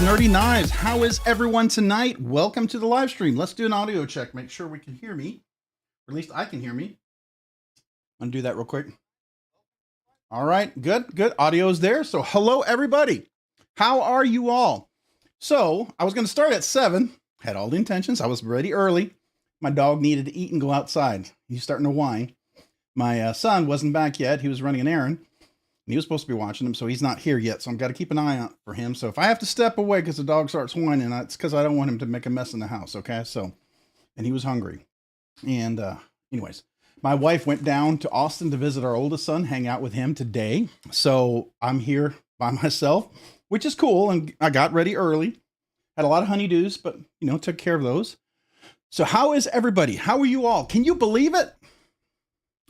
Nerdy Knives. How is everyone tonight? Welcome to the live stream. Let's do an audio check. Make sure we can hear me. Or at least I can hear me. I'm gonna do that real quick. All right, good, good. Audio's there. So hello, everybody. How are you all? So I was gonna start at 7. Had all the intentions. I was ready early. My dog needed to eat and go outside. He's starting to whine. My son wasn't back yet. He was running an errand. He was supposed to be watching him, so he's not here yet. So I've got to keep an eye out for him. So if I have to step away because the dog starts whining, it's because I don't want him to make a mess in the house. Okay. So, and he was hungry. And anyways, my wife went down to Austin to visit our oldest son, hang out with him today. So I'm here by myself, which is cool. And I got ready early. Had a lot of honeydews, but took care of those. So how is everybody? How are you all? Can you believe it?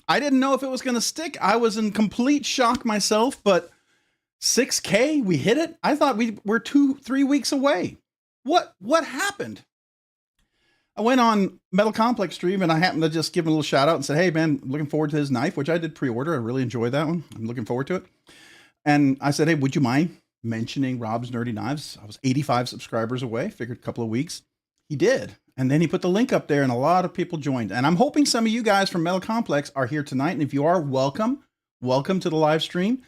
I didn't know if it was going to stick. I was in complete shock myself, but 6K, we hit it. I thought we were 2-3 weeks away. What happened? I went on Metal Complex stream and I happened to just give him a little shout out and said, hey man, looking forward to his knife, which I did pre-order. I really enjoyed that one. I'm looking forward to it. And I said, hey, would you mind mentioning Rob's Nerdy Knives? I was 85 subscribers away, figured a couple of weeks. He did. And then he put the link up there and a lot of people joined. And I'm hoping some of you guys from Metal Complex are here tonight. And if you are, welcome. Welcome to the live stream.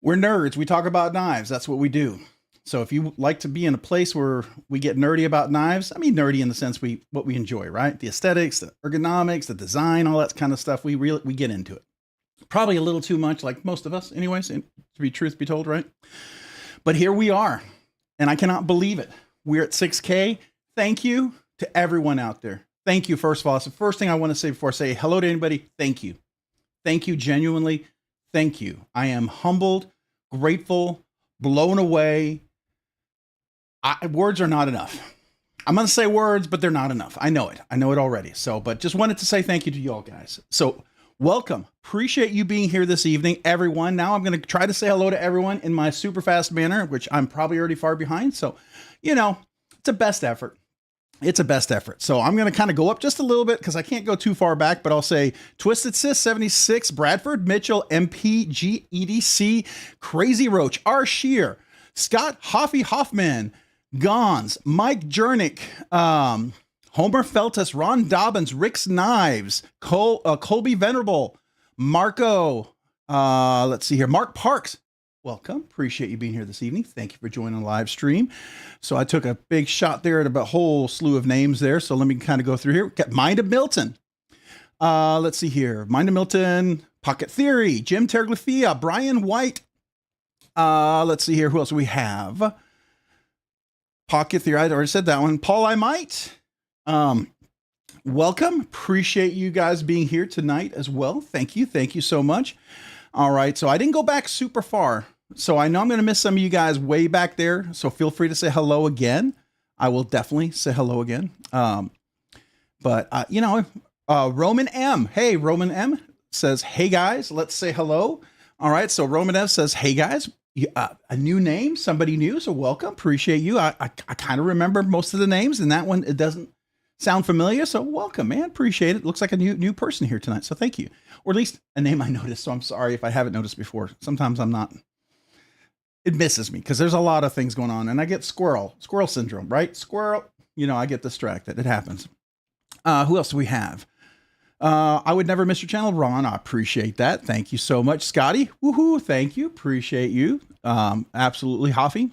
We're nerds. We talk about knives. That's what we do. So if you like to be in a place where we get nerdy about knives, I mean nerdy in the sense what we enjoy, right? The aesthetics, the ergonomics, the design, all that kind of stuff. We get into it. Probably a little too much, like most of us anyways, to be truth be told, right? But here we are. And I cannot believe it. We're at 6K. Thank you to everyone out there. Thank you. First of all, it's the first thing I want to say before I say hello to anybody. Thank you. Thank you. Genuinely. Thank you. I am humbled, grateful, blown away. Words are not enough. I'm going to say words, but they're not enough. I know it. I know it already. So, but just wanted to say thank you to you all guys. So welcome. Appreciate you being here this evening, everyone. Now I'm going to try to say hello to everyone in my super fast manner, which I'm probably already far behind. So, it's a best effort. It's a best effort. So I'm going to kind of go up just a little bit because I can't go too far back, but I'll say Twisted Sis 76, Bradford Mitchell, MPG EDC, Crazy Roach, R. Shear, Scott Hoffy Hoffman, Gons, Mike Jernick, Homer Feltus, Ron Dobbins, Rick's Knives, Colby Venerable, Marco, let's see here, Mark Parks. Welcome. Appreciate you being here this evening. Thank you for joining the live stream. So I took a big shot there at a whole slew of names there. So let me kind of go through here. Got Mind of Milton. Let's see here. Mind of Milton, Pocket Theory, Jim Terglifia, Brian White. Let's see here. Who else do we have? Pocket Theory. I already said that one. Paul I Might. Welcome. Appreciate you guys being here tonight as well. Thank you. Thank you so much. All right, so I didn't go back super far, so I know I'm going to miss some of you guys way back there, so feel free to say hello again. I will definitely say hello again. Roman M. Hey, Roman M. says, hey, guys, let's say hello. All right, so Roman M. says, hey, guys, a new name, somebody new, so welcome. Appreciate you. I kind of remember most of the names, and that one, it doesn't sound familiar, so welcome, man. Appreciate it. Looks like a new person here tonight, so thank you. Or at least a name I noticed, so I'm sorry if I haven't noticed before. Sometimes I'm not. It misses me because there's a lot of things going on, and I get squirrel syndrome, right? Squirrel, I get distracted. It happens. Who else do we have? I would never miss your channel, Ron. I appreciate that. Thank you so much, Scotty. Woohoo! Thank you. Appreciate you. Absolutely, Hoffy.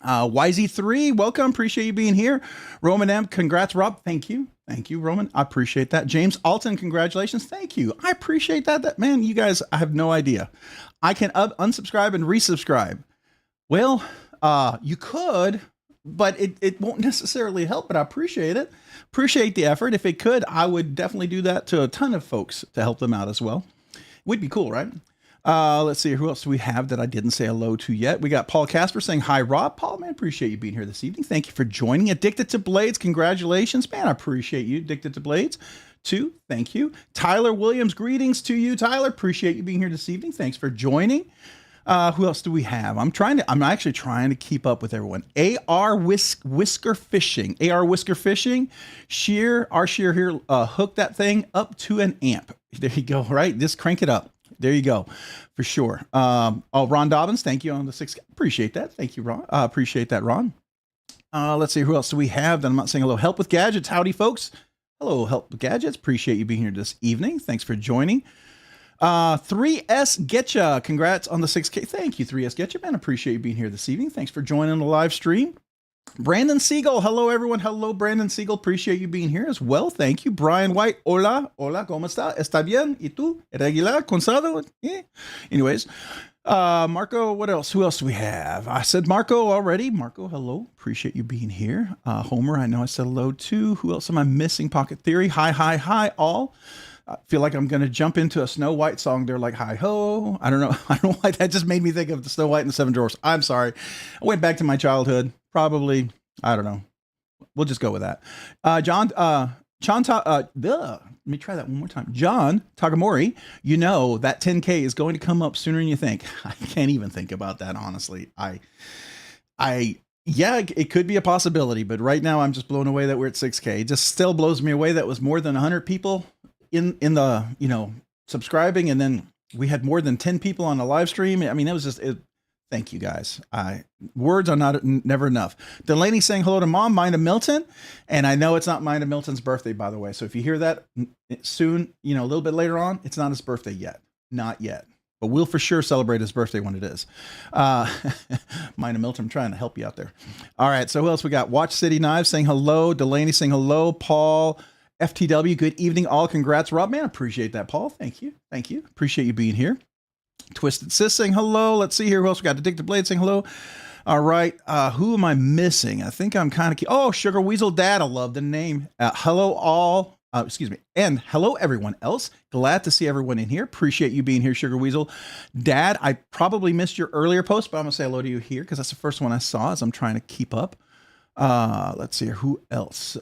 YZ3, welcome. Appreciate you being here. Roman M, congrats, Rob. Thank you. Thank you, Roman. I appreciate that. James Alton, congratulations. Thank you. I appreciate that. Man, you guys, I have no idea. I can unsubscribe and resubscribe. Well, you could, but it won't necessarily help, but I appreciate it. Appreciate the effort. If it could, I would definitely do that to a ton of folks to help them out as well. Would be cool, right? Let's see, who else do we have that I didn't say hello to yet? We got Paul Casper saying, hi, Rob. Paul, man, appreciate you being here this evening. Thank you for joining. Addicted to Blades, congratulations. Man, I appreciate you. Addicted to Blades, too. Thank you. Tyler Williams, greetings to you, Tyler. Appreciate you being here this evening. Thanks for joining. Who else do we have? I'm actually trying to keep up with everyone. Whisker Fishing. Whisker Fishing. Shear here, hook that thing up to an amp. There you go, right? Just crank it up. There you go. For sure. Oh, Ron Dobbins, thank you on the 6K. Appreciate that. Thank you, Ron. Appreciate that, Ron. Let's see who else do we have. Then I'm not saying hello. Help with Gadgets. Howdy, folks. Hello, Help with Gadgets. Appreciate you being here this evening. Thanks for joining. 3S Getcha. Congrats on the 6K. Thank you, 3S Getcha, man. Appreciate you being here this evening. Thanks for joining the live stream. Brandon Siegel. Hello, everyone. Hello, Brandon Siegel. Appreciate you being here as well. Thank you. Brian White. Hola. Hola. ¿Cómo está? ¿Está bien? ¿Y tú? ¿Regular? ¿Cansado? Yeah. Anyways. Marco, what else? Who else do we have? I said Marco already. Marco, hello. Appreciate you being here. Homer, I know I said hello too. Who else am I missing? Pocket Theory. Hi, all. I feel like I'm going to jump into a Snow White song. They're like, hi ho. I don't know. I don't know why that just made me think of the Snow White and the Seven Dwarfs. I'm sorry. I went back to my childhood. Probably, I don't know. We'll just go with that. Let me try that one more time. John Tagamori, you know that 10K is going to come up sooner than you think. I can't even think about that, honestly. Yeah, it could be a possibility, but right now I'm just blown away that we're at 6K. It just still blows me away that was more than 100 people in the, subscribing, and then we had more than 10 people on the live stream. I mean, it was just thank you guys. Words are never enough. Delaney saying hello to Mom, Minda Milton. And I know it's not Minda Milton's birthday, by the way. So if you hear that soon, a little bit later on, it's not his birthday yet. Not yet. But we'll for sure celebrate his birthday when it is. Minda Milton, I'm trying to help you out there. All right. So who else we got? Watch City Knives saying hello. Delaney saying hello. Paul, FTW, good evening. All congrats, Rob. Man, appreciate that, Paul. Thank you. Thank you. Appreciate you being here. Twisted Sis saying hello. Let's see here. Who else we got? Addicted Blade saying hello. All right. Who am I missing? I think I'm kind of... Oh, Sugar Weasel Dad. I love the name. Hello all. Excuse me. And hello everyone else. Glad to see everyone in here. Appreciate you being here, Sugar Weasel Dad. I probably missed your earlier post, but I'm going to say hello to you here because that's the first one I saw as I'm trying to keep up. Let's see here. Who else?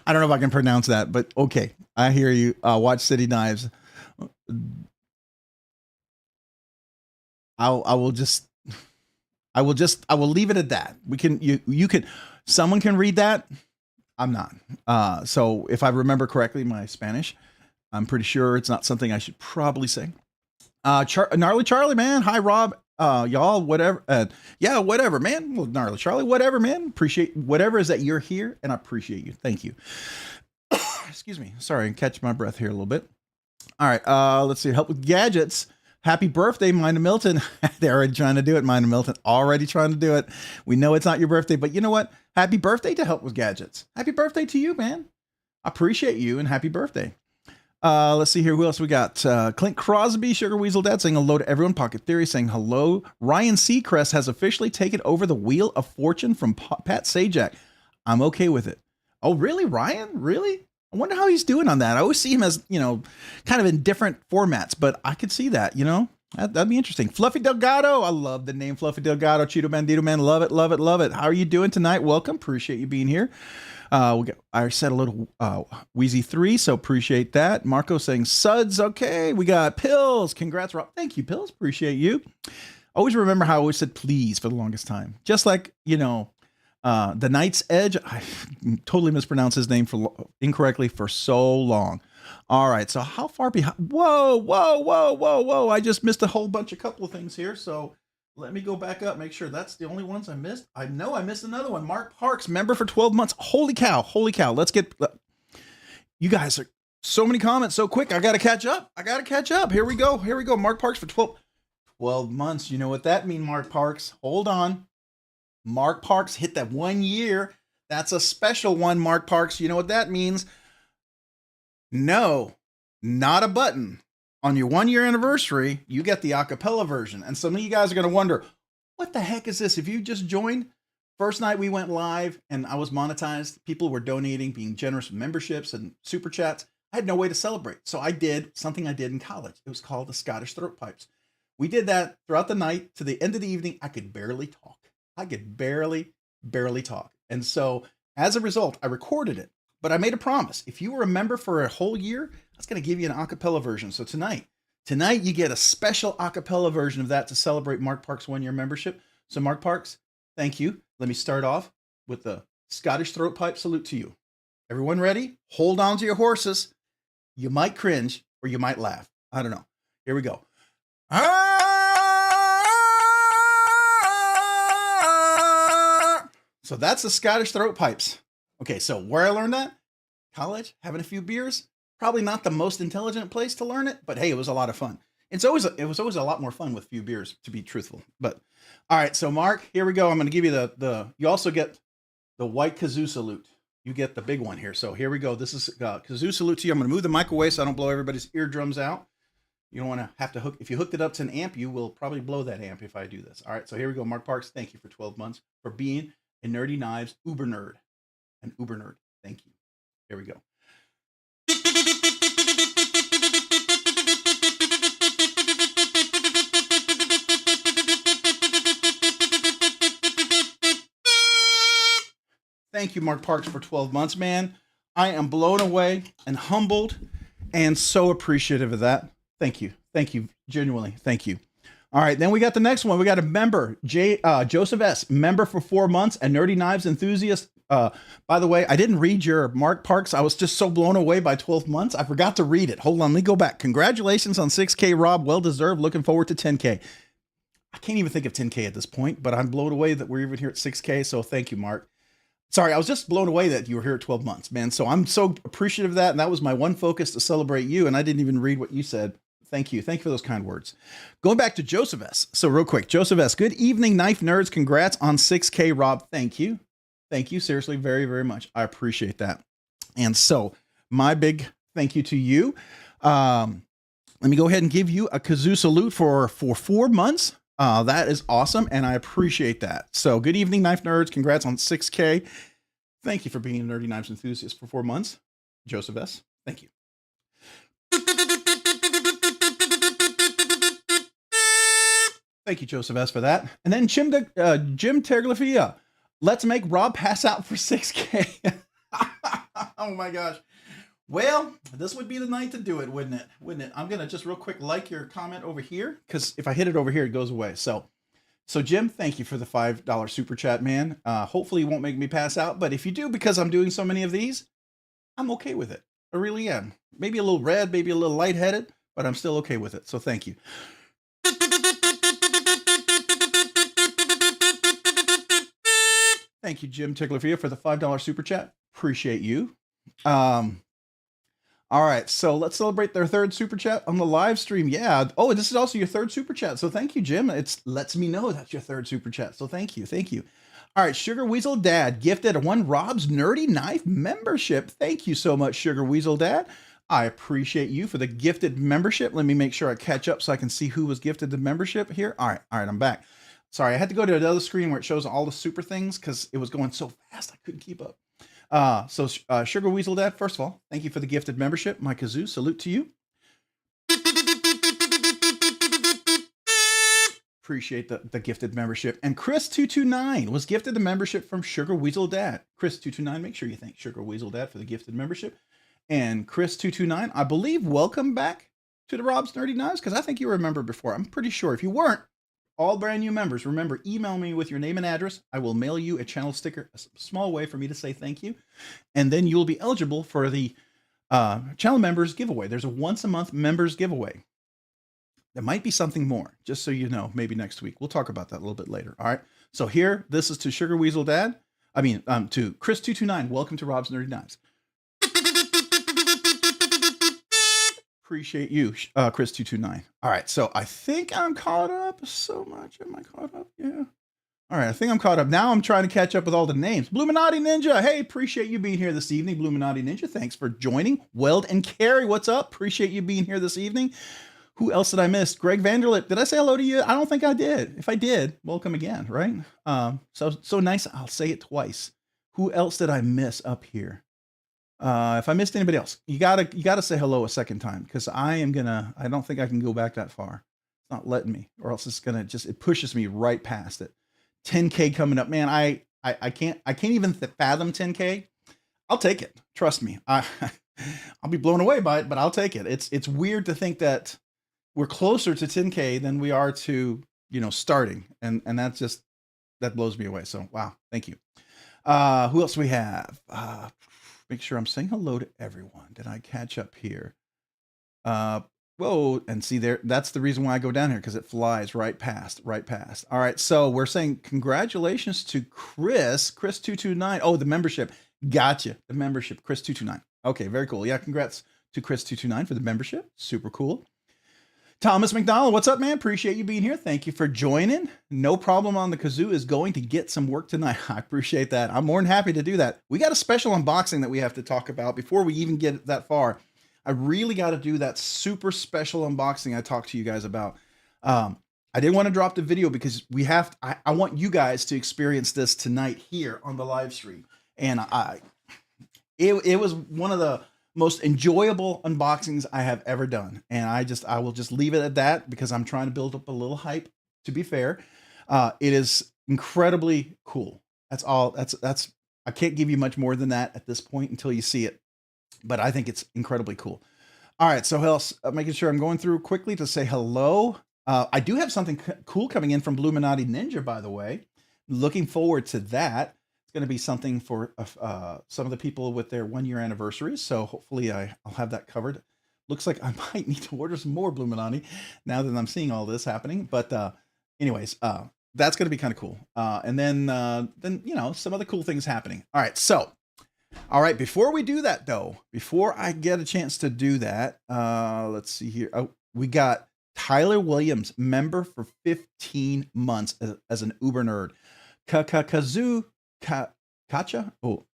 I don't know if I can pronounce that, but okay. I hear you. Watch City Knives. I will leave it at that. Someone can read that. I'm not. So if I remember correctly, my Spanish, I'm pretty sure it's not something I should probably say. Gnarly Charlie, man. Hi, Rob. Y'all, whatever. Yeah, whatever, man. Well, Gnarly Charlie, whatever, man. Appreciate whatever is that you're here, and I appreciate you. Thank you. Excuse me. Sorry, catch my breath here a little bit. All right. Let's see. Help with Gadgets. Happy birthday, Minda Milton. They're already trying to do it, Minda Milton. Already trying to do it. We know it's not your birthday, but you know what? Happy birthday to Help with Gadgets. Happy birthday to you, man. I appreciate you, and happy birthday. Let's see here. Who else we got? Clint Crosby, Sugar Weasel Dad saying hello to everyone. Pocket Theory saying hello. Ryan Seacrest has officially taken over the Wheel of Fortune from Pat Sajak. I'm okay with it. Oh, really, Ryan? Really? I wonder how he's doing on that. I always see him as, kind of in different formats, but I could see that, that'd be interesting. Fluffy Delgado. I love the name Fluffy Delgado. Cheeto Bandito, man. Love it, love it, love it. How are you doing tonight? Welcome. Appreciate you being here. I said a little Wheezy 3, so appreciate that. Marco saying Suds. Okay. We got Pills. Congrats, Rob. Thank you, Pills. Appreciate you. Always remember how I always said please for the longest time. Just like, the Knight's Edge. I totally mispronounced his name incorrectly for so long. All right. So how far behind? Whoa. I just missed a whole couple of things here. So let me go back up, make sure that's the only ones I missed. I know I missed another one. Mark Parks, member for 12 months. Holy cow. Let's get, you guys are so many comments so quick. I got to catch up. Here we go. Mark Parks for 12 months. You know what that means, Mark Parks? Hold on. Mark Parks hit that 1 year. That's a special one, Mark Parks. You know what that means? No, not a button. On your 1 year anniversary, you get the acapella version. And some of you guys are going to wonder, what the heck is this? If you just joined, first night we went live and I was monetized. People were donating, being generous with memberships and super chats. I had no way to celebrate. So I did something I did in college. It was called the Scottish Throat Pipes. We did that throughout the night to the end of the evening. I could barely talk. talk. And so as a result, I recorded it, but I made a promise. If you were a member for a whole year, I was going to give you an acapella version. So tonight you get a special acapella version of that to celebrate Mark Parks' 1 year membership. So Mark Parks, thank you. Let me start off with the Scottish Throat Pipe salute to you. Everyone ready? Hold on to your horses. You might cringe or you might laugh. I don't know. Here we go. So that's the Scottish throat pipes. Okay, so where I learned that? College, having a few beers. Probably not the most intelligent place to learn it, but hey, it was a lot of fun. It was always a lot more fun with few beers, to be truthful. But all right, so Mark, here we go. I'm going to give you you also get the white kazoo salute. You get the big one here. So here we go. This is kazoo salute to you. I'm going to move the mic away so I don't blow everybody's eardrums out. You don't want to have to hook. If you hooked it up to an amp, you will probably blow that amp if I do this. All right, so here we go. Mark Parks, thank you for 12 months for being a nerdy knives uber nerd. An uber nerd. Thank you. Here we go. Thank you, Mark Parks, for 12 months, man. I am blown away and humbled and so appreciative of that. Thank you. Thank you. Genuinely. Thank you. All right. Then we got the next one. We got a member, Joseph S., member for 4 months, a nerdy knives enthusiast. By the way, I didn't read your Mark Parks. I was just so blown away by 12 months. I forgot to read it. Hold on. Let me go back. Congratulations on 6K, Rob. Well deserved. Looking forward to 10K. I can't even think of 10K at this point, but I'm blown away that we're even here at 6K. So thank you, Mark. Sorry, I was just blown away that you were here at 12 months, man. So I'm so appreciative of that. And that was my one focus, to celebrate you. And I didn't even read what you said. Thank you. Thank you for those kind words. Going back to Joseph S. So real quick, Joseph S. Good evening, knife nerds. Congrats on 6K, Rob. Thank you. Thank you. Seriously, very, very much. I appreciate that. And so my big thank you to you. Let me go ahead and give you a kazoo salute for 4 months. That is awesome, and I appreciate that. So good evening, knife nerds. Congrats on 6K. Thank you for being a nerdy knives enthusiast for 4 months. Joseph S. Thank you. Thank you, Joseph S., for that. And then Jim Terglifia. Let's make Rob pass out for 6K. Oh, my gosh. Well, this would be the night to do it, wouldn't it? Wouldn't it? I'm going to just real quick like your comment over here, because if I hit it over here, it goes away. So Jim, thank you for the $5 super chat, man. Hopefully you won't make me pass out, but if you do, because I'm doing so many of these, I'm okay with it. I really am. Maybe a little red, maybe a little lightheaded, but I'm still okay with it. So thank you. Thank you, Jim Ticklerfia, for the $5 super chat. Appreciate you. All right, so let's celebrate their third super chat on the live stream. Yeah. Oh, this is also your third super chat. So thank you, Jim. It lets me know that's your third super chat. So thank you. Thank you. All right, Sugar Weasel Dad gifted one Rob's Nerdy Knife membership. Thank you so much, Sugar Weasel Dad. I appreciate you for the gifted membership. Let me make sure I catch up so I can see who was gifted the membership here. All right, I'm back. Sorry, I had to go to another screen where it shows all the super things because it was going so fast I couldn't keep up. Sugar Weasel Dad, first of all, thank you for the gifted membership. My kazoo, salute to you. Appreciate the gifted membership. And Chris229 was gifted the membership from Sugar Weasel Dad. Chris229, make sure you thank Sugar Weasel Dad for the gifted membership. And Chris229, I believe, welcome back to the Rob's Nerdy Knives, because I think you remember before. I'm pretty sure. If you weren't, all brand new members, remember, email me with your name and address. I will mail you a channel sticker, a small way for me to say thank you. And then you'll be eligible for the channel members giveaway. There's a once a month members giveaway. There might be something more, just so you know, maybe next week. We'll talk about that a little bit later. All right. So here, this is to Sugar Weasel Dad. To Chris229. Welcome to Rob's Nerdy Knives. Appreciate you, Chris229. All right, so I think I'm caught up so much. Am I caught up? Yeah. All right, I think I'm caught up. Now I'm trying to catch up with all the names. Bluminati Ninja, hey, appreciate you being here this evening. Bluminati Ninja, thanks for joining. Weld and Carrie, what's up? Appreciate you being here this evening. Who else did I miss? Greg Vanderlip, did I say hello to you? I don't think I did. If I did, welcome again, right? So nice, I'll say it twice. Who else did I miss up here? If I missed anybody else, you gotta say hello a second time, because I don't think I can go back that far. It's not letting me, or else it's gonna it pushes me right past it. 10K coming up, man. I can't even fathom 10K. I'll take it. Trust me. I'll be blown away by it, but I'll take it. It's weird to think that we're closer to 10K than we are to, starting. And that blows me away. So, wow. Thank you. Who else we have? make sure I'm saying hello to everyone. Did I catch up here? Whoa, and see there, that's the reason why I go down here, because it flies right past, right past. All right, so we're saying congratulations to Chris229. Oh, the membership. Gotcha. The membership, Chris229. Okay, very cool. Yeah, congrats to Chris229 for the membership. Super cool. Thomas McDonald, what's up, man? Appreciate you being here. Thank you for joining. No problem on the kazoo is going to get some work tonight. I appreciate that. I'm more than happy to do that. We got a special unboxing that we have to talk about before we even get that far. I really got to do that super special unboxing I talked to you guys about. I didn't want to drop the video because I want you guys to experience this tonight here on the live stream. And it was one of the most enjoyable unboxings I have ever done. And I will just leave it at that because I'm trying to build up a little hype, to be fair. It is incredibly cool. That's all. I can't give you much more than that at this point until you see it, but I think it's incredibly cool. All right. So else, making sure I'm going through quickly to say hello. I do have something cool coming in from Illuminati Ninja, by the way. Looking forward to that. It's going to be something for some of the people with their 1-year anniversaries. So hopefully I'll have that covered. Looks like I might need to order some more Illuminati now that I'm seeing all this happening. But anyways, that's going to be kind of cool. And then, you know, some other cool things happening. All right. So, all right. Before we do that, though, before I get a chance to do that, let's see here. Oh, we got Tyler Williams, member for 15 months as an Uber nerd. Kazoo. Kacha? Oh,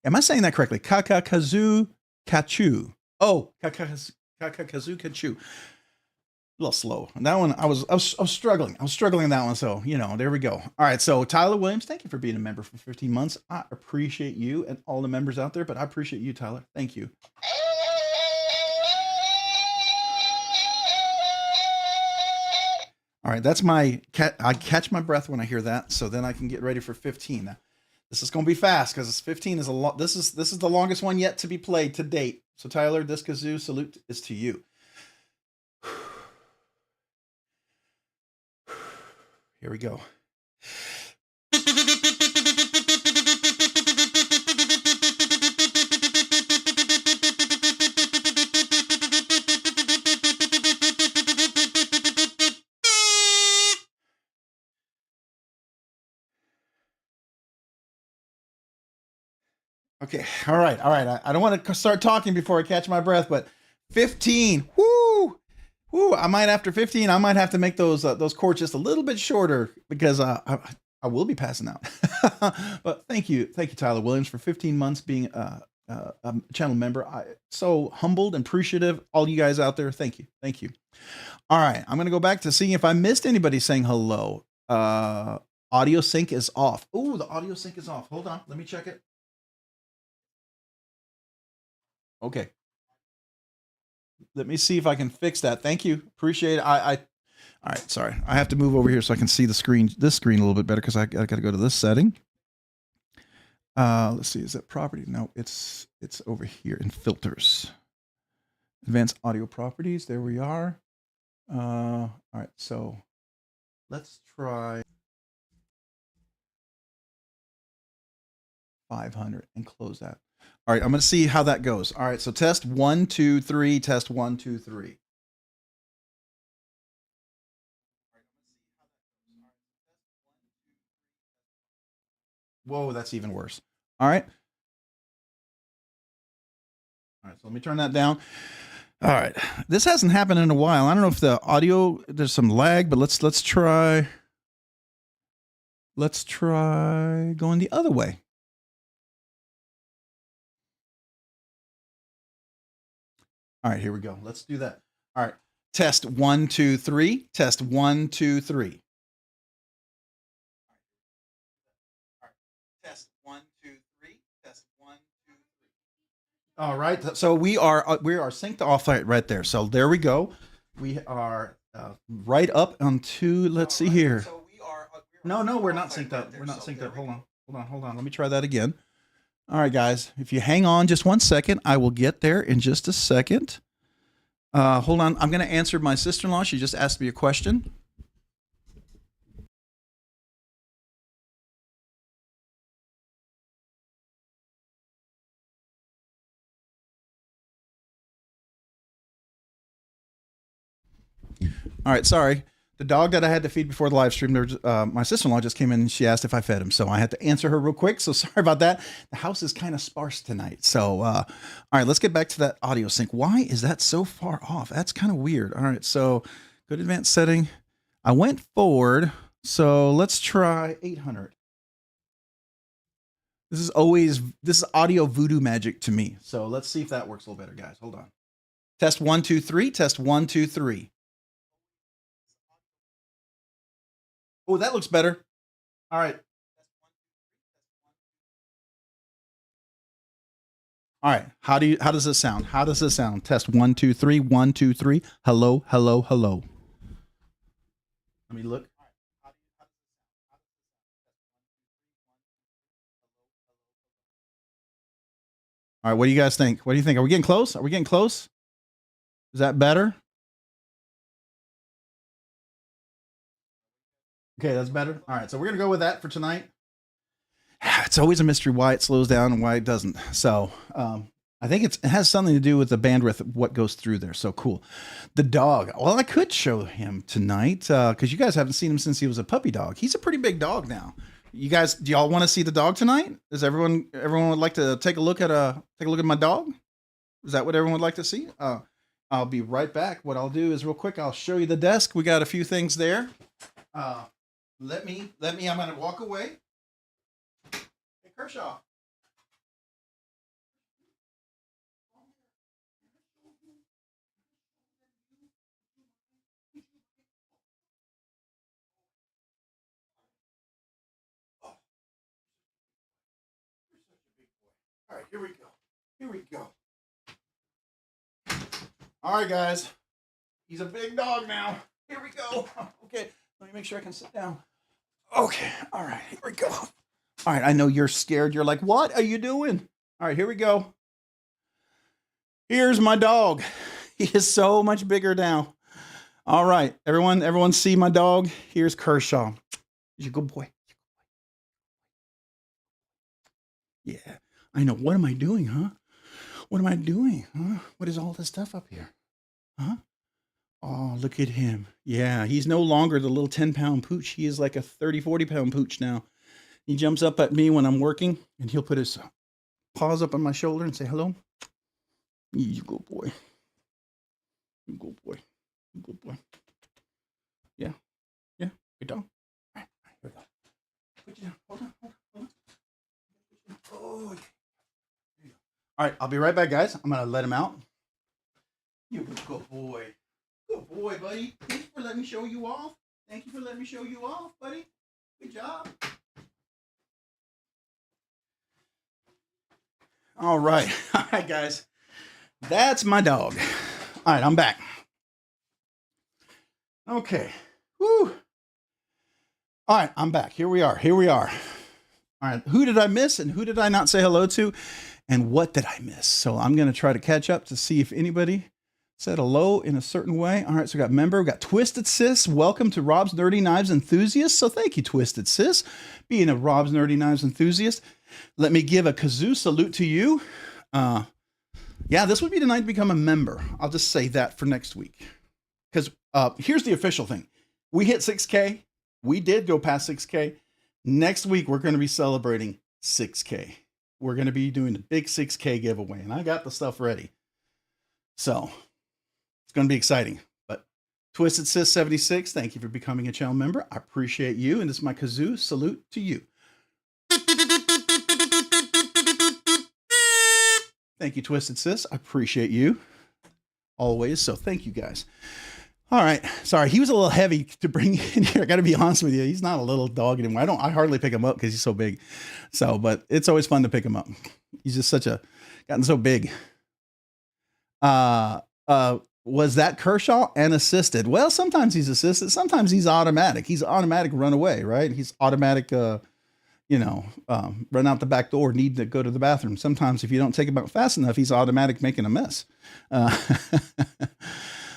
am I saying that correctly? Kazoo Kachu. Oh, Kazoo Kachu. A little slow. That one, I was struggling. I was struggling that one. So, you know, there we go. All right. So Tyler Williams, thank you for being a member for 15 months. I appreciate you and all the members out there, but I appreciate you, Tyler. Thank you. All right. That's my cat. I catch my breath when I hear that. So then I can get ready for 15. Now, this is going to be fast because 15 is a lot. This is the longest one yet to be played to date. So Tyler, this kazoo salute is to you. Here we go. Okay. All right. I don't want to start talking before I catch my breath, but 15. Woo! Woo! I might, after 15, I might have to make those cords just a little bit shorter because I will be passing out. But thank you, Tyler Williams, for 15 months being a channel member. I so humbled and appreciative. All you guys out there, thank you. All right, I'm gonna go back to seeing if I missed anybody saying hello. Audio sync is off. Oh, the audio sync is off. Hold on, let me check it. Okay. Let me see if I can fix that. Thank you. Appreciate it. All right. Sorry. I have to move over here so I can see this screen a little bit better because I got to go to this setting. Let's see. Is that property? No, it's over here in filters. Advanced audio properties. There we are. All right. So let's try 500 and close that. All right, I'm going to see how that goes. All right, so test 1, 2, 3, test 1, 2, 3. Whoa, that's even worse. All right. All right, so let me turn that down. All right, this hasn't happened in a while. I don't know if the audio, there's some lag, but let's try. Let's try going the other way. All right, here we go. Let's do that. All right. Test 1, 2, 3. Test 1, 2, 3. All right. Test 1, 2, 3. Test 1, 2, 3. All right. So we are synced off right there. So there we go. We are right up onto. Let's see here. So no, we're not synced up. We're not synced up. Hold on. Let me try that again. All right, guys, if you hang on just 1 second, I will get there in just a second. Hold on. I'm going to answer my sister-in-law. She just asked me a question. All right, sorry. The dog that I had to feed before the live stream, my sister-in-law just came in and she asked if I fed him. So I had to answer her real quick. So sorry about that. The house is kind of sparse tonight. So, all right, let's get back to that audio sync. Why is that so far off? That's kind of weird. All right, so go to advanced setting. I went forward. So let's try 800. This is audio voodoo magic to me. So let's see if that works a little better, guys. Hold on. Test 1, 2, 3. Test 1, 2, 3. Oh, that looks better. All right. All right. How does this sound? How does this sound? Test 1, 2, 3. 1, 2, 3. Hello, hello, hello. Let me look. All right. What do you guys think? What do you think? Are we getting close? Are we getting close? Is that better? Okay, that's better. All right. So we're going to go with that for tonight. It's always a mystery why it slows down and why it doesn't. So I think it has something to do with the bandwidth of what goes through there. So cool. The dog. Well, I could show him tonight because you guys haven't seen him since he was a puppy dog. He's a pretty big dog now. You guys, do y'all want to see the dog tonight? Does everyone would like to take a look at my dog? Is that what everyone would like to see? I'll be right back. What I'll do is real quick, I'll show you the desk. We got a few things there. Let me. I'm going to walk away. Hey, Kershaw. All right, here we go. Here we go. All right, guys. He's a big dog now. Here we go. Okay, let me make sure I can sit down. Okay, all right, here we go. All right, I know you're scared. You're like, what are you doing? All right, here we go. Here's my dog. He is so much bigger now. All right, everyone see my dog? Here's Kershaw. He's a good boy. Yeah, I know. What am I doing, huh? What am I doing, huh? What is all this stuff up here? Huh? Oh, look at him. Yeah, he's no longer the little 10-pound pooch. He is like a 30, 40-pound pooch now. He jumps up at me when I'm working, and he'll put his paws up on my shoulder and say, hello. You good boy. You good boy. You good boy. Yeah. Yeah. Good dog. All right. Here we go. Put you down. Hold on. Oh, yeah. All right. I'll be right back, guys. I'm going to let him out. You good boy. Good boy, buddy. Thank you for letting me show you off. Thank you for letting me show you off, buddy. Good job. All right. All right, guys. That's my dog. All right, I'm back. Okay. Woo. All right, I'm back. Here we are. Here we are. All right. Who did I miss and who did I not say hello to? And what did I miss? So I'm going to try to catch up to see if anybody said hello in a certain way. All right, so we got member, we got Twisted Sis. Welcome to Rob's Nerdy Knives Enthusiast. So thank you, Twisted Sis, being a Rob's Nerdy Knives Enthusiast. Let me give a kazoo salute to you. Yeah, this would be the night to become a member. I'll just say that for next week. Because here's the official thing. We hit 6K. We did go past 6K. Next week, we're going to be celebrating 6K. We're going to be doing the big 6K giveaway. And I got the stuff ready. So it's going to be exciting. But Twisted Sis 76, thank you for becoming a channel member. I appreciate you. And this is my kazoo salute to you. Thank you, Twisted Sis. I appreciate you always. So thank you guys. All right. Sorry. He was a little heavy to bring in here. I got to be honest with you. He's not a little dog anymore. I hardly pick him up because he's so big. So, but it's always fun to pick him up. He's just gotten so big. Was that Kershaw and assisted? Well, sometimes he's assisted. Sometimes he's automatic. He's automatic run away, right? He's automatic, run out the back door, need to go to the bathroom. Sometimes if you don't take him out fast enough, he's automatic making a mess.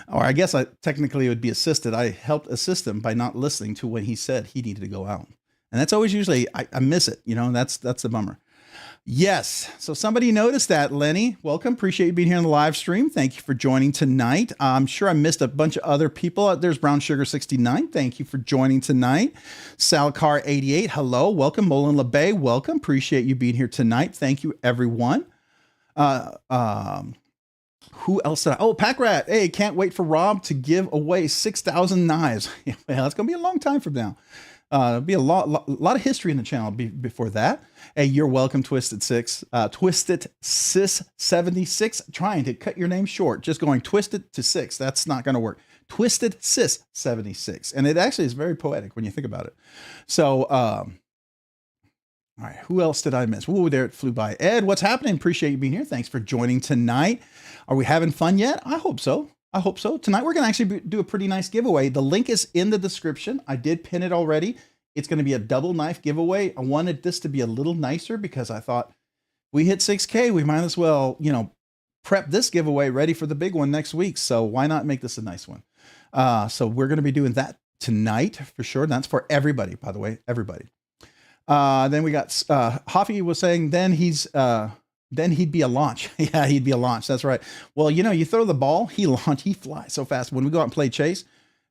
Or I guess technically it would be assisted. I helped assist him by not listening to when he said he needed to go out. And that's always usually, I miss it, that's the bummer. Yes. So somebody noticed that, Lenny. Welcome. Appreciate you being here on the live stream. Thank you for joining tonight. I'm sure I missed a bunch of other people. There's Brown Sugar 69. Thank you for joining tonight. Salcar 88. Hello. Welcome. Molin LeBay. Welcome. Appreciate you being here tonight. Thank you, everyone. Who else? Pack Rat. Hey, can't wait for Rob to give away 6,000 knives. Yeah, well, it's going to be a long time from now. There'll be a lot of history in the channel before that. Hey, you're welcome, Twisted Sis 76. Trying to cut your name short, just going Twisted to 6. That's not going to work. Twisted Sis 76, and it actually is very poetic when you think about it. So, all right, who else did I miss? Ooh, there it flew by. Ed, what's happening? Appreciate you being here. Thanks for joining tonight. Are we having fun yet? I hope so. I hope so. Tonight, we're going to actually do a pretty nice giveaway. The link is in the description. I did pin it already. It's going to be a double knife giveaway. I wanted this to be a little nicer because I thought we hit 6K. We might as well, prep this giveaway ready for the big one next week. So why not make this a nice one? So we're going to be doing that tonight for sure. That's for everybody, by the way, everybody. Then we got, Hoffy was saying, then he'd be a launch. Yeah, he'd be a launch. That's right. Well, you throw the ball, he flies so fast. When we go out and play chase,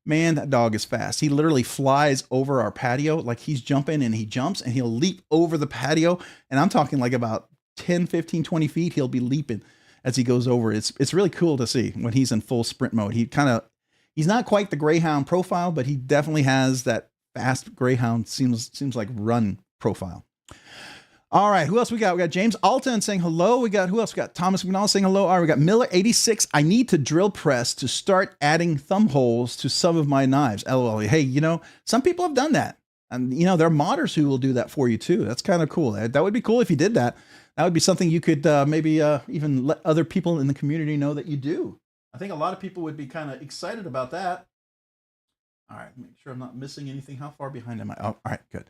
man, that dog is fast. He literally flies over our patio. Like he's jumping and he jumps and he'll leap over the patio. And I'm talking like about 10, 15, 20 feet. He'll be leaping as he goes over. It's really cool to see when he's in full sprint mode. He's not quite the Greyhound profile, but he definitely has that fast Greyhound seems like run profile. All right, who else we got? We got James Alton saying hello. We got, who else? We got Thomas McDonald saying hello. All right, we got Miller 86. I need to drill press to start adding thumb holes to some of my knives. LOL. Hey, some people have done that. And, there are modders who will do that for you too. That's kind of cool. That would be cool if you did that. That would be something you could maybe even let other people in the community know that you do. I think a lot of people would be kind of excited about that. All right, make sure I'm not missing anything. How far behind am I? Oh, all right, good.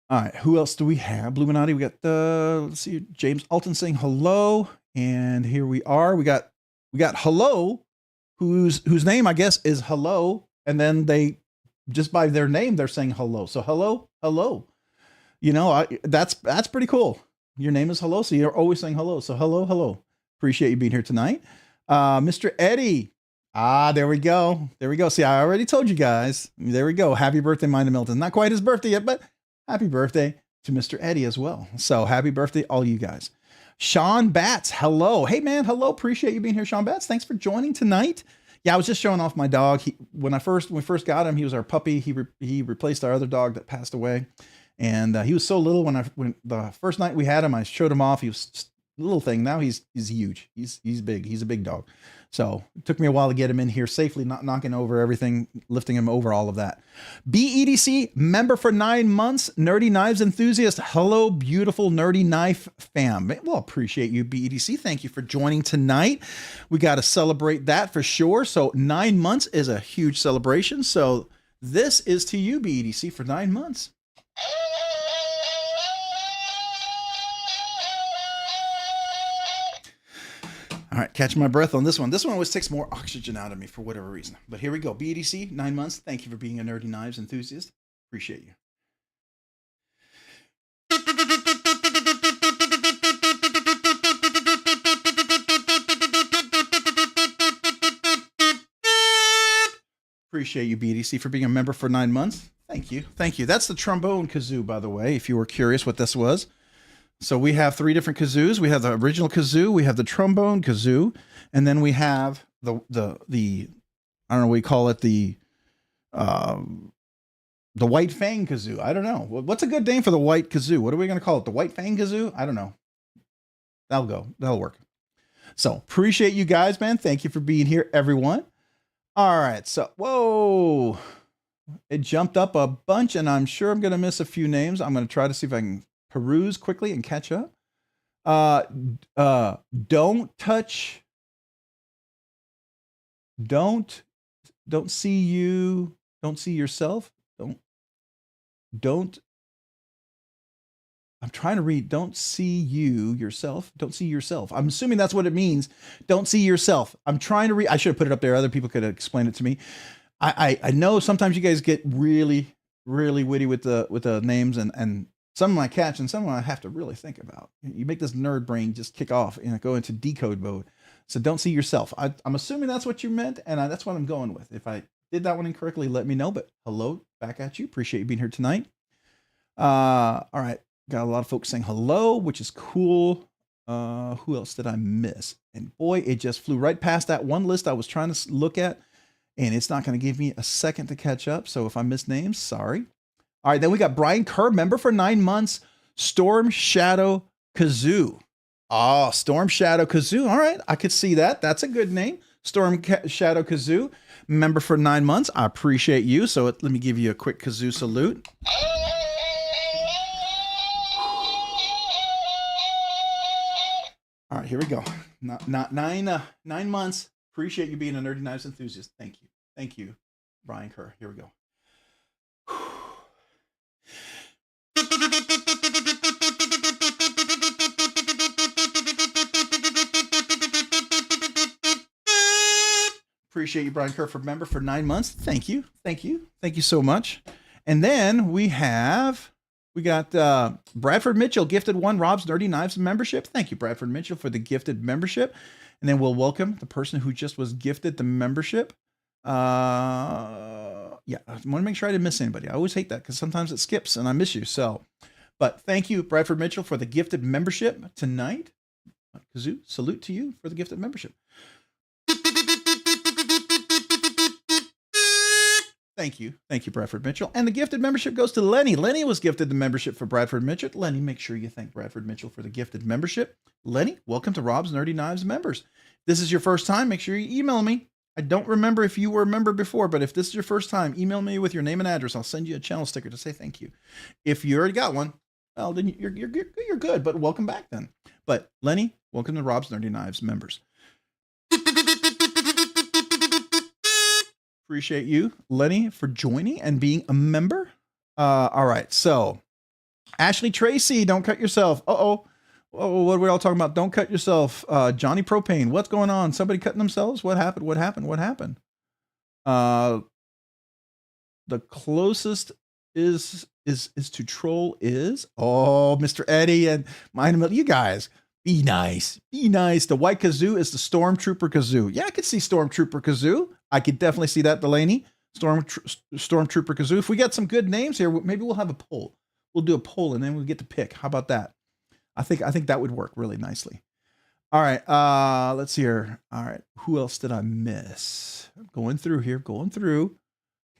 All right, who else do we have? Bluminati, we got let's see, James Alton saying hello, and here we are. We got hello, whose name I guess is hello, and then they just by their name they're saying hello. So hello. That's pretty cool. Your name is hello, so you're always saying hello. So hello. Appreciate you being here tonight, Mr. Eddie. There we go. See, I already told you guys. There we go. Happy birthday, Mind Milton. Not quite his birthday yet, but happy birthday to Mr. Eddie as well. So happy birthday, all you guys. Sean Batts, hello. Hey, man, hello. Appreciate you being here, Sean Batts. Thanks for joining tonight. Yeah, I was just showing off my dog. When we first got him, he was our puppy. He replaced our other dog that passed away. And he was so little when the first night we had him, I showed him off. He was just a little thing. Now he's huge. He's big. He's a big dog. So it took me a while to get him in here safely, not knocking over everything, lifting him over all of that. BEDC member for 9 months, Nerdy Knives enthusiast. Hello, beautiful Nerdy Knife fam. Well, appreciate you, BEDC. Thank you for joining tonight. We got to celebrate that for sure. So 9 months is a huge celebration. So this is to you, BEDC, for 9 months. All right, catching my breath on this one. This one always takes more oxygen out of me for whatever reason. But here we go. BEDC, 9 months. Thank you for being a Nerdy Knives enthusiast. Appreciate you. Appreciate you, BEDC, for being a member for 9 months. Thank you. That's the trombone kazoo, by the way, if you were curious what this was. So we have 3 different kazoos. We have the original kazoo, we have the trombone kazoo, and then we have the I don't know what you call it, the white fang kazoo. I don't know. What's a good name for the white kazoo? What are we going to call it? The white fang kazoo? I don't know. That'll work. So appreciate you guys, man. Thank you for being here, everyone. All right. So, whoa, it jumped up a bunch and I'm sure I'm going to miss a few names. I'm going to try to see if I can peruse quickly and catch up. Don't touch. Don't see you. Don't see yourself. Don't. I'm trying to read. Don't see you yourself. Don't see yourself. I'm assuming that's what it means. Don't see yourself. I'm trying to read. I should have put it up there. Other people could have explained it to me. I know sometimes you guys get really, really witty with the names and Some of my catch and some of them I have to really think about. You make this nerd brain just kick off and go into decode mode. So don't see yourself. I'm assuming that's what you meant, and that's what I'm going with. If I did that one incorrectly, let me know. But hello, back at you. Appreciate you being here tonight. All right, got a lot of folks saying hello, which is cool. Who else did I miss? And boy, it just flew right past that one list I was trying to look at, and it's not going to give me a second to catch up. So if I miss names, sorry. All right, then we got Brian Kerr, member for 9 months, Storm Shadow Kazoo. Oh, Storm Shadow Kazoo. All right, I could see that. That's a good name. Storm Shadow Kazoo, member for 9 months. I appreciate you. So let me give you a quick kazoo salute. All right, here we go. Not 9 months. Appreciate you being a Nerdy Knives enthusiast. Thank you. Thank you, Brian Kerr. Here we go. Appreciate you, Brian Kerr, for member for 9 months. Thank you. Thank you. Thank you so much. And then we got Bradford Mitchell, gifted 1 Rob's Nerdy Knives membership. Thank you, Bradford Mitchell, for the gifted membership. And then we'll welcome the person who just was gifted the membership. Yeah, I want to make sure I didn't miss anybody. I always hate that because sometimes it skips and I miss you. So, but thank you, Bradford Mitchell, for the gifted membership tonight. Kazoo, salute to you for the gifted membership. Thank you. Thank you, Bradford Mitchell. And the gifted membership goes to Lenny. Lenny was gifted the membership for Bradford Mitchell. Lenny, make sure you thank Bradford Mitchell for the gifted membership. Lenny, welcome to Rob's Nerdy Knives members. If this is your first time, make sure you email me. I don't remember if you were a member before, but if this is your first time, email me with your name and address. I'll send you a channel sticker to say thank you. If you already got one, well, then you're good, but welcome back then. But Lenny, welcome to Rob's Nerdy Knives members. Appreciate you, Lenny, for joining and being a member. All right, so Ashley Tracy, don't cut yourself. Oh, what are we all talking about? Don't cut yourself. Johnny Propane, what's going on? Somebody cutting themselves? What happened? What happened? What happened? The closest is to troll is Mr. Eddie and Mind. You guys. Be nice. Be nice. The white kazoo is the Stormtrooper kazoo. Yeah, I could see Stormtrooper kazoo. I could definitely see that, Delaney. Stormtrooper kazoo. If we get some good names here, maybe we'll have a poll. We'll do a poll and then we'll get to pick. How about that? I think that would work really nicely. All right. Let's see here. All right. Who else did I miss? Going through,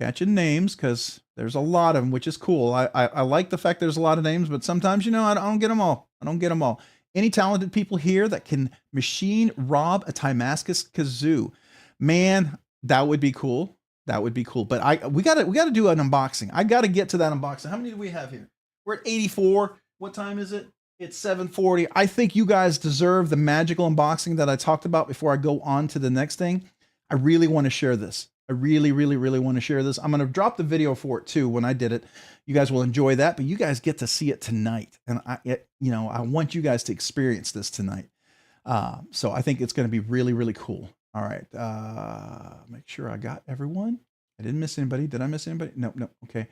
catching names because there's a lot of them, which is cool. I like the fact there's a lot of names, but sometimes, I don't get them all. I don't get them all. Any talented people here that can machine Rob a Timascus kazoo? Man, that would be cool. That would be cool. But we gotta do an unboxing. I gotta get to that unboxing. How many do we have here? We're at 84. What time is it? It's 7:40. I think you guys deserve the magical unboxing that I talked about before I go on to the next thing. I really want to share this. I really, really, really want to share this. I'm going to drop the video for it too when I did it. You guys will enjoy that, but you guys get to see it tonight. And I want you guys to experience this tonight. So I think it's going to be really, really cool. All right. Make sure I got everyone. I didn't miss anybody. Did I miss anybody? No. Okay.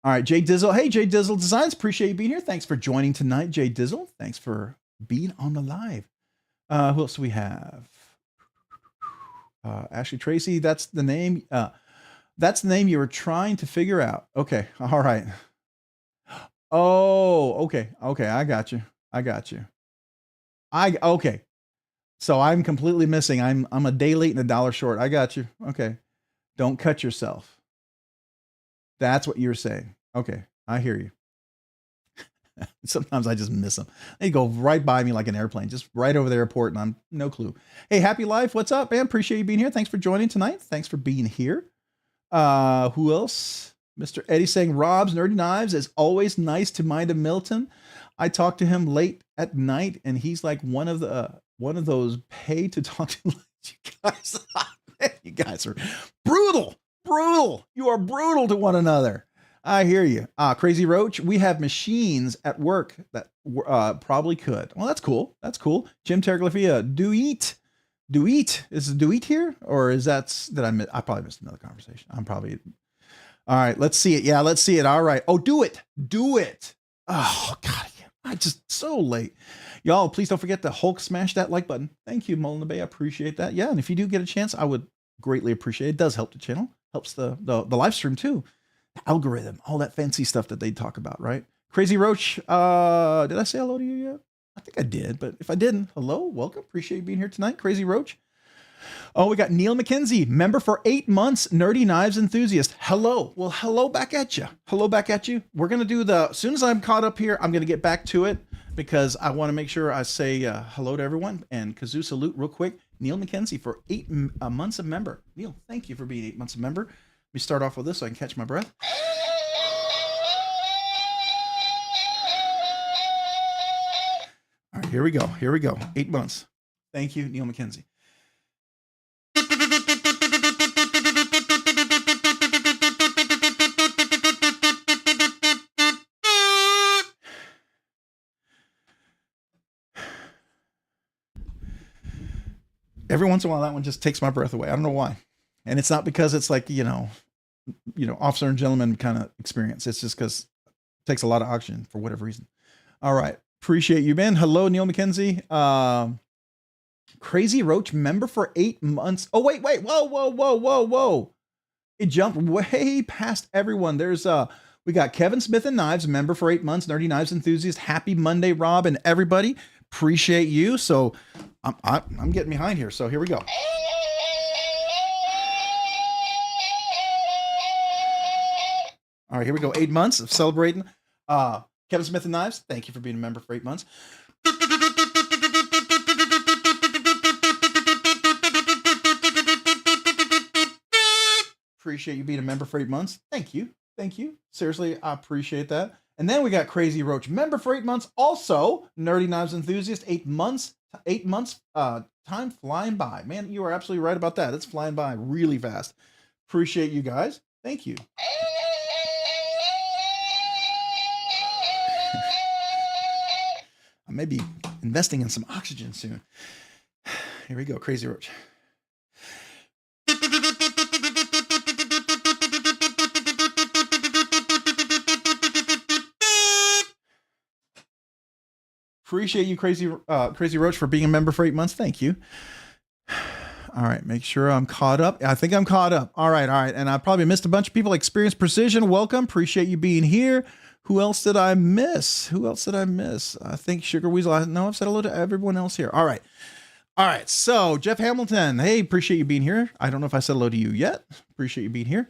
All right. Jay Dizzle. Hey, Jay Dizzle Designs. Appreciate you being here. Thanks for joining tonight, Jay Dizzle. Thanks for being on the live. Who else do we have? Ashley Tracy, that's the name. That's the name you were trying to figure out. Okay. All right. Oh, okay. Okay. I got you. Okay. So I'm completely missing. I'm a day late and $1 short. I got you. Okay. Don't cut yourself. That's what you're saying. Okay. I hear you. Sometimes I just miss them. They go right by me like an airplane, just right over the airport, and I'm no clue. Hey, Happy Life, what's up, man? Appreciate you being here. Thanks for joining tonight. Thanks for being here. Who else? Mr. Eddie saying, Rob's Nerdy Knives is always nice to Mind of Milton. I talk to him late at night, and he's like one of those pay to talk to. You guys, you guys are brutal. You are brutal to one another. I hear you. Crazy Roach, we have machines at work that probably could. Well, that's cool. Jim Terraglifia, Doeat. Is Doeat here? Or is that, I probably missed another conversation. All right, let's see it. Yeah, let's see it. All right. Oh, do it. Oh, God, I just so late. Y'all, please don't forget to Hulk smash that like button. Thank you, Mullen Bay. I appreciate that. Yeah, and if you do get a chance, I would greatly appreciate it. It does help the channel, helps the live stream too. The algorithm, all that fancy stuff that they talk about, right? Crazy Roach, did I say hello to you yet? I think I did, but if I didn't, hello, welcome. Appreciate you being here tonight, Crazy Roach. Oh, we got Neil McKenzie, member for 8 months, Nerdy Knives Enthusiast. Hello. Well, hello back at you. Hello back at you. We're going to do as soon as I'm caught up here, I'm going to get back to it because I want to make sure I say hello to everyone and kazoo salute real quick. Neil McKenzie for 8 months of member. Neil, thank you for being 8 months of member. Let me start off with this so I can catch my breath. All right, here we go. Here we go. 8 months. Thank you, Neil McKenzie. Every once in a while, that one just takes my breath away. I don't know why. And it's not because it's like, officer and gentleman kind of experience. It's just because it takes a lot of oxygen for whatever reason. All right. Appreciate you, man. Hello, Neil McKenzie. Crazy Roach, member for 8 months. Oh, wait. Whoa. It jumped way past everyone. There's, we got Kevin Smith and Knives, member for 8 months, Nerdy Knives Enthusiast. Happy Monday, Rob, and everybody. Appreciate you. So I'm getting behind here. So here we go. All right, here we go. 8 months of celebrating. Kevin Smith and Knives, thank you for being a member for 8 months. Appreciate you being a member for 8 months. Thank you. Thank you. Seriously, I appreciate that. And then we got Crazy Roach, member for 8 months. Also, Nerdy Knives Enthusiast, 8 months. 8 months. Time flying by. Man, you are absolutely right about that. It's flying by really fast. Appreciate you guys. Thank you. I may be investing in some oxygen soon. Here we go, Crazy Roach. Appreciate you, Crazy Roach, for being a member for 8 months. Thank you. All right, make sure I'm caught up. I think I'm caught up. All right. And I probably missed a bunch of people. Experience Precision, welcome. Appreciate you being here. Who else did I miss? I think Sugar Weasel. No, I've said hello to everyone else here. All right. So Jeff Hamilton, hey, appreciate you being here. I don't know if I said hello to you yet. Appreciate you being here.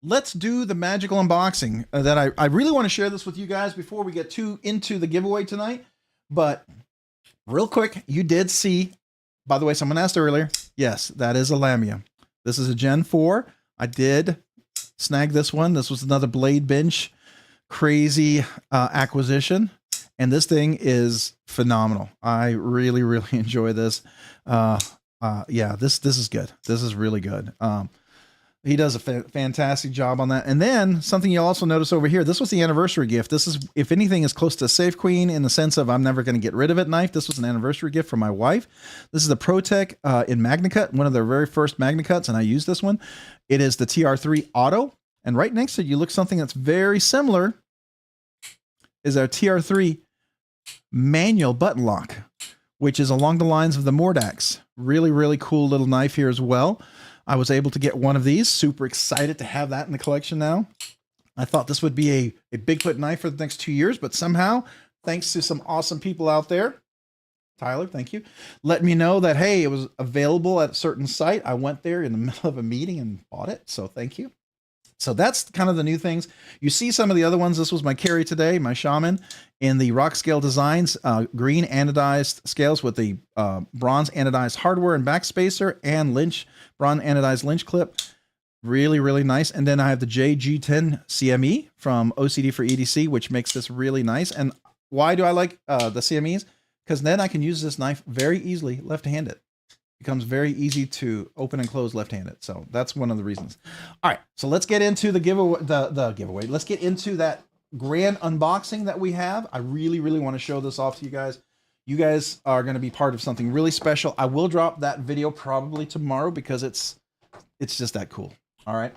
Let's do the magical unboxing that I really want to share this with you guys before we get into the giveaway tonight. But real quick, you did see, by the way, someone asked earlier. Yes, that is a Lamia. This is a Gen 4. I did snag this one. This was another BladeBinge crazy acquisition. And this thing is phenomenal. I really, really enjoy this. Yeah, this is good. This is really good. He does a fantastic job on that. And then something you'll also notice over here, this was the anniversary gift. This is, if anything, is close to Safe Queen in the sense of I'm never going to get rid of it knife. This was an anniversary gift from my wife. This is the ProTech in MagnaCut, one of their very first MagnaCuts, and I use this one. It is the TR3 Auto. And right next to it, you look something that's very similar is our TR3 manual button lock, which is along the lines of the Mordax. Really, really cool little knife here as well. I was able to get one of these. Super excited to have that in the collection now. I thought this would be a Bigfoot knife for the next 2 years, but somehow, thanks to some awesome people out there, Tyler, thank you, let me know that, hey, it was available at a certain site. I went there in the middle of a meeting and bought it, so thank you. So that's kind of the new things. You see some of the other ones. This was my carry today, my Shaman, in the Rockscale Designs green anodized scales with the bronze anodized hardware and backspacer and bronze anodized lynch clip. Really, really nice. And then I have the JG10 CME from OCD for EDC, which makes this really nice. And why do I like the CMEs? Because then I can use this knife very easily left-handed. Becomes very easy to open and close left-handed. So that's one of the reasons. All right, so let's get into the giveaway. The giveaway. Let's get into that grand unboxing that we have. I really, really want to show this off to you guys. You guys are going to be part of something really special. I will drop that video probably tomorrow because it's just that cool. All right,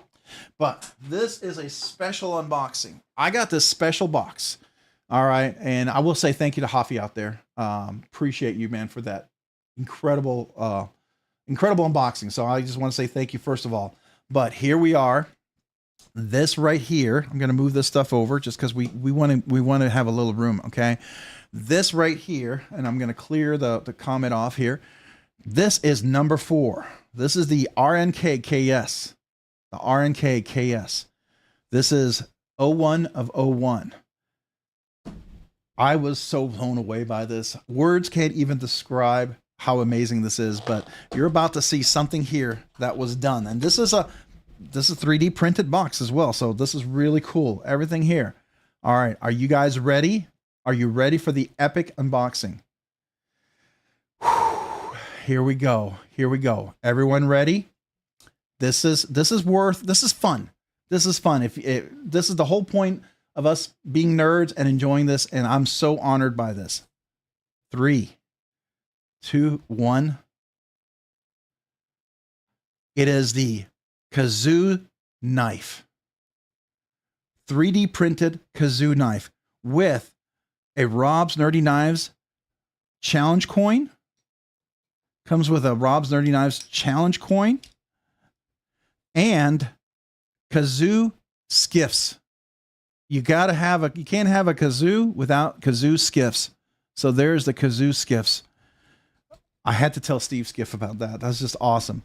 but this is a special unboxing. I got this special box. All right. And I will say thank you to Hoffy out there. Appreciate you, man, for that incredible, incredible unboxing. So I just want to say thank you, first of all. But here we are. This right here, I'm going to move this stuff over just because we want to have a little room. Okay. This right here, and I'm going to clear the comment off here. This is number 4. This is the RNKKS, the RNKKS. This is 01 of 01. I was so blown away by this. Words can't even describe how amazing this is, but you're about to see something here that was done. And this is a 3D printed box as well. So this is really cool. Everything here. All right. Are you guys ready? Are you ready for the epic unboxing? Whew. Here we go. Here we go. Everyone ready? This is fun. This is fun. This is the whole point of us being nerds and enjoying this. And I'm so honored by this. 3, 2, 1. It is the kazoo knife. 3D printed kazoo knife with a Rob's Nerdy Knives challenge coin. Comes with a Rob's Nerdy Knives challenge coin and kazoo skiffs. You can't have a kazoo without kazoo skiffs. So there's the kazoo skiffs. I had to tell Steve Skiff about that. That's just awesome.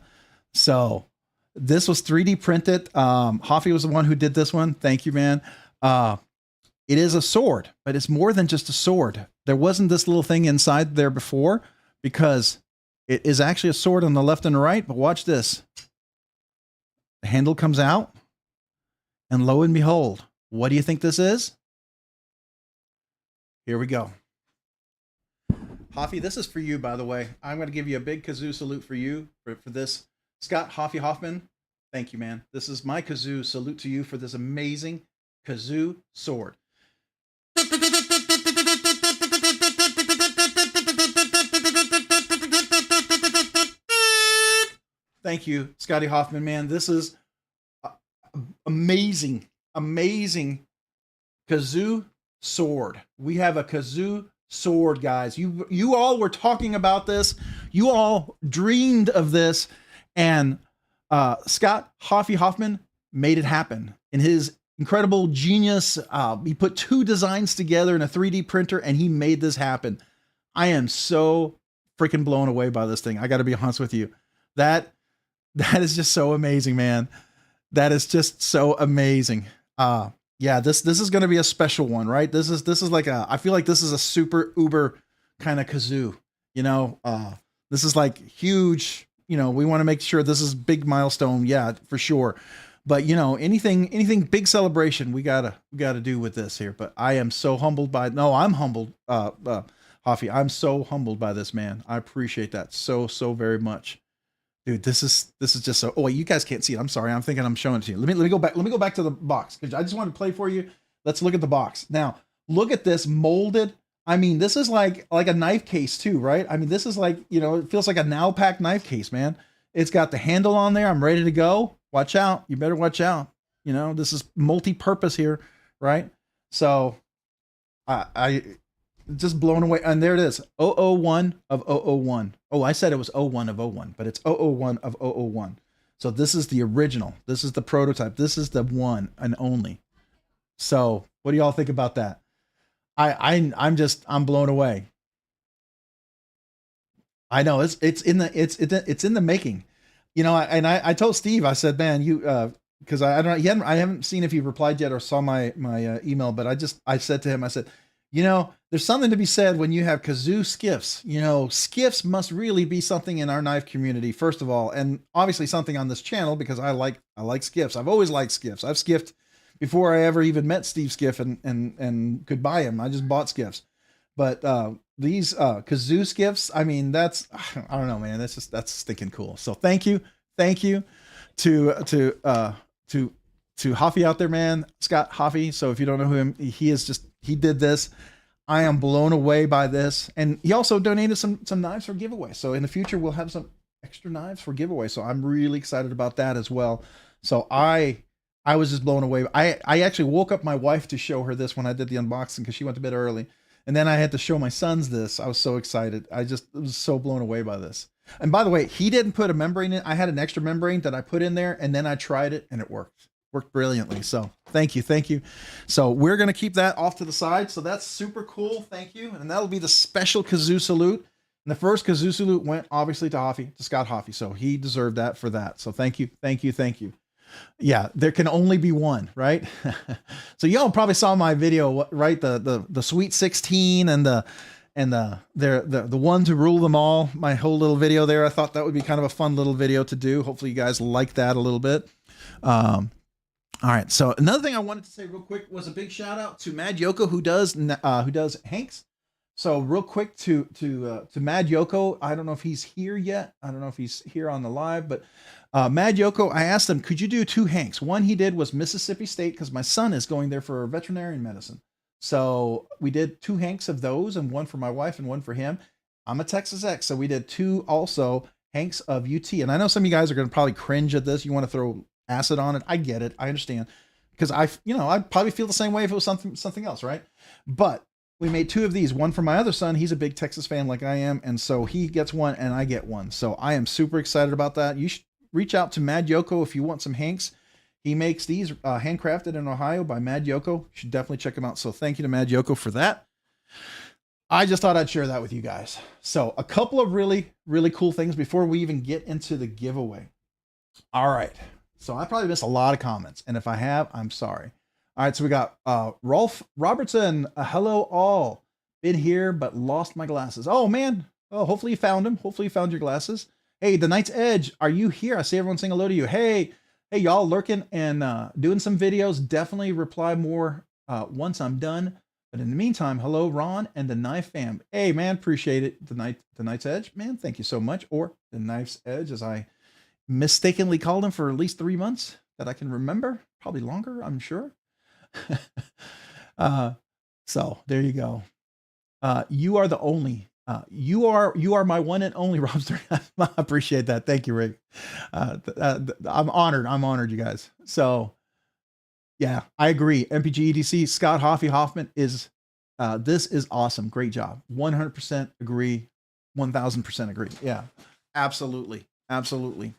So this was 3D printed. Hoffy was the one who did this one. Thank you, man. It is a sword, but it's more than just a sword. There wasn't this little thing inside there before because it is actually a sword on the left and the right. But watch this. The handle comes out, and lo and behold, what do you think this is? Here we go. Hoffy, this is for you, by the way. I'm going to give you a big kazoo salute for you for this. Scott Hoffy Hoffman, thank you, man. This is my kazoo salute to you for this amazing kazoo sword. Thank you, Scotty Hoffman, man. This is amazing, amazing kazoo sword. We have a kazoo sword, guys. You all were talking about this. You all dreamed of this, and Scott Hoffy Hoffman made it happen in his incredible genius. He put 2 designs together in a 3D printer, and he made this happen. I am so freaking blown away by this thing. I got to be honest with you. That is just so amazing, man. That is just so amazing. Yeah, this is going to be a special one, right? This is like I feel like this is a super uber kind of kazoo, you know. This is like huge, you know, we want to make sure this is big milestone. Yeah, for sure. But you know, anything big celebration, we gotta do with this here. But I am so humbled by, no, I'm humbled, Hoffy. I'm so humbled by this, man. I appreciate that so very much. Dude, this is just so. Oh, wait, you guys can't see it. I'm sorry. I'm thinking I'm showing it to you. Let me go back. Let me go back to the box because I just want to play for you. Let's look at the box now. Look at this molded. I mean, this is like a knife case too, right? I mean, this is like, you know, it feels like a now packed knife case, man. It's got the handle on there. I'm ready to go. Watch out. You better watch out. You know, this is multi-purpose here, right? So, I just blown away. And there it is. 001 of 001. Oh, I said it was 01 of 01, but it's 001 of 001. So this is the original. This is the prototype. This is the one and only. So what do y'all think about that? I'm blown away. I know it's in the making, you know. I told Steve, I said, man, you, cause I haven't seen if he replied yet or saw my email, but I said to him, I said, you know, there's something to be said when you have kazoo skiffs. You know, skiffs must really be something in our knife community, first of all, and obviously something on this channel because I like skiffs. I've always liked skiffs. I've skiffed before I ever even met Steve Skiff and could buy him. I just bought skiffs. But these kazoo skiffs, I mean, that's, I don't know, man. That's stinking cool. So thank you to Hoffy out there, man. Scott Hoffy. So if you don't know who him, he did this. I am blown away by this. And he also donated some knives for giveaway. So in the future, we'll have some extra knives for giveaway. So I'm really excited about that as well. So I I was just blown away. I actually woke up my wife to show her this when I did the unboxing because she went to bed early. And then I had to show my sons this. I was so excited. I just was so blown away by this. And by the way, he didn't put a membrane in. I had an extra membrane that I put in there, and then I tried it and it worked. Worked brilliantly. So thank you. Thank you. So we're going to keep that off to the side. So that's super cool. Thank you. And that'll be the special kazoo salute. And the first kazoo salute went obviously to Hoffy, to Scott Hoffy. So he deserved that for that. So thank you. Thank you. Thank you. Yeah, there can only be one, right? So y'all probably saw my video, right? The Sweet 16 and the one to rule them all. My whole little video there. I thought that would be kind of a fun little video to do. Hopefully you guys like that a little bit. All right. So another thing I wanted to say real quick was a big shout out to Mad Yoko who does Hanks. So real quick to Mad Yoko. I don't know if he's here yet. I don't know if he's here on the live, but Mad Yoko, I asked him, could you do 2 Hanks? One he did was Mississippi State because my son is going there for veterinarian medicine. So we did 2 Hanks of those, and one for my wife and one for him. I'm a Texas X, so we did 2 also Hanks of UT. And I know some of you guys are going to probably cringe at this. You want to throw acid on it. I get it. I understand. Because I'd probably feel the same way if it was something else, right? But we made 2 of these, one for my other son. He's a big Texas fan like I am. And so he gets one and I get one. So I am super excited about that. You should reach out to Mad Yoko if you want some Hanks. He makes these handcrafted in Ohio by Mad Yoko. You should definitely check him out. So thank you to Mad Yoko for that. I just thought I'd share that with you guys. So a couple of really, really cool things before we even get into the giveaway. All right. So I probably missed a lot of comments. And if I have, I'm sorry. All right. So we got Rolf Robertson. Hello all. Been here, but lost my glasses. Oh, man. Oh, hopefully you found them. Hopefully you found your glasses. Hey, the Night's Edge, are you here? I see everyone saying hello to you. Hey, y'all lurking and doing some videos. Definitely reply more once I'm done. But in the meantime, hello, Ron and the Knife Fam. Hey, man, appreciate it. The Night's Edge, man, thank you so much. Or the Knife's Edge, as I mistakenly called him for at least 3 months that I can remember. Probably longer, I'm sure. So there you go. You are the only. You are my one and only Robster. I appreciate that. Thank you, Rick. I'm honored. I'm honored, you guys. So yeah, I agree. MPG EDC, Scott Hoffman is, this is awesome. Great job. 100% agree. 1000% agree. Yeah, absolutely. Absolutely.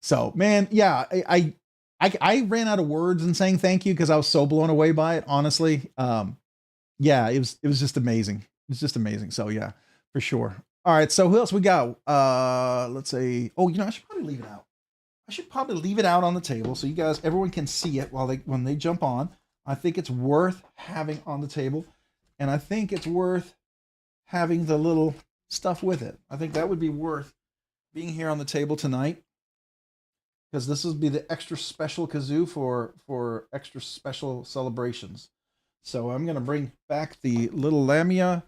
So man, yeah, I ran out of words in saying thank you because I was so blown away by it. Honestly. Yeah, it was just amazing. It's just amazing. So yeah, for sure. All right. So who else we got? Let's say, oh, I should probably leave it out. I should probably leave it out on the table so you guys, everyone can see it when they jump on. I think it's worth having on the table. And I think it's worth having the little stuff with it. I think that would be worth being here on the table tonight. Because this will be the extra special kazoo for extra special celebrations. So I'm going to bring back the little Lamia.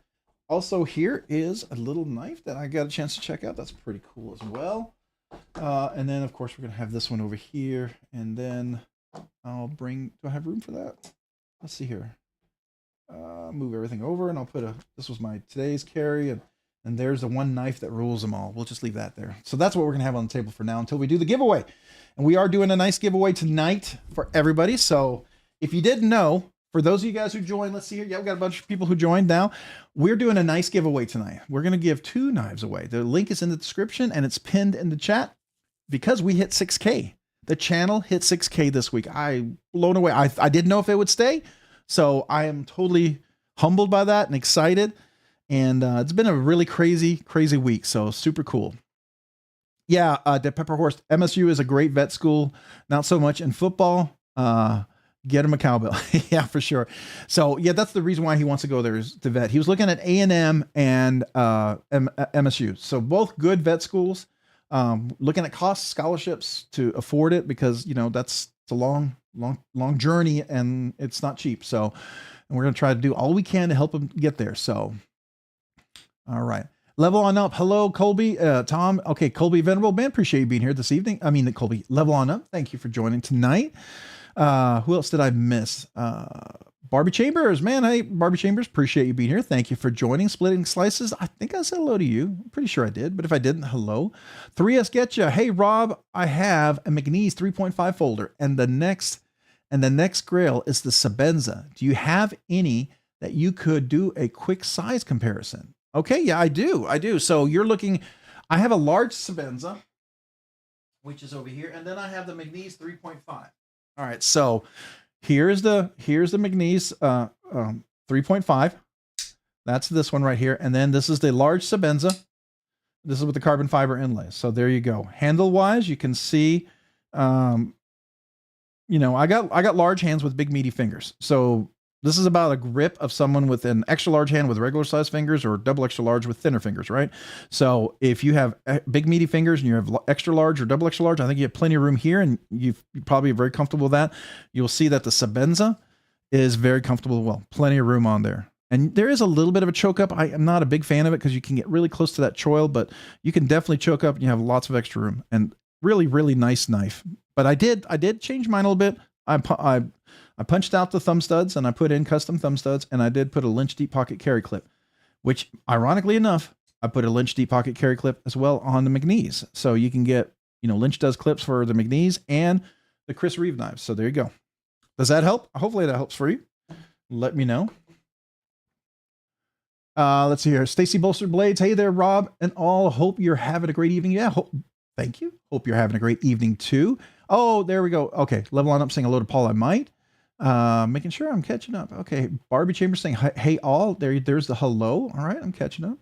Also, here is a little knife that I got a chance to check out. That's pretty cool as well. And then, of course, we're going to have this one over here. And then I'll bring, do I have room for that? Let's see here. Move everything over and I'll put this was my today's carry. And there's the one knife that rules them all. We'll just leave that there. So that's what we're going to have on the table for now until we do the giveaway. And we are doing a nice giveaway tonight for everybody. So if you didn't know, for those of you guys who joined, let's see here. Yeah, we got a bunch of people who joined now. We're doing a nice giveaway tine. We're going to give 2 knives away. The link is in the description and it's pinned in the chat because we hit 6K. The channel hit 6K this week. I'm blown away. I didn't know if it would stay. So I am totally humbled by that and excited. And it's been a really crazy, crazy week. So super cool. Yeah, the Pepperhorst MSU is a great vet school. Not so much in football. Get him a cowbell. Yeah, for sure. So yeah, that's the reason why he wants to go there is the vet. He was looking at A&M and MSU. So both good vet schools, looking at cost scholarships to afford it because, it's a long journey and it's not cheap. So, and we're going to try to do all we can to help him get there. So, all right. Level on up. Hello, Colby, Tom. Okay. Colby Venerable, man. Appreciate you being here this evening. I mean, Colby, level on up. Thank you for joining tonight. Who else did I miss? Barbie Chambers, man. Hey, Barbie Chambers, appreciate you being here. Thank you for joining. Splitting Slices. I think I said hello to you. I'm pretty sure I did, but if I didn't, hello. 3S Getcha. Hey, Rob, I have a McNeese 3.5 folder, and the next grail is the Sebenza. Do you have any that you could do a quick size comparison? Okay, yeah, I do. So you're looking, I have a large Sebenza, which is over here, and then I have the McNeese 3.5. All right, so here's the McNeese 3.5. That's this one right here. And then this is the large Sebenza. This is with the carbon fiber inlays. So there you go. Handle wise, you can see, you know, I got large hands with big meaty fingers. So this is about a grip of someone with an extra large hand with regular size fingers or double extra large with thinner fingers, right? So if you have big meaty fingers and you have extra large or double extra large, I think you have plenty of room here, and you're probably very comfortable with that. You'll see that the Sebenza is very comfortable as well. Plenty of room on there. And there is a little bit of a choke up. I am not a big fan of it because you can get really close to that choil, but you can definitely choke up and you have lots of extra room, and really, really nice knife. But I did change mine a little bit. I punched out the thumb studs and I put in custom thumb studs, and I did put a Lynch deep pocket carry clip, which ironically enough, I put a Lynch deep pocket carry clip as well on the McNeese. So you can get, you know, Lynch does clips for the McNeese and the Chris Reeve knives. So there you go. Does that help? Hopefully that helps for you. Let me know. Let's see here. Stacy Bolster Blades. Hey there, Rob and all. Hope you're having a great evening. Yeah. Thank you. Hope you're having a great evening too. Oh, there we go. Okay. Level on up, saying hello to Paul. I might. Making sure I'm catching up. Okay. Barbie Chambers saying, hey all. There's the hello. All right. I'm catching up.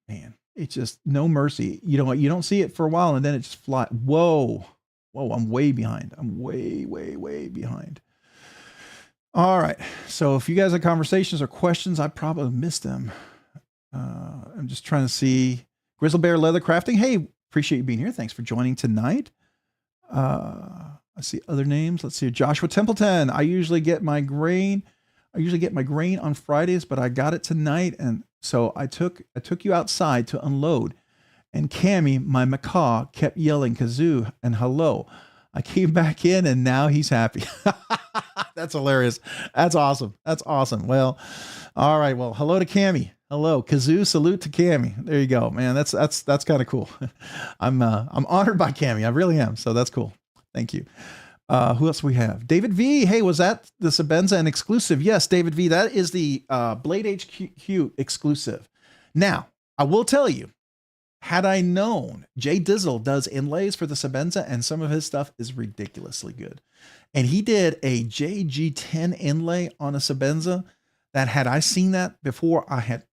Man, it's just no mercy. You know what? You don't see it for a while and then it just flies. Whoa. I'm way behind. I'm way behind. All right. So if you guys have conversations or questions, I probably missed them. I'm just trying to see. Grizzle Bear Leather Crafting. Hey, appreciate you being here. Thanks for joining tonight. I see other names. Let's see. Joshua Templeton. I usually get my grain on Fridays, but I got it tonight. And so I took you outside to unload, and Cammy, my macaw, kept yelling kazoo and hello. I came back in and now he's happy. That's hilarious. That's awesome. Well, all right. Well, hello to Cammy. Hello, kazoo. Salute to Cammy. There you go, man. That's kind of cool. I'm honored by Cammy. I really am. So that's cool. Thank you. Who else we have? David V. Hey, was that the Sebenza and exclusive? Yes, David V. That is the Blade HQ exclusive. Now, I will tell you, had I known, Jay Dizzle does inlays for the Sebenza, and some of his stuff is ridiculously good. And he did a JG10 inlay on a Sebenza that, had I seen that before I had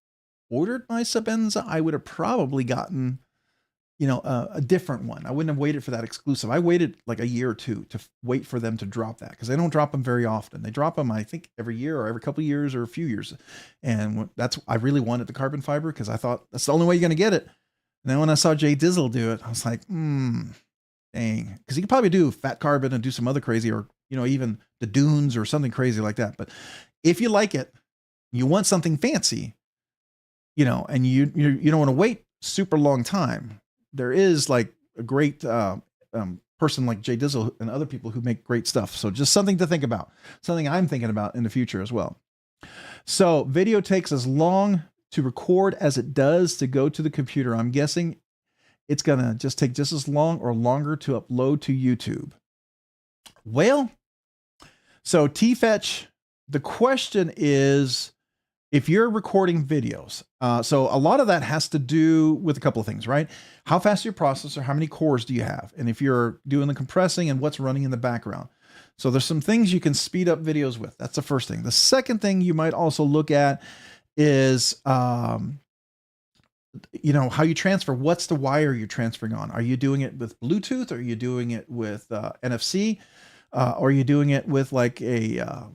ordered my Sebenza, I would have probably gotten, you know, a different one. I wouldn't have waited for that exclusive. I waited like a year or two to wait for them to drop that, because they don't drop them very often. They drop them, I think, every year or every couple of years or a few years. And I really wanted the carbon fiber because I thought that's the only way you're going to get it. And then when I saw Jay Dizzle do it, I was like, dang. Because he could probably do fat carbon and do some other crazy, or, you know, even the dunes or something crazy like that. But if you like it, you want something fancy, you know, and you don't want to wait super long time. There is like a great person like Jay Dizzle and other people who make great stuff. So just something to think about, something I'm thinking about in the future as well. So video takes as long to record as it does to go to the computer. I'm guessing it's going to just take just as long or longer to upload to YouTube. Well, so T-Fetch, the question is, if you're recording videos, so a lot of that has to do with a couple of things, right? How fast is your processor? How many cores do you have? And if you're doing the compressing, and what's running in the background. So there's some things you can speed up videos with. That's the first thing. The second thing you might also look at is, you know, how you transfer. What's the wire you're transferring on? Are you doing it with Bluetooth? Or are you doing it with NFC? Or are you doing it with like a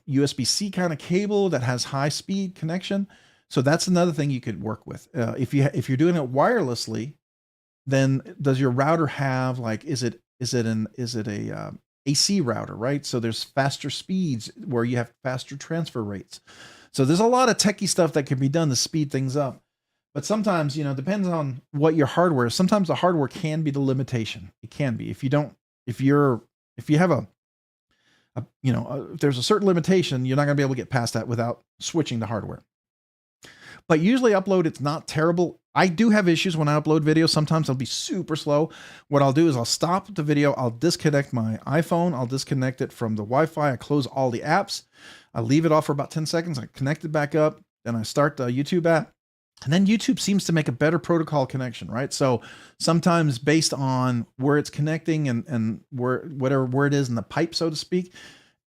USB-C kind of cable that has high speed connection? So that's another thing you could work with. If you're doing it wirelessly, then does your router have, like, is it a AC router, right? So there's faster speeds where you have faster transfer rates. So there's a lot of techie stuff that can be done to speed things up. But sometimes, you know, depends on what your hardware is. Sometimes the hardware can be the limitation. It can be. If you have a if there's a certain limitation, you're not going to be able to get past that without switching to hardware. But usually upload, it's not terrible. I do have issues when I upload videos. Sometimes I'll be super slow. What I'll do is I'll stop the video. I'll disconnect my iPhone. I'll disconnect it from the Wi-Fi. I close all the apps. I leave it off for about 10 seconds. I connect it back up. Then I start the YouTube app. And then YouTube seems to make a better protocol connection, right? So sometimes based on where it's connecting and where it is in the pipe, so to speak,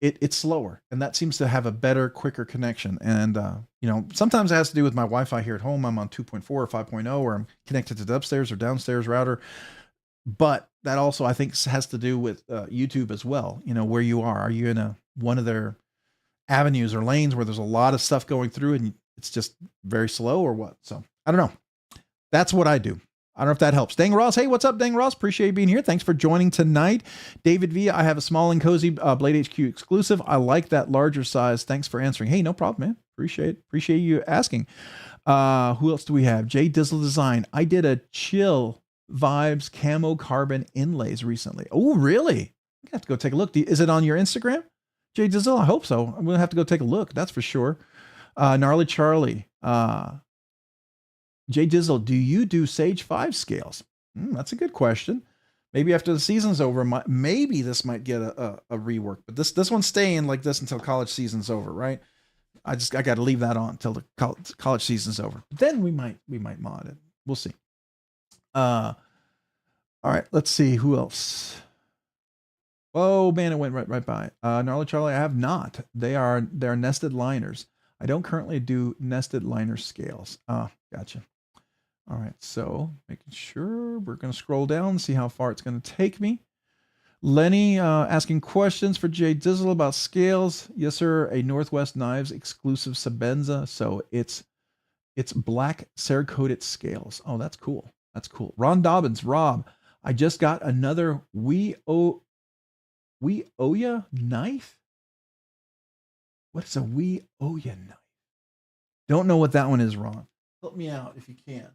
it's slower, and that seems to have a better, quicker connection. And sometimes it has to do with my Wi-Fi here at home. I'm on 2.4 or 5.0, or I'm connected to the upstairs or downstairs router. But that also, I think, has to do with YouTube as well. Where you are. Are you in one of their avenues or lanes where there's a lot of stuff going through and it's just very slow, or what? So I don't know. That's what I do. I don't know if that helps. Dang Ross. Hey, what's up, Dang Ross? Appreciate you being here. Thanks for joining tonight. David V, I have a small and cozy Blade HQ exclusive. I like that larger size. Thanks for answering. Hey, no problem, man. Appreciate you asking. Who else do we have? J Dizzle Design. I did a Chill Vibes camo carbon inlays recently. Oh, really? I have to go take a look. Is it on your Instagram? J Dizzle? I hope so. I'm going to have to go take a look. That's for sure. Gnarly Charlie. Jay Dizzle, do you do Sage 5 scales? That's a good question. Maybe after the season's over, maybe this might get a rework. But this one's staying like this until college season's over, right? I got to leave that on until the college season's over. Then we might mod it. We'll see. All right, let's see who else. Oh man, it went right by. Gnarly Charlie, I have not. They're nested liners. I don't currently do nested liner scales. Gotcha. All right, so making sure we're going to scroll down and see how far it's going to take me. Lenny asking questions for Jay Dizzle about scales. Yes, sir. A Northwest Knives exclusive Sabenza. So it's black Cerakoted scales. Oh, that's cool. That's cool. Ron Dobbins, Rob, I just got another We Oya knife. What is a We Oya knife? Don't know what that one is, Ron. Help me out if you can.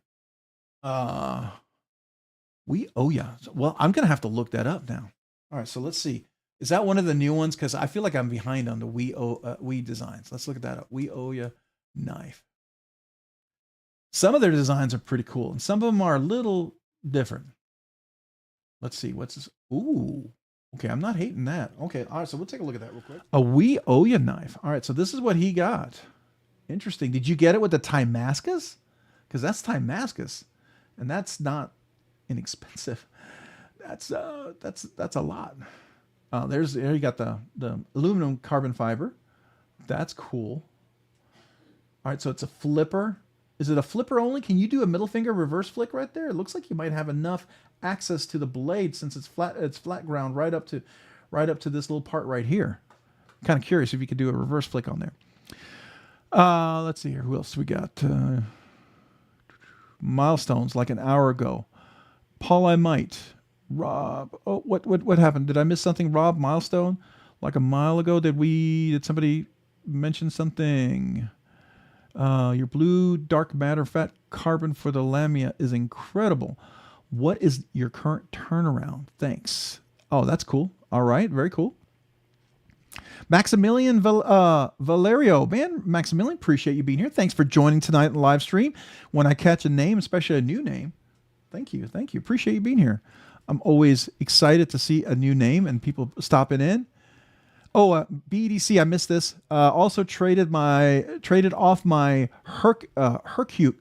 We Oya. Well, I'm gonna have to look that up now. All right, so let's see. Is that one of the new ones? Because I feel like I'm behind on the We designs. Let's look at that up. We Oya knife. Some of their designs are pretty cool, and some of them are a little different. Let's see. What's this? Ooh. Okay, I'm not hating that. Okay, all right, so we'll take a look at that real quick. A We Oya knife. All right, so this is what he got. Interesting. Did you get it with the Timascus? Because that's Timascus, and that's not inexpensive. That's a lot. There you got the aluminum carbon fiber. That's cool. All right, so it's a flipper. Is it a flipper only? Can you do a middle finger reverse flick right there? It looks like you might have enough access to the blade since it's flat. It's flat ground right up to this little part right here. I'm kind of curious if you could do a reverse flick on there. Let's see here. Who else we got? Milestones like an hour ago. Paul, I might. Rob. Oh, what happened? Did I miss something? Rob, milestone like a mile ago. Did somebody mention something? Your blue dark matter fat carbon for the Lamia is incredible. What is your current turnaround? Thanks. Oh, that's cool. All right. Very cool. Maximilian Valerio. Man, Maximilian, appreciate you being here. Thanks for joining tonight in the live stream. When I catch a name, especially a new name, thank you. Appreciate you being here. I'm always excited to see a new name and people stopping in. Oh, BDC, I missed this. Also traded off my Heracus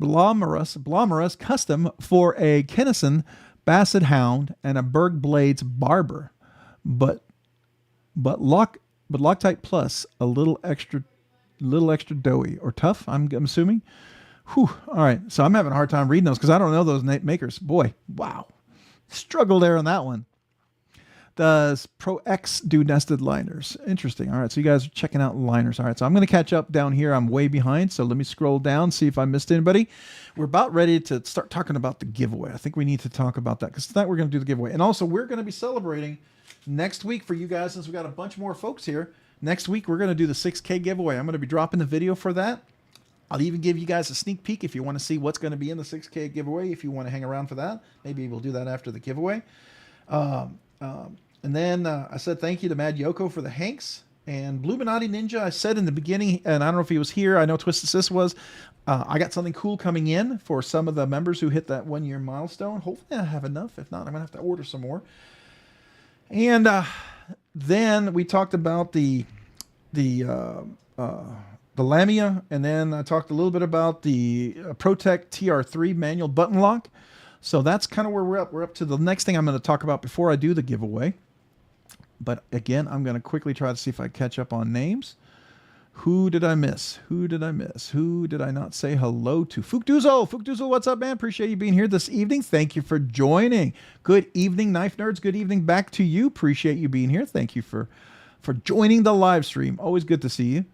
Blomerus custom for a Kinnison Basset Hound and a Berg Blades Barber, but Loctite Plus a little extra doughy or tough. I'm assuming. Whew. All right, so I'm having a hard time reading those because I don't know those makers. Boy, wow, struggle there on that one. Does Pro X do nested liners? Interesting. All right, so you guys are checking out liners. All right, so I'm going to catch up down here. I'm way behind, so let me scroll down, see if I missed anybody. We're about ready to start talking about the giveaway. I think we need to talk about that because tonight we're going to do the giveaway. And also, we're going to be celebrating next week for you guys since we got a bunch more folks here. Next week, we're going to do the 6K giveaway. I'm going to be dropping the video for that. I'll even give you guys a sneak peek if you want to see what's going to be in the 6K giveaway. If you want to hang around for that, maybe we'll do that after the giveaway. And then I said thank you to Mad Yoko for the Hanks and Bluminati Ninja. I said in the beginning, and I don't know if he was here. I know Twisted Sis was. I got something cool coming in for some of the members who hit that 1 year milestone. Hopefully I have enough. If not, I'm gonna have to order some more. And then we talked about the Lamia, and then I talked a little bit about the ProTech TR3 manual button lock. So that's kind of where we're up. We're up to the next thing I'm going to talk about before I do the giveaway. But again, I'm going to quickly try to see if I catch up on names. Who did I miss? Who did I miss? Who did I not say hello to? Fukduzo. Fukduzo, what's up, man? Appreciate you being here this evening. Thank you for joining. Good evening, Knife Nerds. Good evening back to you. Appreciate you being here. Thank you for joining the live stream. Always good to see you.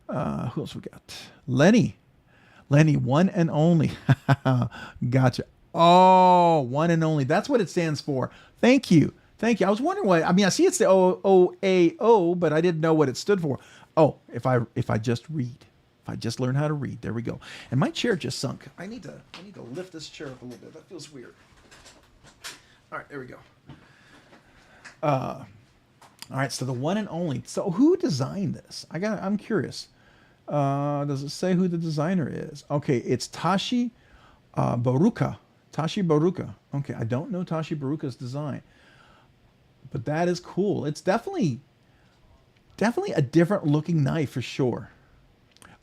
Who else we got? Lenny. Lenny, one and only. Gotcha. Oh, one and only. That's what it stands for. Thank you. Thank you. I was wondering why. I mean, I see it's the OAO, but I didn't know what it stood for. Oh, if I just read. If I just learn how to read. There we go. And my chair just sunk. I need to lift this chair up a little bit. That feels weird. All right, there we go. All right, so the one and only. So who designed this? I'm curious. Does it say who the designer is? Okay, it's Tashi Baruka. Tashi Baruka. Okay, I don't know Tashi Baruka's design, but that is cool. It's definitely a different looking knife for sure.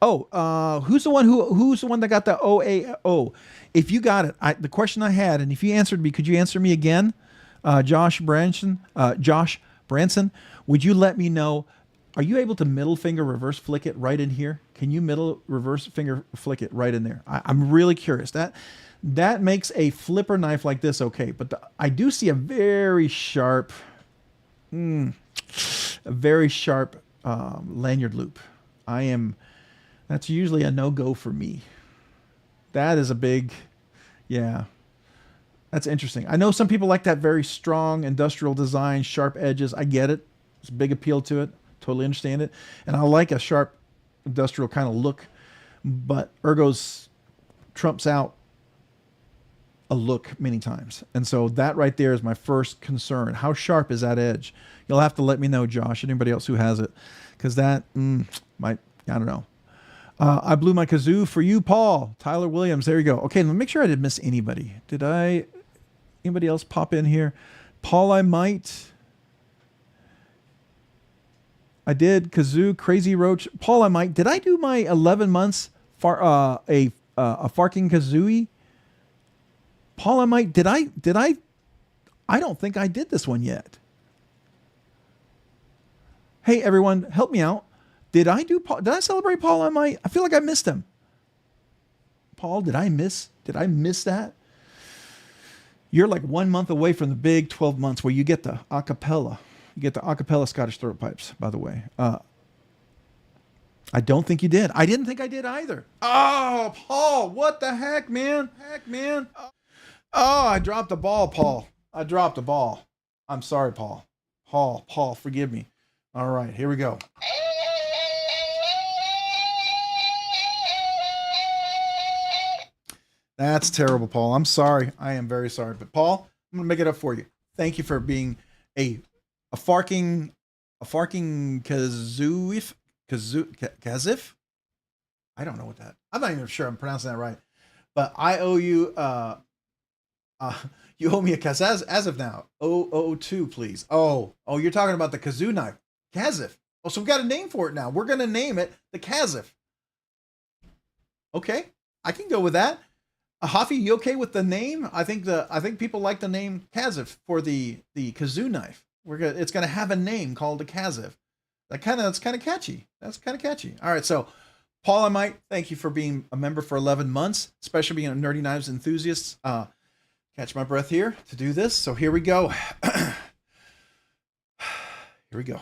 Oh, who's the one that got the OAO? If you got it, the question I had, and if you answered me, could you answer me again? Josh Branson, would you let me know? Are you able to middle finger reverse flick it right in here? Can you middle reverse finger flick it right in there? I'm really curious. That makes a flipper knife like this okay, but I do see a very sharp, lanyard loop. That's usually a no-go for me. That is a big, yeah. That's interesting. I know some people like that very strong industrial design, sharp edges. I get it. There's a big appeal to it. Totally understand it. And I like a sharp industrial kind of look, but Ergos trumps out a look many times. And so that right there is my first concern. How sharp is that edge? You'll have to let me know, Josh, anybody else who has it, because that might, I don't know. I blew my kazoo for you, Paul. Tyler Williams. There you go. Okay, let me make sure I didn't miss anybody. Anybody else pop in here? Paul, I might. I did. Kazoo, Crazy Roach. Paul, I might. Did I do my 11 months a Farking Kazooie? Paul, I might. Did I? I don't think I did this one yet. Hey, everyone, help me out. Did I celebrate Paul? I feel like I missed him. Paul, did I miss that? You're like 1 month away from the big 12 months where you get the acapella. You get the acapella Scottish throat pipes, by the way. I don't think you did. I didn't think I did either. Oh, Paul, what the heck, man? Oh, I dropped the ball, Paul. I dropped the ball. I'm sorry, Paul. Paul, forgive me. All right, here we go. That's terrible, Paul. I'm sorry. I am very sorry. But Paul, I'm going to make it up for you. Thank you for being a farking kazooif. Kazif? I don't know what that. I'm not even sure I'm pronouncing that right. But I owe you you owe me a kazaz as of now. 002, please. Oh, you're talking about the kazoo knife. Kazif. Oh, so we've got a name for it now. We're going to name it the Kazif. Okay. I can go with that. Hafi, you okay with the name? I think people like the name Kazif for the kazoo knife. It's gonna have a name called a Kazif. That's kind of catchy. That's kind of catchy. All right, so Paul, I might thank you for being a member for 11 months, especially being a Nerdy Knives enthusiast. Catch my breath here to do this. So here we go. Here we go.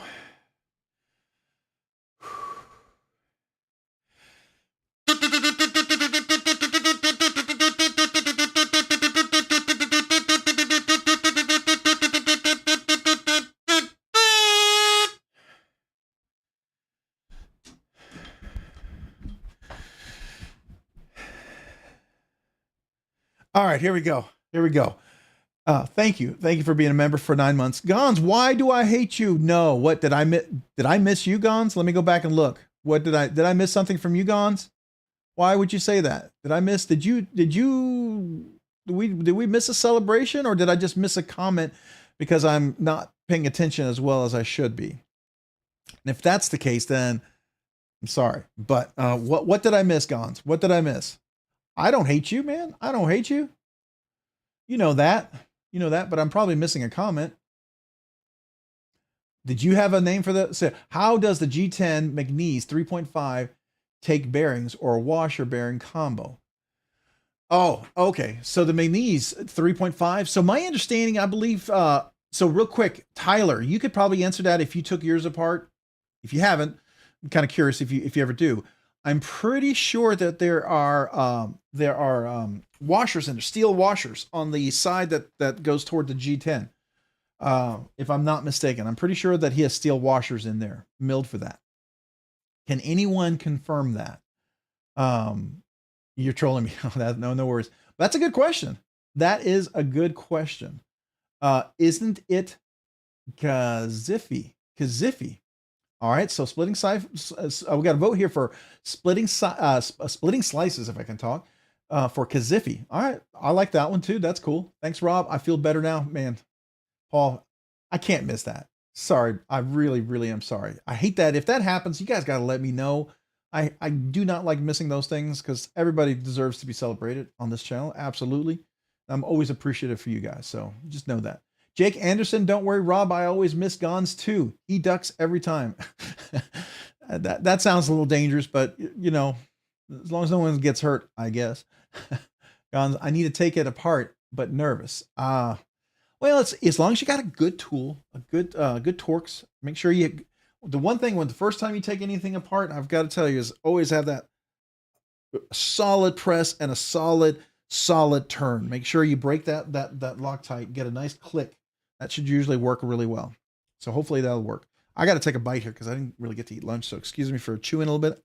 All right, here we go. Here we go. Thank you. Thank you for being a member for 9 months. Gons, why do I hate you? No, what did I miss? Did I miss you, Gons? Let me go back and look. What did I miss something from you, Gons? Why would you say that? Did we miss a celebration, or did I just miss a comment because I'm not paying attention as well as I should be? And if that's the case, then I'm sorry. But what did I miss, Gons? What did I miss? I don't hate you, man. I don't hate you. You know that. You know that, but I'm probably missing a comment. Did you have a name for that? So how does the G10 McNeese 3.5 take bearings or a washer bearing combo? Oh, okay. So the McNeese 3.5. So my understanding, I believe, so real quick, Tyler, you could probably answer that if you took yours apart. If you haven't, I'm kind of curious if you ever do. I'm pretty sure that there are washers in there, steel washers on the side that goes toward the G10. If I'm not mistaken, I'm pretty sure that he has steel washers in there, milled for that. Can anyone confirm that? You're trolling me. No worries. That's a good question. That is a good question. Isn't it Kazifi? All right, so splitting slices. We got a vote here for splitting slices, if I can talk, for Kazifi. All right, I like that one too. That's cool. Thanks, Rob. I feel better now, man. Paul, I can't miss that. Sorry, I really, really am sorry. I hate that. If that happens, you guys got to let me know. I do not like missing those things because everybody deserves to be celebrated on this channel. Absolutely. I'm always appreciative for you guys, so just know that. Jake Anderson, don't worry, Rob. I always miss Gons too. He ducks every time. that sounds a little dangerous, but you know, as long as no one gets hurt, I guess. Gons, I need to take it apart, but nervous. Well, it's as long as you got a good tool, a good Torx. Make sure you. The one thing when the first time you take anything apart, I've got to tell you, is always have that solid press and a solid turn. Make sure you break that Loctite, get a nice click. That should usually work really well. So hopefully that'll work. I got to take a bite here because I didn't really get to eat lunch. So excuse me for chewing a little bit.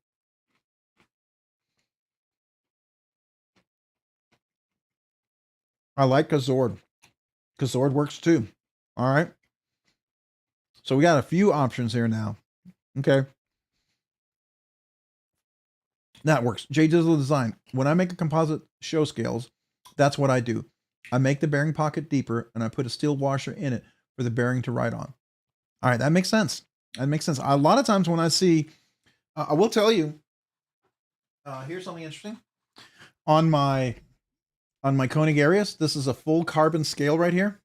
I like Kazord. Kazord works too. All right. So we got a few options here now. Okay. That works. J Dizzle Design. When I make a composite show scales, that's what I do. I make the bearing pocket deeper and I put a steel washer in it for the bearing to ride on. All right, that makes sense. That makes sense. A lot of times when I see, I will tell you, here's something interesting. On my Koenig Arius, this is a full carbon scale right here.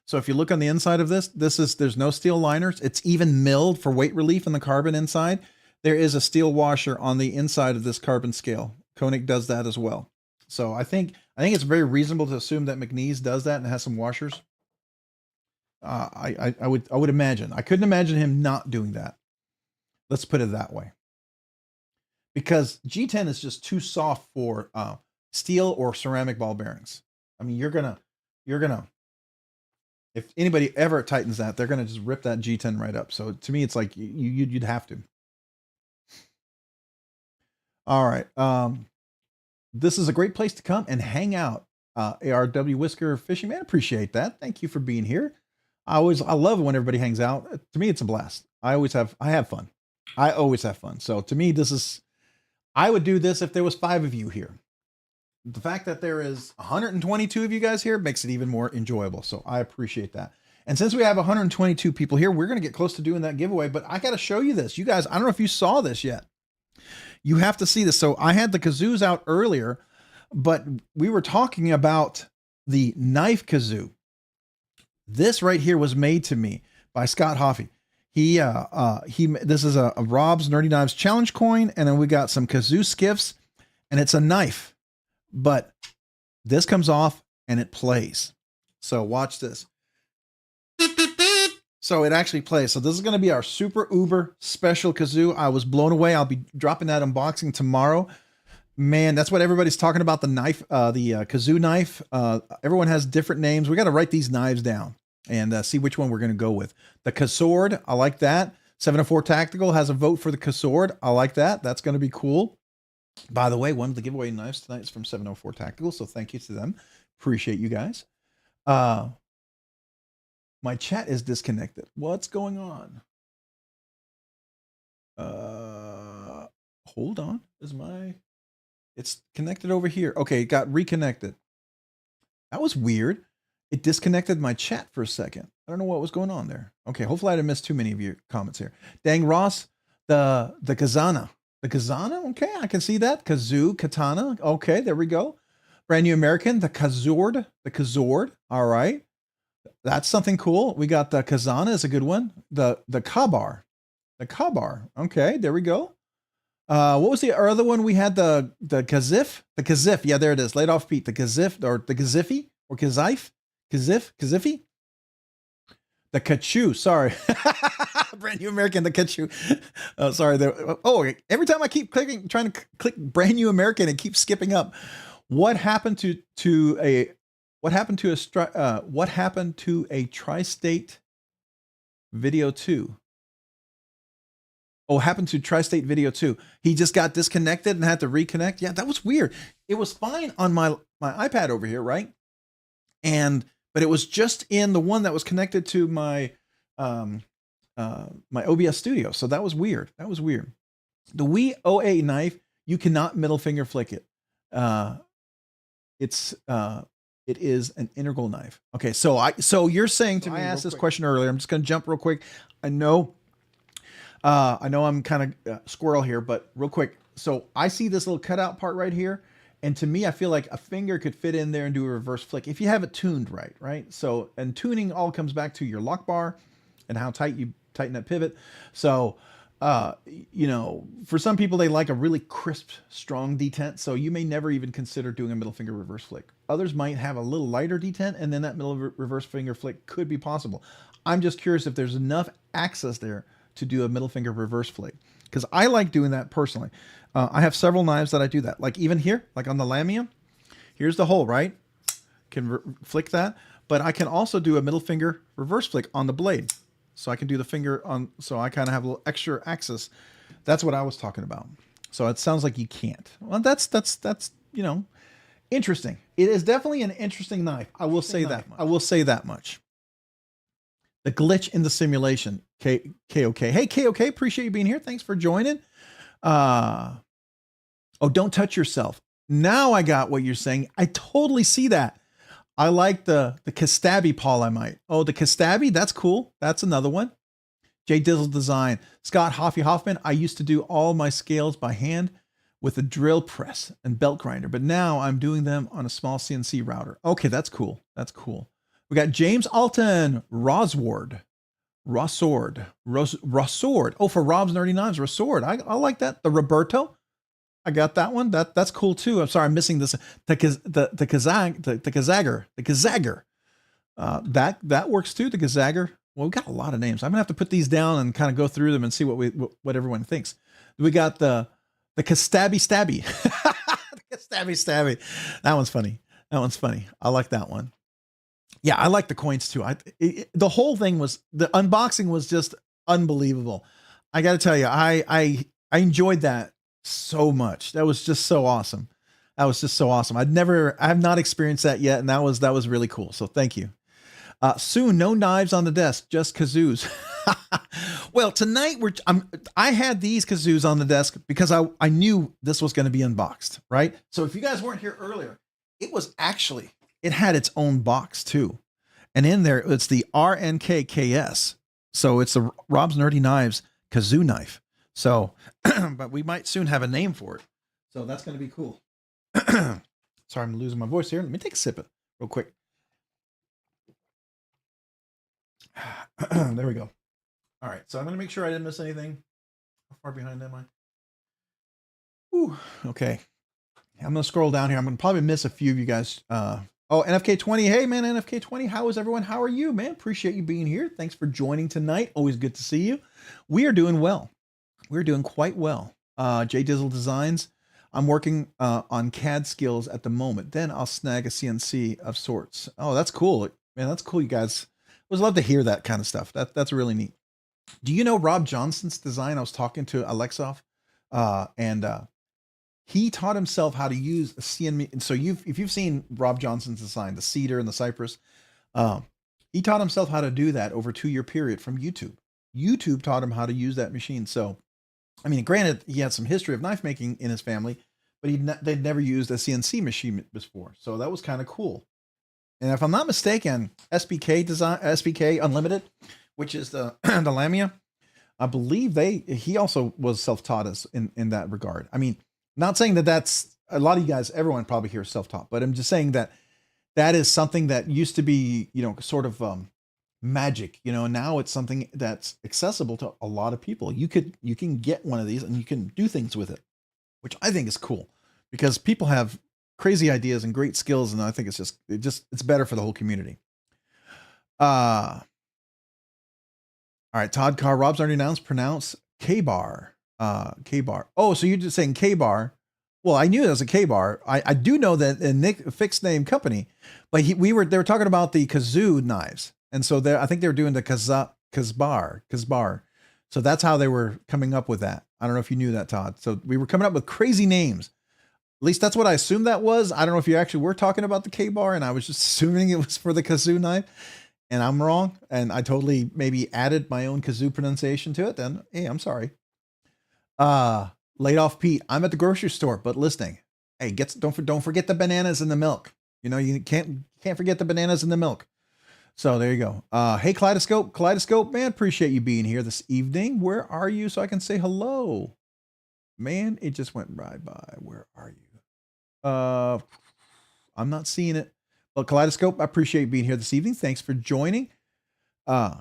So if you look on the inside of this, there's no steel liners. It's even milled for weight relief in the carbon inside. There is a steel washer on the inside of this carbon scale. Koenig does that as well. So I think it's very reasonable to assume that McNeese does that and has some washers. I would imagine. I couldn't imagine him not doing that. Let's put it that way. Because G10 is just too soft for steel or ceramic ball bearings. I mean, you're gonna. If anybody ever tightens that, they're gonna just rip that G10 right up. So to me, it's like you'd have to. All right. This is a great place to come and hang out. ARW Whisker Fishing Man, appreciate that. Thank you for being here. I love it when everybody hangs out. To me, it's a blast. I have fun. I always have fun. So to me, I would do this if there was 5 of you here. The fact that there is 122 of you guys here makes it even more enjoyable. So I appreciate that. And since we have 122 people here, we're going to get close to doing that giveaway, but I got to show you this. You guys, I don't know if you saw this yet. You have to see this. So I had the kazoos out earlier, but we were talking about the knife kazoo. This right here was made to me by Scott Hoffey. This is a Rob's Nerdy Knives Challenge coin. And then we got some kazoo skiffs and it's a knife, but this comes off and it plays. So watch this. So it actually plays. So this is going to be our super uber special kazoo. I was blown away. I'll be dropping that unboxing tomorrow. Man, that's what everybody's talking about. The knife, the kazoo knife. Everyone has different names. We got to write these knives down and see which one we're going to go with. The Kazord, I like that. 704 Tactical has a vote for the Kazord. I like that. That's going to be cool. By the way, one of the giveaway knives tonight is from 704 Tactical, so thank you to them. Appreciate you guys. My chat is disconnected. What's going on? Hold on. It's connected over here. Okay, it got reconnected. That was weird. It disconnected my chat for a second. I don't know what was going on there. Okay, hopefully I didn't miss too many of your comments here. Dang Ross, the kazana. The kazana, okay, I can see that. Kazoo, katana, okay, there we go. Brand New American, the kazord, all right. That's something cool. We got the kazana is a good one. The kabar, okay, there we go. What was the other one we had? The kazif, yeah, there it is. Laid off Pete, the kazif or the kazifi or kazifi. The kachoo, sorry. Brand New American, the kachoo. Oh, sorry. Every time I keep trying to click Brand New American, it keeps skipping up. What happened to a Tri-State Video 2? Oh, happened to Tri-State Video 2. He just got disconnected and had to reconnect. Yeah, that was weird. It was fine on my iPad over here, right? But it was just in the one that was connected to my my OBS studio. So that was weird. The Wii OA knife, you cannot middle finger flick it. It is an integral knife. Okay, so you're saying to me, I asked this question earlier. I'm just going to jump real quick. I know I'm kind of squirrel here, but real quick. So I see this little cutout part right here. And to me, I feel like a finger could fit in there and do a reverse flick if you have it tuned right? So, and tuning all comes back to your lock bar and how tight you tighten that pivot. So, for some people, they like a really crisp, strong detent. So you may never even consider doing a middle finger reverse flick. Others might have a little lighter detent, and then that middle reverse finger flick could be possible. I'm just curious if there's enough access there to do a middle finger reverse flick, because I like doing that personally. I have several knives that I do that. Like even here, like on the Lamium, here's the hole, right? Can flick that, but I can also do a middle finger reverse flick on the blade. So I can do the finger on, so I kind of have a little extra access. That's what I was talking about. So it sounds like you can't. Well, that's interesting. It is definitely an interesting knife. I will say that. I will say that much. The glitch in the simulation. KOK. Hey, KOK, appreciate you being here. Thanks for joining. Oh, don't touch yourself. Now I got what you're saying. I totally see that. I like the Kastabby Paul, I might. Oh, the Kastabby, that's cool. That's another one. J Dizzle Design. Scott Hoffman, I used to do all my scales by hand with a drill press and belt grinder, but now I'm doing them on a small CNC router. Okay, that's cool. That's cool. We got James Alton, Rossward. Oh, for Rob's Nerdy Knives, Rossward. I like that. The Roberto, I got that one. That's cool too. I'm sorry, I'm missing this. The Kazager. That works too. The Kazager. Well, we got a lot of names. I'm gonna have to put these down and kind of go through them and see what everyone thinks. We got the Kastabby. The Kastabby. That one's funny. I like that one. Yeah, I like the coins too. The whole thing the unboxing was just unbelievable. I got to tell you, I enjoyed that so much. That was just so awesome. I have not experienced that yet, and that was really cool. So thank you. Soon, no knives on the desk, just kazoos. Well, tonight I had these kazoos on the desk because I knew this was going to be unboxed, right? So if you guys weren't here earlier, it had its own box too. And in there, it's the RNKKS. So it's the Rob's Nerdy Knives kazoo knife. So, but we might soon have a name for it. So that's going to be cool. Sorry, I'm losing my voice here. Let me take a sip of it real quick. There we go. All right. So I'm going to make sure I didn't miss anything. How far behind am I? Ooh, okay. I'm going to scroll down here. I'm going to probably miss a few of you guys. Oh, NFK20. Hey, man, NFK20. How is everyone? How are you, man? Appreciate you being here. Thanks for joining tonight. Always good to see you. We are doing well. We're doing quite well. J Dizzle Designs. I'm working on CAD skills at the moment. Then I'll snag a CNC of sorts. Oh, that's cool. Man, that's cool, you guys. Always love to hear that kind of stuff. That's really neat. Do you know Rob Johnson's design? I was talking to Alexov, and he taught himself how to use a CNC. And so if you've seen Rob Johnson's design, the cedar and the cypress, he taught himself how to do that over a 2-year period from YouTube. YouTube taught him how to use that machine. So, I mean, granted, he had some history of knife making in his family, but they'd never used a CNC machine before. So that was kind of cool. And if I'm not mistaken, SBK Unlimited, which is the the Lamia, I believe he also was self-taught us in that regard. I mean, not saying that that's a lot of you guys, everyone probably here is self-taught, but I'm just saying that is something that used to be, sort of magic, now it's something that's accessible to a lot of people. You can get one of these and you can do things with it, which I think is cool because people have crazy ideas and great skills. And I think it's better for the whole community. All right. Todd Carr, Rob's already announced, pronounce K-bar, K-bar. Oh, so you're just saying K-bar. Well, I knew it was a K-bar. I do know that a fixed name company, but they were talking about the kazoo knives. And so I think they were doing the Kazbar. So that's how they were coming up with that. I don't know if you knew that, Todd. So we were coming up with crazy names. At least that's what I assumed that was. I don't know if you actually were talking about the K-bar and I was just assuming it was for the kazoo knife and I'm wrong. And I totally maybe added my own kazoo pronunciation to it. Then, hey, I'm sorry. Laid off Pete. I'm at the grocery store, but listening. Hey, don't forget the bananas and the milk. You can't forget the bananas and the milk. So there you go. Hey, Kaleidoscope, man, appreciate you being here this evening. Where are you so I can say hello? Man, it just went right by. Where are you? I'm not seeing it. But Kaleidoscope, I appreciate you being here this evening. Thanks for joining. Oh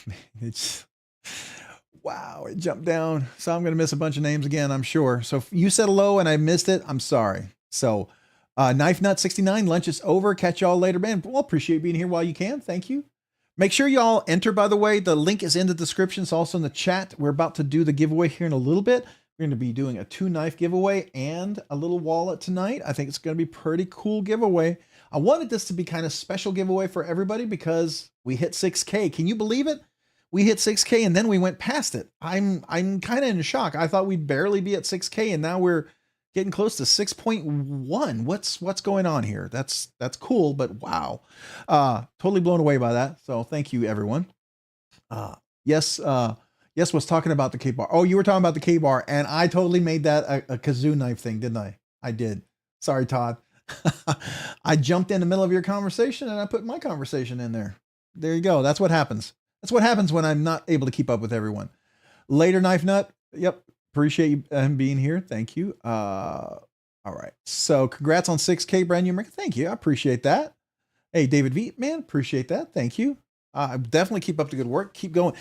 man, wow, it jumped down. So I'm gonna miss a bunch of names again, I'm sure. So if you said hello and I missed it, I'm sorry. So Knife Nut 69, lunch is over. Catch y'all later, man. Well, appreciate being here while you can. Thank you. Make sure y'all enter, by the way. The link is in the description. It's also in the chat. We're about to do the giveaway here in a little bit. We're going to be doing a 2-knife giveaway and a little wallet tonight. I think it's going to be pretty cool giveaway. I wanted this to be kind of special giveaway for everybody because we hit 6K. Can you believe it? We hit 6K and then we went past it. I'm kind of in shock. I thought we'd barely be at 6K and now we're getting close to 6.1. What's going on here? That's cool, but wow. Totally blown away by that. So thank you, everyone. Yes, was talking about the K-bar. Oh, you were talking about the K-bar, and I totally made that a kazoo knife thing, didn't I? I did. Sorry, Todd. I jumped in the middle of your conversation and I put my conversation in there. There you go. That's what happens. That's what happens when I'm not able to keep up with everyone. Later, Knife Nut. Yep. Appreciate you being here. Thank you. All right. So congrats on 6K, brand new America. Thank you. I appreciate that. Hey, David V, man, appreciate that. Thank you. Definitely keep up the good work. Keep going.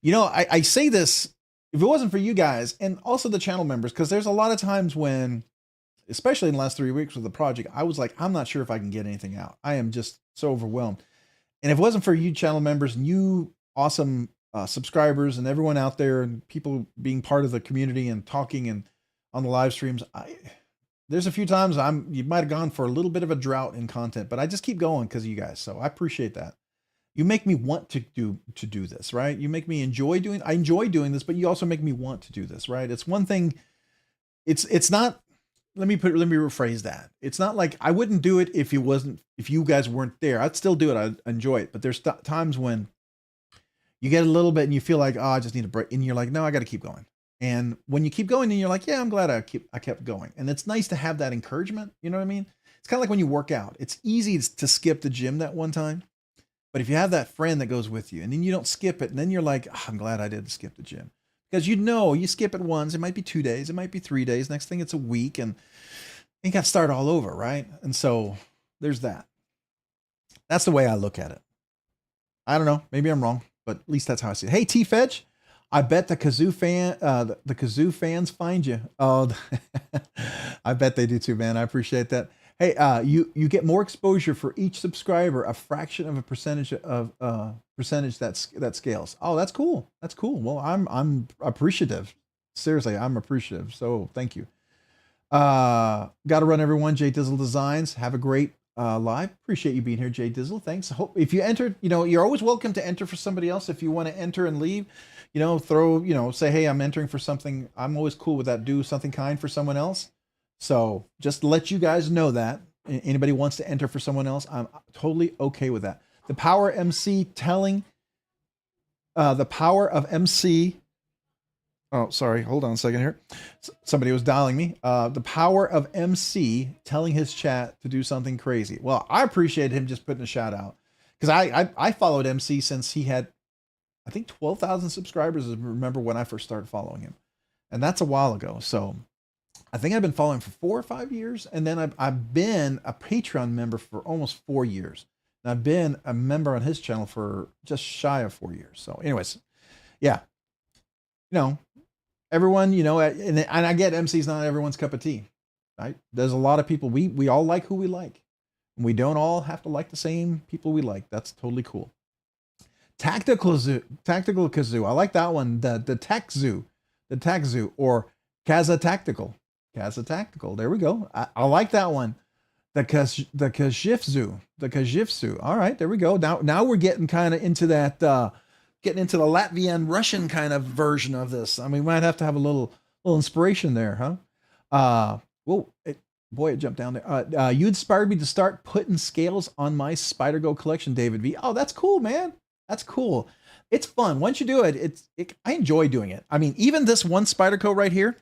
I say this, if it wasn't for you guys and also the channel members, because there's a lot of times when, especially in the last 3 weeks with the project, I was like, I'm not sure if I can get anything out. I am just so overwhelmed. And if it wasn't for you channel members and you awesome subscribers and everyone out there and people being part of the community and talking and on the live streams, there's a few times you might've gone for a little bit of a drought in content, but I just keep going because of you guys. So I appreciate that. You make me want to do this, right? You make me I enjoy doing this, but you also make me want to do this, right? It's one thing. It's not, let me rephrase that. It's not like I wouldn't do it if you guys weren't there. I'd still do it. I'd enjoy it. But there's times when you get a little bit and you feel like, oh, I just need a break. And you're like, no, I got to keep going. And when you keep going, then you're like, yeah, I'm glad I kept going. And it's nice to have that encouragement. You know what I mean? It's kind of like when you work out. It's easy to skip the gym that one time. But if you have that friend that goes with you and then you don't skip it, and then you're like, oh, I'm glad I did skip the gym. Because you skip it once, it might be 2 days, it might be 3 days. Next thing it's a week and you got to start all over, right? And so there's that. That's the way I look at it. I don't know. Maybe I'm wrong, but at least that's how I see it. Hey, T-Fetch, I bet the kazoo kazoo fans find you. Oh, I bet they do too, man. I appreciate that. Hey, you get more exposure for each subscriber, a fraction of a percentage of percentage that scales. Oh, that's cool. That's cool. Well, I'm appreciative. Seriously, I'm appreciative. So thank you. Got to run everyone. J Dizzle Designs. Have a great live. Appreciate you being here, Jay Dizzle. Thanks. Hope if you entered, you're always welcome to enter for somebody else. If you want to enter and leave, say, hey, I'm entering for something. I'm always cool with that. Do something kind for someone else. So just to let you guys know that anybody wants to enter for someone else, I'm totally okay with that. The Power MC telling, the Power of MC. Oh, sorry. Hold on a second here. Somebody was dialing me. The Power of MC telling his chat to do something crazy. Well, I appreciate him just putting a shout out, because I followed MC since he had, I think, 12,000 subscribers. I remember when I first started following him, and that's a while ago. So I think I've been following for 4 or 5 years, and then I've been a Patreon member for almost 4 years. And I've been a member on his channel for just shy of 4 years. So anyways, yeah, everyone, and I get MC's not everyone's cup of tea, right? There's a lot of people, we all like who we like. We don't all have to like the same people we like. That's totally cool. Tactical kazoo. I like that one. The tech zoo, or Kaza Tactical. There we go. I like that one. The Kazhifzu. All right, there we go. Now we're getting kind of into that, getting into the Latvian Russian kind of version of this. I mean, we might have to have a little inspiration there, huh? It jumped down there. You inspired me to start putting scales on my Spider-Go collection, David V. Oh, that's cool, man. That's cool. It's fun. Once you do it, I enjoy doing it. I mean, even this one Spyderco right here,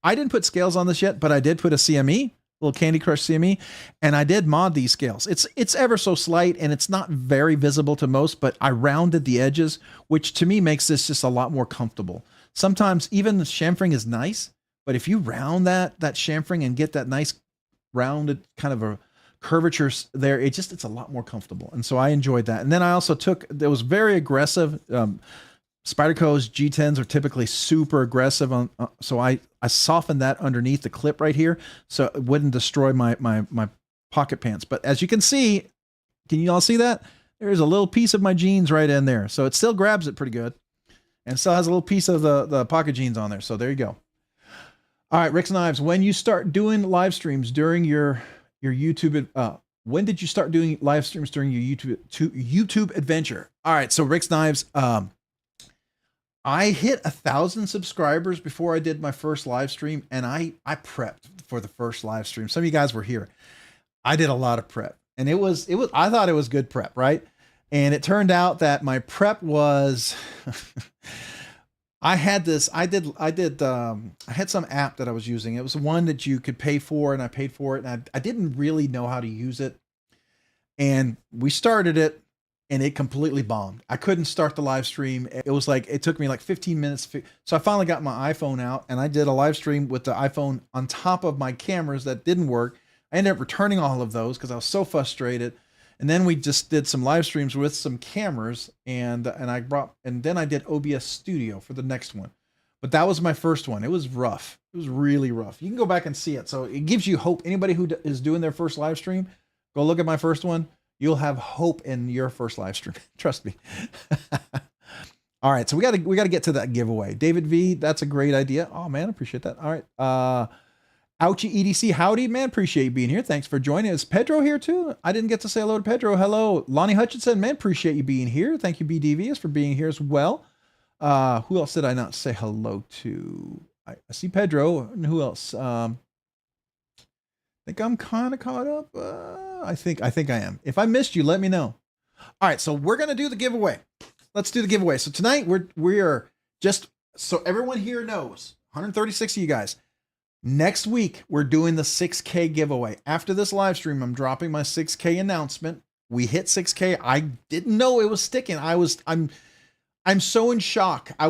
I didn't put scales on this yet, but I did put a CME, little Candy Crush CME, and I did mod these scales. It's ever so slight, and it's not very visible to most, but I rounded the edges, which to me makes this just a lot more comfortable. Sometimes even the chamfering is nice, but if you round that chamfering and get that nice rounded kind of a curvature there, it's a lot more comfortable. And so I enjoyed that. And then I also there was very aggressive, Spyderco's G10s are typically super aggressive so I softened that underneath the clip right here so it wouldn't destroy my pocket pants. But as you can see, can you all see that? There's a little piece of my jeans right in there. So it still grabs it pretty good and still has a little piece of the pocket jeans on there. So there you go. All right, Rick's Knives, when you start doing live streams during your YouTube, when did you start doing live streams during your YouTube adventure? All right, so Rick's Knives, I hit 1,000 subscribers before I did my first live stream, and I prepped for the first live stream. Some of you guys were here. I did a lot of prep, and I thought it was good prep, right? And it turned out that my prep was I had some app that I was using. It was one that you could pay for, and I paid for it, and I didn't really know how to use it. And we started it, and it completely bombed. I couldn't start the live stream. It took me like 15 minutes. So I finally got my iPhone out, and I did a live stream with the iPhone on top of my cameras that didn't work. I ended up returning all of those because I was so frustrated. And then we just did some live streams with some cameras, and then I did OBS Studio for the next one. But that was my first one. It was rough. It was really rough. You can go back and see it. So it gives you hope. Anybody who is doing their first live stream, go look at my first one. You'll have hope in your first live stream. Trust me. All right, so we got to get to that giveaway. David V, that's a great idea. Oh man, I appreciate that. All right. Ouchie EDC, howdy, man. Appreciate you being here. Thanks for joining. Is Pedro here too? I didn't get to say hello to Pedro. Hello. Lonnie Hutchinson, man. Appreciate you being here. Thank you, BDVs, for being here as well. Who else did I not say hello to? I see Pedro. And who else? I think I'm kind of caught up. I think I am. If I missed you, let me know. All right, so we're gonna do the giveaway. Let's do the giveaway. So tonight we are just so everyone here knows, 136 of you guys. Next week, we're doing the 6K giveaway. After this live stream, I'm dropping my 6K announcement. We hit 6K. I didn't know it was sticking. I'm so in shock. I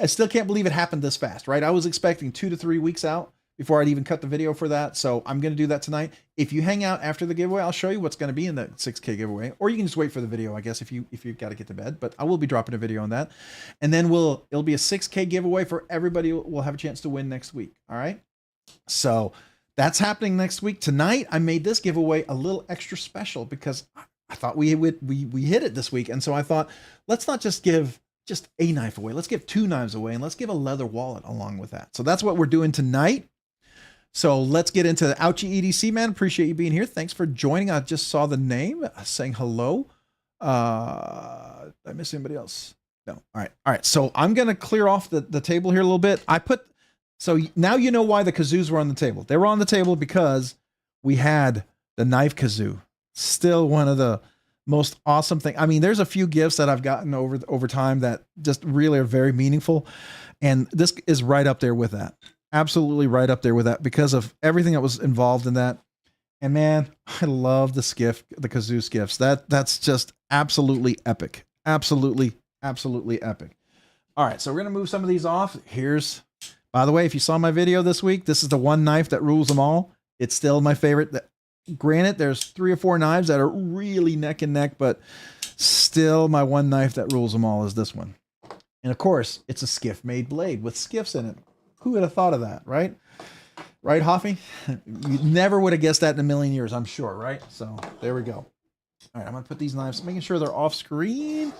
still can't believe it happened this fast, right? I was expecting 2 to 3 weeks out before I'd even cut the video for that. So I'm going to do that tonight. If you hang out after the giveaway, I'll show you what's going to be in the 6K giveaway, or you can just wait for the video, I guess, if you've got to get to bed, but I will be dropping a video on that. And then it'll be a 6K giveaway for everybody. We'll have a chance to win next week. All right. So that's happening next week. Tonight, I made this giveaway a little extra special because I thought we hit it this week. And so I thought, let's not just give just a knife away. Let's give 2 knives away, and let's give a leather wallet along with that. So that's what we're doing tonight. So let's get into the Ouchie EDC, man. Appreciate you being here. Thanks for joining. I just saw the name saying hello. Did I miss anybody else? No. All right. All right. So I'm going to clear off the table here a little bit. So now you know why the kazoos were on the table. They were on the table because we had the knife kazoo. Still one of the most awesome things. I mean, there's a few gifts that I've gotten over time that just really are very meaningful. And this is right up there with that. Absolutely right up there with that because of everything that was involved in that. And man, I love the kazoo skiffs. That's just absolutely epic. Absolutely, absolutely epic. All right, so we're gonna move some of these off. By the way, if you saw my video this week, this is the one knife that rules them all. It's still my favorite. Granted, there's 3 or 4 knives that are really neck and neck, but still my one knife that rules them all is this one. And of course, it's a skiff made blade with skiffs in it. Who would have thought of that, right? Right, Hoffy? You never would have guessed that in a million years, I'm sure, right? So there we go. All right, I'm going to put these knives, making sure they're off screen.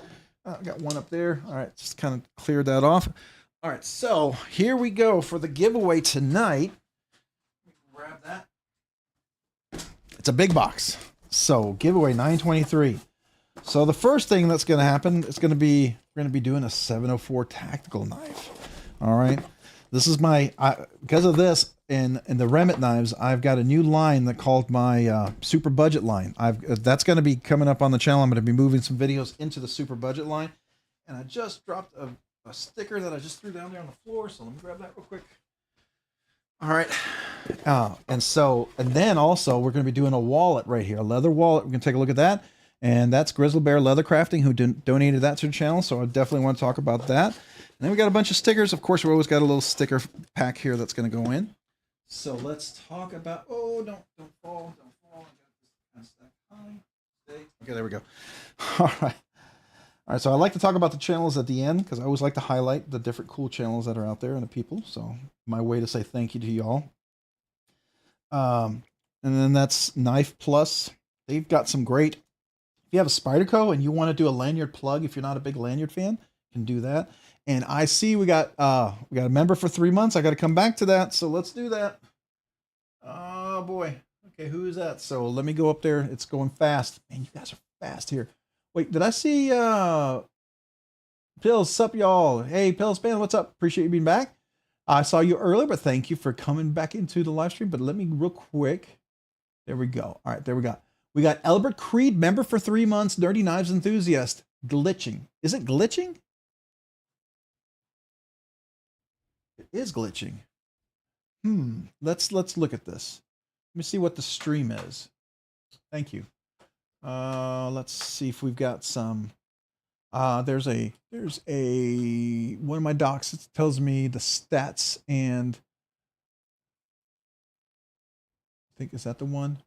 I got one up there. All right, just kind of cleared that off. All right, so here we go for the giveaway tonight. Grab that. It's a big box. So giveaway 923. So the first thing that's going to happen is we're going to be doing a 704 tactical knife. All right. This is because of this in the Remit knives, I've got a new line that called my super budget line. That's going to be coming up on the channel. I'm going to be moving some videos into the super budget line. And I just dropped a sticker that I just threw down there on the floor. So let me grab that real quick. All right. And then also we're going to be doing a wallet right here, a leather wallet. We're going to take a look at that. And that's Grizzly Bear Leather Crafting who donated that to the channel. So I definitely want to talk about that. And then we got a bunch of stickers. Of course, we always got a little sticker pack here that's going to go in. So let's talk about, don't fall. I got this kind of stack high. Okay, there we go. All right. All right, so I like to talk about the channels at the end because I always like to highlight the different cool channels that are out there and the people. So my way to say thank you to y'all. And then that's Knife Plus. They've got some great, if you have a Spyderco and you want to do a lanyard plug, if you're not a big lanyard fan, you can do that. And I see we got a member for 3 months. I got to come back to that. So let's do that. Oh boy. Okay, who is that? So let me go up there. It's going fast. Man, you guys are fast here. Wait, did I see Pills? Sup, y'all? Hey, Pills fan, what's up? Appreciate you being back. I saw you earlier, but thank you for coming back into the live stream. But let me real quick. There we go. All right, there we go. We got Albert Creed, member for 3 months, Nerdy Knives enthusiast. Glitching. Is it glitching? It is glitching. Let's look at this. Let me see what the stream is. Thank you. Let's see if we've got some. There's a one of my docs that tells me the stats, and I think, is that the one?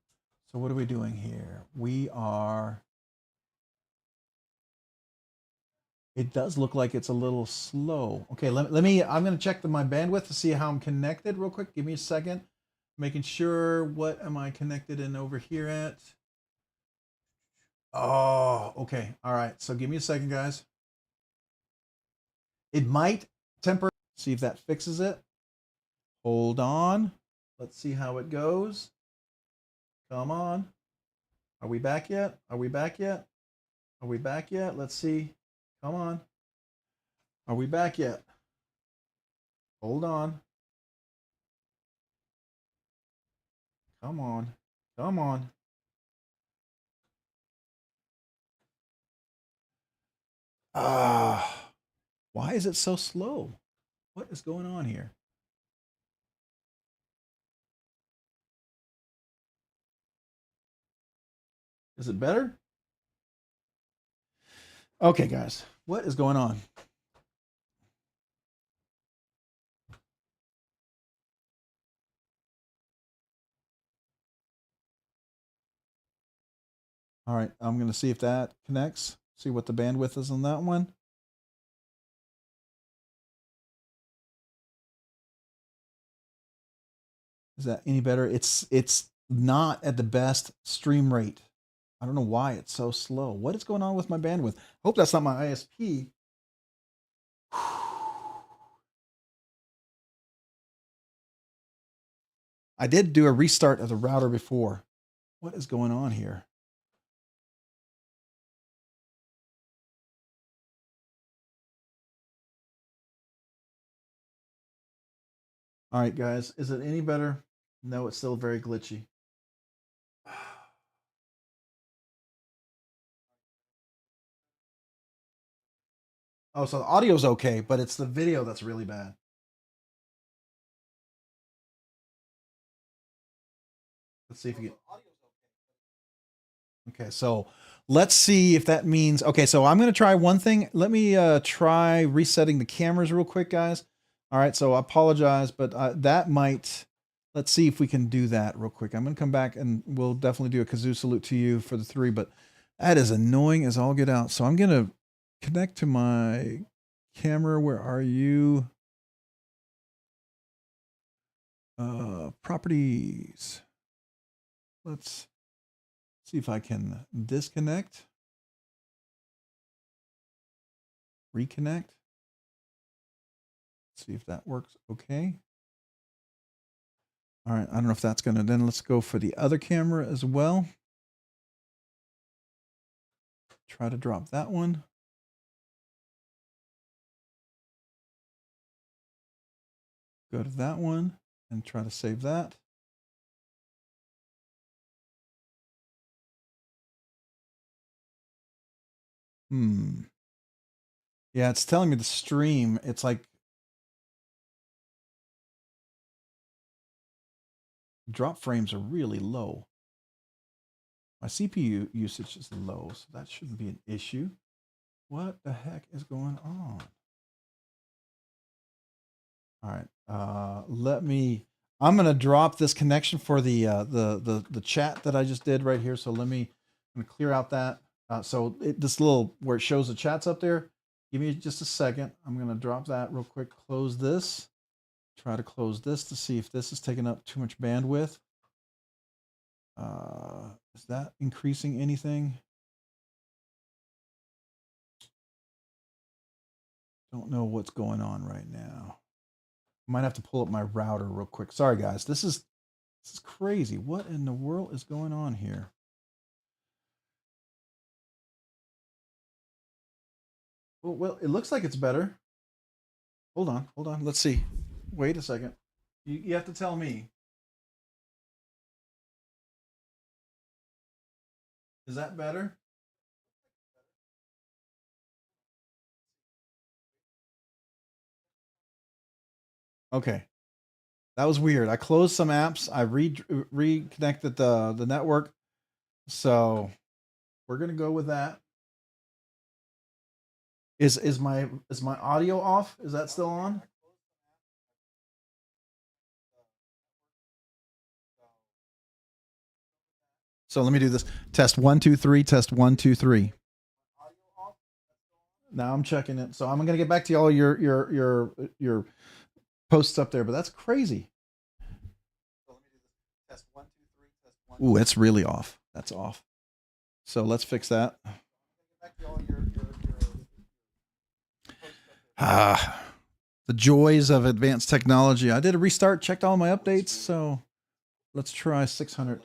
So what are we doing here? We are, it does look like it's a little slow. Okay, let me, I'm going to check my bandwidth to see how I'm connected real quick. Give me a second. Making sure, what am I connected in over here at? Oh, okay. All right. So give me a second, guys. It might temper. See if that fixes it. Hold on. Let's see how it goes. Come on. Are we back yet? Are we back yet? Are we back yet? Let's see. Come on. Are we back yet? Hold on. Come on. Come on. Why is it so slow? What is going on here? Is it better? Okay, guys, what is going on? All right, I'm going to see if that connects. See what the bandwidth is on that one. Is that any better? It's not at the best stream rate. I don't know why it's so slow. What is going on with my bandwidth? Hope that's not my ISP. I I did do a restart of the router before. What is going on here? All right, guys, is it any better? No, it's still very glitchy. Oh, so the audio's okay, but it's the video that's really bad. Let's see if you get. Okay, so let's see if that means. Okay, so I'm going to try one thing. Let me try resetting the cameras real quick, guys. All right, so I apologize, but that might. Let's see if we can do that real quick. I'm going to come back and we'll definitely do a kazoo salute to you for the 3, but that is annoying as all get out. So I'm going to connect to my camera. Where are you? Properties. Let's see if I can disconnect, reconnect. See if that works. Okay. All right. I don't know if that's going to, then let's go for the other camera as well. Try to drop that one. Go to that one and try to save that. Yeah, it's telling me the stream. It's like drop frames are really low. My CPU usage is low, so that shouldn't be an issue. What the heck is going on? All right, I'm gonna drop this connection for the chat that I just did right here. So I'm gonna clear out that. This little where it shows the chats up there. Give me just a second. I'm gonna drop that real quick. Close this. Try to close this to see if this is taking up too much bandwidth. Is that increasing anything? Don't know what's going on right now. Might have to pull up my router real quick. Sorry, guys. This is crazy. What in the world is going on here? Well, it looks like it's better. Hold on. Let's see. Wait a second. You have to tell me. Is that better? Okay. That was weird. I closed some apps. I reconnected the network. So we're gonna go with that. Is my audio off? Is that still on? So let me do this. Test 1 2 3. Test 1 2 3. Now I'm checking it. So I'm gonna get back to all your posts up there, but that's crazy. Ooh, it's really off. That's off. So let's fix that. The joys of advanced technology. I did a restart, checked all my updates. So let's try 600.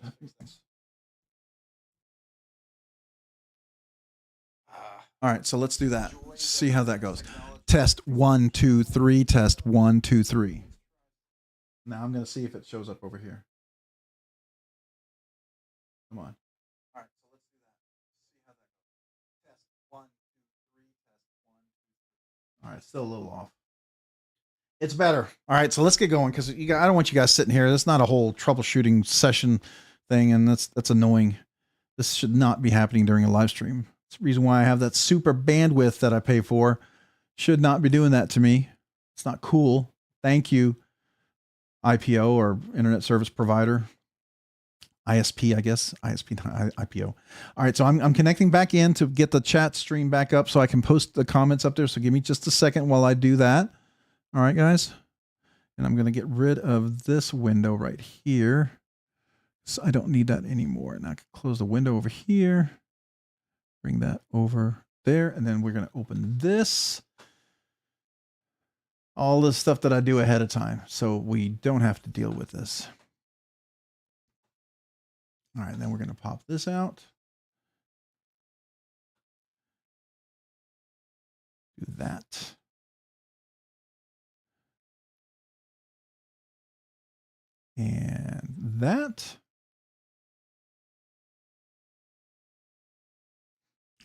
All right, so let's do that. See how that goes. Test 1 2 3. Test 1 2 3. Now I'm going to see if it shows up over here. Come on. All right, so let's do that. See how that goes. Test 1 2 3. Test 1 2 3. All right, still a little off. It's better. All right, so let's get going because I don't want you guys sitting here. That's not a whole troubleshooting session thing, and that's annoying. This should not be happening during a live stream. It's the reason why I have that super bandwidth that I pay for. Should not be doing that to me. It's not cool. Thank you, IPO or Internet Service Provider. ISP, I guess. ISP, not IPO. All right, so I'm connecting back in to get the chat stream back up so I can post the comments up there. So give me just a second while I do that. All right, guys. And I'm going to get rid of this window right here. So I don't need that anymore. And I can close the window over here. Bring that over there. And then we're going to open this. All this stuff that I do ahead of time. So we don't have to deal with this. All right, then we're going to pop this out. Do that. And that.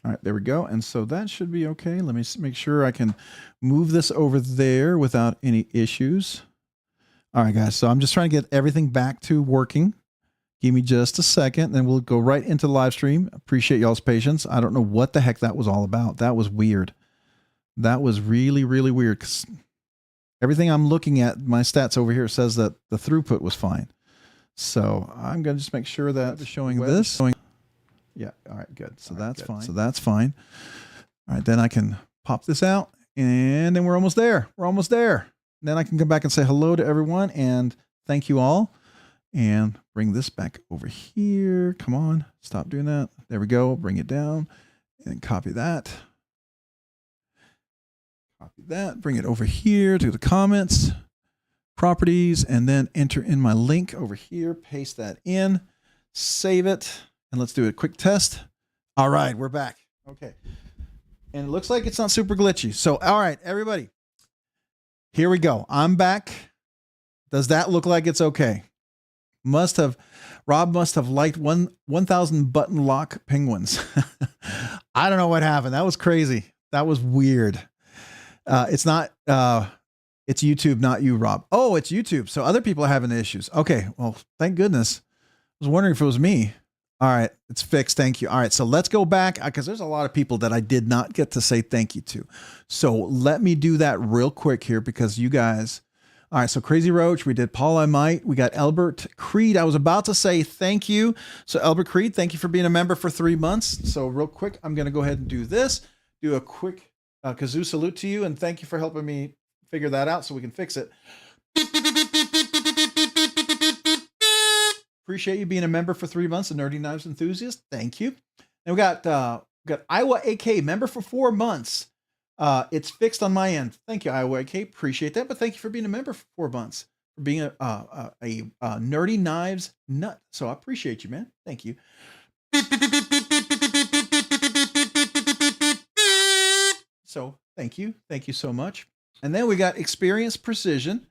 All right, there we go. And so that should be okay. Let me make sure I can move this over there without any issues. All right, guys. So I'm just trying to get everything back to working. Give me just a second, then we'll go right into the live stream. Appreciate y'all's patience. I don't know what the heck that was all about. That was weird. That was really, really weird, because everything I'm looking at, my stats over here, says that the throughput was fine. So I'm going to just make sure that showing this. Yeah. All right, good. So that's fine. So that's fine. All right, then I can pop this out, and then we're almost there. We're almost there. Then I can come back and say hello to everyone and thank you all. And bring this back over here. Come on, stop doing that. There we go. Bring it down and copy that. Copy that. Bring it over here to the comments, properties, and then enter in my link over here. Paste that in, save it, and let's do a quick test. All right, we're back. Okay. And it looks like it's not super glitchy. So, all right, everybody, here we go. I'm back. Does that look like it's okay? Rob must have liked 1,000 button lock penguins. I don't know what happened. That was crazy. That was weird. It's not, it's YouTube, not you, Rob. Oh, it's YouTube. So other people are having issues. Okay. Well, thank goodness. I was wondering if it was me. All right. It's fixed. Thank you. All right. So let's go back, because there's a lot of people that I did not get to say thank you to. So let me do that real quick here, because you guys. All right, so Crazy Roach, we did Paul I Might, we got Albert Creed. I was about to say thank you. So Albert Creed, thank you for being a member for 3 months. So real quick, I'm going to go ahead and do this, do a quick kazoo salute to you, and thank you for helping me figure that out so we can fix it. Appreciate you being a member for 3 months, a Nerdy Knives enthusiast. Thank you. And we got Iowa AK, member for 4 months. It's fixed on my end. Thank you, Iowa AK. Appreciate that. But thank you for being a member for 4 months, for being a Nerdy Knives nut. So I appreciate you, man. Thank you. So thank you. Thank you so much. And then we got Experience Precision,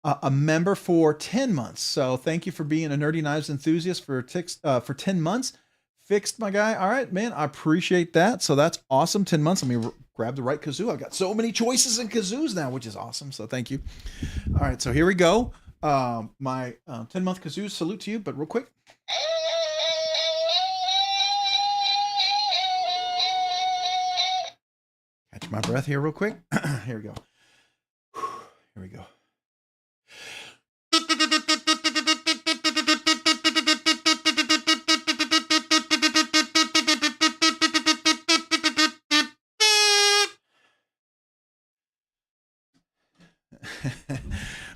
a member for 10 months. So thank you for being a Nerdy Knives enthusiast for 10 months. Fixed, my guy. All right, man. I appreciate that. So that's awesome. 10 months. Let me grab the right kazoo. I've got so many choices in kazoos now, which is awesome. So thank you. All right. So here we go. My 10-month kazoo salute to you, but real quick. Catch my breath here real quick. Here we go. Here we go.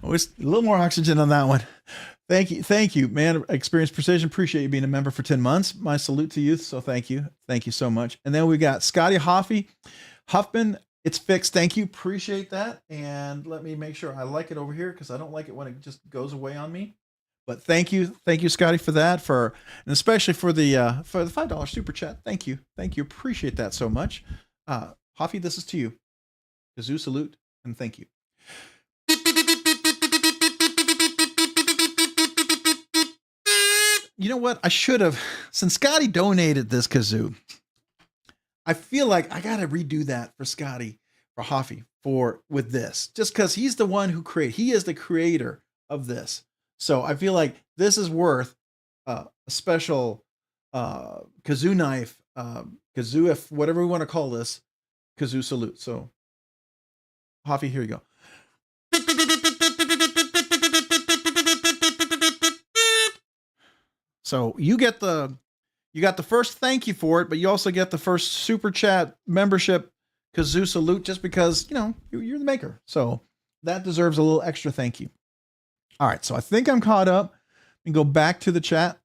A little more oxygen on that one. Thank you, man. Experience Precision. Appreciate you being a member for 10 months. My salute to you. So thank you so much. And then we got Scotty Huffman. It's fixed. Thank you. Appreciate that. And let me make sure I like it over here, because I don't like it when it just goes away on me. But thank you, Scotty, for that. And especially for the $5 super chat. Thank you. Appreciate that so much. Huffy, this is to you. Kazoo salute and thank you. You know what? I should have, since Scotty donated this kazoo, I feel like I got to redo that for Scotty, for Hoffy, with this, just because he's the one who he is the creator of this. So I feel like this is worth a special kazoo knife, kazoo, if whatever we want to call this, kazoo salute. So Hoffy, here you go. So you got the first thank you for it, but you also get the first super chat membership kazoo salute, just because, you know, you're the maker. So that deserves a little extra thank you. All right. So I think I'm caught up. And go back to the chat.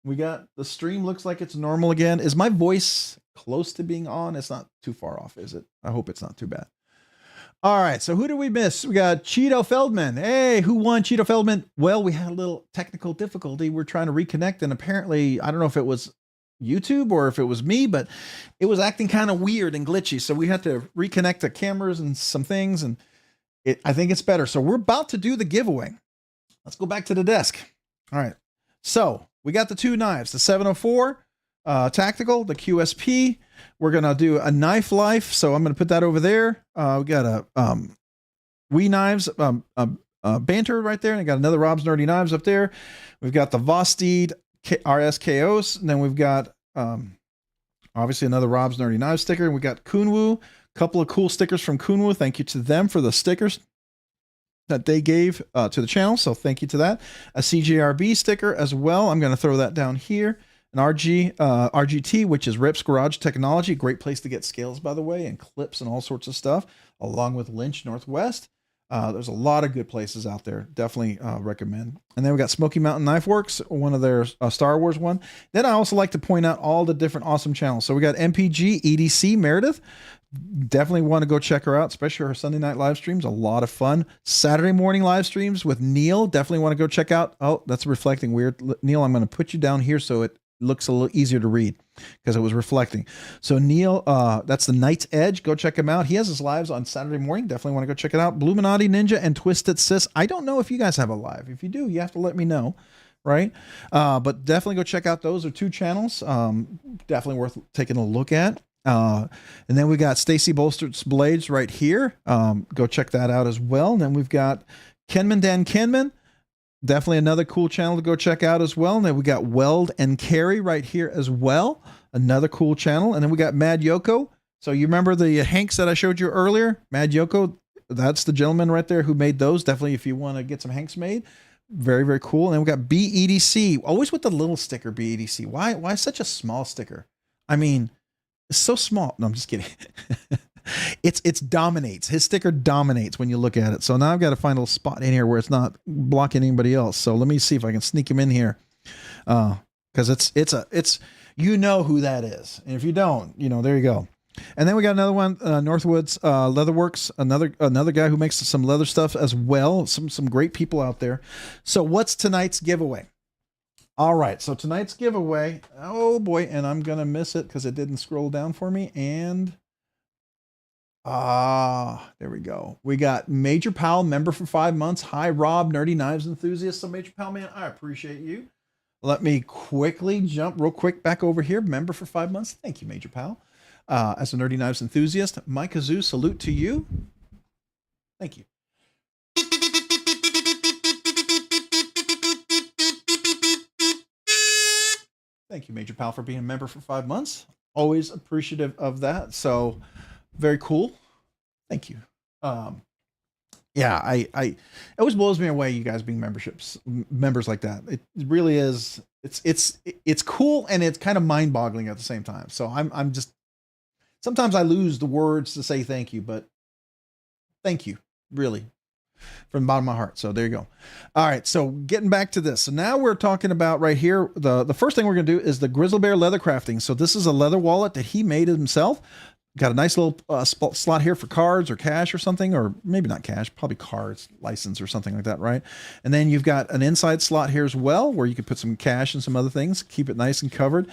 We got the stream, looks like it's normal again. Is my voice close to being on? It's not too far off, is it? I hope it's not too bad. All right, so who did we miss? We got Cheeto Feldman. Hey, who won Cheeto Feldman? Well, we had a little technical difficulty. We're trying to reconnect, and apparently, I don't know if it was YouTube or if it was me, but it was acting kind of weird and glitchy. So we had to reconnect the cameras and some things, and I think it's better. So we're about to do the giveaway. Let's go back to the desk. All right, so we got the two knives, the 704 tactical, the QSP. We're gonna do a knife life, so I'm gonna put that over there. We got a Wee Knives banter right there, and I got another Rob's Nerdy Knives up there. We've got the Vosteed RSKOs, and then we've got obviously another Rob's Nerdy Knives sticker, and we got Kunwu. A couple of cool stickers from Kunwu. Thank you to them for the stickers that they gave to the channel, so thank you to that. A CJRB sticker as well. I'm gonna throw that down here. An RGT, which is Rip's Garage Technology. Great place to get scales, by the way, and clips and all sorts of stuff, along with Lynch Northwest. There's a lot of good places out there. Definitely recommend. And then we got Smoky Mountain Knife Works, one of their Star Wars one. Then I also like to point out all the different awesome channels. So we got MPG EDC Meredith. Definitely want to go check her out, especially her Sunday night live streams. A lot of fun. Saturday morning live streams with Neil. Definitely want to go check out. Oh, that's reflecting weird. Neil, I'm going to put you down here so it looks a little easier to read because it was reflecting. So Neil, that's the Night's Edge. Go check him out. He has his lives on Saturday morning. Definitely want to go check it out. Bluminati Ninja and Twisted Sis. I don't know if you guys have a live. If you do, you have to let me know, right? But definitely go check out those. Are two channels. Definitely worth taking a look at. And then we got Stacy Bolster's Blades right here. Go check that out as well. And then we've got Kenman Dan Kenman. Definitely another cool channel to go check out as well. And then we got Weld and Carry right here as well. Another cool channel. And then we got Mad Yoko. So you remember the Hanks that I showed you earlier? Mad Yoko, that's the gentleman right there who made those. Definitely if you want to get some Hanks made. Very, very cool. And then we got BEDC. Always with the little sticker, BEDC. Why such a small sticker? I mean, it's so small. No, I'm just kidding. It's dominates. His sticker dominates when you look at it. So now I've got to find a little spot in here where it's not blocking anybody else. So let me see if I can sneak him in here. Because it's you know who that is. And if you don't, there you go. And then we got another one, Northwoods Leatherworks, another guy who makes some leather stuff as well. Some great people out there. So what's tonight's giveaway? All right, so tonight's giveaway, oh boy, and I'm gonna miss it because it didn't scroll down for me. And there we go. We got Major Pal, member for 5 months. Hi, Rob, Nerdy Knives Enthusiast. So Major Pal, man, I appreciate you. Let me quickly jump real quick back over here. Member for 5 months. Thank you, Major Pal. As a Nerdy Knives Enthusiast, my kazoo, salute to you. Thank you. Thank you, Major Pal, for being a member for 5 months. Always appreciative of that. So very cool. Thank you. Yeah, it always blows me away, you guys being members like that. It really is. It's cool, and it's kind of mind-boggling at the same time. So I'm just, sometimes I lose the words to say thank you, but thank you, really, from the bottom of my heart. So there you go. All right, so getting back to this. So now we're talking about right here, the first thing we're going to do is the Grizzly Bear leather crafting. So this is a leather wallet that he made himself. Got a nice little slot here for cards or cash or something, or maybe not cash, probably cards, license or something like that, right? And then you've got an inside slot here as well, where you could put some cash and some other things, keep it nice and covered.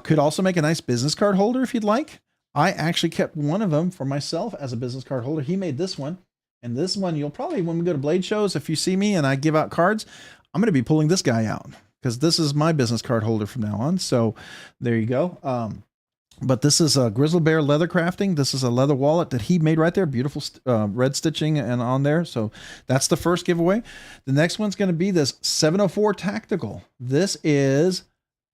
Could also make a nice business card holder if you'd like. I actually kept one of them for myself as a business card holder. He made this one. And this one, you'll probably, when we go to Blade shows, if you see me and I give out cards, I'm going to be pulling this guy out because this is my business card holder from now on. So there you go. But this is a Grizzly Bear leather crafting. This is a leather wallet that he made right there. Beautiful red stitching and on there. So that's the first giveaway. The next one's going to be this 704 Tactical. This is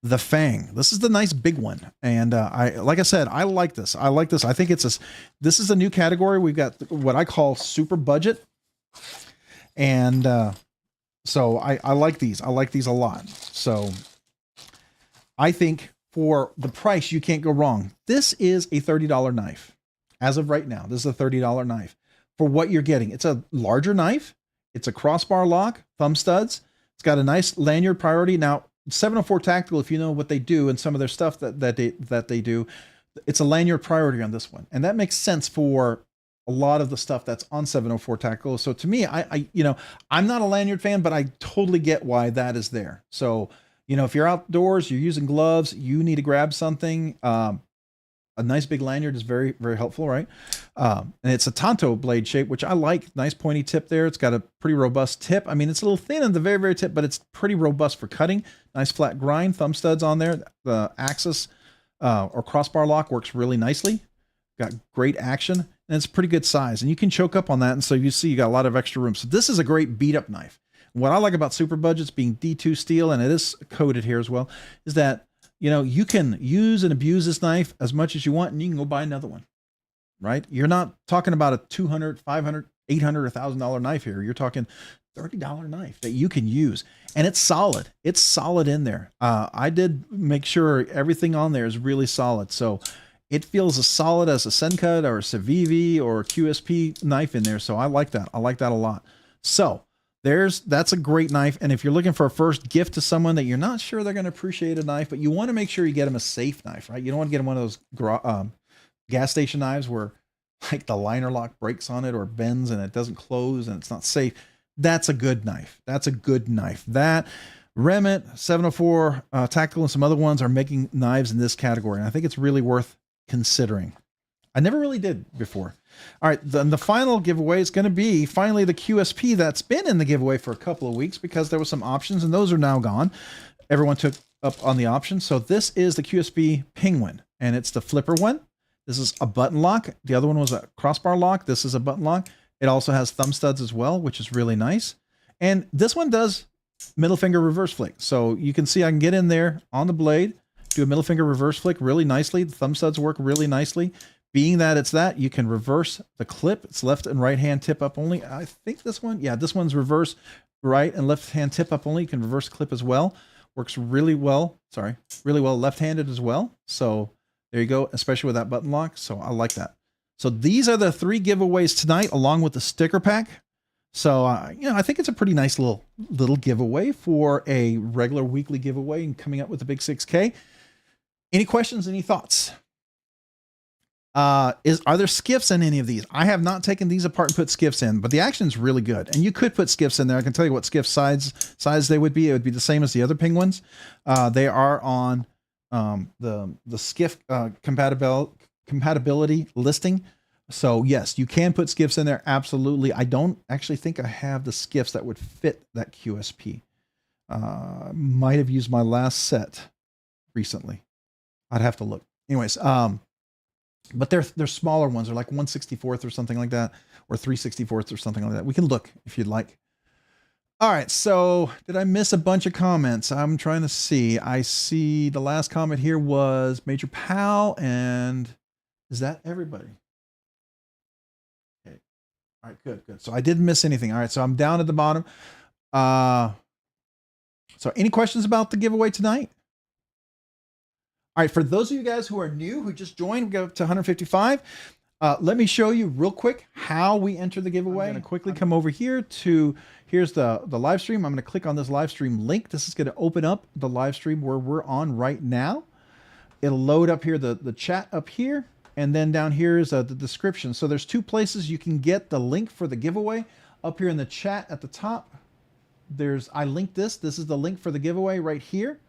the Fang. This is the nice big one. And like I said, I like this. I like this. I think this is a new category. We've got what I call super budget. And so I like these. I like these a lot. So I think for the price, you can't go wrong. This is a $30 knife. As of right now, this is a $30 knife for what you're getting. It's a larger knife. It's a crossbar lock, thumb studs. It's got a nice lanyard priority. Now, 704 Tactical, if you know what they do and some of their stuff that they do, it's a lanyard priority on this one. And that makes sense for a lot of the stuff that's on 704 Tactical. So to me, I'm not a lanyard fan, but I totally get why that is there. So, if you're outdoors, you're using gloves, you need to grab something. A nice big lanyard is very, very helpful, right? And it's a Tonto blade shape, which I like. Nice pointy tip there. It's got a pretty robust tip. I mean, it's a little thin on the very, very tip, but it's pretty robust for cutting. Nice flat grind, thumb studs on there. The axis or crossbar lock works really nicely. Got great action, and it's pretty good size. And you can choke up on that, and so you see you got a lot of extra room. So this is a great beat-up knife. And what I like about Super Budgets being D2 steel, and it is coated here as well, is that you can use and abuse this knife as much as you want, and you can go buy another one, right? You're not talking about a $200, $500, $800, $1,000 knife here. You're talking $30 knife that you can use, and it's solid. It's solid in there. I did make sure everything on there is really solid, so it feels as solid as a Sencut or a Civivi or a QSP knife in there. So I like that. I like that a lot. So that's a great knife. And if you're looking for a first gift to someone that you're not sure they're going to appreciate a knife, but you want to make sure you get them a safe knife, right? You don't want to get them one of those gas station knives where like the liner lock breaks on it or bends and it doesn't close and it's not safe. That's a good knife. That's a good knife. That Remit, 704 Tactical, and some other ones are making knives in this category. And I think it's really worth considering. I never really did before. All right, the final giveaway is going to be finally the QSP that's been in the giveaway for a couple of weeks because there were some options and those are now gone. Everyone took up on the options. So this is the QSP Penguin, and it's the flipper one. This is a button lock. The other one was a crossbar lock. This is a button lock. It also has thumb studs as well, which is really nice. And this one does middle finger reverse flick. So you can see I can get in there on the blade, do a middle finger reverse flick really nicely. The thumb studs work really nicely. Being that it's that, you can reverse the clip. It's left and right hand tip up only. I think this one, yeah, this one's reverse right and left hand tip up only. You can reverse clip as well. Works really well. Sorry, really well left-handed as well. So there you go, especially with that button lock. So I like that. So these are the 3 giveaways tonight, along with the sticker pack. So I think it's a pretty nice little giveaway for a regular weekly giveaway and coming up with the big 6K. Any questions? Any thoughts? Are there skiffs in any of these? I have not taken these apart and put skiffs in, but the action is really good. And you could put skiffs in there. I can tell you what skiff size they would be. It would be the same as the other penguins. They are on the skiff compatibility listing. So yes, you can put skiffs in there. Absolutely. I don't actually think I have the skiffs that would fit that QSP. Might have used my last set recently. I'd have to look. Anyways, but they're smaller ones. They're like 1/64 or something like that, or 3/64 or something like that. We can look if you'd like. All right. So did I miss a bunch of comments? I'm trying to see. I see the last comment here was Major Pal, and is that everybody? Okay. All right. Good. So I didn't miss anything. All right. So I'm down at the bottom. So any questions about the giveaway tonight? All right, for those of you guys who are new, who just joined, we go up to 155. Let me show you real quick how we enter the giveaway. I'm going to quickly come over here to, here's the live stream. I'm going to click on this live stream link. This is going to open up the live stream where we're on right now. It'll load up here, the chat up here, and then down here is the description. So there's 2 places you can get the link for the giveaway. Up here in the chat at the top, I linked this. This is the link for the giveaway right here.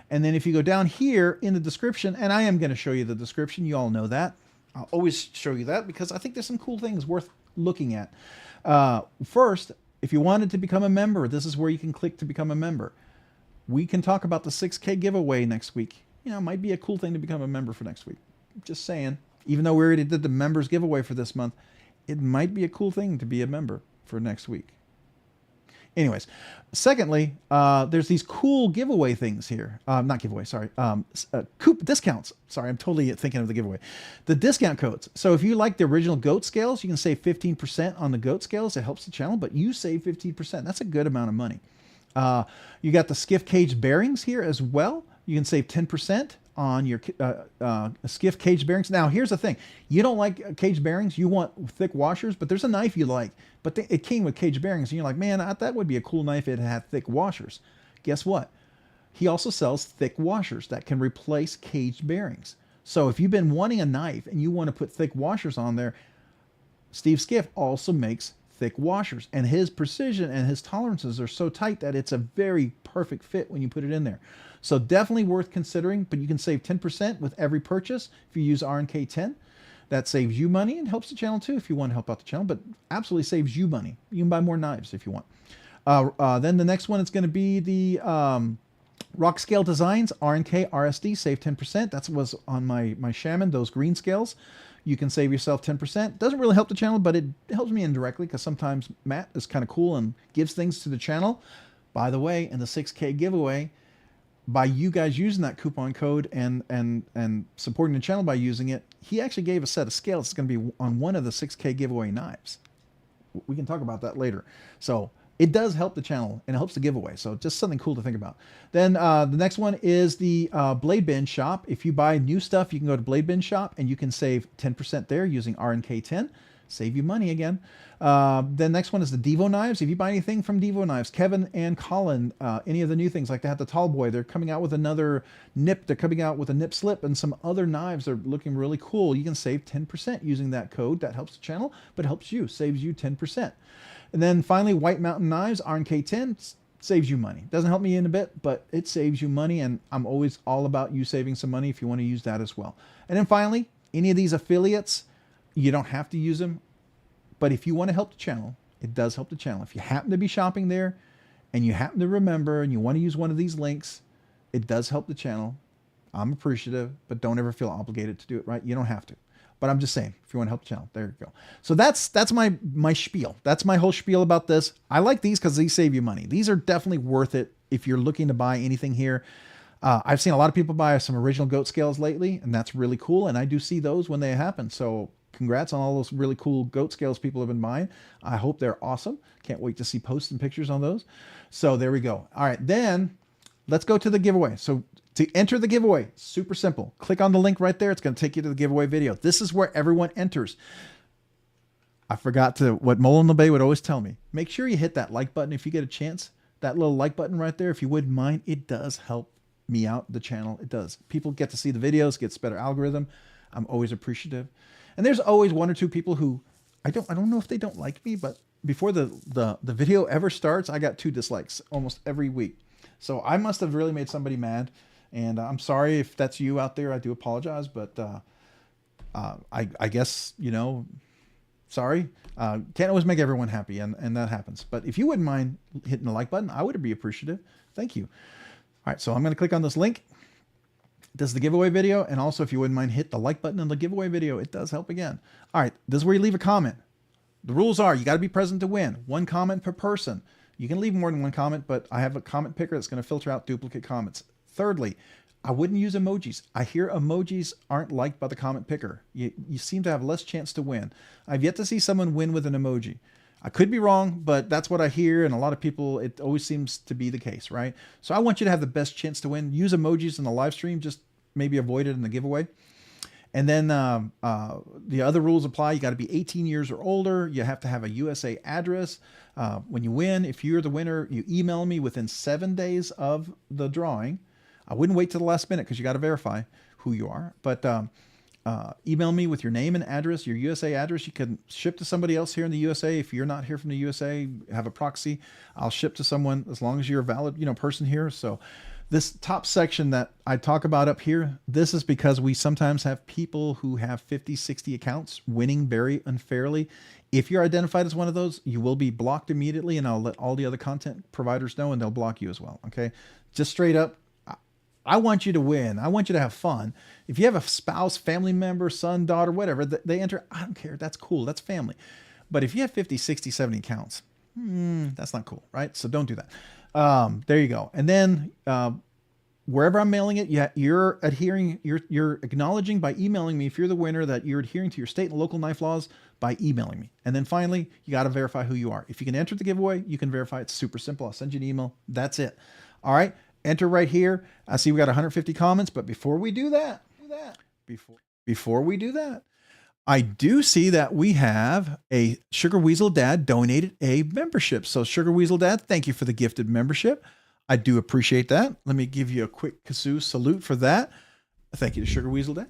And then if you go down here in the description, and I am going to show you the description, you all know that. I'll always show you that because I think there's some cool things worth looking at. First, if you wanted to become a member, this is where you can click to become a member. We can talk about the 6K giveaway next week. It might be a cool thing to become a member for next week. Just saying. Even though we already did the members giveaway for this month, it might be a cool thing to be a member for next week. Anyways, secondly, there's these cool giveaway things here. Not giveaway, sorry. Coupon discounts. Sorry, I'm totally thinking of the giveaway. The discount codes. So if you like the original goat scales, you can save 15% on the goat scales. It helps the channel, but you save 15%. That's a good amount of money. You got the Skiff Caged Bearings here as well. You can save 10% on your Skiff Caged Bearings. Now, here's the thing. You don't like caged bearings. You want thick washers, but there's a knife you like. But it came with caged bearings, and you're like, man, that would be a cool knife if it had thick washers. Guess what? He also sells thick washers that can replace caged bearings. So if you've been wanting a knife and you want to put thick washers on there, Steve Skiff also makes thick washers, and his precision and his tolerances are so tight that it's a very perfect fit when you put it in there. So definitely worth considering, but you can save 10% with every purchase if you use RNK10. That saves you money and helps the channel too if you want to help out the channel, but absolutely saves you money. You can buy more knives if you want. Then the next one is going to be the Rockscale Design-RNKRSD, save 10%. That was on my Shaman, those green scales. You can save yourself 10%. Doesn't really help the channel, but it helps me indirectly because sometimes Matt is kind of cool and gives things to the channel. By the way, in the 6K giveaway, by you guys using that coupon code and supporting the channel by using it, he actually gave a set of scales. It's going to be on one of the 6K giveaway knives. We can talk about that later. So it does help the channel and it helps the giveaway. So just something cool to think about. Then the next one is the BladeBinge Shop. If you buy new stuff, you can go to BladeBinge Shop and you can save 10% there using RNK10. Save you money again. Then next one is the Divo Knives. If you buy anything from Divo Knives, Kevin and Colin, any of the new things, like they had the Tall Boy, they're coming out with another nip. They're coming out with a nip slip and some other knives. They're looking really cool. You can save 10% using that code. That helps the channel, but helps you, saves you 10%. And then finally, White Mountain Knives-RNK10 saves you money. Doesn't help me in a bit, but it saves you money, and I'm always all about you saving some money if you want to use that as well. And then finally, any of these affiliates, you don't have to use them, but if you want to help the channel, it does help the channel. If you happen to be shopping there and you happen to remember and you want to use one of these links, it does help the channel. I'm appreciative, but don't ever feel obligated to do it, right? You don't have to. But I'm just saying, if you want to help the channel, there you go. So that's my spiel. That's my whole spiel about this. I like these because these save you money. These are definitely worth it if you're looking to buy anything here. I've seen a lot of people buy some original goat scales lately, and that's really cool. And I do see those when they happen. So congrats on all those really cool goat scales people have been buying. I hope they're awesome. Can't wait to see posts and pictures on those. So there we go. All right, then let's go to the giveaway. So to enter the giveaway, super simple. Click on the link right there. It's going to take you to the giveaway video. This is where everyone enters. I forgot what Mole in the Bay would always tell me. Make sure you hit that like button if you get a chance. That little like button right there, if you wouldn't mind, it does help me out, the channel. It does. People get to see the videos, gets better algorithm. I'm always appreciative. And there's always one or two people who I don't know if they don't like me, but before the video ever starts, I got 2 dislikes almost every week. So I must have really made somebody mad. And I'm sorry if that's you out there. I do apologize, but I guess, you know, sorry. Can't always make everyone happy, and that happens. But if you wouldn't mind hitting the like button, I would be appreciative. Thank you. All right, so I'm going to click on this link. This is the giveaway video, and also if you wouldn't mind hit the like button on the giveaway video, it does help again. All right, this is where you leave a comment. The rules are you got to be present to win. 1 comment per person. You can leave more than 1 comment, but I have a comment picker that's going to filter out duplicate comments. Thirdly, I wouldn't use emojis. I hear emojis aren't liked by the comment picker. You seem to have less chance to win. I've yet to see someone win with an emoji. I could be wrong, but that's what I hear, and a lot of people, it always seems to be the case, right? So I want you to have the best chance to win. Use emojis in the live stream, just maybe avoid it in the giveaway. And then the other rules apply. You got to be 18 years or older. You have to have a USA address. When you win, if you're the winner, you email me within 7 days of the drawing. I wouldn't wait till the last minute because you got to verify who you are. But email me with your name and address, your USA address. You can ship to somebody else here in the USA. If you're not here from the USA, have a proxy. I'll ship to someone as long as you're a valid, person here. So this top section that I talk about up here, this is because we sometimes have people who have 50, 60 accounts winning very unfairly. If you're identified as one of those, you will be blocked immediately, and I'll let all the other content providers know, and they'll block you as well. Okay, just straight up. I want you to win. I want you to have fun. If you have a spouse, family member, son, daughter, whatever, they enter, I don't care. That's cool. That's family. But if you have 50, 60, 70 accounts, that's not cool, right? So don't do that. There you go. And then wherever I'm mailing it, you're adhering, you're acknowledging by emailing me, if you're the winner, that you're adhering to your state and local knife laws by emailing me. And then finally, you got to verify who you are. If you can enter the giveaway, you can verify. It's super simple. I'll send you an email. That's it. All right. Enter right here. I see we got 150 comments, but before we do that, before we do that, I do see that we have a Sugar Weasel Dad donated a membership. So Sugar Weasel Dad, thank you for the gifted membership. I do appreciate that. Let me give you a quick kazoo salute for that. Thank you to Sugar Weasel Dad.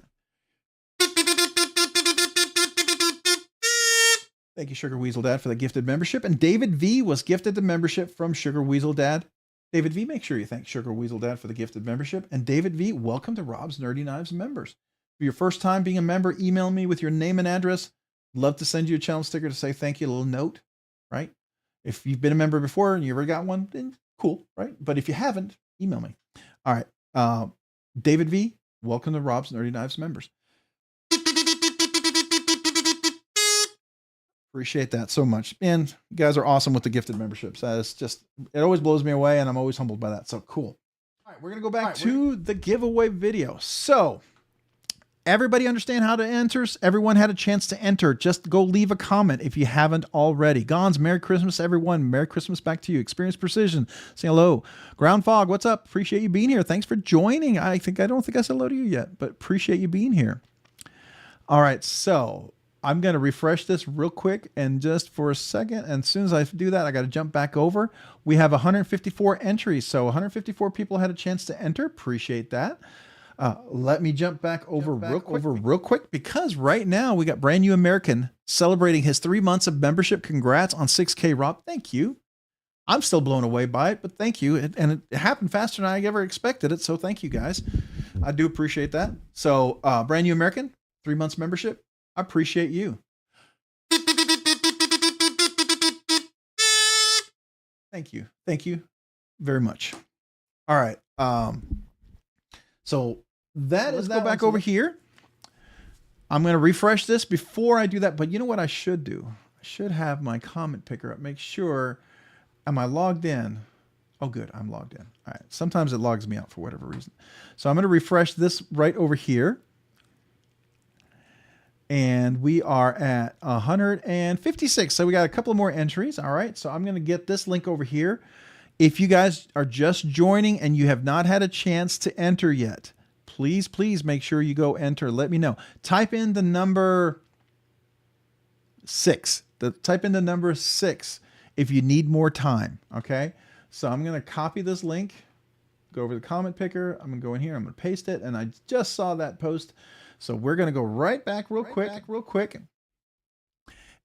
Thank you, Sugar Weasel Dad, for the gifted membership. And David V was gifted the membership from Sugar Weasel Dad. David V, make sure you thank Sugar Weasel Dad for the gifted membership. And David V, welcome to Rob's Nerdy Knives members. For your first time being a member, email me with your name and address. Love to send you a channel sticker to say thank you, a little note, right? If you've been a member before and you ever got one, then cool, right? But if you haven't, email me. All right. David V, welcome to Rob's Nerdy Knives members. Appreciate that so much. Man, you guys are awesome with the gifted memberships. That is just, it always blows me away, and I'm always humbled by that. So cool. All right, we're going to go back to the giveaway video. So everybody understand how to enter? Everyone had a chance to enter. Just go leave a comment if you haven't already. Gons, Merry Christmas, everyone. Merry Christmas back to you. Experience Precision, say hello. Ground Fog, what's up? Appreciate you being here. Thanks for joining. I don't think I said hello to you yet, but appreciate you being here. All right, so I'm going to refresh this real quick and just for a second. And as soon as I do that, I got to jump back over. We have 154 entries. So 154 people had a chance to enter. Appreciate that. Let me jump back over real quick because right now we got Brand New American celebrating his 3 months of membership. Congrats on 6K, Rob. Thank you. I'm still blown away by it, but thank you. And it happened faster than I ever expected it. So thank you guys. I do appreciate that. So Brand New American, 3 months membership. I appreciate you. Thank you. Thank you very much. All right. So let's go back over here. I'm going to refresh this before I do that. But you know what I should do? I should have my comment picker up. Make sure, am I logged in? Oh, good. I'm logged in. All right. Sometimes it logs me out for whatever reason. So I'm going to refresh this right over here. And we are at 156. So we got a couple more entries. All right. So I'm going to get this link over here. If you guys are just joining and you have not had a chance to enter yet, please make sure you go enter. Let me know. Type in the number 6. Type in the number 6 if you need more time. Okay. So I'm going to copy this link, go over the comment picker. I'm going to go in here. I'm going to paste it. And I just saw that post. So we're going to go right back real quick.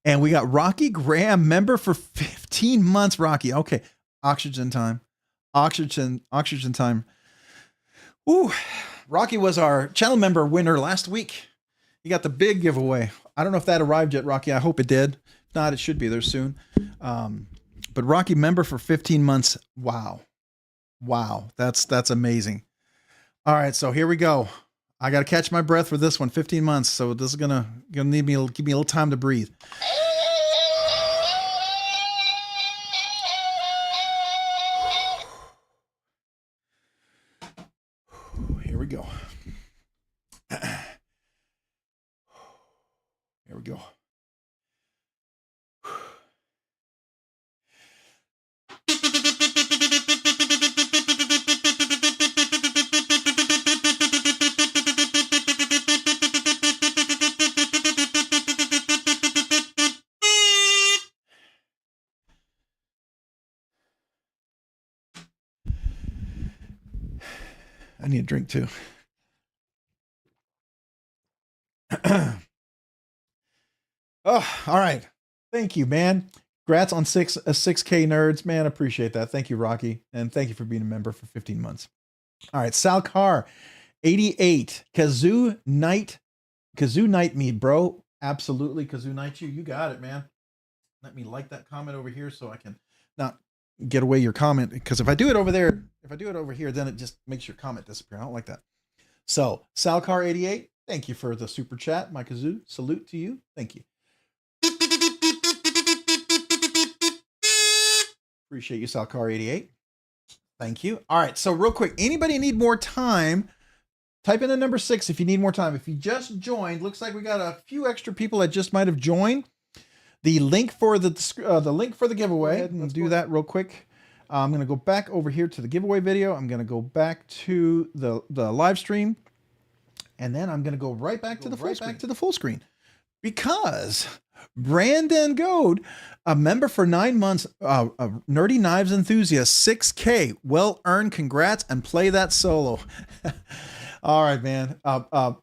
And we got Rocky Graham, member for 15 months, Rocky. Okay. Oxygen time. Oxygen time. Ooh, Rocky was our channel member winner last week. He got the big giveaway. I don't know if that arrived yet, Rocky. I hope it did. If not, it should be there soon. But Rocky, member for 15 months. Wow. That's amazing. All right. So here we go. I got to catch my breath for this one, 15 months. So this is gonna give me a little time to breathe. Here we go. Here we go. I need a drink too. Oh, all right. Thank you, man. Congrats on 6K nerds, man. Appreciate that. Thank you, Rocky. And thank you for being a member for 15 months. All right. Sal Carr, 88. Kazoo Night me, bro. Absolutely. Kazoo Night you got it, man. Let me like that comment over here so I can not get away your comment, because if I do it over there, then it just makes your comment disappear. I don't like that. So Salcar 88, thank you for the super chat. My Kazoo, salute to you. Thank you. Appreciate you, Salcar 88. Thank you. All right. So real quick, anybody need more time? Type in the number 6 if you need more time. If you just joined, looks like we got a few extra people that just might have joined. The link for the giveaway. Go ahead and do that real quick. I'm going to go back over here to the giveaway video. I'm going to go back to the live stream, and then I'm going to go right back to the full screen, because Brandon Goad, a member for 9 months, Nerdy Knives Enthusiast, 6K, well earned. Congrats, and play that solo. All right, man.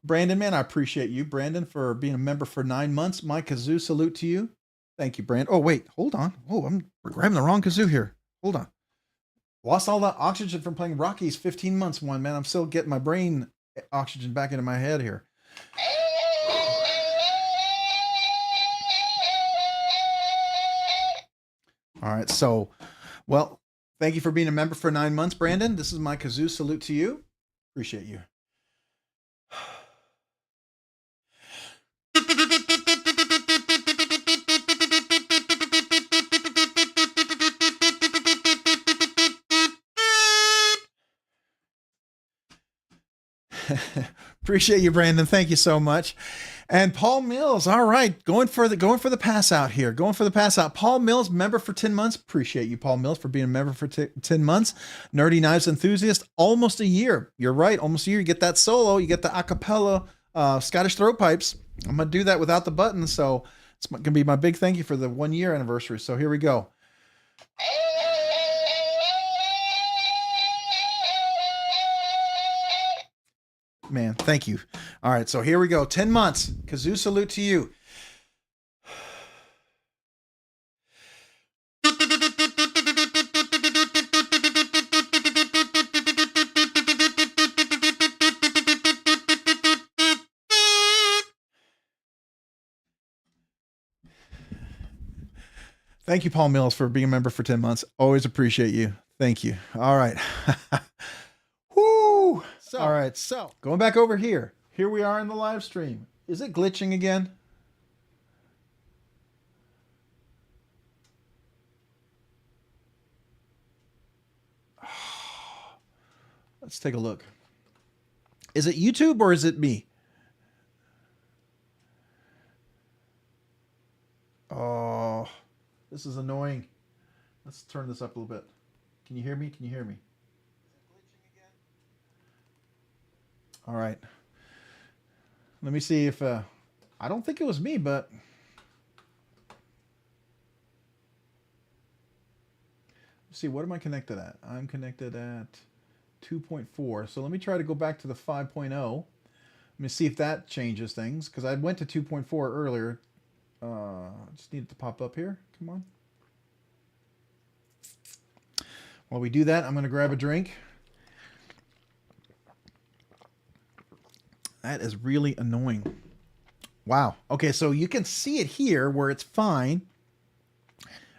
Brandon, man, I appreciate you, Brandon, for being a member for 9 months. My Kazoo, salute to you. Thank you, Brand. Oh, wait, hold on. Oh, we're grabbing the wrong kazoo here. Hold on. Lost all that oxygen from playing Rocky's 15 months one, man. I'm still getting my brain oxygen back into my head here. All right, so, well, thank you for being a member for 9 months, Brandon. This is my kazoo salute to you. Appreciate you. Appreciate you, Brandon. Thank you so much. And Paul Mills, all right, going for the pass out here. Going for the pass out. Paul Mills, member for 10 months. Appreciate you, Paul Mills, for being a member for 10 months. Nerdy Knives Enthusiast, almost a year. You're right, almost a year. You get that solo, you get the acapella Scottish throat pipes. I'm gonna do that without the button, so it's gonna be my big thank you for the 1 year anniversary. So here we go. Man, thank you. All right, so here we go. 10 months. Kazoo salute to you. Thank you, Paul Mills, for being a member for 10 months. Always appreciate you. Thank you. All right. Woo! All right, so going back over here. Here we are in the live stream. Is it glitching again? Let's take a look. Is it YouTube or is it me? Oh, this is annoying. Let's turn this up a little bit. Can you hear me? Can you hear me? All right. Let me see if, I don't think it was me, but. Let's see, what am I connected at? I'm connected at 2.4. So let me try to go back to the 5.0. Let me see if that changes things, because I went to 2.4 earlier. Just need it to pop up here. Come on. While we do that, I'm going to grab a drink. That is really annoying. Wow. Okay, so you can see it here where it's fine.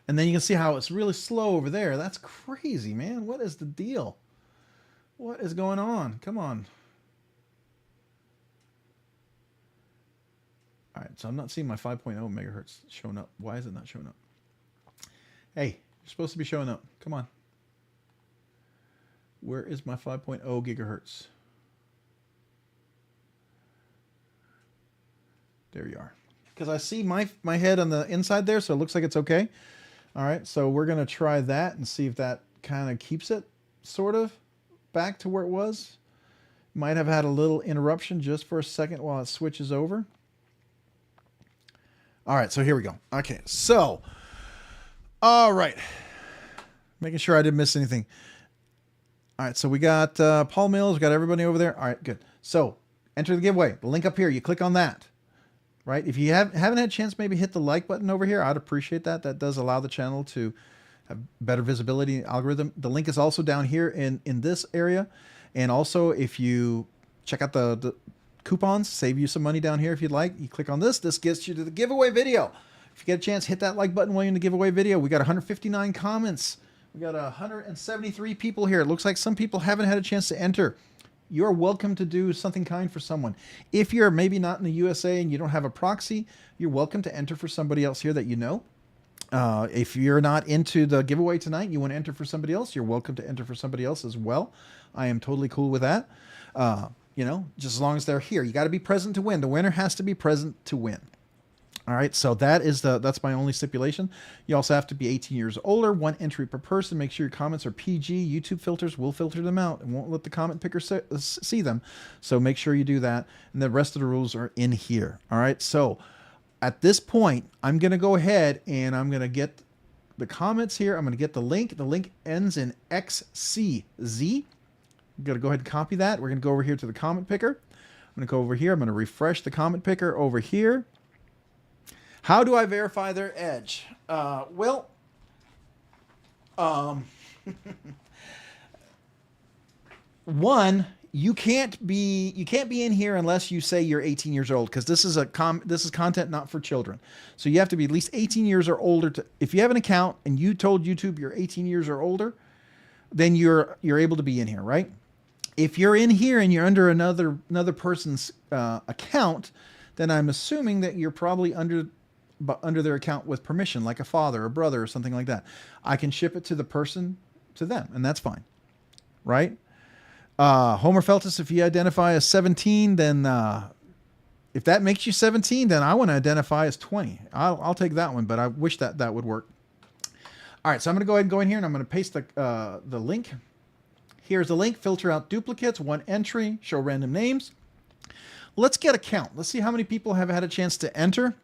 And then you can see how it's really slow over there. That's crazy, man. What is the deal? What is going on? Come on. All right, so I'm not seeing my 5.0 megahertz showing up. Why is it not showing up? Hey, you're supposed to be showing up. Come on. Where is my 5.0 gigahertz? There you are. Because I see my head on the inside there, so it looks like it's okay. All right, so we're going to try that and see if that kind of keeps it sort of back to where it was. Might have had a little interruption just for a second while it switches over. All right, so here we go. Okay, so, all right. Making sure I didn't miss anything. All right, so we got Paul Mills, we got everybody over there. All right, good. So, enter the giveaway. The link up here, you click on that. Right? If you haven't had a chance, maybe hit the like button over here. I'd appreciate that. That does allow the channel to have better visibility algorithm. The link is also down here in this area. And also, if you check out the coupons, save you some money down here if you'd like. You click on this. This gets you to the giveaway video. If you get a chance, hit that like button while you're in the giveaway video. We got 159 comments. We got 173 people here. It looks like some people haven't had a chance to enter. You're welcome to do something kind for someone. If you're maybe not in the USA and you don't have a proxy, you're welcome to enter for somebody else here that you know. If you're not into the giveaway tonight, you want to enter for somebody else, you're welcome to enter for somebody else as well. I am totally cool with that. You know, just as long as they're here. You got to be present to win. The winner has to be present to win. All right, so that's my only stipulation. You also have to be 18 years older, 1 entry per person. Make sure your comments are PG. YouTube filters will filter them out and won't let the comment picker see them. So make sure you do that. And the rest of the rules are in here. All right, so at this point, I'm going to go ahead and I'm going to get the comments here. I'm going to get the link. The link ends in XCZ. I'm going to go ahead and copy that. We're going to go over here to the comment picker. I'm going to go over here. I'm going to refresh the comment picker over here. How do I verify their edge? One, you can't be in here unless you say you're 18 years old, because this is content not for children. So you have to be at least 18 years or older if you have an account and you told YouTube you're 18 years or older, then you're able to be in here, right? If you're in here and you're under another person's account, then I'm assuming that you're probably under their account with permission, like a father or brother or something like that. I can ship it to the person, to them, and that's fine, right? Homer Feltus, if you identify as 17, then if that makes you 17, then I want to identify as 20. I'll take that one, but I wish that would work. All right, so I'm going to go ahead and go in here, and I'm going to paste the link. Here's the link. Filter out duplicates, one entry, show random names. Let's get a count. Let's see how many people have had a chance to enter.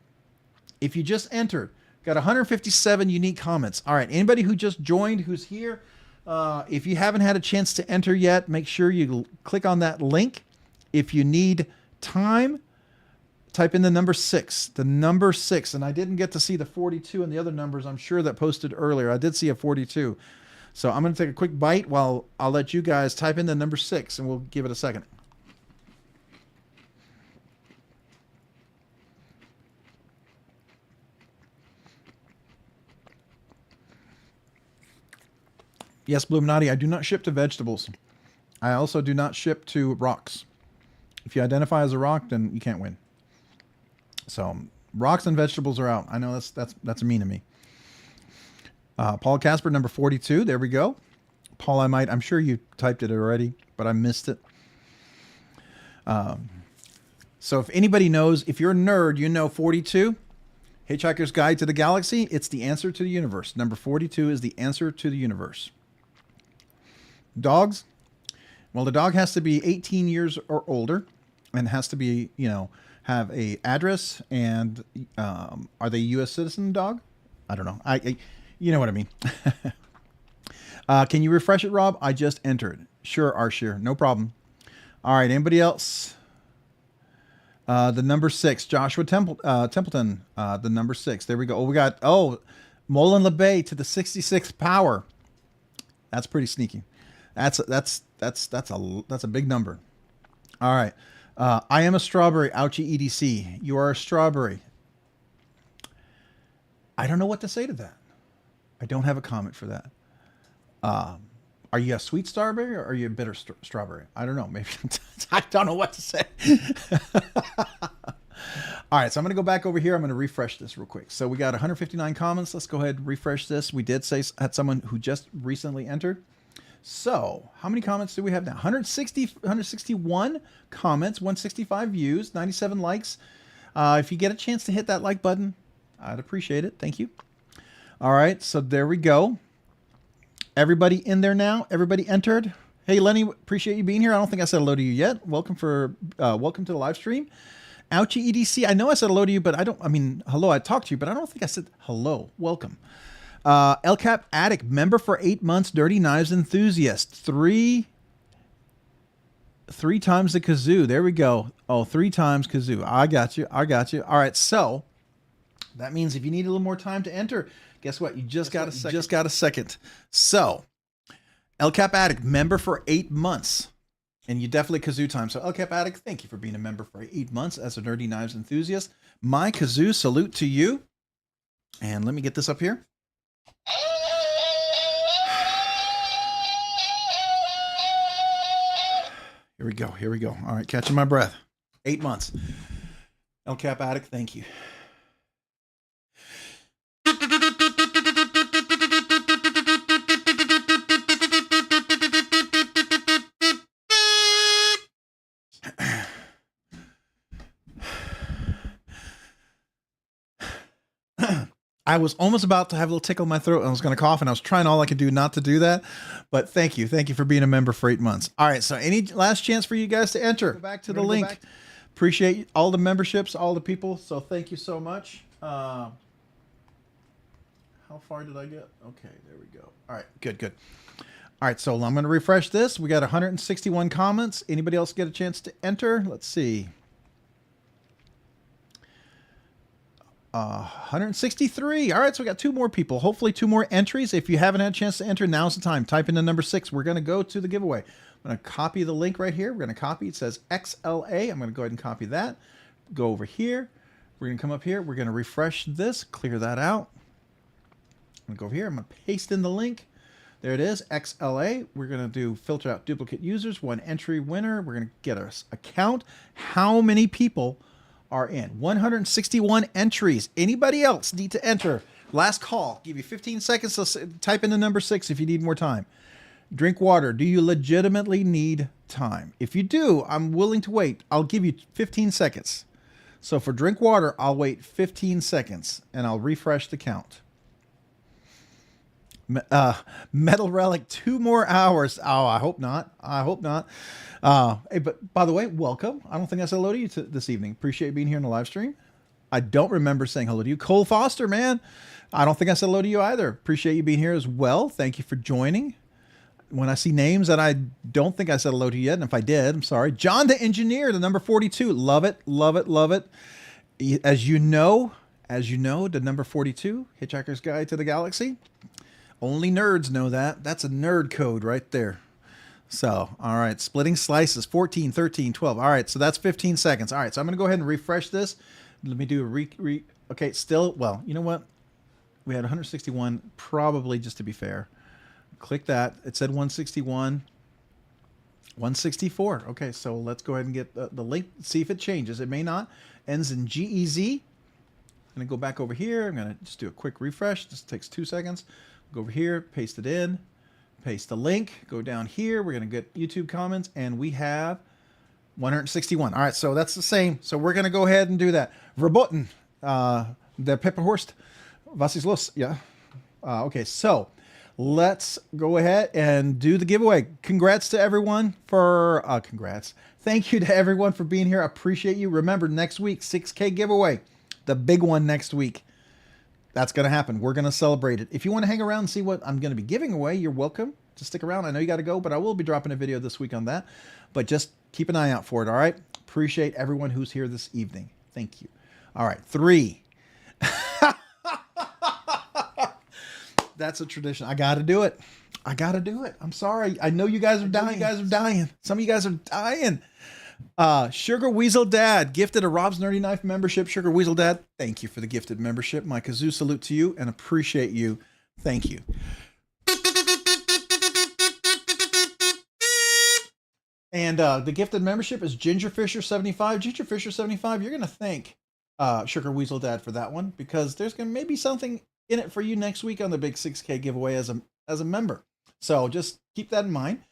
If you just entered, got 157 unique comments. All right, anybody who just joined, who's here, if you haven't had a chance to enter yet, make sure you click on that link. If you need time, type in the number 6. The number 6, and I didn't get to see the 42 and the other numbers I'm sure that posted earlier. I did see a 42. So I'm going to take a quick bite while I'll let you guys type in the number 6, and we'll give it a second. Yes, Bluminati, I do not ship to vegetables. I also do not ship to rocks. If you identify as a rock, then you can't win. So rocks and vegetables are out. I know that's mean to me. Paul Casper, number 42. There we go. Paul, I'm sure you typed it already, but I missed it. So if anybody knows, if you're a nerd, you know 42. Hitchhiker's Guide to the Galaxy. It's the answer to the universe. Number 42 is the answer to the universe. Dogs. Well, the dog has to be 18 years or older and has to be, have a address, and are they a U.S. citizen dog? I don't know. You know what I mean. Can you refresh it, Rob? I just entered. Sure, Arshir. No problem. All right. Anybody else? The number 6, Joshua Templeton. The number 6. There we go. Oh, we got Molin LeBay to the 66th power. That's pretty sneaky. That's a big number. All right. I am a strawberry. Ouchie EDC. You are a strawberry. I don't know what to say to that. I don't have a comment for that. Are you a sweet strawberry or are you a bitter strawberry? I don't know. Maybe I don't know what to say. All right, so I'm going to go back over here. I'm going to refresh this real quick. So we got 159 comments. Let's go ahead and refresh this. We did say had someone who just recently entered. So how many comments do we have now? 161 comments, 165 views, 97 likes. If you get a chance to hit that like button, I'd appreciate it. Thank you. All right, so there we go. Everybody in there now. Everybody entered. Hey, Lenny, appreciate you being here. I don't think I said hello to you yet. Welcome to the live stream. Ouchie EDC, I know I said hello to you, but hello, I talked to you, but I don't think I said hello. Welcome. El Cap Attic, member for 8 months, Dirty Knives enthusiast. Three times the kazoo. There we go. Oh, 3 times kazoo. I got you. All right, so that means if you need a little more time to enter, guess what? You just got a second. So, El Cap Attic, member for 8 months. And you definitely kazoo time. So, El Cap Attic, thank you for being a member for 8 months as a Dirty Knives enthusiast. My kazoo salute to you. And let me get this up here. Here we go. All right, catching my breath. 8 months. El Cap Attic, thank you. I was almost about to have a little tickle in my throat. I was going to cough, and I was trying all I could do not to do that. But thank you. Thank you for being a member for 8 months. All right, so any last chance for you guys to enter? Go back to the link. Appreciate all the memberships, all the people. So thank you so much. How far did I get? Okay, there we go. All right, good. All right, so I'm going to refresh this. We got 161 comments. Anybody else get a chance to enter? Let's see. 163. All right, so we got 2 more people. Hopefully 2 more entries. If you haven't had a chance to enter, now's the time. Type in the number 6. We're going to go to the giveaway. I'm going to copy the link right here. We're going to copy. It says XLA. I'm going to go ahead and copy that. Go over here. We're going to come up here. We're going to refresh this. Clear that out. I'm going to go over here. I'm going to paste in the link. There it is, XLA. We're going to do filter out duplicate users, 1 entry winner. We're going to get us a count. How many people are in? 161 entries. Anybody else need to enter? Last call. Give you 15 seconds to type in the number 6 if you need more time. Drink water. Do you legitimately need time? If you do, I'm willing to wait. I'll give you 15 seconds. So for drink water, I'll wait 15 seconds and I'll refresh the count. Metal Relic, 2 more hours. Oh, I hope not. I hope not. Hey, but by the way, welcome. I don't think I said hello to you this evening. Appreciate being here in the live stream. I don't remember saying hello to you. Cole Foster, man. I don't think I said hello to you either. Appreciate you being here as well. Thank you for joining. When I see names that I don't think I said hello to yet, and if I did, I'm sorry. John the Engineer, the number 42. Love it, love it, love it. As you know, the number 42, Hitchhiker's Guide to the Galaxy. Only nerds know that. That's a nerd code right there. So, all right, splitting slices, 14, 13, 12. All right, so that's 15 seconds. All right, so I'm going to go ahead and refresh this. Let me do a okay, still, well, you know what? We had 161, probably just to be fair. Click that. It said 161. 164. Okay, so let's go ahead and get the link, see if it changes. It may not. Ends in GEZ. I'm going to go back over here. I'm going to just do a quick refresh. This takes 2 seconds. Go over here, paste it in, paste the link, go down here. We're going to get YouTube comments, and we have 161. All right, so that's the same. So we're going to go ahead and do that. Verboten, der Pepperhorst, was ist los? Yeah. Okay, so let's go ahead and do the giveaway. Congrats to everyone for, congrats. Thank you to everyone for being here. I appreciate you. Remember, next week, 6K giveaway, the big one next week. That's going to happen. We're going to celebrate it. If you want to hang around and see what I'm going to be giving away, you're welcome to stick around. I know you got to go, but I will be dropping a video this week on that. But just keep an eye out for it, all right? Appreciate everyone who's here this evening. Thank you. All right, 3. That's a tradition. I got to do it. I got to do it. I'm sorry. I know you guys are dying. Some of you guys are dying. Sugar Weasel Dad gifted a Rob's Nerdy Knife membership. Sugar Weasel Dad, thank you for the gifted membership. My kazoo salute to you and appreciate you. Thank you. And the gifted membership is Ginger Fisher 75. Ginger Fisher 75, you're going to thank Sugar Weasel Dad for that one, because there's going to maybe something in it for you next week on the big 6K giveaway as a member. So just keep that in mind.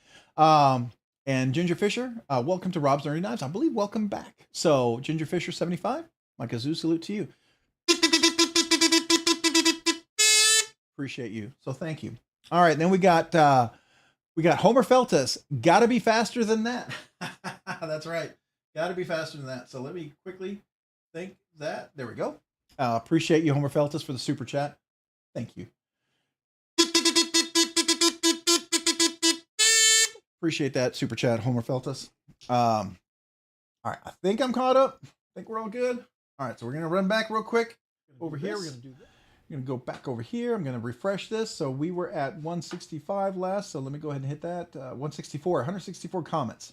And Ginger Fisher, welcome to Rob's Nerdy Knives. I believe welcome back. So Ginger Fisher 75, my kazoo salute to you. Appreciate you. So thank you. All right, then we got Homer Feltus. Gotta be faster than that. That's right. Gotta be faster than that. So let me quickly think that. There we go. Appreciate you, Homer Feltus, for the super chat. Thank you. Appreciate that super chat, Homer Feltus. All right, I think I'm caught up. I think we're all good. All right, so we're gonna run back real quick over here. We're gonna do this. We're gonna go back over here. I'm gonna refresh this. So we were at 165 last. So let me go ahead and hit that. 164 comments.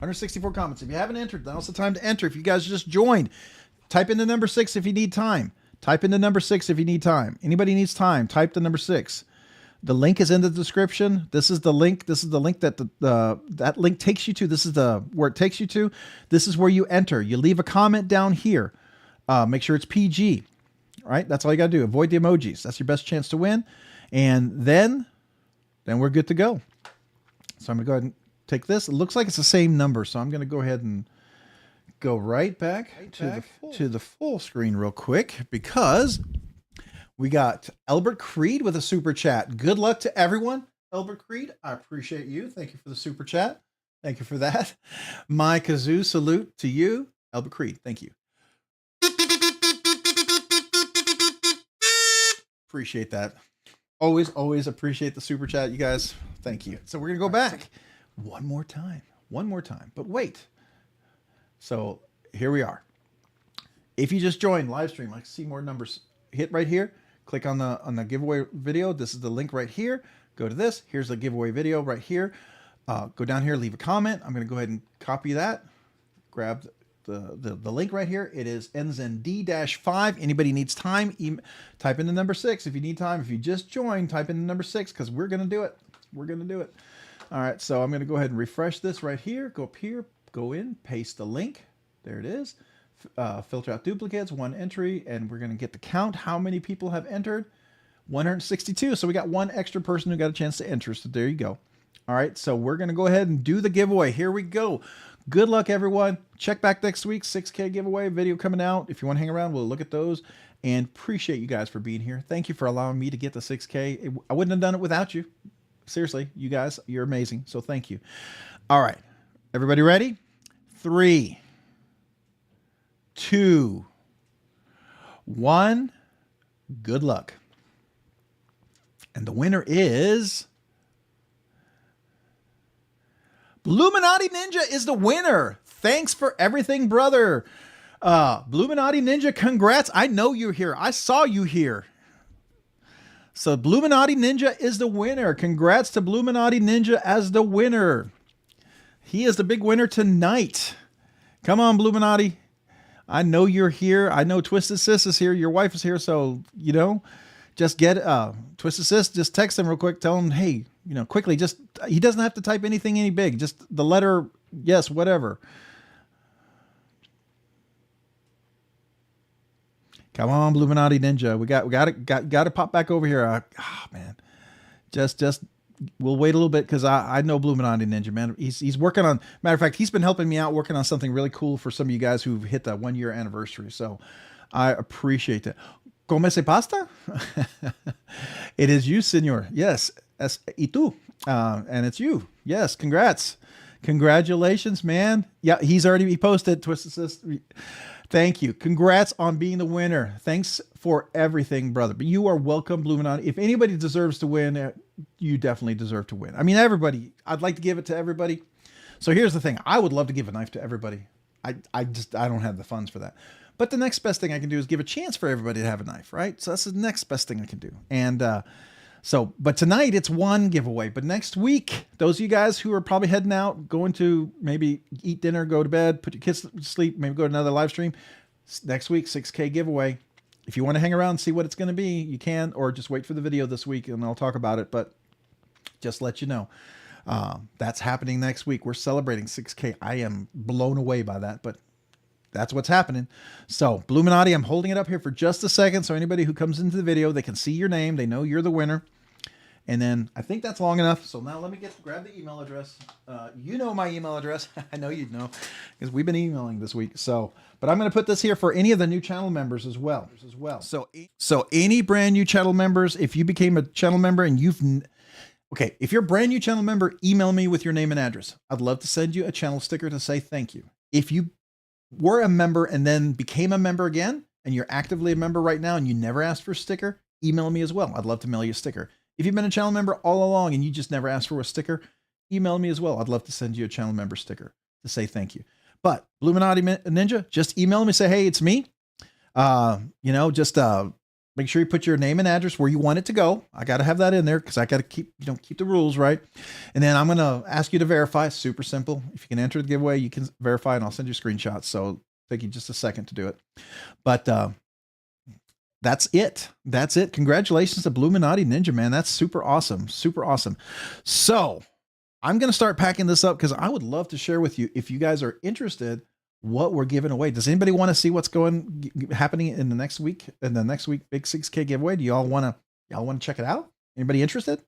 164 comments. If you haven't entered, now's the time to enter. If you guys just joined, type in the number 6 if you need time. Type in the number 6 if you need time. Anybody needs time, type the number 6. The link is in the description. This is the link. This is the link that that link takes you to. This is where it takes you to. This is where you enter. You leave a comment down here. Make sure it's PG. All right, that's all you got to do. Avoid the emojis. That's your best chance to win. And then we're good to go. So I'm going to go ahead and take this. It looks like it's the same number, so I'm going to go ahead and go right back to the full screen real quick, because we got Albert Creed with a super chat. Good luck to everyone. Albert Creed, I appreciate you. Thank you for the super chat. Thank you for that. My kazoo salute to you, Albert Creed. Thank you. Appreciate that. Always appreciate the super chat, you guys. Thank you. So we're going to go back one more time. But wait. So here we are. If you just joined live stream, I see more numbers. Hit right here, click on the giveaway video. This is the link right here. Go to this. Here's the giveaway video right here. Go down here, leave a comment. I'm going to go ahead and copy that. Grab the link right here. It ends in D-5. Anybody needs time, type in the number 6. If you need time, if you just joined, type in the number 6 because we're going to do it. We're going to do it. All right, so I'm going to go ahead and refresh this right here. Go up here, go in, paste the link. There it is. Filter out duplicates, 1 entry, and we're going to get the count. How many people have entered? 162. So we got 1 extra person who got a chance to enter. So there you go. All right, so we're going to go ahead and do the giveaway. Here we go. Good luck, everyone. Check back next week. 6K giveaway video coming out. If you want to hang around, we'll look at those. And appreciate you guys for being here. Thank you for allowing me to get the 6K. I wouldn't have done it without you. Seriously, you guys, you're amazing. So thank you. All right, everybody ready? 3, 2, 1. Good luck. And the winner is... Bluminati Ninja is the winner. Thanks for everything, brother. Bluminati Ninja, congrats. I know you're here. I saw you here. So Bluminati Ninja is the winner. Congrats to Bluminati Ninja as the winner. He is the big winner tonight. Come on, Bluminati. I know you're here. I know Twisted Sis is here. Your wife is here. So, you know, just get Twisted Sis. Just text him real quick. Tell him, hey, you know, quickly, just, he doesn't have to type anything any big. Just the letter, yes, whatever. Come on, Bluminati Ninja. We got to pop back over here. Man, just we'll wait a little bit because I know Bluminati Ninja, man. He's working on, matter of fact, he's been helping me out working on something really cool for some of you guys who've hit that 1 year anniversary. So I appreciate that. Come se pasta? It is you, senor. Yes. Y tú. And it's you. Yes. Congrats. Congratulations, man. Yeah, he posted Twisted Sis. Thank you. Congrats on being the winner. Thanks for everything, brother. But you are welcome, Bluminati. If anybody deserves to win, you definitely deserve to win. I mean, everybody. I'd like to give it to everybody. So here's the thing. I would love to give a knife to everybody. I don't have the funds for that. But the next best thing I can do is give a chance for everybody to have a knife, right? So that's the next best thing I can do. And but tonight it's 1 giveaway. But next week, those of you guys who are probably heading out, going to maybe eat dinner, go to bed, put your kids to sleep, maybe go to another live stream. Next week, 6K giveaway. If you want to hang around and see what it's going to be, you can, or just wait for the video this week and I'll talk about it. But just let you know, that's happening next week. We're celebrating 6K. I am blown away by that, but that's what's happening. So Bluminati, I'm holding it up here for just a second. So anybody who comes into the video, they can see your name. They know you're the winner. And then I think that's long enough. So now let me grab the email address. You know my email address. I know you'd know because we've been emailing this week. So, but I'm going to put this here for any of the new channel members as well. So any brand new channel members, if you became a channel member and if you're a brand new channel member, email me with your name and address. I'd love to send you a channel sticker to say thank you. If you were a member and then became a member again, and you're actively a member right now and you never asked for a sticker, email me as well. I'd love to mail you a sticker. If you've been a channel member all along and you just never asked for a sticker, email me as well. I'd love to send you a channel member sticker to say thank you. But Bluminati Ninja, just email me, say, hey, it's me. Just make sure you put your name and address where you want it to go. I got to have that in there because I got to keep the rules, right? And then I'm going to ask you to verify. Super simple. If you can enter the giveaway, you can verify and I'll send you screenshots. So take you just a second to do it. But that's it. That's it. Congratulations to Bluminati Ninja, man. That's super awesome. Super awesome. So I'm going to start packing this up because I would love to share with you, if you guys are interested, what we're giving away. Does anybody want to see what's happening in the next week? In the next week, big 6K giveaway. Do y'all want to check it out? Anybody interested?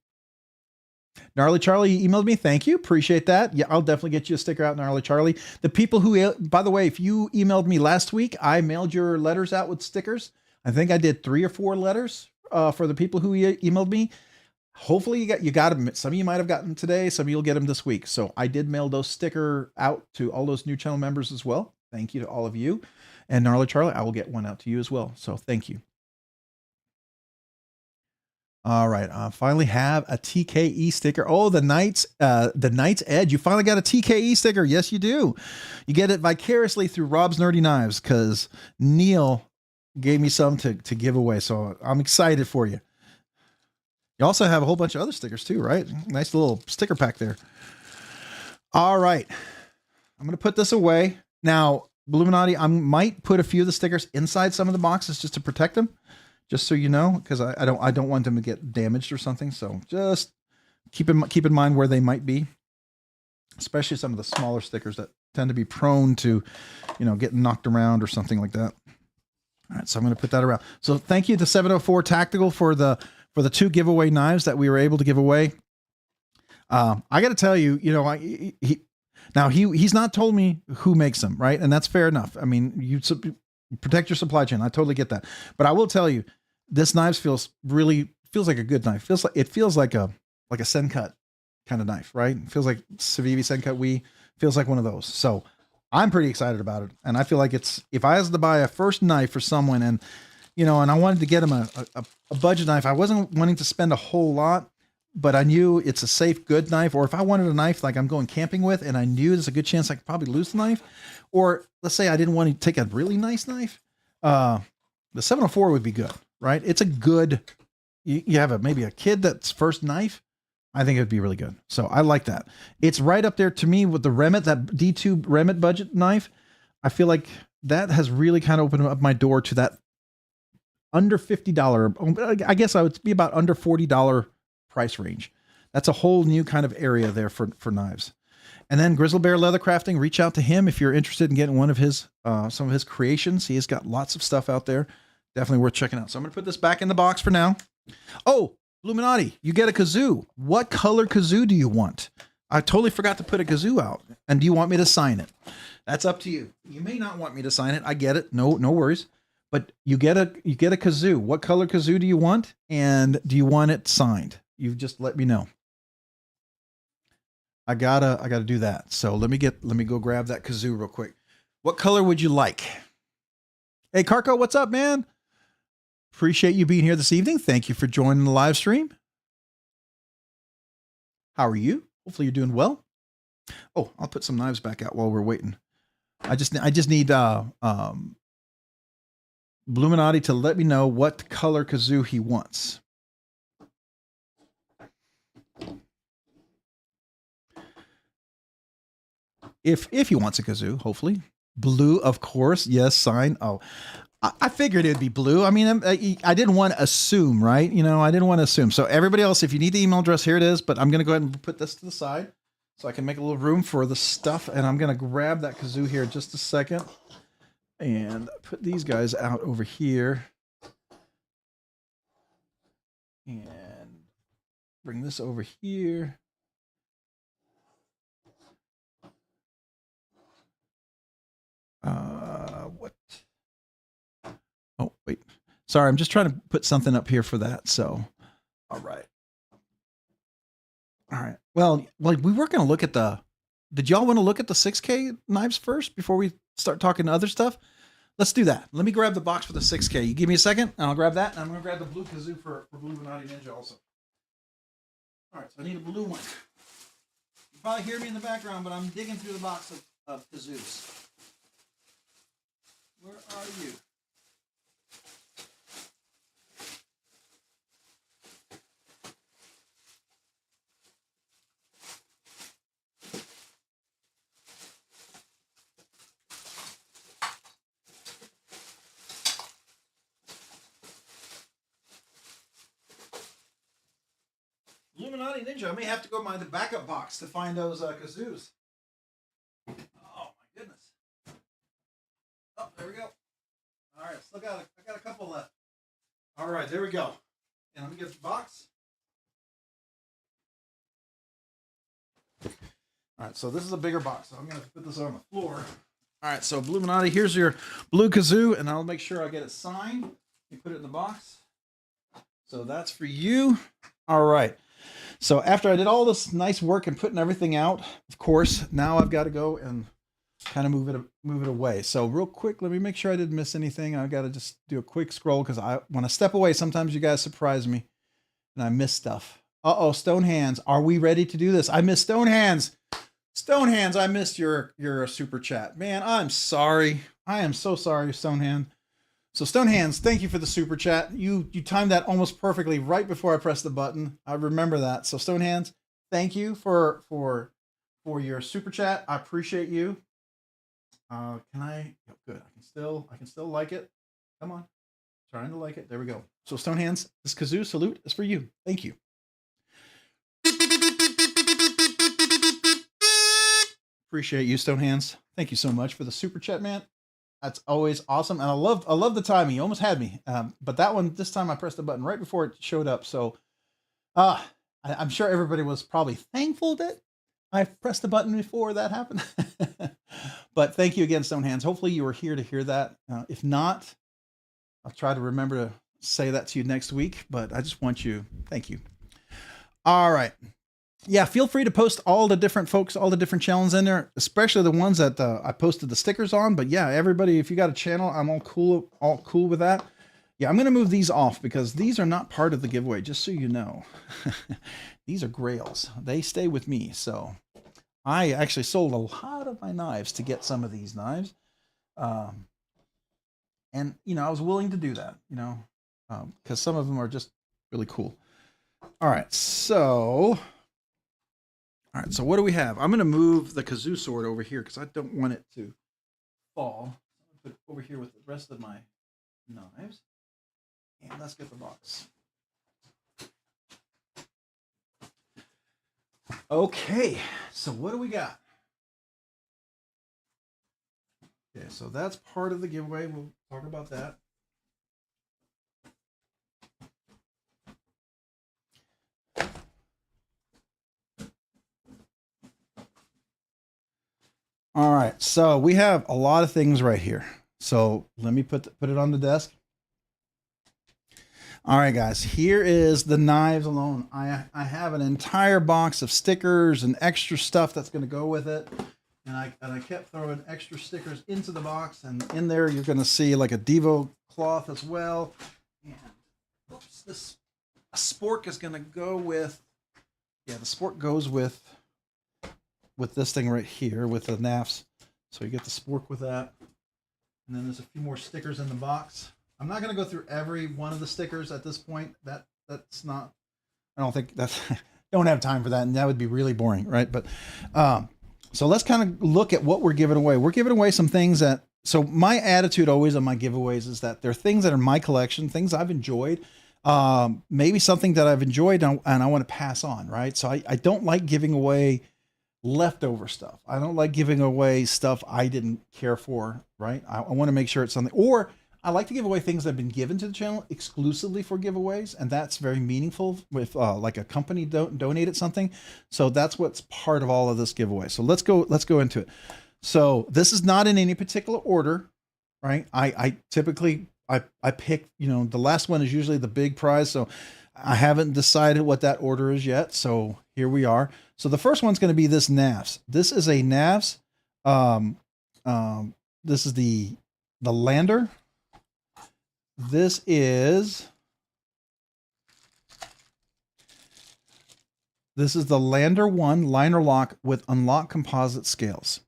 Gnarly Charlie emailed me. Thank you. Appreciate that. Yeah, I'll definitely get you a sticker out, Gnarly Charlie. The people who, by the way, if you emailed me last week, I mailed your letters out with stickers. I think I did 3 or 4 letters for the people who emailed me. Hopefully you got them. Some of you might have gotten them today. Some of you will get them this week. So I did mail those sticker out to all those new channel members as well. Thank you to all of you. And Gnarly Charlie, I will get one out to you as well. So thank you. All right, I finally have a TKE sticker. Oh, the Knight's Edge. You finally got a TKE sticker. Yes, you do. You get it vicariously through Rob's Nerdy Knives because Neil gave me some to give away. So I'm excited for you. You also have a whole bunch of other stickers too, right? Nice little sticker pack there. All right, I'm gonna put this away now. Illuminati, I might put a few of the stickers inside some of the boxes just to protect them. Just so you know, because I don't want them to get damaged or something. So just keep in mind where they might be, especially some of the smaller stickers that tend to be prone to, getting knocked around or something like that. All right, so I'm going to put that around. So thank you to 704 Tactical for the 2 giveaway knives that we were able to give away. I got to tell you, he's not told me who makes them, right? And that's fair enough. I mean, you protect your supply chain. I totally get that. But I will tell you, this knife feels like a good knife. It feels like a Sencut kind of knife, right? It feels like Civivi Sencut Wii. Feels like one of those. So I'm pretty excited about it. And I feel like if I was to buy a first knife for someone and I wanted to get him a budget knife, I wasn't wanting to spend a whole lot, but I knew it's a safe, good knife. Or if I wanted a knife like I'm going camping with, and I knew there's a good chance I could probably lose the knife, or let's say I didn't want to take a really nice knife, the 704 would be good, right? It's a good, you have maybe a kid that's first knife. I think it'd be really good. So I like that. It's right up there to me with the Remit, that D2 Remit budget knife. I feel like that has really kind of opened up my door to that under $50. I guess I would be about under $40 price range. That's a whole new kind of area there for knives. And then Grizzle Bear Leather Crafting, reach out to him if you're interested in getting one of his some of his creations. He has got lots of stuff out there. Definitely worth checking out. So I'm going to put this back in the box for now. Oh, Illuminati, you get a kazoo. What color kazoo do you want? I totally forgot to put a kazoo out. And do you want me to sign it? That's up to you. You may not want me to sign it. I get it. No worries. But you get a kazoo. What color kazoo do you want? And do you want it signed? You just let me know. I gotta do that. So let me go grab that kazoo real quick. What color would you like? Hey, Carco, what's up, man? Appreciate you being here this evening. Thank you for joining the live stream. How are you? Hopefully you're doing well. Oh, I'll put some knives back out while we're waiting. I just need Illuminati to let me know what color kazoo he wants. If he wants a kazoo, hopefully. Blue, of course. Yes, sign. Oh, I figured it'd be blue. I mean, I didn't want to assume, right? I didn't want to assume. So everybody else, if you need the email address, here it is. But I'm going to go ahead and put this to the side so I can make a little room for the stuff. And I'm going to grab that kazoo here in just a second and put these guys out over here. And bring this over here. What? Oh, wait. Sorry, I'm just trying to put something up here for that. So, all right. Well, we were going to look at did y'all want to look at the 6K knives first before we start talking other stuff? Let's do that. Let me grab the box for the 6K. You give me a second, and I'll grab that. And I'm going to grab the blue kazoo for Blue Illuminati Ninja also. All right, so I need a blue one. You probably hear me in the background, but I'm digging through the box of kazoos. Where are you? Illuminati Ninja, I may have to go to the backup box to find those kazoos. Oh my goodness. Oh, there we go. All right, I got a couple left. All right, there we go. And let me get the box. All right, so this is a bigger box, so I'm going to put this on the floor. All right, so Illuminati, here's your blue kazoo, and I'll make sure I get it signed. Let me put it in the box. So that's for you. All right. So after I did all this nice work and putting everything out, of course, now I've got to go and kind of move it away. So real quick, let me make sure I didn't miss anything. I've got to just do a quick scroll because when I step away, sometimes you guys surprise me and I miss stuff. Uh-oh, Stone Hands. Are we ready to do this? I miss Stone Hands. Stone Hands, I missed your super chat. Man, I'm sorry. I am so sorry, Stone Hand. So Stone Hands, thank you for the super chat. You timed that almost perfectly right before I pressed the button. I remember that. So Stone Hands, thank you for your super chat. I appreciate you. Can I? Oh, good. I can still like it. Come on, trying to like it. There we go. So Stone Hands, this kazoo salute is for you. Thank you. Appreciate you, Stone Hands. Thank you so much for the super chat, man. That's always awesome, and I love the timing. You almost had me, but that one this time I pressed the button right before it showed up. So, I'm sure everybody was probably thankful that I pressed the button before that happened. But thank you again, Stone Hands. Hopefully you were here to hear that. If not, I'll try to remember to say that to you next week. But I just want you. Thank you. All right. Yeah, feel free to post all the different folks, all the different channels in there, especially the ones that I posted the stickers on. But yeah, everybody, if you got a channel, I'm all cool with that. Yeah, I'm going to move these off because these are not part of the giveaway, just so you know. These are grails. They stay with me. So I actually sold a lot of my knives to get some of these knives. And, you know, I was willing to do that, you know, because some of them are just really cool. All right, so what do we have? I'm going to move the kazoo sword over here because I don't want it to fall. I'll put it over here with the rest of my knives. And let's get the box. Okay, so what do we got? Okay, so that's part of the giveaway. We'll talk about that. All right, so we have a lot of things right here. So let me put it on the desk. All right, guys, here is the knives alone. I have an entire box of stickers and extra stuff that's going to go with it. And I kept throwing extra stickers into the box, and in there you're going to see like a Divo cloth as well. And oops, this spork is going to go with, yeah, the spork goes with this thing right here with the NAFs. So you get the spork with that. And then there's a few more stickers in the box. I'm not going to go through every one of the stickers at this point. That's not, I don't think that's, don't have time for that. And that would be really boring, right? But, so let's kind of look at what we're giving away. We're giving away some things that, so my attitude always on my giveaways is that they're things that are in my collection, things I've enjoyed, maybe something that I've enjoyed and I want to pass on, right? So I don't like giving away leftover stuff. I don't like giving away stuff I didn't care for, right? I want to make sure it's something, or I like to give away things that have been given to the channel exclusively for giveaways, and that's very meaningful with like a company donated something. So that's what's part of all of this giveaway. So let's go into it. So this is not in any particular order, right? I typically I pick, you know, the last one is usually the big prize. So I haven't decided what that order is yet. So here we are. So the first one's going to be this NAFs. This is a NAFs. This is the lander. This is the Lander 1 liner lock with unlock composite scales.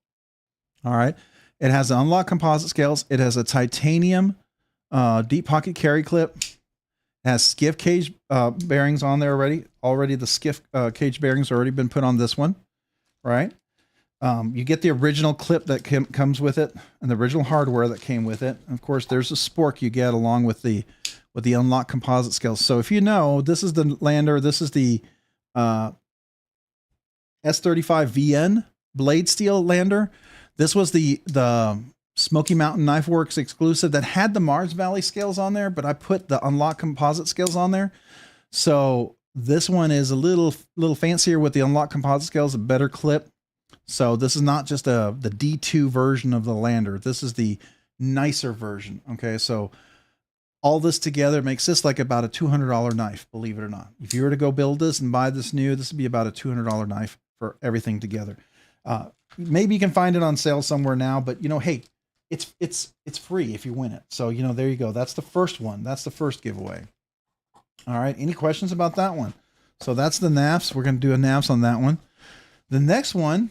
All right. It has the unlock composite scales. It has a titanium deep pocket carry clip. It has skiff cage bearings on there already. Already the skiff cage bearings already been put on this one, right? You get the original clip that comes with it and the original hardware that came with it. And of course, there's a spork you get along with the unlock composite scales. So if you know, this is the Lander. This is the S35VN blade steel Lander. This was the Smoky Mountain Knife Works exclusive that had the Mars Valley scales on there, but I put the unlock composite scales on there. So this one is a little fancier with the unlock composite scales, a better clip. So this is not just the D2 version of the Lander. This is the nicer version. Okay, so all this together makes this like about a $200 knife, believe it or not. If you were to go build this and buy this new, this would be about a $200 knife for everything together. Maybe you can find it on sale somewhere now, but you know, hey, it's free if you win it. So, you know, there you go. That's the first one. That's the first giveaway. All right. Any questions about that one? So that's the NAFs. We're going to do a NAFs on that one. The next one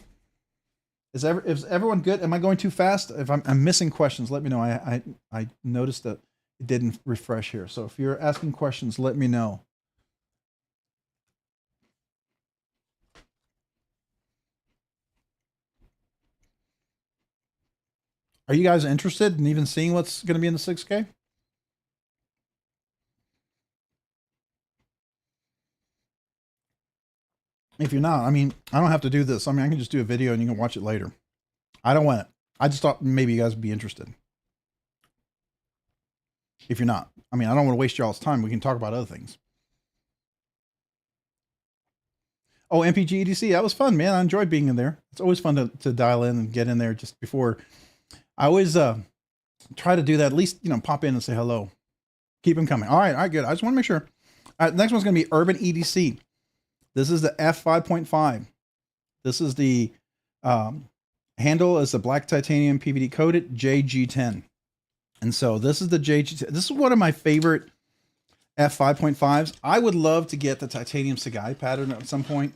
is everyone good? Am I going too fast? If I'm missing questions, let me know. I noticed that it didn't refresh here. So if you're asking questions, let me know. Are you guys interested in even seeing what's going to be in the 6K? If you're not, I mean, I don't have to do this. I mean, I can just do a video and you can watch it later. I don't want it. I just thought maybe you guys would be interested. If you're not, I mean, I don't want to waste y'all's time. We can talk about other things. Oh, MPG EDC, that was fun, man. I enjoyed being in there. It's always fun to dial in and get in there just before. I always try to do that. At least, you know, pop in and say hello. Keep them coming. All right, good. I just want to make sure. All right, next one's going to be Urban EDC. This is the F5.5. This is the handle is the black titanium PVD coated JG10. And so this is the JG10. This is one of my favorite F5.5s. I would love to get the titanium Sagai pattern at some point.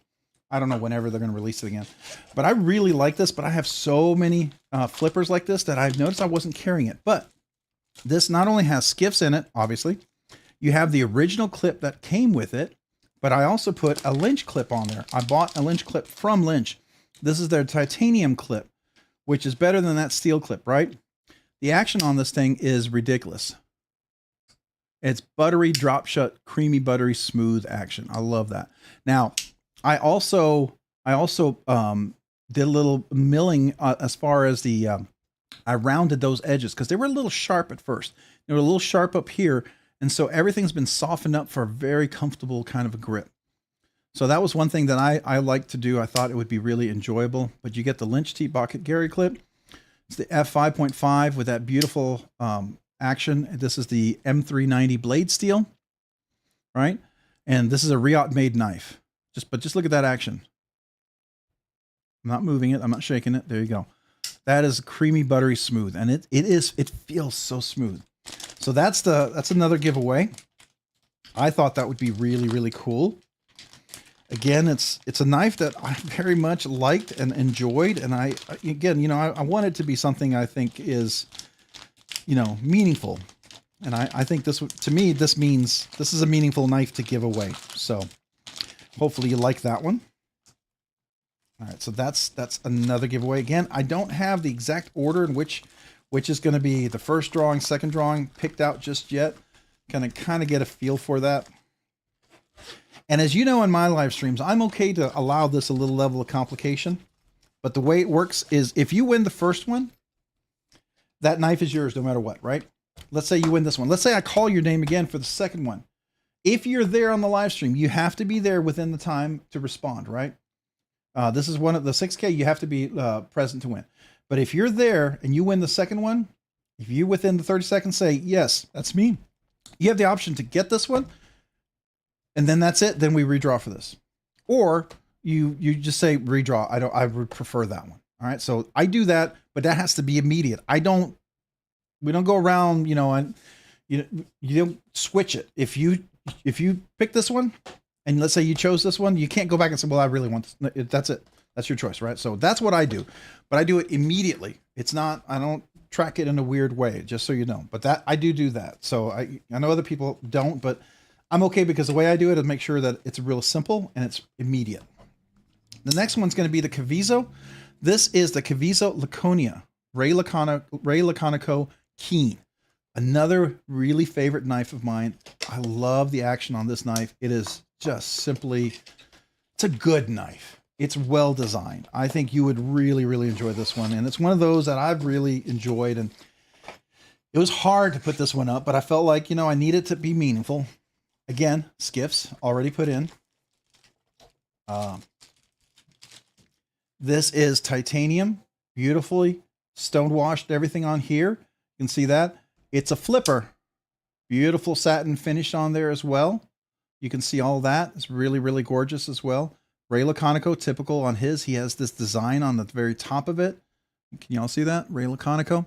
I don't know whenever they're going to release it again. But I really like this, but I have so many flippers like this that I've noticed I wasn't carrying it. But this not only has skiffs in it, obviously. You have the original clip that came with it, but I also put a Lynch clip on there. I bought a Lynch clip from Lynch. This is their titanium clip, which is better than that steel clip, right? The action on this thing is ridiculous. It's buttery, drop shut, creamy, buttery, smooth action. I love that. Now, I also did a little milling as far as the, I rounded those edges because they were a little sharp at first. They were a little sharp up here. And so everything's been softened up for a very comfortable kind of a grip. So that was one thing that I like to do. I thought it would be really enjoyable. But you get the Lynch T-Bucket Gary clip. It's the F5.5 with that beautiful action. This is the M390 blade steel, right? And this is a Riot made knife. Just look at that action. I'm not moving it. I'm not shaking it. There you go. That is creamy, buttery, smooth, and it feels so smooth. So that's another giveaway. I thought that would be really, really cool. Again, it's a knife that I very much liked and enjoyed, and I want it to be something I think is, you know, meaningful. And I think this, to me, this means this is a meaningful knife to give away. So hopefully you like that one. All right, so that's another giveaway. Again, I don't have the exact order in which is going to be the first drawing, second drawing picked out just yet. Kind of get a feel for that. And as you know, in my live streams, I'm okay to allow this a little level of complication. But the way it works is if you win the first one, that knife is yours no matter what, right? Let's say you win this one. Let's say I call your name again for the second one. If you're there on the live stream, you have to be there within the time to respond, right? This is one of the 6K. You have to be present to win. But if you're there and you win the second one, if you within the 30 seconds say, yes, that's me, you have the option to get this one. And then that's it. Then we redraw for this. Or you just say redraw. I would prefer that one. All right. So I do that, but that has to be immediate. We don't go around, you know, and you don't switch it. If you pick this one and let's say you chose this one, you can't go back and say, well, I really want this. That's it. That's your choice, right? So that's what I do, but I do it immediately. It's not, I don't track it in a weird way, just so you know, but that I do that. So I know other people don't, but I'm okay because the way I do it is make sure that it's real simple and it's immediate. The next one's going to be the Caviso. This is the Caviso Laconia, Ray Laconico Keen. Another really favorite knife of mine. I love the action on this knife. It is just simply, it's a good knife. It's well designed. I think you would really, really enjoy this one. And it's one of those that I've really enjoyed. And it was hard to put this one up, but I felt like, you know, I need it to be meaningful. Again, skiffs already put in. This is titanium, beautifully stonewashed, everything on here. You can see that. It's a flipper. Beautiful satin finish on there as well. You can see all that. It's really, really gorgeous as well. Ray Laconico, typical on his. He has this design on the very top of it. Can y'all see that? Ray Laconico.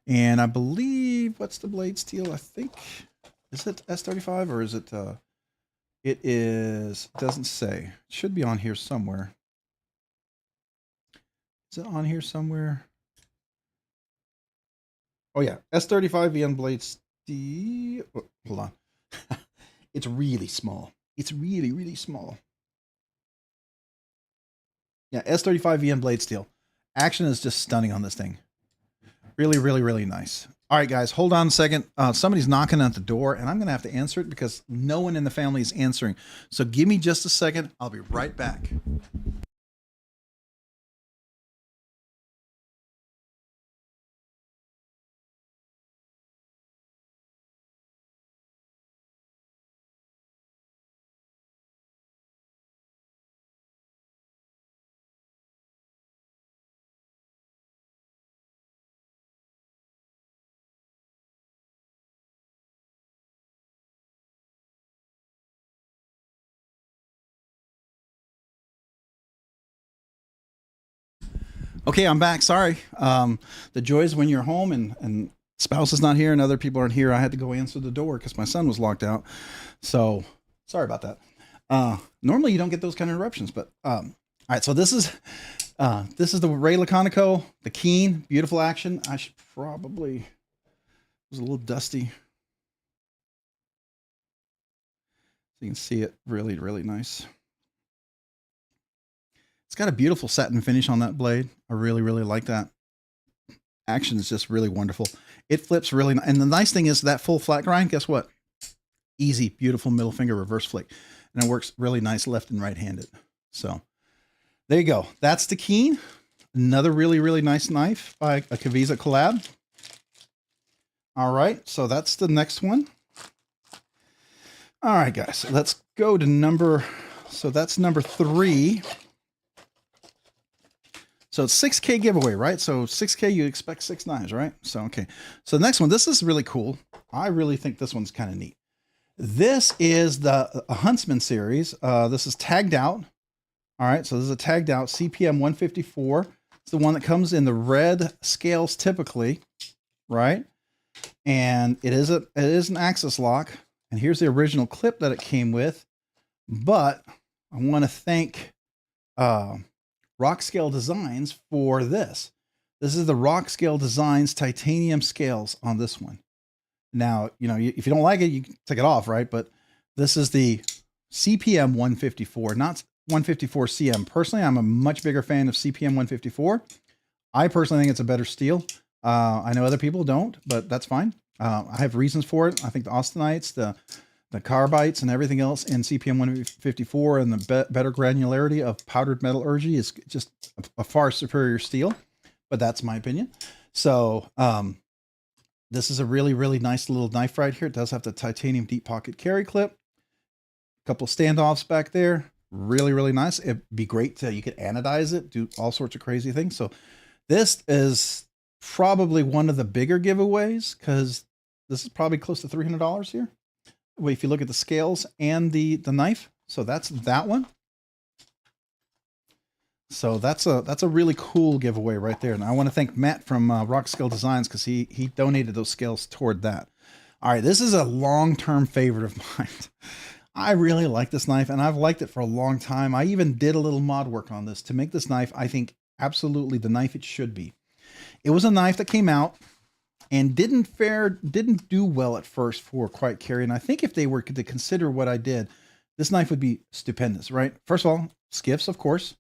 And I believe, what's the blade steel? I think, is it S35 or is it It is, doesn't say. It should be on here somewhere. Is it on here somewhere? Oh yeah, S35 VN Blades D. Oh, hold on. It's really small. It's really, really small. Yeah, S35 VN blade steel. Action is just stunning on this thing. Really, really, really nice. All right, guys, hold on a second. Somebody's knocking at the door, and I'm going to have to answer it because no one in the family is answering. So give me just a second. I'll be right back. Okay, I'm back. Sorry. The joys when you're home and spouse is not here and other people aren't here. I had to go answer the door because my son was locked out. So sorry about that. Normally you don't get those kind of interruptions, but all right. So this is the Ray Laconico, the Keen, beautiful action. I should probably, it was a little dusty. So you can see it really, really nice. It's got a beautiful satin finish on that blade. I really, really like that. Action is just really wonderful. It flips really nice. And the nice thing is that full flat grind, guess what? Easy, beautiful middle finger reverse flick. And it works really nice left and right handed. So there you go. That's the Keen. Another really, really nice knife by a Kavisa collab. All right, so that's the next one. All right, guys, let's go to number, so that's number 3. So it's 6K giveaway, right? So 6K, you expect 6 knives, right? So, okay. So the next one, this is really cool. I really think this one's kind of neat. This is the Huntsman series. This is tagged out. All right. So this is a tagged out CPM 154. It's the one that comes in the red scales typically, right? And it is an axis lock. And here's the original clip that it came with. But I want to thank Rockscale Designs for this. This is the Rockscale Designs titanium scales on this one. Now, you know, if you don't like it, you can take it off, right? But this is the CPM 154, not 154 CM. Personally, I'm a much bigger fan of CPM 154. I personally think it's a better steel. I know other people don't, but that's fine. I have reasons for it. I think the austenites, the carbides and everything else in CPM 154 and the better granularity of powdered metallurgy is just a far superior steel, but that's my opinion. So this is a really, really nice little knife right here. It does have the titanium deep pocket carry clip, a couple of standoffs back there. Really, really nice. It'd be great to, you could anodize it, do all sorts of crazy things. So this is probably one of the bigger giveaways because this is probably close to $300 here. Well, if you look at the scales and the knife. So that's that one. So that's a really cool giveaway right there. And I want to thank Matt from Rockscale Designs because he donated those scales toward that. All right, this is a long-term favorite of mine. I really like this knife and I've liked it for a long time. I even did a little mod work on this to make this knife, I think, absolutely the knife it should be. It was a knife that came out and didn't do well at first for quiet carry. And I think if they were to consider what I did, this knife would be stupendous, right? First of all, skiffs, of course.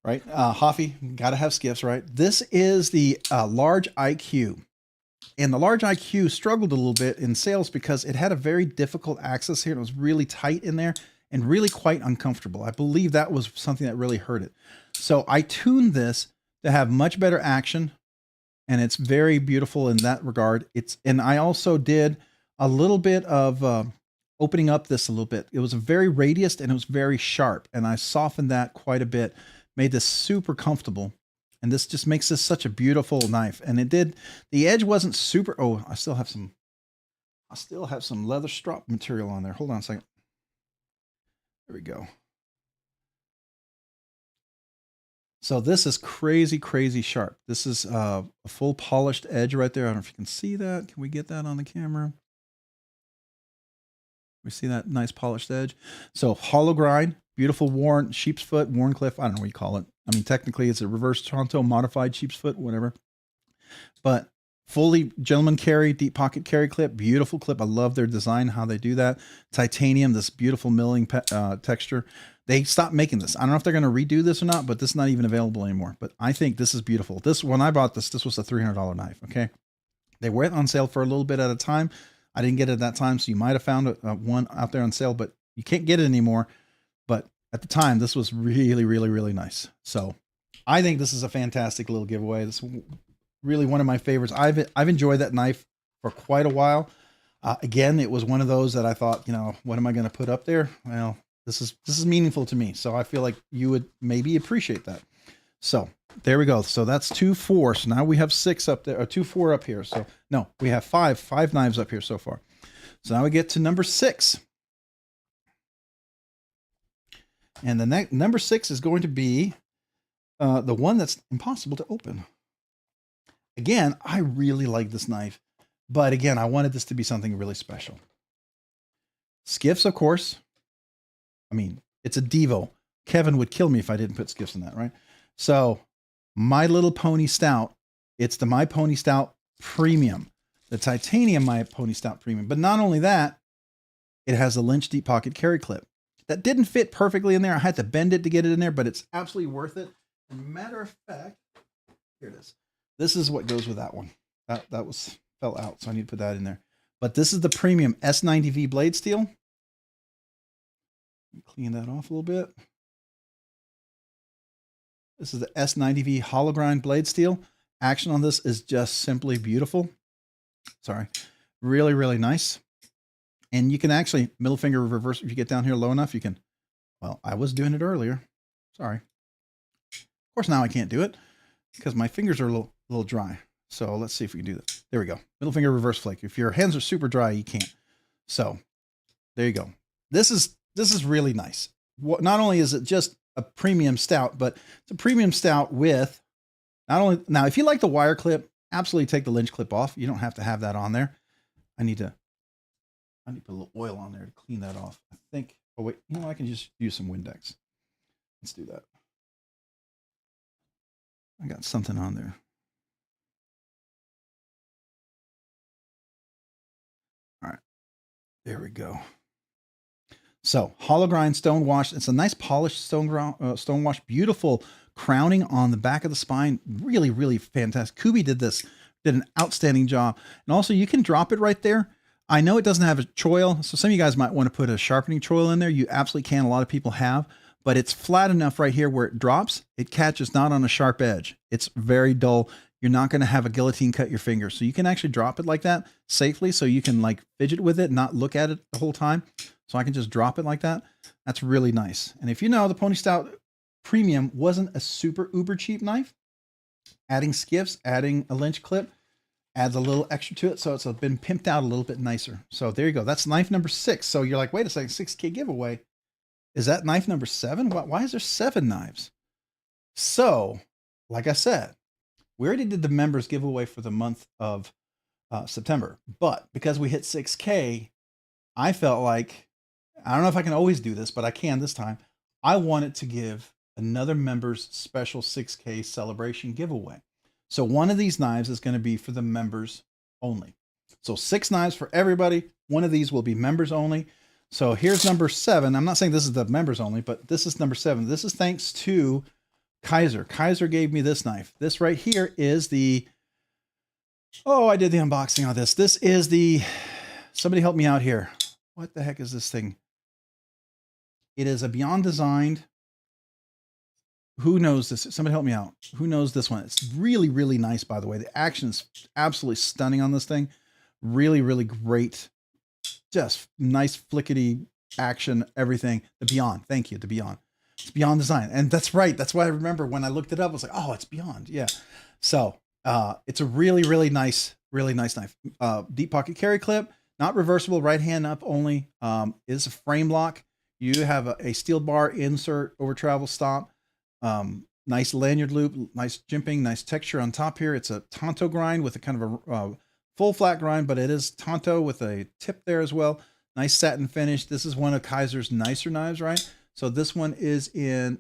Right? Hoffy, got to have skiffs, right? This is the large IQ. And the large IQ struggled a little bit in sales because it had a very difficult axis here. It was really tight in there and really quite uncomfortable. I believe that was something that really hurt it. So I tuned this to have much better action, and it's very beautiful in that regard. And I also did a little bit of opening up this a little bit. It was a very radiused and it was very sharp, and I softened that quite a bit, made this super comfortable. And this just makes this such a beautiful knife. And it did, the edge wasn't super, oh, I still have some leather strap material on there. Hold on a second. There we go. So this is crazy, crazy sharp. This is a full polished edge right there. I don't know if you can see that. Can we get that on the camera? We see that nice polished edge. So hollow grind, beautiful worn sheep's foot, worn cliff. I don't know what you call it. I mean, technically it's a reverse Tonto modified sheep's foot, whatever. But fully gentleman carry, deep pocket carry clip, beautiful clip. I love their design, how they do that. Titanium, this beautiful milling texture. They stopped making this. I don't know if they're going to redo this or not, but this is not even available anymore. But I think this is beautiful. This, when I bought this, this was a $300 knife. Okay. They went on sale for a little bit at a time. I didn't get it at that time. So you might've found one out there on sale, but you can't get it anymore. But at the time, this was really, really, really nice. So I think this is a fantastic little giveaway. This is really one of my favorites. I've enjoyed that knife for quite a while. Again, it was one of those that I thought, you know, what am I going to put up there? Well, this is meaningful to me. So I feel like you would maybe appreciate that. So there we go. So that's 2, 4. So now we have 6 up there, or 2, 4 up here. So no, we have 5 knives up here so far. So now we get to number 6. And the number 6 is going to be the one that's impossible to open. Again, I really like this knife, but again, I wanted this to be something really special. Skiffs, of course. I mean, it's a Divo. Kevin would kill me if I didn't put Skiffs in that, right? So My Little Pony Stout, it's the My Pony Stout Premium, the titanium My Pony Stout Premium. But not only that, it has a Lynch deep pocket carry clip. That didn't fit perfectly in there. I had to bend it to get it in there, but it's absolutely worth it. As a matter of fact, here it is. This is what goes with that one. That fell out, so I need to put that in there. But this is the premium S90V blade steel. Clean that off a little bit. This is the S90V hollow grind blade steel. Action on this is just simply beautiful. Sorry. Really, really nice. And you can actually middle finger reverse. If you get down here low enough, you can, well, I was doing it earlier. Sorry. Of course, now I can't do it because my fingers are a little dry. So let's see if we can do that. There we go. Middle finger reverse flake. If your hands are super dry, you can't. So there you go. This is really nice. Not only is it just a premium stout, but it's a premium stout with not only, now, if you like the wire clip, absolutely take the Lynch clip off. You don't have to have that on there. I need to put a little oil on there to clean that off. I think, oh wait, you know, I can just use some Windex. Let's do that. I got something on there. All right, there we go. So hollow grind stone wash. It's a nice polished stone wash, beautiful crowning on the back of the spine. Really, really fantastic. Kubi did an outstanding job. And also you can drop it right there. I know it doesn't have a choil, so some of you guys might want to put a sharpening choil in there. You absolutely can. A lot of people have, but it's flat enough right here where it drops. It catches not on a sharp edge. It's very dull. You're not going to have a guillotine cut your finger. So you can actually drop it like that safely. So you can like fidget with it, not look at it the whole time. So I can just drop it like that. That's really nice. And if you know, the Pony Stout Premium wasn't a super uber cheap knife. Adding skiffs, adding a Lynch clip adds a little extra to it. So it's been pimped out a little bit nicer. So there you go. That's knife number 6. So you're like, wait a second, 6K giveaway. Is that knife number 7? Why is there 7 knives? So like I said, we already did the members giveaway for the month of September, but because we hit 6K, I felt like, I don't know if I can always do this, but I can this time. I wanted to give another members special 6K celebration giveaway. So one of these knives is going to be for the members only. So 6 knives for everybody. One of these will be members only. So here's number 7. I'm not saying this is the members only, but this is number 7. This is thanks to Kaiser. Kaiser gave me this knife. This right here is the, oh, I did the unboxing on this. This is the, somebody help me out here. What the heck is this thing? It is a Beyond Designed. Who knows this? Somebody help me out. Who knows this one? It's really, really nice, by the way. The action is absolutely stunning on this thing. Really, really great. Just nice flickety action, everything. The Beyond. Thank you, the Beyond. It's Beyond Design. And that's right. That's why I remember when I looked it up, I was like, oh, it's Beyond. Yeah. So it's a really, really nice knife. Deep pocket carry clip, not reversible, right hand up only. Is a frame lock. You have a steel bar insert over travel stop. Nice lanyard loop, nice jimping, nice texture on top here. It's a Tonto grind with a kind of a full flat grind, but it is Tonto with a tip there as well. Nice satin finish. This is one of Kaiser's nicer knives, right? So this one is in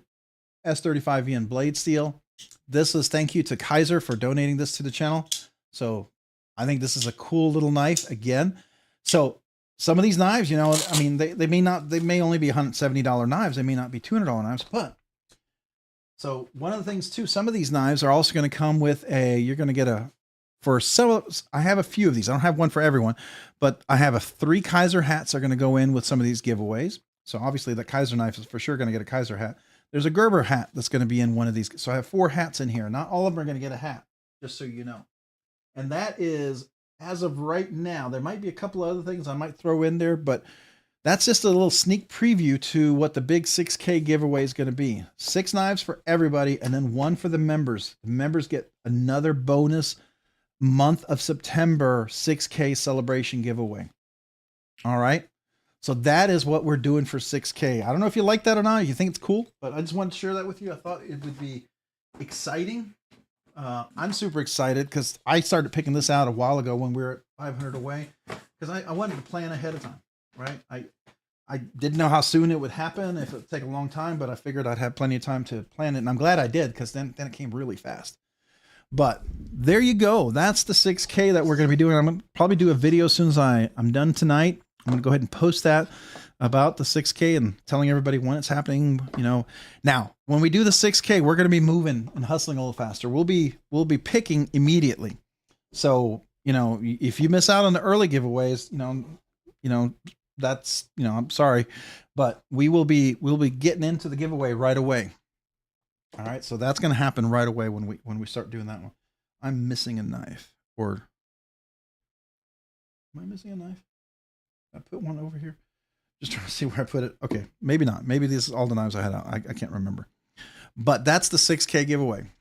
S35V in blade steel. This is thank you to Kaiser for donating this to the channel. So I think this is a cool little knife again. So some of these knives, you know, I mean, they may only be $170 knives. They may not be $200 knives, but so one of the things too, some of these knives are also going to come with you're going to get for some, I have a few of these. I don't have one for everyone, but I have 3 Kaiser hats are going to go in with some of these giveaways. So obviously the Kaiser knife is for sure going to get a Kaiser hat. There's a Gerber hat that's going to be in one of these. So I have 4 hats in here. Not all of them are going to get a hat, just so you know. And that is, as of right now, there might be a couple of other things I might throw in there, but that's just a little sneak preview to what the big 6K giveaway is going to be. 6 knives for everybody, and then 1 for the members. The members get another bonus month of September 6K celebration giveaway. All right. So that is what we're doing for 6K. I don't know if you like that or not. You think it's cool, but I just wanted to share that with you. I thought it would be exciting. I'm super excited because I started picking this out a while ago when we were at 500 away, because I wanted to plan ahead of time, right? I didn't know how soon it would happen, if it would take a long time, but I figured I'd have plenty of time to plan it, and I'm glad I did, because then it came really fast. But there you go. That's the 6K that we're going to be doing. I'm going to probably do a video as soon as I'm done tonight. I'm going to go ahead and post that about the 6K and telling everybody when it's happening. You know, now when we do the 6K, we're going to be moving and hustling a little faster. We'll be picking immediately. So, you know, if you miss out on the early giveaways, you know, that's, you know, I'm sorry, but we'll be getting into the giveaway right away. All right. So that's going to happen right away when we start doing that one. I'm missing a knife, or am I missing a knife? I put one over here. Just trying to see where I put it. Okay, maybe not. Maybe this is all the knives I had out. I can't remember. But that's the 6K giveaway.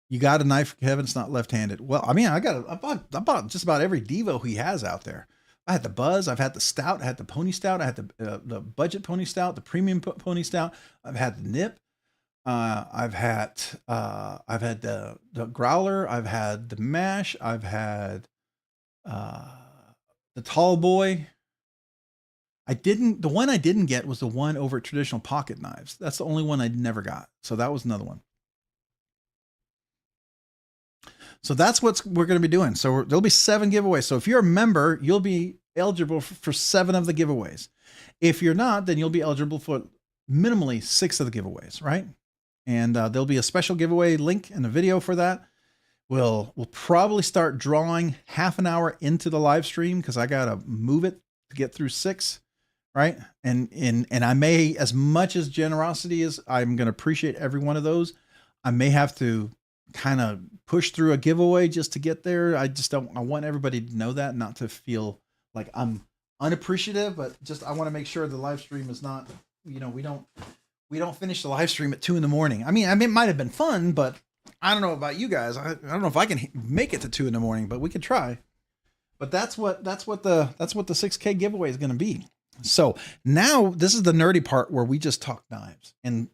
You got a knife, Kevin? It's not left-handed. Well, I mean, I bought just about every Divo he has out there. I had the Buzz, I've had the Stout, I had the Pony Stout, I had the Budget Pony Stout, the Premium Pony Stout. I've had the Nip. I've had the Growler. I've had the Mash. I've had the Tall Boy. The one I didn't get was the one over at Traditional Pocket Knives. That's the only one I never got. So that was another one. So that's what we're going to be doing. So there'll be 7 giveaways. So if you're a member, you'll be eligible for 7 of the giveaways. If you're not, then you'll be eligible for minimally 6 of the giveaways, right? And there'll be a special giveaway link in the video for that. We'll probably start drawing half an hour into the live stream, because I got to move it to get through 6, right? And I may, as much as generosity is, I'm going to appreciate every one of those, I may have to kind of push through a giveaway just to get there. I want everybody to know that, not to feel like I'm unappreciative, but just, I want to make sure the live stream is not, you know, we don't finish the live stream at 2 in the morning. I mean, it might've been fun, but I don't know about you guys. I don't know if I can make it to 2 in the morning, but we could try. But that's what the 6K giveaway is going to be. So now this is the nerdy part where we just talk knives, and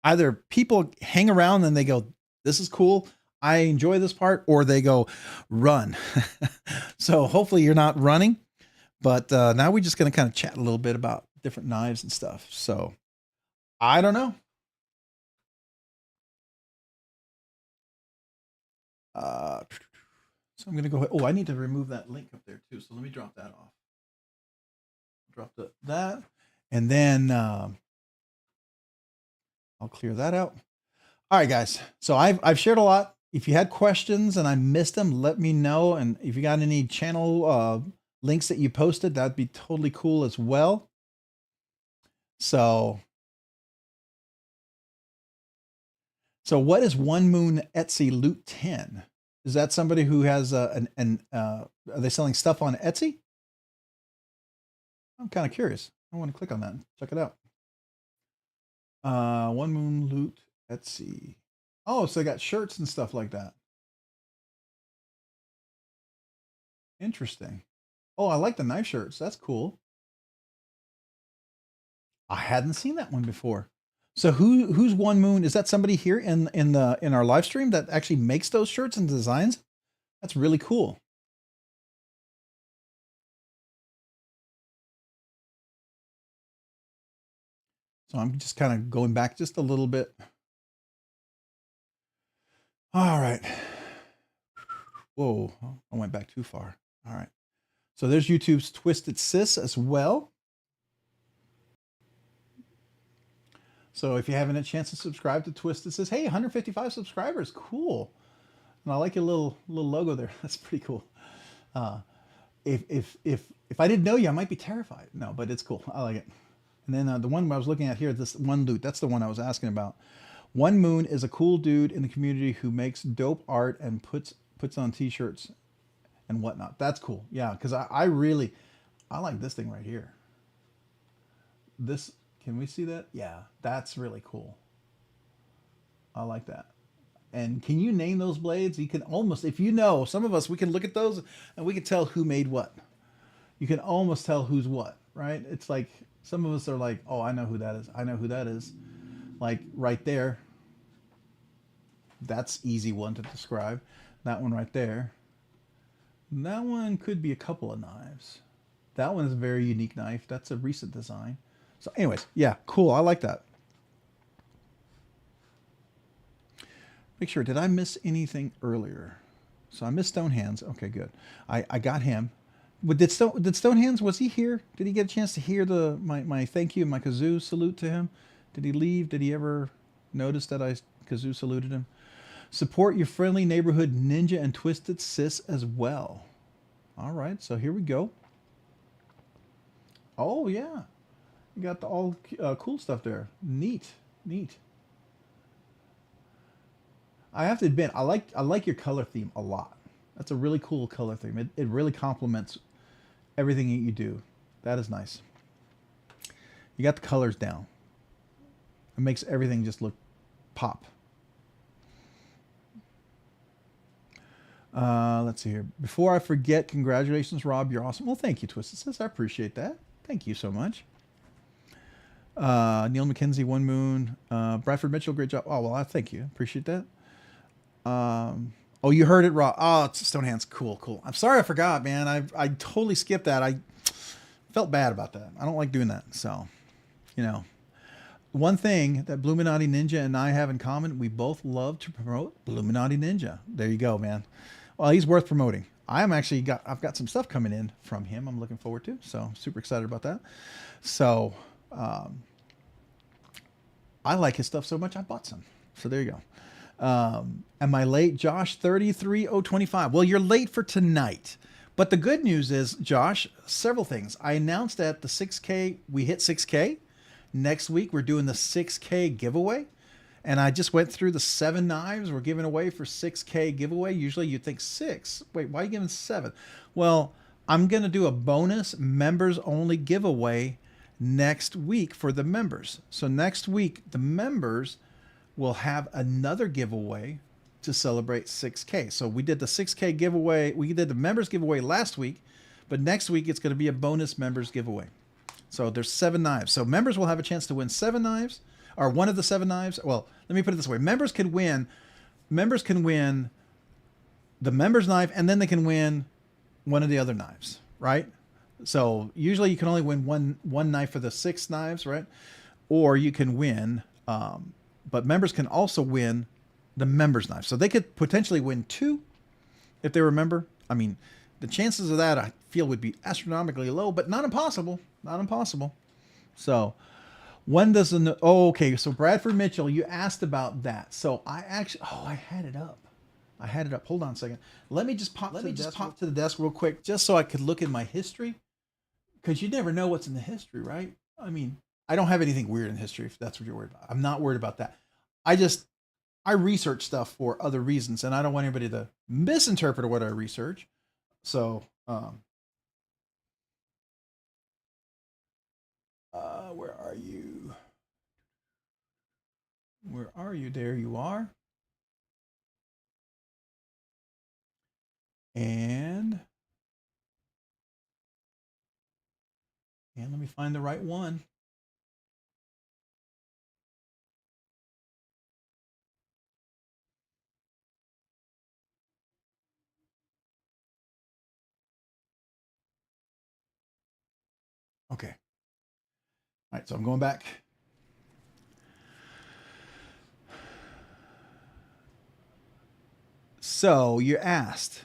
either people hang around and they go, this is cool, I enjoy this part, or they go, run. So hopefully you're not running, but now we're just going to kind of chat a little bit about different knives and stuff. So I don't know. So I'm going to go ahead. Oh, I need to remove that link up there too. So let me drop that off. Drop that. And then I'll clear that out. All right, guys. So I've shared a lot. If you had questions and I missed them, let me know. And if you got any channel links that you posted, that'd be totally cool as well. So what is One Moon Etsy Loot 10? Is that somebody who has are they selling stuff on Etsy? I'm kind of curious. I want to click on that and check it out. One Moon Loot Etsy. Oh, so they got shirts and stuff like that. Interesting. Oh, I like the knife shirts. That's cool. I hadn't seen that one before. So who's One Moon? Is that somebody here in our live stream that actually makes those shirts and designs? That's really cool. So I'm just kind of going back just a little bit. All right. Whoa, I went back too far. All right. So there's YouTube's Twisted Sis as well. So if you haven't had a chance to subscribe to Twisted Sis, hey, 155 subscribers, cool. And I like your little logo there. That's pretty cool. If I didn't know you, I might be terrified. No, but it's cool. I like it. And then the one I was looking at here, this one dude, that's the one I was asking about. One Moon is a cool dude in the community who makes dope art and puts on t-shirts and whatnot. That's cool. Yeah, because I like this thing right here. This, can we see that? Yeah, that's really cool. I like that. And can you name those blades? You can almost, if you know, some of us, we can look at those and we can tell who made what. You can almost tell who's what, right? It's like some of us are like, oh, I know who that is. I know who that is. Like right there. That's easy one to describe. That one right there. That one could be a couple of knives. That one is a very unique knife. That's a recent design. So anyways, yeah, cool. I like that. Make sure, did I miss anything earlier? So I missed Stone Hands. Okay, good. I got him. But did Stone Hands, was he here? Did he get a chance to hear my thank you and my kazoo salute to him? Did he leave? Did he ever notice that I kazoo saluted him? Support your friendly neighborhood ninja and Twisted Sis as well. All right, so here we go. Oh yeah, you got the all cool stuff there. Neat, neat. I have to admit, I like your color theme a lot. That's a really cool color theme. It really complements everything that you do. That is nice. You got the colors down. It makes everything just look pop. Let's see here. Before I forget, congratulations, Rob. You're awesome. Well, thank you, Twisted Sis. I appreciate that. Thank you so much. Neil McKenzie, One Moon. Bradford Mitchell, great job. Oh, well, I thank you. Appreciate that. Oh, you heard it, Rob. Oh, it's Stone Hands. Cool, cool. I'm sorry I forgot, man. I totally skipped that. I felt bad about that. I don't like doing that. So, you know. One thing that Bluminati Ninja and I have in common, we both love to promote Bluminati Ninja. There you go, man. Well, he's worth promoting. I've got some stuff coming in from him I'm looking forward to. So super excited about that. So I like his stuff so much I bought some. So there you go. Am I late, Josh? 33025. Well, you're late for tonight. But the good news is, Josh, several things. I announced that the 6K, we hit 6K. Next week, we're doing the 6K giveaway. And I just went through the 7 knives we're giving away for 6K giveaway. Usually you'd think 6. Wait, why are you giving 7? Well, I'm going to do a bonus members only giveaway next week for the members. So next week, the members will have another giveaway to celebrate 6K. So we did the 6K giveaway. We did the members giveaway last week, but next week it's going to be a bonus members giveaway. So there's 7 knives. So members will have a chance to win 7 knives, or one of the 7 knives. Well, let me put it this way. Members can win the members knife, and then they can win one of the other knives, right? So usually you can only win one knife for the 6 knives, right? Or you can win, but members can also win the members knife. So they could potentially win 2 if they remember. I mean, the chances of that I feel would be astronomically low, but not impossible. Not impossible. So when does the, oh, okay. So Bradford Mitchell, you asked about that. So I actually, oh, I had it up. Hold on a second. Let me just pop to the desk real quick, just so I could look in my history. Because you never know what's in the history, right? I mean, I don't have anything weird in history, if that's what you're worried about. I'm not worried about that. I research stuff for other reasons, and I don't want anybody to misinterpret what I research. So, where are you? Where are you? There you are. And let me find the right one. Okay. All right, so I'm going back. So you asked,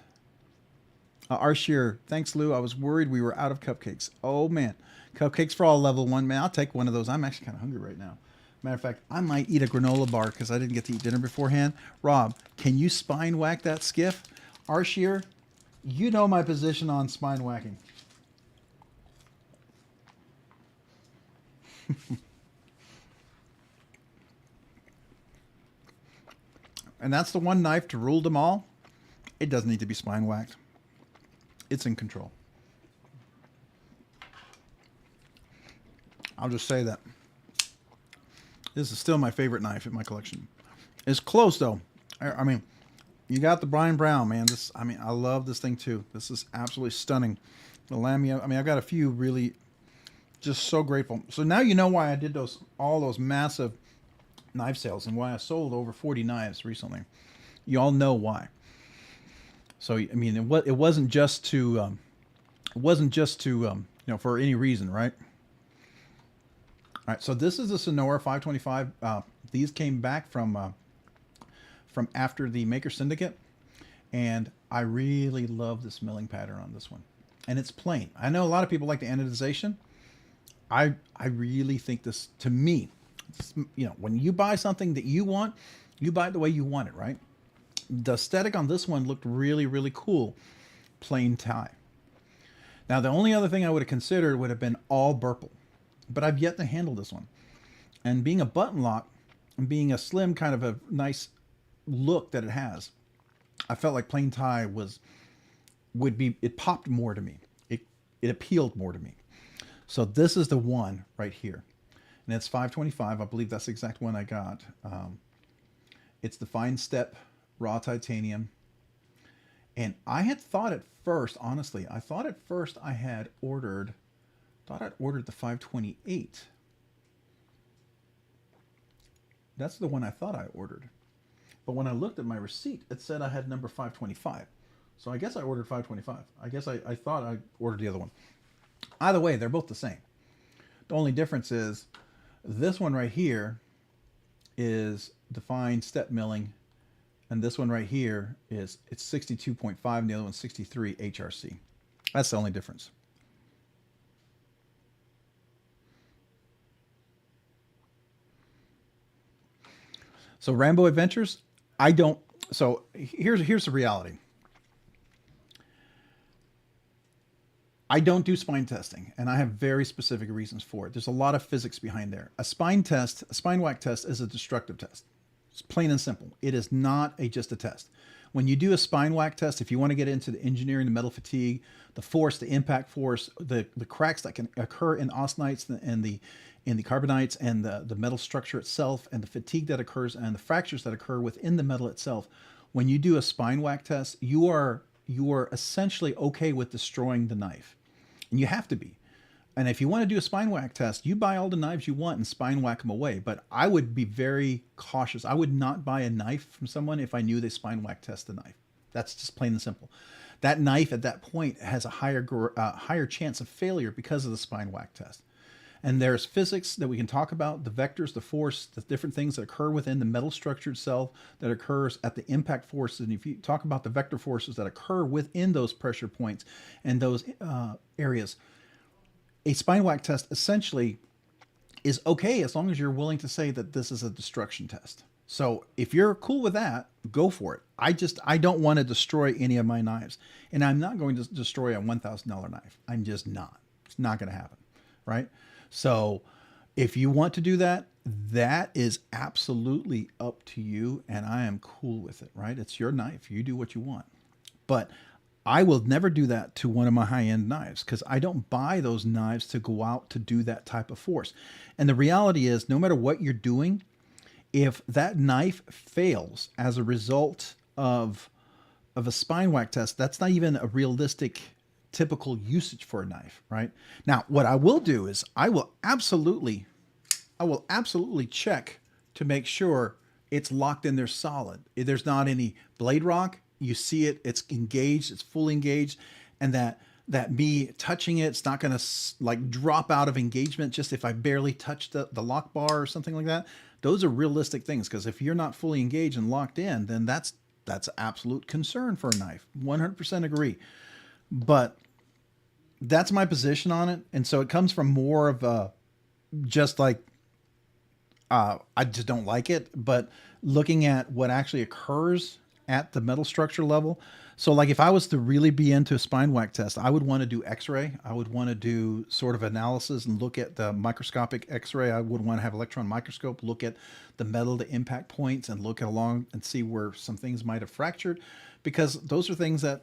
Arshier, thanks Lou. I was worried we were out of cupcakes. Oh man, cupcakes for all level 1. Man, I'll take one of those. I'm actually kind of hungry right now. Matter of fact, I might eat a granola bar because I didn't get to eat dinner beforehand. Rob, can you spine whack that skiff? Arshier, you know my position on spine whacking. And that's the one knife to rule them all. It doesn't need to be spine whacked. It's in control. I'll just say that. This is still my favorite knife in my collection. It's close though. I mean, you got the Brian Brown, man. This, I mean, I love this thing too. This is absolutely stunning. The Lamia, I mean, I've got a few really just so grateful. So now you know why I did all those massive knife sales and why I sold over 40 knives recently. You all know why. So I mean, it wasn't just to you know, for any reason, right? All right, so this is a Sonora 525. These came back from after the Maker Syndicate, and I really love this milling pattern on this one. And it's plain. I know a lot of people like the anodization. I really think this, to me, you know, when you buy something that you want, you buy it the way you want it, right? The aesthetic on this one looked really, really cool. Plain tie. Now, the only other thing I would have considered would have been all Burple, but I've yet to handle this one. And being a button lock and being a slim kind of a nice look that it has, I felt like plain tie it popped more to me. It appealed more to me. So this is the one right here. And it's 525. I believe that's the exact one I got. It's the Fine Step raw titanium. And I had thought at first, honestly, I thought at first I had ordered, I'd ordered the 528. That's the one I thought I ordered. But when I looked at my receipt, it said I had number 525. So I guess I ordered 525. I guess I thought I ordered the other one. Either way, they're both the same. The only difference is this one right here is the fine step milling, and this one right here it's 62.5 and the other one's 63 HRC. That's the only difference. So Rambo Adventures, so here's the reality. I don't do spine testing, and I have very specific reasons for it. There's a lot of physics behind there. A spine whack test is a destructive test. It's plain and simple. It is not just a test. When you do a spine whack test, if you want to get into the engineering, the metal fatigue, the force, the impact force, the cracks that can occur in austenites and the carbonites and the metal structure itself, and the fatigue that occurs and the fractures that occur within the metal itself, when you do a spine whack test, you are essentially okay with destroying the knife. And you have to be. And if you want to do a spine whack test, you buy all the knives you want and spine whack them away. But I would be very cautious. I would not buy a knife from someone if I knew they spine whack test the knife. That's just plain and simple. That knife at that point has a higher chance of failure because of the spine whack test. And there's physics that we can talk about, the vectors, the force, the different things that occur within the metal structure itself that occurs at the impact forces. And if you talk about the vector forces that occur within those pressure points and those areas, a spine whack test essentially is okay as long as you're willing to say that this is a destruction test. So if you're cool with that, go for it. I don't want to destroy any of my knives. And I'm not going to destroy a $1,000 knife. I'm just not. It's not going to happen, right? So if you want to do that, that is absolutely up to you, and I am cool with it, right? It's your knife. You do what you want. But I will never do that to one of my high-end knives because I don't buy those knives to go out to do that type of force. And the reality is, no matter what you're doing, if that knife fails as a result of a spine whack test, that's not even a realistic typical usage for a knife, right? Now, what I will do is I will absolutely check to make sure it's locked in there solid. If there's not any blade rock, you see it, it's engaged, it's fully engaged, and that that me touching it's not going to like drop out of engagement just if I barely touch the lock bar or something like that. Those are realistic things, because if you're not fully engaged and locked in, then that's absolute concern for a knife. 100% agree. But that's my position on it. And so it comes from more of a just like I just don't like it, but looking at what actually occurs at the metal structure level. So like if I was to really be into a spine whack test, I would want to do x-ray. I would want to do sort of analysis and look at the microscopic x-ray. I would want to have electron microscope, look at the metal to impact points and look along and see where some things might have fractured, because those are things that,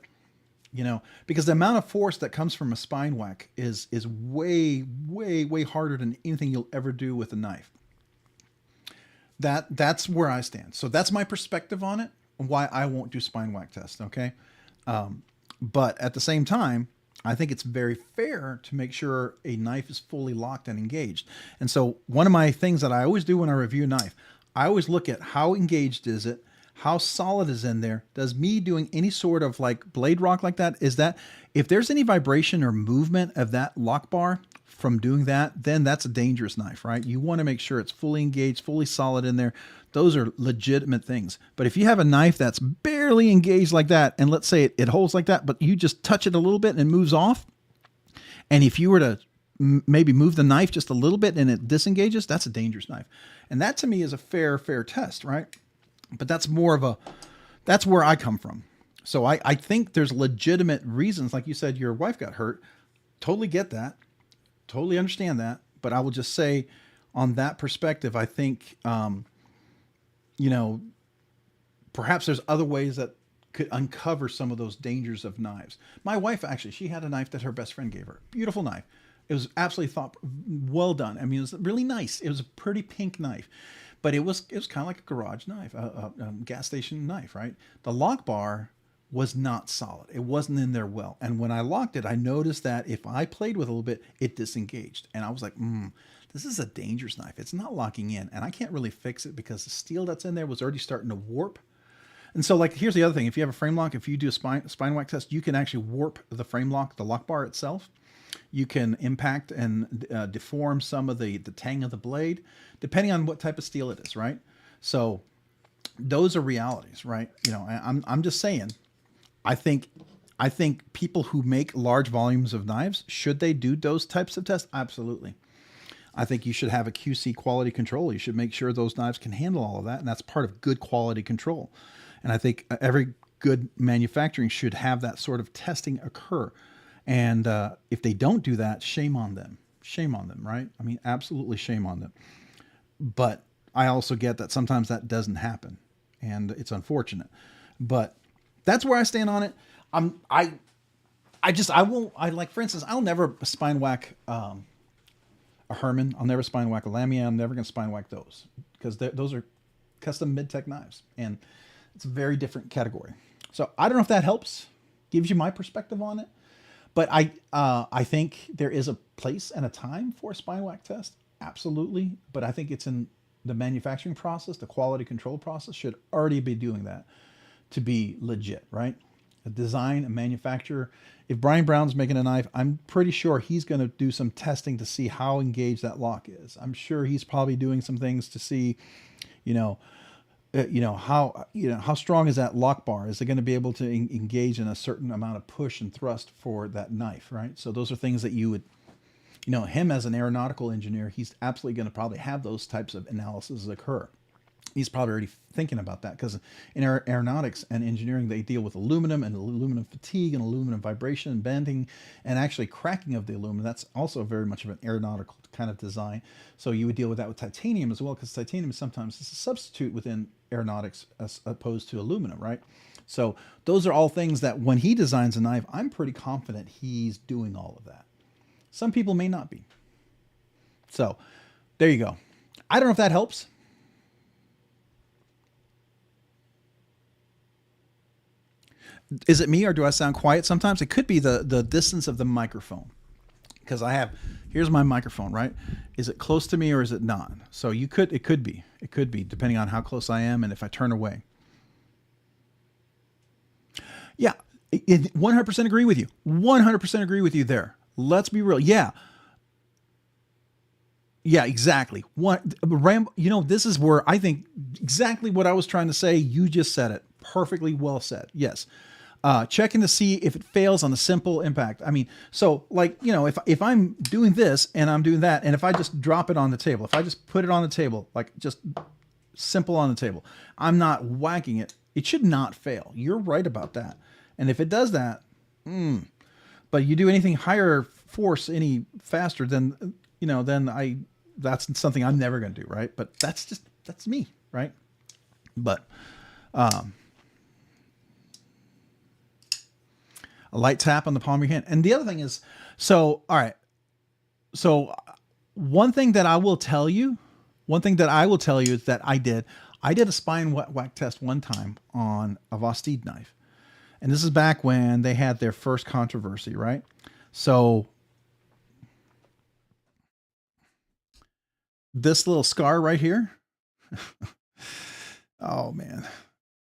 you know, because the amount of force that comes from a spine whack is way, way, way harder than anything you'll ever do with a knife. That's where I stand. So that's my perspective on it, and why I won't do spine whack test. Okay. But at the same time, I think it's very fair to make sure a knife is fully locked and engaged. And so one of my things that I always do when I review a knife, I always look at how engaged is it, how solid is in there. Does me doing any sort of like blade rock like that, is that if there's any vibration or movement of that lock bar from doing that, then that's a dangerous knife, right? You want to make sure it's fully engaged, fully solid in there. Those are legitimate things. But if you have a knife that's barely engaged like that, and let's say it holds like that, but you just touch it a little bit and it moves off, and if you were to maybe move the knife just a little bit and it disengages, that's a dangerous knife. And that to me is a fair test, right? But that's more of a, that's where I come from. So I think there's legitimate reasons. Like you said, your wife got hurt. Totally get that. Totally understand that. But I will just say on that perspective, I think, you know, perhaps there's other ways that could uncover some of those dangers of knives. My wife, actually, she had a knife that her best friend gave her. Beautiful knife. It was absolutely well done. I mean, it was really nice. It was a pretty pink knife, but it was kind of like a garage knife, a gas station knife, right? The lock bar was not solid. It wasn't in there well. And when I locked it, I noticed that if I played with it a little bit, it disengaged. And I was like, this is a dangerous knife. It's not locking in, and I can't really fix it because the steel that's in there was already starting to warp. And so, like, here's the other thing. If you have a frame lock, if you do a spine whack test, you can actually warp the frame lock, the lock bar itself. You can impact and deform some of the tang of the blade, depending on what type of steel it is, right? So those are realities, right? You know, I'm just saying, I think people who make large volumes of knives, should they do those types of tests? Absolutely. I think you should have a QC quality control. You should make sure those knives can handle all of that, and that's part of good quality control. And I think every good manufacturing should have that sort of testing occur. And if they don't do that, shame on them. Shame on them, right? I mean, absolutely shame on them. But I also get that sometimes that doesn't happen, and it's unfortunate. But that's where I stand on it. I won't, for instance, I'll never spine whack a Herman. I'll never spine whack a Lamia. I'm never going to spine whack those, because those are custom mid-tech knives, and it's a very different category. So I don't know if that helps, gives you my perspective on it. But I think there is a place and a time for a spine whack test. Absolutely. But I think it's in the manufacturing process, the quality control process should already be doing that to be legit, right? A design, a manufacturer. If Brian Brown's making a knife, I'm pretty sure he's going to do some testing to see how engaged that lock is. I'm sure he's probably doing some things to see, how strong is that lock bar? Is it going to be able to engage in a certain amount of push and thrust for that knife, right? So those are things that you would, him as an aeronautical engineer, he's absolutely going to probably have those types of analyses occur. He's probably already thinking about that, because in aeronautics and engineering, they deal with aluminum and aluminum fatigue and aluminum vibration and bending and actually cracking of the aluminum. That's also very much of an aeronautical kind of design. So you would deal with that with titanium as well, because titanium sometimes is a substitute within aeronautics as opposed to aluminum, right? So those are all things that when he designs a knife, I'm pretty confident he's doing all of that. Some people may not be. So there you go. I don't know if that helps. Is it me, or do I sound quiet sometimes? It could be the distance of the microphone, because here's my microphone, right? Is it close to me or is it not? So it could be depending on how close I am and if I turn away. Yeah. 100% agree with you. 100% agree with you there. Let's be real. Yeah. Yeah, exactly. This is where I think exactly what I was trying to say. You just said it perfectly well said. Yes. Checking to see if it fails on a simple impact. I mean, so like, if I'm doing this and I'm doing that, and if I just drop it on the table, if I just put it on the table, like just simple on the table, I'm not whacking it, it should not fail. You're right about that. And if it does that, but you do anything higher force any faster, then, that's something I'm never going to do. Right. But that's me. Right. But, a light tap on the palm of your hand. And the other thing is, all right. So one thing that I will tell you is that I did a spine whack test one time on a Vosteed knife. And this is back when they had their first controversy, right? So this little scar right here. Oh man.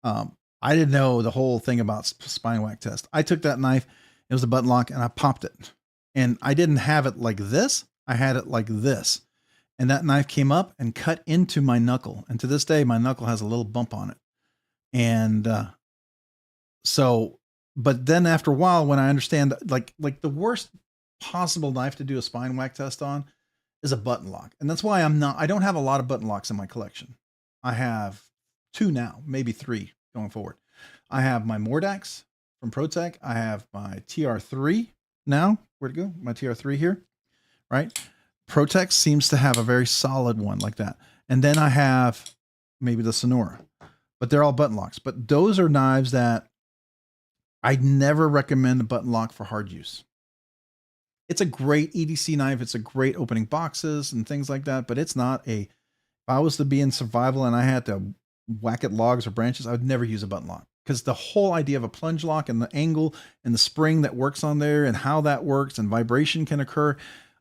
I didn't know the whole thing about spine whack test. I took that knife, it was a button lock, and I popped it. And I didn't have it like this. I had it like this. And that knife came up and cut into my knuckle. And to this day, my knuckle has a little bump on it. And but then after a while, when I understand like the worst possible knife to do a spine whack test on is a button lock. And that's why I don't have a lot of button locks in my collection. I have 2 now, maybe 3 going forward. I have my Mordax from ProTech. I have my TR3 now. Where'd it go? My TR3 here, right? ProTech seems to have a very solid one like that. And then I have maybe the Sonora, but they're all button locks. But those are knives that I'd never recommend a button lock for hard use. It's a great EDC knife. It's a great opening boxes and things like that, but it's not if I was to be in survival and I had to whack at logs or branches, I would never use a button lock, because the whole idea of a plunge lock and the angle and the spring that works on there and how that works and vibration can occur.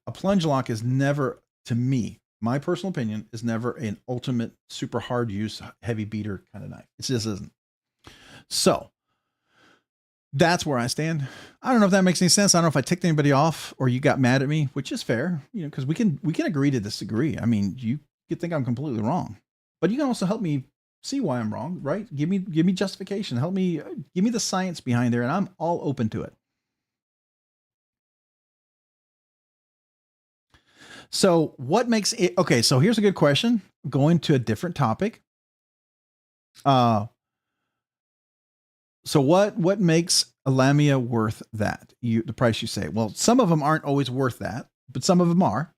A plunge lock is never, to me, my personal opinion, is never an ultimate super hard use, heavy beater kind of knife. It just isn't. So that's where I stand. I don't know if that makes any sense. I don't know if I ticked anybody off or you got mad at me, which is fair, because we can agree to disagree. I mean, you could think I'm completely wrong, but you can also help me see why I'm wrong, right? Give me justification. Help me, give me the science behind there, and I'm all open to it. So what makes it, okay, so here's a good question. Going to a different topic. So what makes a Lamia worth that? The price you say? Well, some of them aren't always worth that, but some of them are.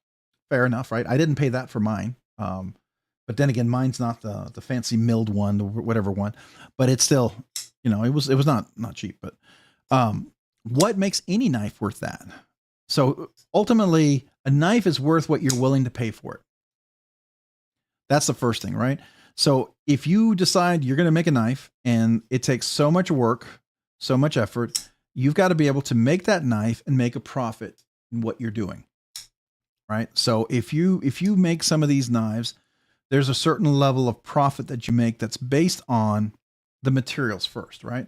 Fair enough, right? I didn't pay that for mine. But then again, mine's not the fancy milled one, the whatever one, but it's still, it was not cheap. But what makes any knife worth that? So ultimately, a knife is worth what you're willing to pay for it. That's the first thing, right? So if you decide you're going to make a knife and it takes so much work, so much effort, you've got to be able to make that knife and make a profit in what you're doing, right? So if you make some of these knives, there's a certain level of profit that you make that's based on the materials first, right?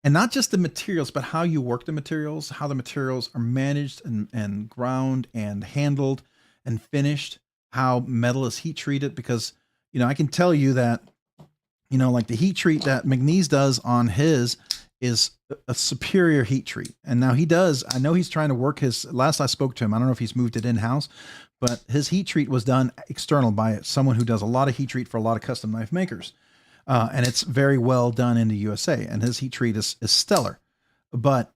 And not just the materials, but how you work the materials, how the materials are managed and ground and handled and finished, how metal is heat treated. Because, I can tell you that, like the heat treat that McNeese does on his is a superior heat treat. And now I know he's trying to work last I spoke to him, I don't know if he's moved it in-house, but his heat treat was done external by someone who does a lot of heat treat for a lot of custom knife makers. And it's very well done in the USA, and his heat treat is stellar. But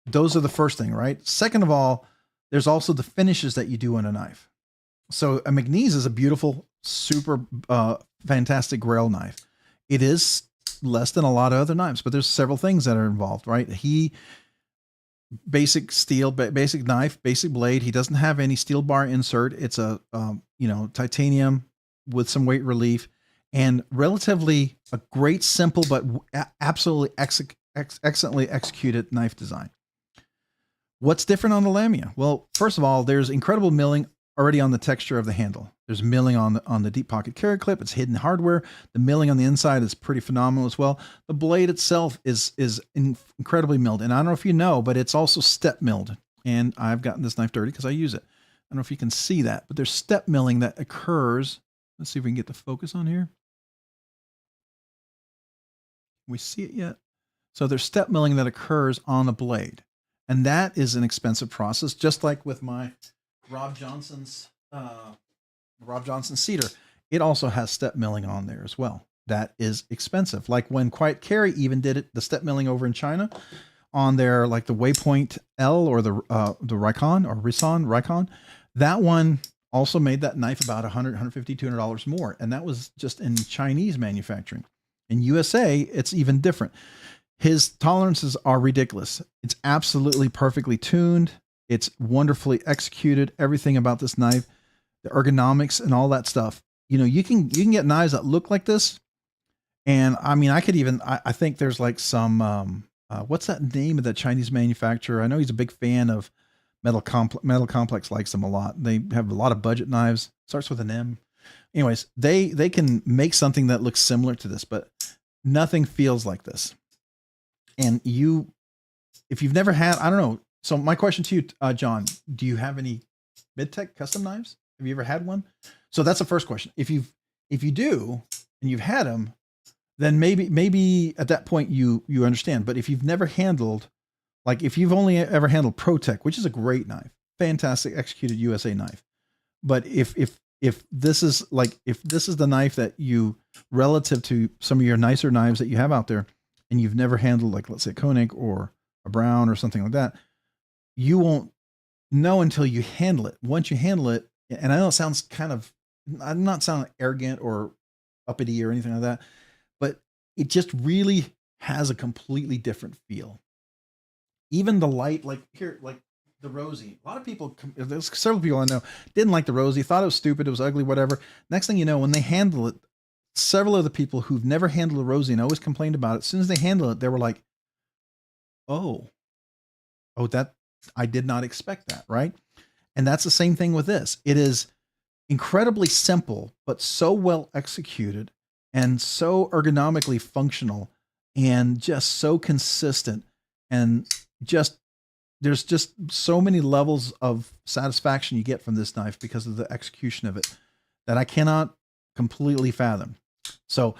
those are the first thing, right? Second of all, there's also the finishes that you do on a knife. So a McNeese is a beautiful, super fantastic grail knife. It is less than a lot of other knives, but there's several things that are involved, right? Basic steel, basic knife, basic blade. He doesn't have any steel bar insert. It's a, titanium with some weight relief and relatively a great, simple, but absolutely excellently executed knife design. What's different on the Lamia? Well, first of all, there's incredible milling already on the texture of the handle. There's milling on the deep pocket carry clip. It's hidden hardware. The milling on the inside is pretty phenomenal as well. The blade itself is incredibly milled. And I don't know if you know, but it's also step milled. And I've gotten this knife dirty because I use it. I don't know if you can see that, but there's step milling that occurs. Let's see if we can get the focus on here. Can we see it yet? So there's step milling that occurs on the blade. And that is an expensive process, just like with my Rob Johnson cedar. It also has step milling on there as well. That is expensive. Like when Quiet Carry even did it, the step milling over in China on their, like the Waypoint L or the Rikon, that one also made that knife about $100, $150, $200 more. And that was just in Chinese manufacturing. In USA, it's even different. His tolerances are ridiculous. It's absolutely perfectly tuned. It's wonderfully executed. Everything about this knife, the ergonomics and all that stuff. You know, you can get knives that look like this. And I mean, I think there's like some, what's that name of that Chinese manufacturer? I know he's a big fan of Metal Complex, likes them a lot. They have a lot of budget knives. Starts with an M. Anyways, they can make something that looks similar to this, but nothing feels like this. And if you've never had, I don't know. So my question to you, John, do you have any mid-tech custom knives? Have you ever had one? So that's the first question. If you do, and you've had them, then maybe at that point you understand. But if you've never handled, like if you've only ever handled ProTech, which is a great knife, fantastic executed USA knife. But if this is the knife that you, relative to some of your nicer knives that you have out there, and you've never handled, like, let's say Koenig or a Brown or something like that, you won't know until you handle it. Once you handle it, and I know it sounds I'm not sounding arrogant or uppity or anything like that, but it just really has a completely different feel. Even the light, like here, like the Rosie. A lot of people, there's several people I know, didn't like the Rosie, thought it was stupid, it was ugly, whatever. Next thing you know, when they handle it, several of the people who've never handled a Rosie and always complained about it, as soon as they handle it, they were like, oh, that I did not expect that, right? And that's the same thing with this. It is incredibly simple, but so well executed and so ergonomically functional and just so consistent. And there's just so many levels of satisfaction you get from this knife because of the execution of it that I cannot completely fathom. So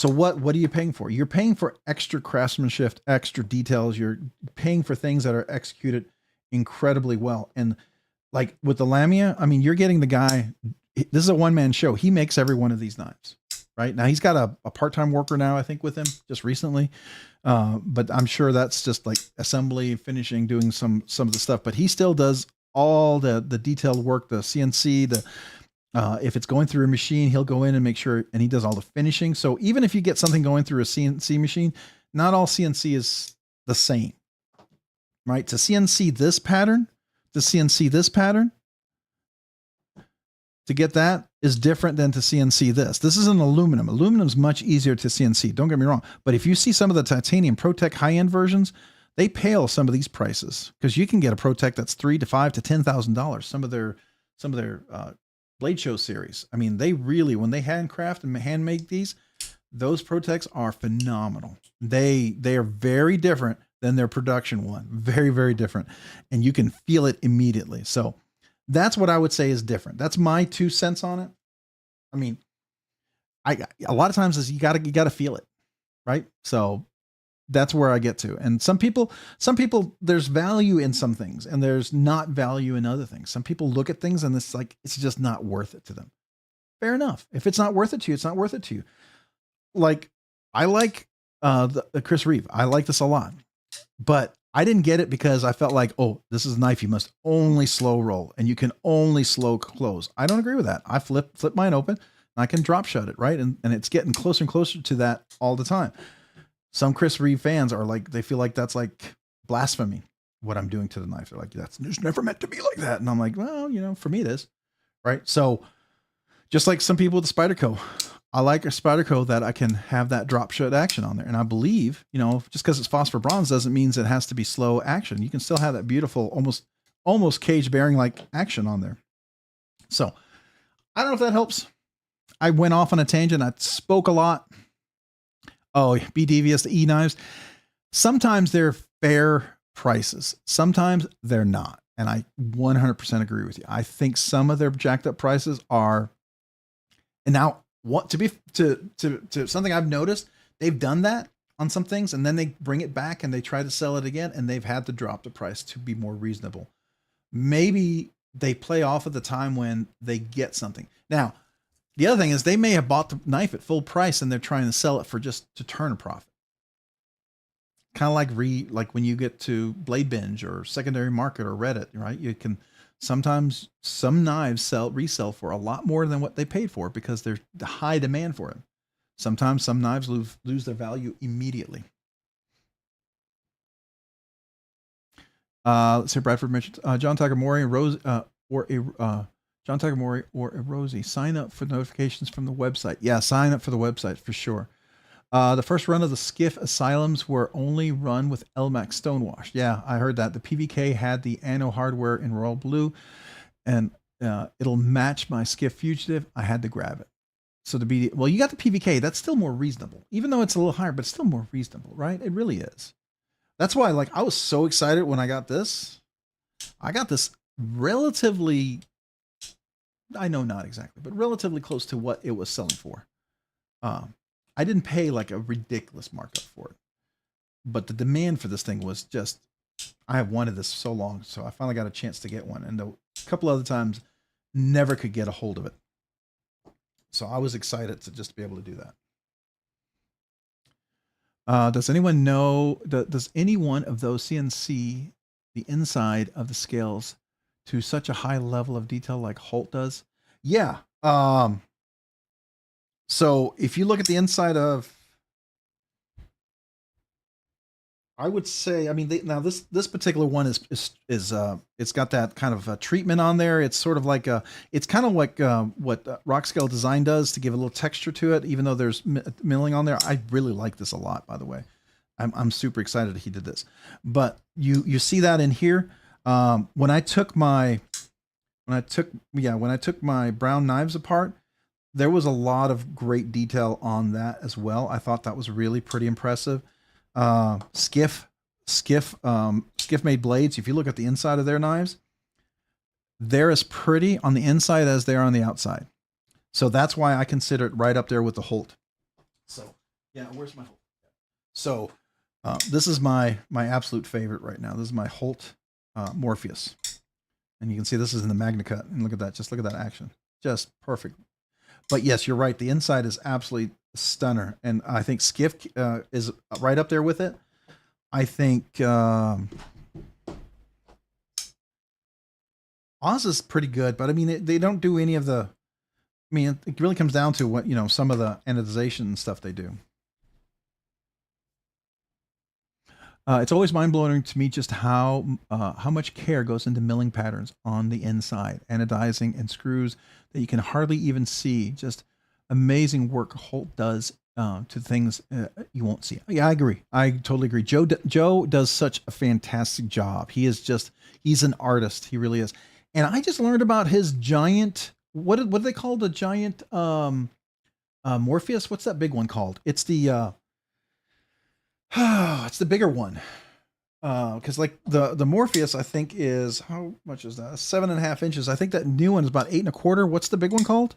what are you paying for? You're paying for extra craftsmanship, extra details. You're paying for things that are executed incredibly well. And like with the Lamia, I mean, you're getting the guy, this is a one-man show. He makes every one of these knives, right? Now he's got a part-time worker now, I think, with him just recently. But I'm sure that's just like assembly, finishing, doing some of the stuff, but he still does all the detailed work, the CNC, if it's going through a machine, he'll go in and make sure, and he does all the finishing. So even if you get something going through a CNC machine, not all CNC is the same, right? To CNC this pattern, to get that is different than to CNC this. This is an aluminum. Aluminum is much easier to CNC. Don't get me wrong. But if you see some of the titanium ProTech high-end versions, they pale some of these prices because you can get a ProTech that's $3,000 to $5,000 to $10,000. Some of their Blade Show series. I mean, they really, when they handcraft and hand make these, those ProTechs are phenomenal. They are very different than their production one. Very, very different. And you can feel it immediately. So that's what I would say is different. That's my 2 cents on it. I mean, a lot of times is you gotta feel it, right? So that's where I get to. And some people, there's value in some things and there's not value in other things. Some people look at things and it's like, it's just not worth it to them. Fair enough. If it's not worth it to you, it's not worth it to you. Like I like the Chris Reeve. I like this a lot, but I didn't get it because I felt like, oh, this is a knife you must only slow roll and you can only slow close. I don't agree with that. I flip mine open and I can drop shut it, right? And it's getting closer and closer to that all the time. Some Chris Reeve fans are like, they feel like that's like blasphemy, what I'm doing to the knife. They're like, it's never meant to be like that. And I'm like, well, you know, for me it is, right? So just like some people with the Spyderco, I like a Spyderco that I can have that drop shut action on there. And I believe, you know, just because it's phosphor bronze doesn't mean it has to be slow action. You can still have that beautiful, almost cage bearing like action on there. So I don't know if that helps. I went off on a tangent. I spoke a lot. Oh, be devious to e-knives. Sometimes they're fair prices. Sometimes they're not. And I 100% agree with you. I think some of their jacked up prices are, and now what to something I've noticed, they've done that on some things and then they bring it back and they try to sell it again and they've had to drop the price to be more reasonable. Maybe they play off at the time when they get something. Now, the other thing is they may have bought the knife at full price and they're trying to sell it for just to turn a profit. Kind of like when you get to BladeBinge or secondary market or Reddit, right? You can sometimes some knives resell for a lot more than what they paid for because there's high demand for it. Sometimes some knives lose their value immediately. Let's say Bradford mentioned John Takamori and Rose John Takamori or a Rosie. Sign up for notifications from the website. Yeah, sign up for the website for sure. The first run of the Skiff Asylums were only run with LMAX stonewash. Yeah, I heard that. The PVK had the Anno hardware in royal blue, and it'll match my Skiff Fugitive. I had to grab it. So well, you got the PVK. That's still more reasonable, even though it's a little higher, but it's still more reasonable, right? It really is. That's why, I was so excited when I got this. I got this relatively, I know not exactly, but relatively close to what it was selling for. I didn't pay like a ridiculous markup for it, but the demand for this thing was just, I have wanted this so long. So I finally got a chance to get one. And a couple other times never could get a hold of it. So I was excited to just be able to do that. Does anyone know, does any one of those CNC the inside of the scales to such a high level of detail like Holt does? Yeah. So if you look at the inside of, I would say, I mean, now this particular one is it's got that kind of treatment on there. It's sort of like it's kind of like what Rockscale Design does to give a little texture to it, even though there's milling on there. I really like this a lot, by the way. I'm super excited that he did this. But you see that in here. When I took my brown knives apart, there was a lot of great detail on that as well. I thought that was really pretty impressive. Skiff made blades. If you look at the inside of their knives, they're as pretty on the inside as they are on the outside. So that's why I consider it right up there with the Holt. So yeah, where's my Holt? So this is my absolute favorite right now. This is my Holt Morpheus. And you can see this is in the Magna Cut. And look at that. Just look at that action. Just perfect. But yes, you're right. The inside is absolutely stunner. And I think Skiff is right up there with it. I think Oz is pretty good, but I mean, they don't do any of the, I mean, it really comes down to what, some of the anodization and stuff they do. It's always mind-blowing to me just how much care goes into milling patterns on the inside, anodizing and screws that you can hardly even see. Just amazing work Holt does to things you won't see. Yeah, I agree. I totally agree. Joe does such a fantastic job. He's an artist. He really is. And I just learned about his giant, what do they call the giant Morpheus? What's that big one called? It's the it's the bigger one. Because like the Morpheus, I think is, how much is that? 7.5 inches. I think that new one is about 8.25. What's the big one called?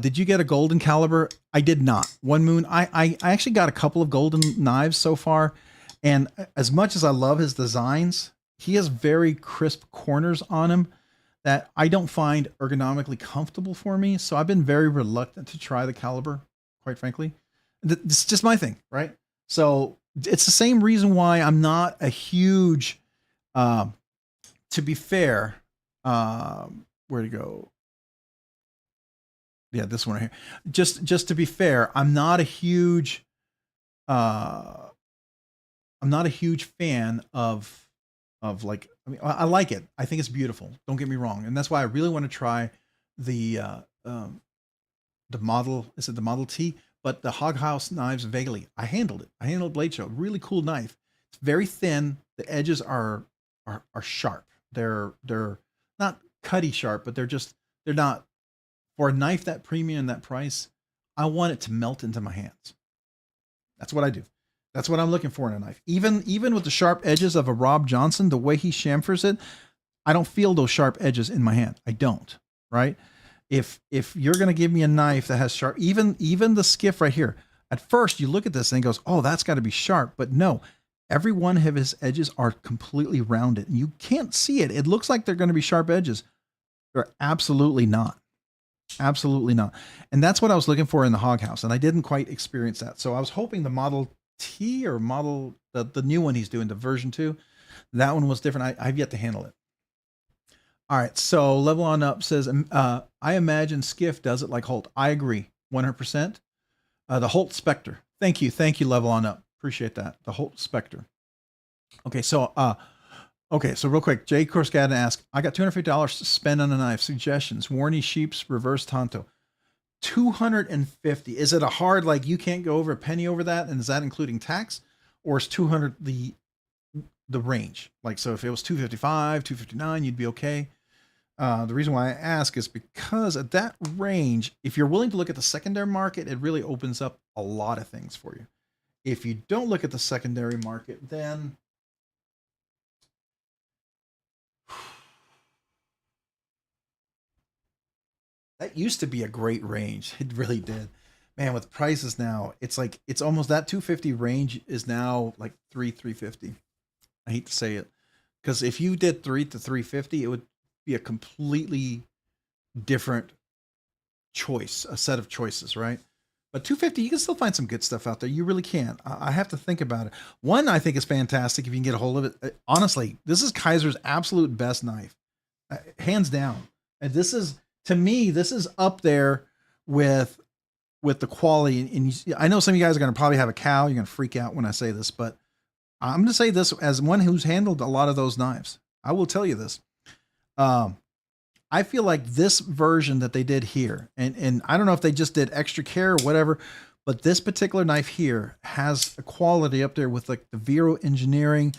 Did you get a golden caliber? I did not. One Moon. I actually got a couple of golden knives so far, and as much as I love his designs, he has very crisp corners on him that I don't find ergonomically comfortable for me. So I've been very reluctant to try the caliber, quite frankly. It's just my thing, right? So it's the same reason why I'm not a huge, to be fair, where to go? Yeah, this one right here. Just to be fair, I'm not a huge fan of like, I mean, I like it. I think it's beautiful. Don't get me wrong. And that's why I really want to try the model, is it the Model T? But the Hog House knives vaguely. I handled it. I handled Blade Show. Really cool knife. It's very thin. The edges are sharp. They're not cutty sharp, but they're not, for a knife that premium and that price, I want it to melt into my hands. That's what I do. That's what I'm looking for in a knife. Even with the sharp edges of a Rob Johnson, the way he chamfers it, I don't feel those sharp edges in my hand. I don't, right? If you're going to give me a knife that has sharp, even the Skiff right here, at first you look at this and it goes, oh, that's got to be sharp. But no, every one of his edges are completely rounded. And you can't see it. It looks like they're going to be sharp edges. They're absolutely not. Absolutely not. And that's what I was looking for in the Hog House. And I didn't quite experience that. So I was hoping the Model T or the new one he's doing, the version 2, that one was different. I've yet to handle it. All right. So Level On Up says, I imagine Skiff does it like Holt. I agree 100%. The Holt Spectre. Thank you. Thank you, Level On Up. Appreciate that. The Holt Spectre. Okay. So, so real quick, Jay Korsgaden asked, I got $250 to spend on a knife. Suggestions: Warney, Sheeps, Reverse Tonto. $250. Is it a hard, like you can't go over a penny over that? And is that including tax? Or is 200 the range? Like, so if it was 255, 259, you'd be okay. The reason why I ask is because at that range, if you're willing to look at the secondary market, it really opens up a lot of things for you. If you don't look at the secondary market, then that used to be a great range. It really did. Man, with prices now, it's like, it's almost that 250 range is now like 350. I hate to say it, because if you did 3 to 350, it would be a completely different choice, a set of choices, right? But 250, you can still find some good stuff out there. You really can. I have to think about it. One I think is fantastic if you can get a hold of it. Honestly, this is Kaiser's absolute best knife, hands down. And this is, to me, this is up there with the quality. And I know some of you guys are going to probably have a cow. You're going to freak out when I say this, but I'm going to say this as one who's handled a lot of those knives. I will tell you this. I feel like this version that they did here, and I don't know if they just did extra care or whatever, but this particular knife here has a quality up there with like the Vero engineering,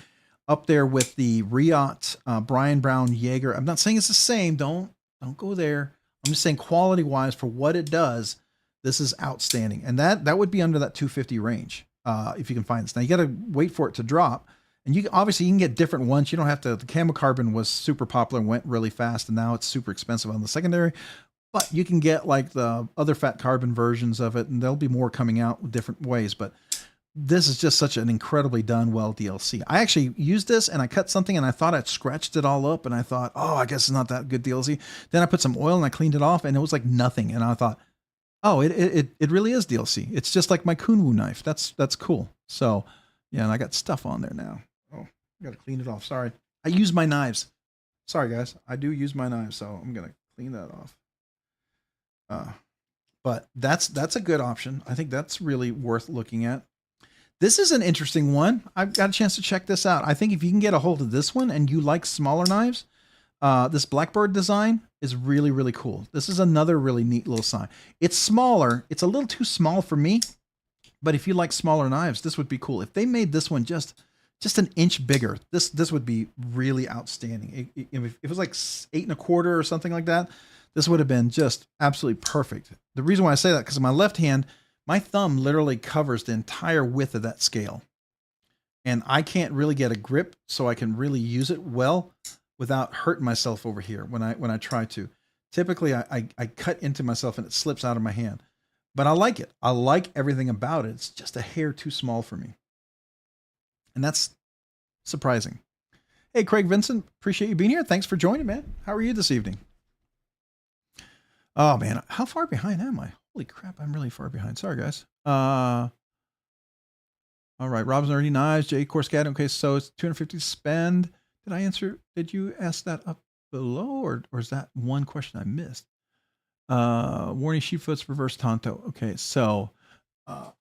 up there with the Riot Brian Brown Jaeger. I'm not saying it's the same. Don't go there. I'm just saying quality wise for what it does, this is outstanding. And that would be under that 250 range if you can find this. Now you got to wait for it to drop. And you obviously can get different ones. You don't have to. The Camo Carbon was super popular and went really fast, and now it's super expensive on the secondary. But you can get like the other fat carbon versions of it, and there'll be more coming out different ways. But this is just such an incredibly done well DLC. I actually used this and I cut something and I thought I'd scratched it all up, and I thought, oh, I guess it's not that good DLC. Then I put some oil and I cleaned it off, and it was like nothing. And I thought, oh, it really is DLC. It's just like my Kunwu knife. That's cool. So yeah, and I got stuff on there now. I got to clean it off. Sorry. I use my knives. Sorry, guys. I do use my knives, so I'm going to clean that off. But that's a good option. I think that's really worth looking at. This is an interesting one. I've got a chance to check this out. I think if you can get a hold of this one and you like smaller knives, this Blackbird design is really, really cool. This is another really neat little sign. It's smaller. It's a little too small for me, but if you like smaller knives, this would be cool. If they made this one just an inch bigger, this would be really outstanding. If it was like 8 1/4 or something like that, this would have been just absolutely perfect. The reason why I say that, because in my left hand, my thumb literally covers the entire width of that scale. And I can't really get a grip so I can really use it well without hurting myself over here when I try to. Typically, I cut into myself and it slips out of my hand. But I like it. I like everything about it. It's just a hair too small for me. And that's surprising. Hey, Craig Vincent, appreciate you being here. Thanks for joining, man. How are you this evening? Oh, man. How far behind am I? Holy crap, I'm really far behind. Sorry, guys. All right, Rob's already knives. Jay Korsgaden. Okay, so it's 250 to spend. Did I answer? Did you ask that up below, or is that one question I missed? Warney Sheepfoot's Reverse Tonto. Okay, so I'm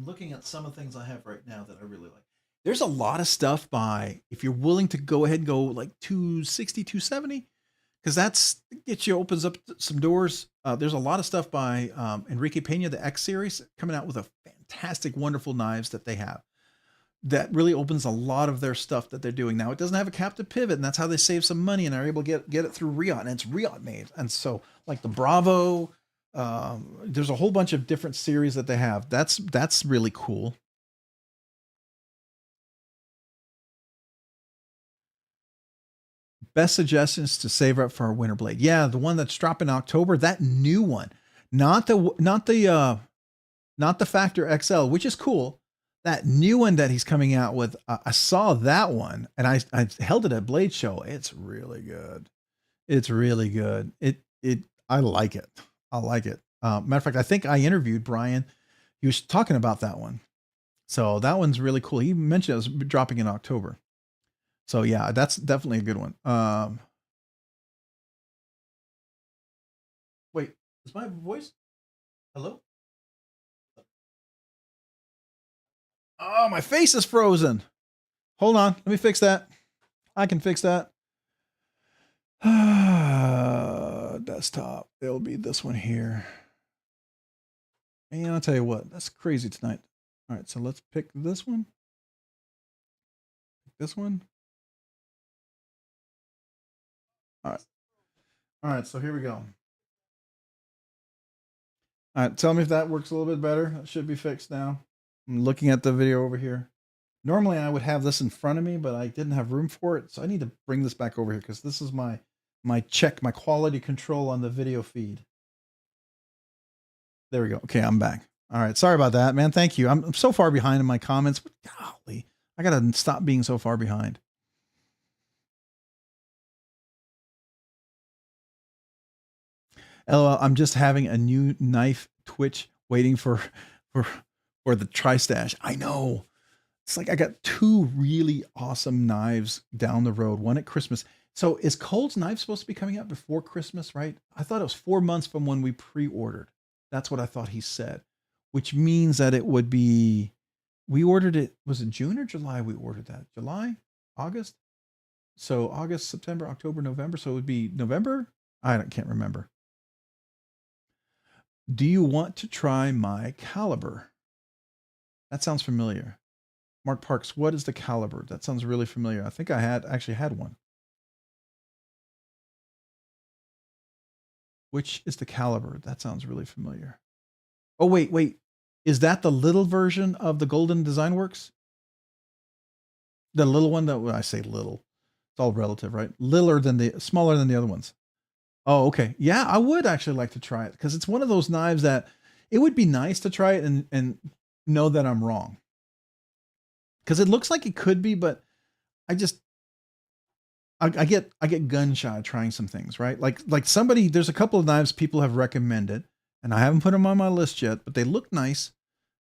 looking at some of the things I have right now that I really like. There's a lot of stuff by, if you're willing to go ahead and go like 260, 270, because that's gets you, opens up some doors. There's a lot of stuff by Enrique Pena, the X series, coming out with a fantastic, wonderful knives that they have. That really opens a lot of their stuff that they're doing now. It doesn't have a captive pivot, and that's how they save some money and are able to get it through Riot, and it's Riot made. And so, like the Bravo, there's a whole bunch of different series that they have. That's really cool. Best suggestions to save up for our winter blade. Yeah, the one that's dropping in October, that new one, not the Factor XL, which is cool. That new one that he's coming out with, I saw that one and I held it at Blade Show. It's really good. It's really good. I like it. I like it. Matter of fact, I think I interviewed Brian. He was talking about that one. So that one's really cool. He mentioned it was dropping in October. So yeah, that's definitely a good one. Wait, is my voice? Hello? Oh, my face is frozen. Hold on. Let me fix that. I can fix that. Desktop. It'll be this one here. And I'll tell you what, that's crazy tonight. All right, so let's pick this one. This one. All right. All right, so here we go. All right, tell me if that works a little bit better. It should be fixed now. I'm looking at the video over here. Normally I would have this in front of me, but I didn't have room for it. So I need to bring this back over here because this is my quality control on the video feed. There we go. Okay, I'm back. All right, sorry about that, man. Thank you. I'm so far behind in my comments. But golly, I got to stop being so far behind. LOL, I'm just having a new knife twitch waiting for the tri-stash. I know. It's like I got two really awesome knives down the road, one at Christmas. So is Cole's knife supposed to be coming out before Christmas, right? I thought it was 4 months from when we pre-ordered. That's what I thought he said, which means that it would be, we ordered it, was it June or July we ordered that? July? August? So August, September, October, November. So it would be November? Can't remember. Do you want to try my caliber? That sounds familiar. Mark Parks, what is the caliber? That sounds really familiar. I think I actually had one. Which is the caliber? That sounds really familiar. Oh, wait. Is that the little version of the Golden Design Works? The little one that, when I say little, it's all relative, right? Smaller than the other ones. Oh, okay. Yeah, I would actually like to try it because it's one of those knives that it would be nice to try it and know that I'm wrong. Because it looks like it could be, but I get gun shy trying some things, right? Like there's a couple of knives people have recommended, and I haven't put them on my list yet, but they look nice.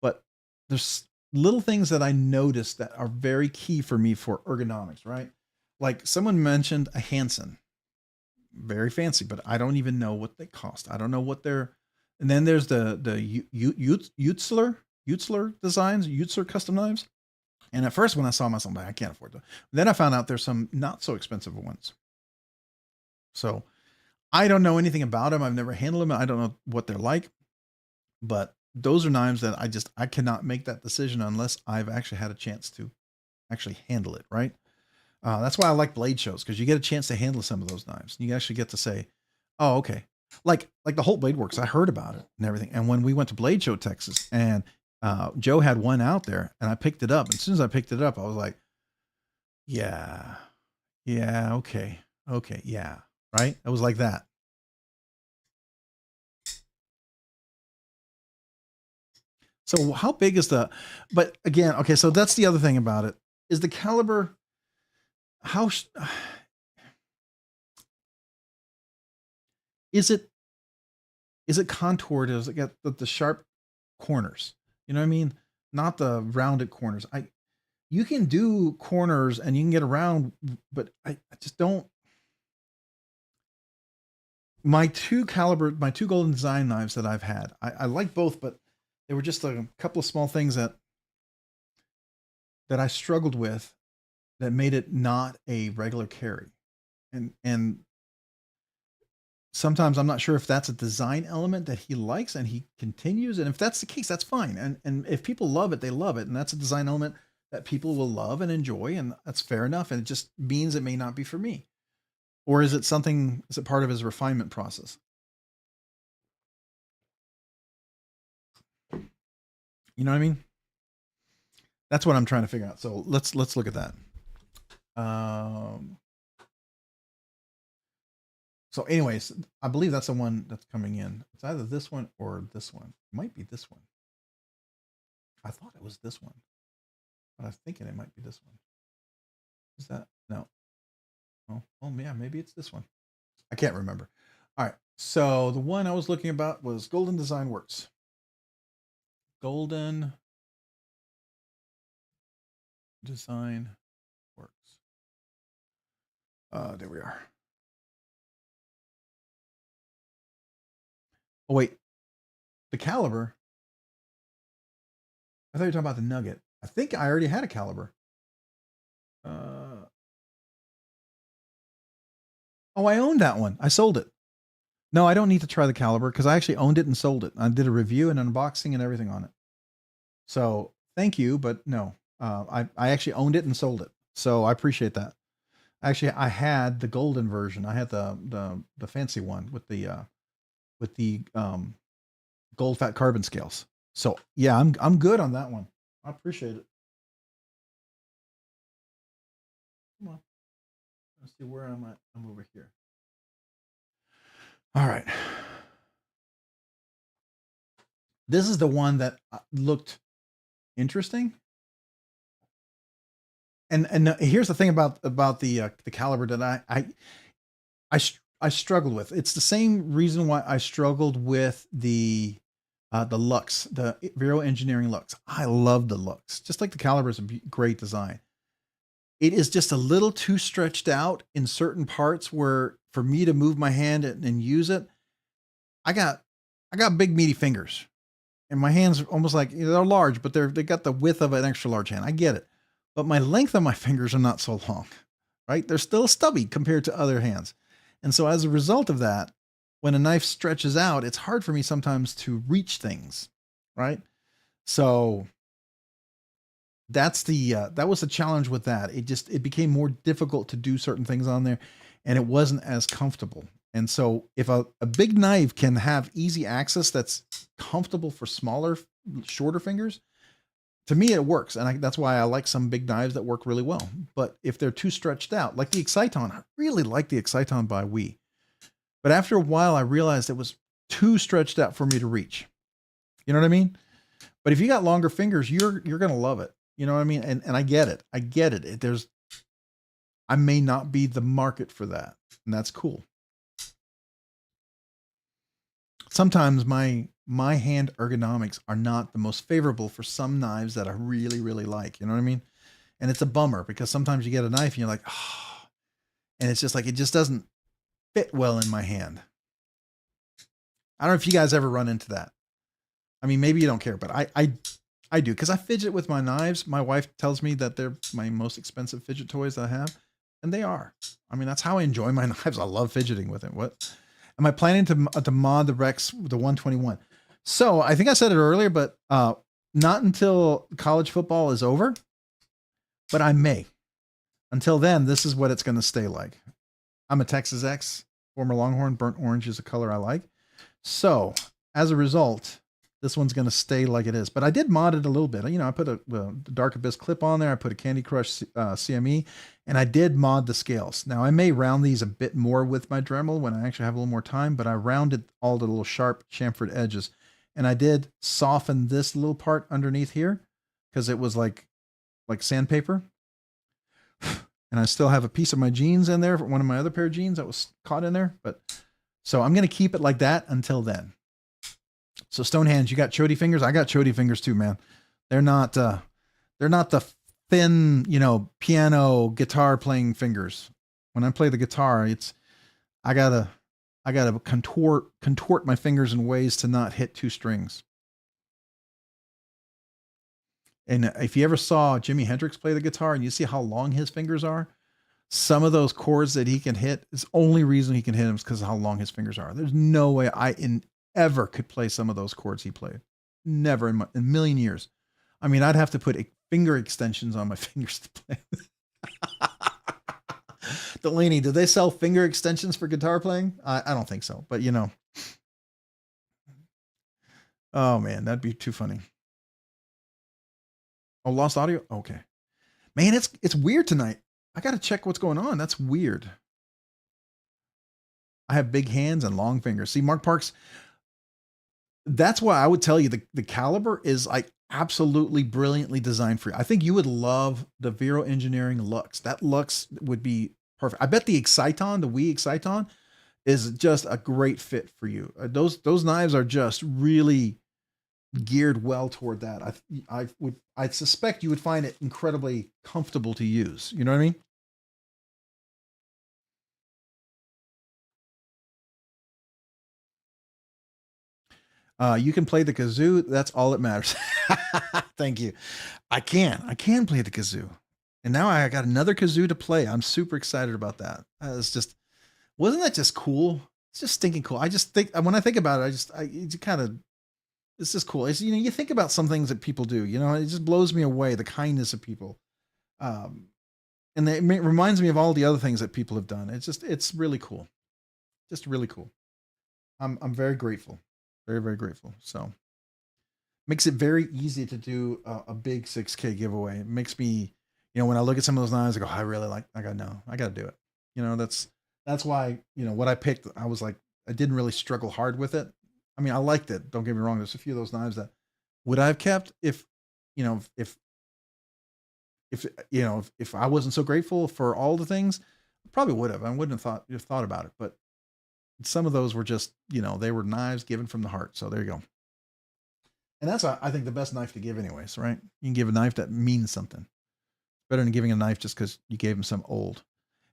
But there's little things that I noticed that are very key for me for ergonomics, right? Like someone mentioned a Hansen, very fancy, but I don't even know what they cost. I don't know what they're. And then there's the Utzler designs, Utzler custom knives. And at first, when I saw myself, I can't afford them. Then I found out there's some not so expensive ones. So I don't know anything about them. I've never handled them. I don't know what they're like. But those are knives that I cannot make that decision unless I've actually had a chance to actually handle it, right? That's why I like blade shows, because you get a chance to handle some of those knives. You actually get to say, oh, okay. Like the Holt Blade Works, I heard about it and everything. And when we went to Blade Show, Texas, and Joe had one out there and I picked it up. And as soon as I picked it up, I was like, yeah, okay, yeah, right? It was like that. So how big is but again, okay, so that's the other thing about it. Is the caliber, is it contoured? Does it get the sharp corners? You know what I mean? Not the rounded corners. You can do corners and you can get around, but I just don't. My two Golden Design knives that I've had, I like both, but they were just a couple of small things that I struggled with that made it not a regular carry. And sometimes I'm not sure if that's a design element that he likes and he continues. And if that's the case, that's fine. And if people love it, they love it. And that's a design element that people will love and enjoy. And that's fair enough. And it just means it may not be for me. Or is it something, is it part of his refinement process? You know what I mean? That's what I'm trying to figure out. So let's look at that. So anyways, I believe that's the one that's coming in. It's either this one or this one. It might be this one. I thought it was this one, but I'm thinking it might be this one. Is that? No. Oh yeah, maybe it's this one. I can't remember. All right. So the one I was looking about was Golden Design Works. Golden Design Works. There we are. Oh wait, the caliber. I thought you were talking about the nugget. I think I already had a caliber. Oh, I owned that one. I sold it. No, I don't need to try the caliber because I actually owned it and sold it. I did a review and unboxing and everything on it. So thank you, but no, I actually owned it and sold it. So I appreciate that. Actually, I had the golden version. I had the fancy one with the gold fat carbon scales. So yeah, I'm good on that one. I appreciate it. Come on. Let's see where I'm at. I'm over here. All right. This is the one that looked interesting. And here's the thing about the caliber that I struggled with. It's the same reason why I struggled with the Lux, the Vero Engineering Lux. I love the Lux. Just like the caliber is a great design. It is just a little too stretched out in certain parts where for me to move my hand and use it, I got big meaty fingers. And my hands almost like they're large, but they got the width of an extra large hand. I get it. But my length of my fingers are not so long, right? They're still stubby compared to other hands. And so as a result of that, when a knife stretches out, it's hard for me sometimes to reach things, right? So that's that was the challenge with that. It became more difficult to do certain things on there and it wasn't as comfortable. And so if a big knife can have easy access that's comfortable for smaller, shorter fingers, to me it works. And that's why I like some big knives that work really well. But if they're too stretched out, like the Exciton, I really like the Exciton by Wii. But after a while, I realized it was too stretched out for me to reach. You know what I mean? But if you got longer fingers, you're going to love it. You know what I mean? And I get it. I get it. I may not be the market for that. And that's cool. Sometimes my hand ergonomics are not the most favorable for some knives that I really, really like. You know what I mean? And it's a bummer because sometimes you get a knife and you're like, oh, and it's just like, it just doesn't fit well in my hand. I don't know if you guys ever run into that. I mean, maybe you don't care, but I do because I fidget with my knives. My wife tells me that they're my most expensive fidget toys that I have, and they are. I mean, that's how I enjoy my knives. I love fidgeting with it. What am I planning to mod the Rex, the 121? So I think I said it earlier, but not until college football is over, but I may. Until then, this is what it's going to stay like. I'm a Texas X, former Longhorn. Burnt orange is a color I like. So as a result, this one's going to stay like it is. But I did mod it a little bit. You know, I put the Dark Abyss clip on there. I put a Candy Crush CME, and I did mod the scales. Now, I may round these a bit more with my Dremel when I actually have a little more time, but I rounded all the little sharp chamfered edges. And I did soften this little part underneath here because it was like sandpaper. And I still have a piece of my jeans in there, one of my other pair of jeans that was caught in there. But so I'm going to keep it like that until then. So stone hands, you got chody fingers. I got chody fingers too, man. They're not the thin, you know, piano guitar playing fingers. When I play the guitar, I gotta contort my fingers in ways to not hit two strings. And if you ever saw Jimi Hendrix play the guitar and you see how long his fingers are, some of those chords that he can hit, is only reason he can hit them is because of how long his fingers are. There's no way ever could play some of those chords he played. Never in a million years. I mean, I'd have to put finger extensions on my fingers to play. Delaney, do they sell finger extensions for guitar playing? I don't think so, but you know. Oh man, that'd be too funny. Oh, lost audio? Okay. Man, it's weird tonight. I got to check what's going on. That's weird. I have big hands and long fingers. See, Mark Parks, that's why I would tell you the caliber is like absolutely brilliantly designed for you. I think you would love the Vero Engineering Lux. That Lux would be perfect. I bet the Exciton, the Wii Exciton, is just a great fit for you. Those knives are just really geared well toward that. I suspect you would find it incredibly comfortable to use. You know what I mean? You can play the kazoo. That's all that matters. Thank you. I can play the kazoo. And now I got another kazoo to play. I'm super excited about that. Wasn't that just cool? It's just stinking cool. I just think, when I think about it, it's just cool. It's, you think about some things that people do, it just blows me away, the kindness of people. And it reminds me of all the other things that people have done. It's really cool. Just really cool. I'm very grateful. Very, very grateful. So makes it very easy to do a big 6K giveaway. It makes me, when I look at some of those knives, I go, I got to do it. That's why, what I picked, I was like, I didn't really struggle hard with it. I mean, I liked it. Don't get me wrong. There's a few of those knives that would I have kept if I wasn't so grateful for all the things, I probably would have. I wouldn't have thought about it, but some of those were just, they were knives given from the heart. So there you go. And that's, I think, the best knife to give anyways, right? You can give a knife that means something. Better than giving a knife just because you gave him some old.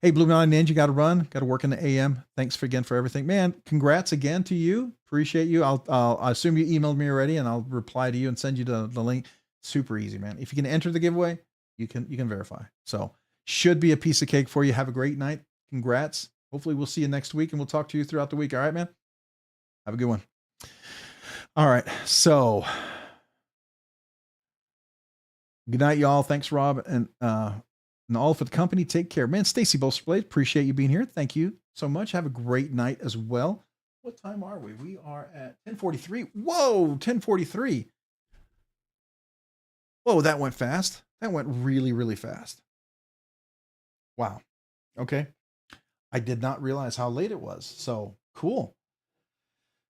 Hey, Blue Mountain Ninja, got to run. Got to work in the AM. Thanks again for everything. Man, congrats again to you. Appreciate you. I assume you emailed me already, and I'll reply to you and send you the link. Super easy, man. If you can enter the giveaway, you can verify. So should be a piece of cake for you. Have a great night. Congrats. Hopefully we'll see you next week, and we'll talk to you throughout the week. All right, man? Have a good one. All right. So good night, y'all. Thanks, Rob. And all for the company. Take care, man. Stacy Bolsterblade, appreciate you being here. Thank you so much. Have a great night as well. What time are we? We are at 10:43. Whoa, 10:43. Whoa, that went fast. That went really, really fast. Wow. Okay. I did not realize how late it was. So cool.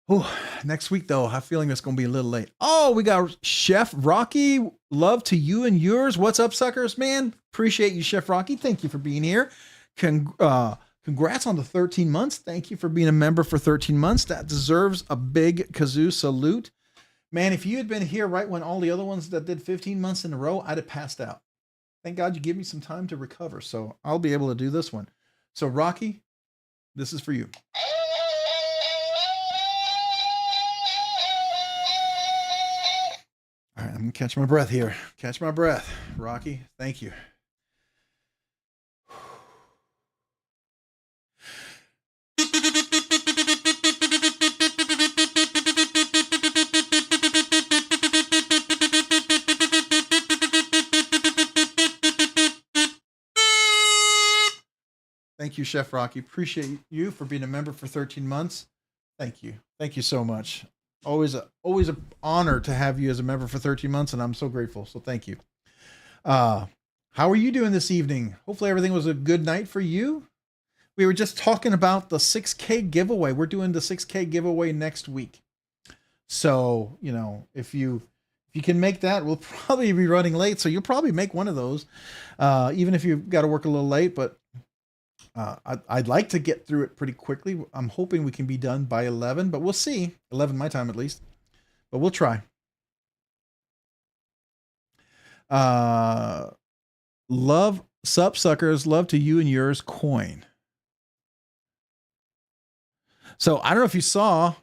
Oh, next week though, I have a feeling it's going to be a little late. Oh, we got Chef Rocky. Love to you and yours. What's up, suckers? Man, appreciate you, Chef Rocky. Thank you for being here. Congrats on the 13 months. Thank you for being a member for 13 months. That deserves a big kazoo salute. Man, if you had been here right when all the other ones that did 15 months in a row, I'd have passed out. Thank God you give me some time to recover. So I'll be able to do this one. So Rocky, this is for you. All right, I'm going to catch my breath here. Catch my breath. Rocky, thank you. Thank you, Chef Rocky. Appreciate you for being a member for 13 months. Thank you. Thank you so much. Always an honor to have you as a member for 13 months, and I'm so grateful. So thank you. How are you doing this evening? Hopefully everything was a good night for you. We were just talking about the 6K giveaway. We're doing the 6K giveaway next week. So, if you can make that, we'll probably be running late. So you'll probably make one of those, even if you've got to work a little late, but I'd like to get through it pretty quickly. I'm hoping we can be done by 11, but we'll see. 11 my time at least, but we'll try. Love, sup suckers, love to you and yours, coin. So I don't know if you saw,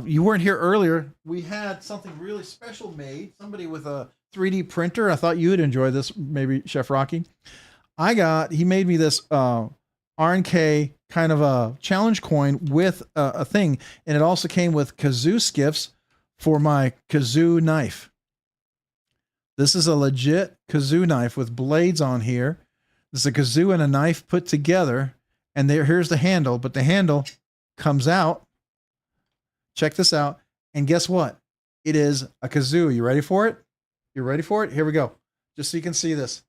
you weren't here earlier. We had something really special made. Somebody with a 3D printer. I thought you would enjoy this, maybe Chef Rocky. he made me this RNK kind of a challenge coin with a thing, and it also came with kazoo skiffs for my kazoo knife. This is a legit kazoo knife with blades on here. This is a kazoo and a knife put together, and here's the handle, but the handle comes out. Check this out, and guess what? It is a kazoo. You ready for it? You ready for it? Here we go. Just so you can see this.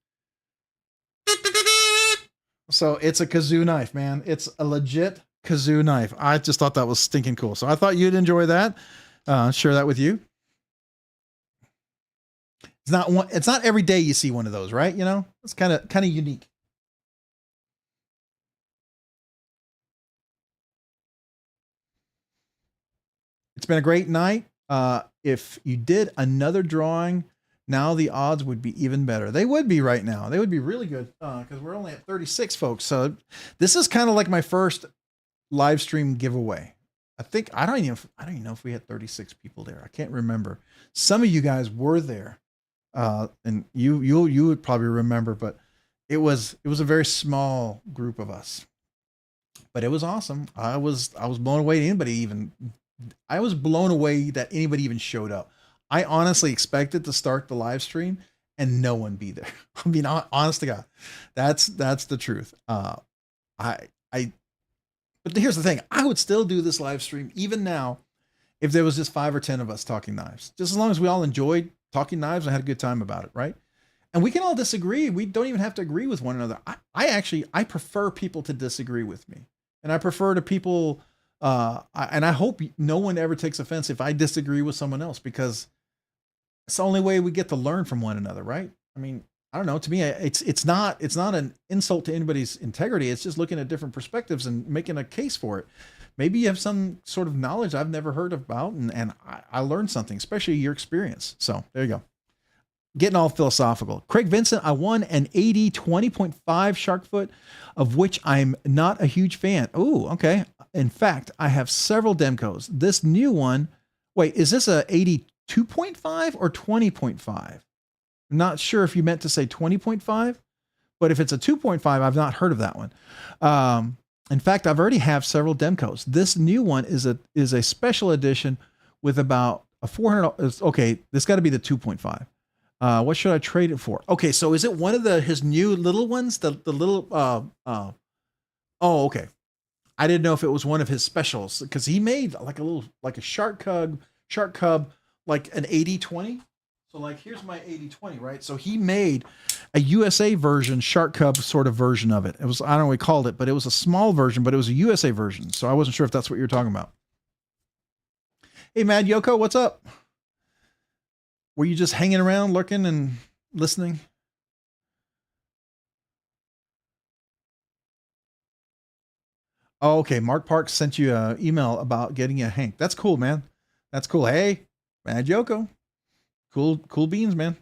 So it's a kazoo knife, man. It's a legit kazoo knife. I just thought that was stinking cool. So I thought you'd enjoy that. Share that with you. It's not every day you see one of those, right? You know, it's kind of unique. It's been a great night. If you did another drawing, now the odds would be even better. They would be right now. They would be really good because we're only at 36 folks. So this is kind of like my first live stream giveaway. I don't even know if we had 36 people there. I can't remember. Some of you guys were there, and you would probably remember, but it was a very small group of us. But it was awesome. I was blown away. I was blown away that anybody even showed up. I honestly expected to start the live stream and no one be there. I mean, honest to God, that's the truth. But here's the thing. I would still do this live stream even now if there was just 5 or 10 of us talking knives, just as long as we all enjoyed talking knives and had a good time about it. Right. And we can all disagree. We don't even have to agree with one another. I prefer people to disagree with me, and I prefer to people, and I hope no one ever takes offense if I disagree with someone else, because it's the only way we get to learn from one another, right? I mean, I don't know. To me, it's not an insult to anybody's integrity. It's just looking at different perspectives and making a case for it. Maybe you have some sort of knowledge I've never heard about, and I learned something, especially your experience. So there you go. Getting all philosophical. Craig Vincent, I won an 80 20.5 shark foot, of which I'm not a huge fan. Oh, okay. In fact, I have several Demcos. This new one, wait, is this a 82.5 or 20.5? I'm not sure if you meant to say 20.5, but if it's a 2.5, I've not heard of that one. In fact, I've already have several Demcos. This new one is a special edition with about a 400. Okay, this got to be the 2.5. What should I trade it for? Okay, so is it one of his new little ones? The little oh, okay. I didn't know if it was one of his specials, because he made like a shark cub, like an 80-20. So like, here's my 80-20, right? So he made a USA version, shark cub sort of version of it. It was, I don't know what he called it, but it was a small version, but it was a USA version. So I wasn't sure if that's what you're talking about. Hey, Mad Yoko, what's up? Were you just hanging around, lurking and listening? Oh, okay. Mark Parks sent you an email about getting a Hank. That's cool, man. That's cool. Hey, Mad Yoko. Cool beans, man.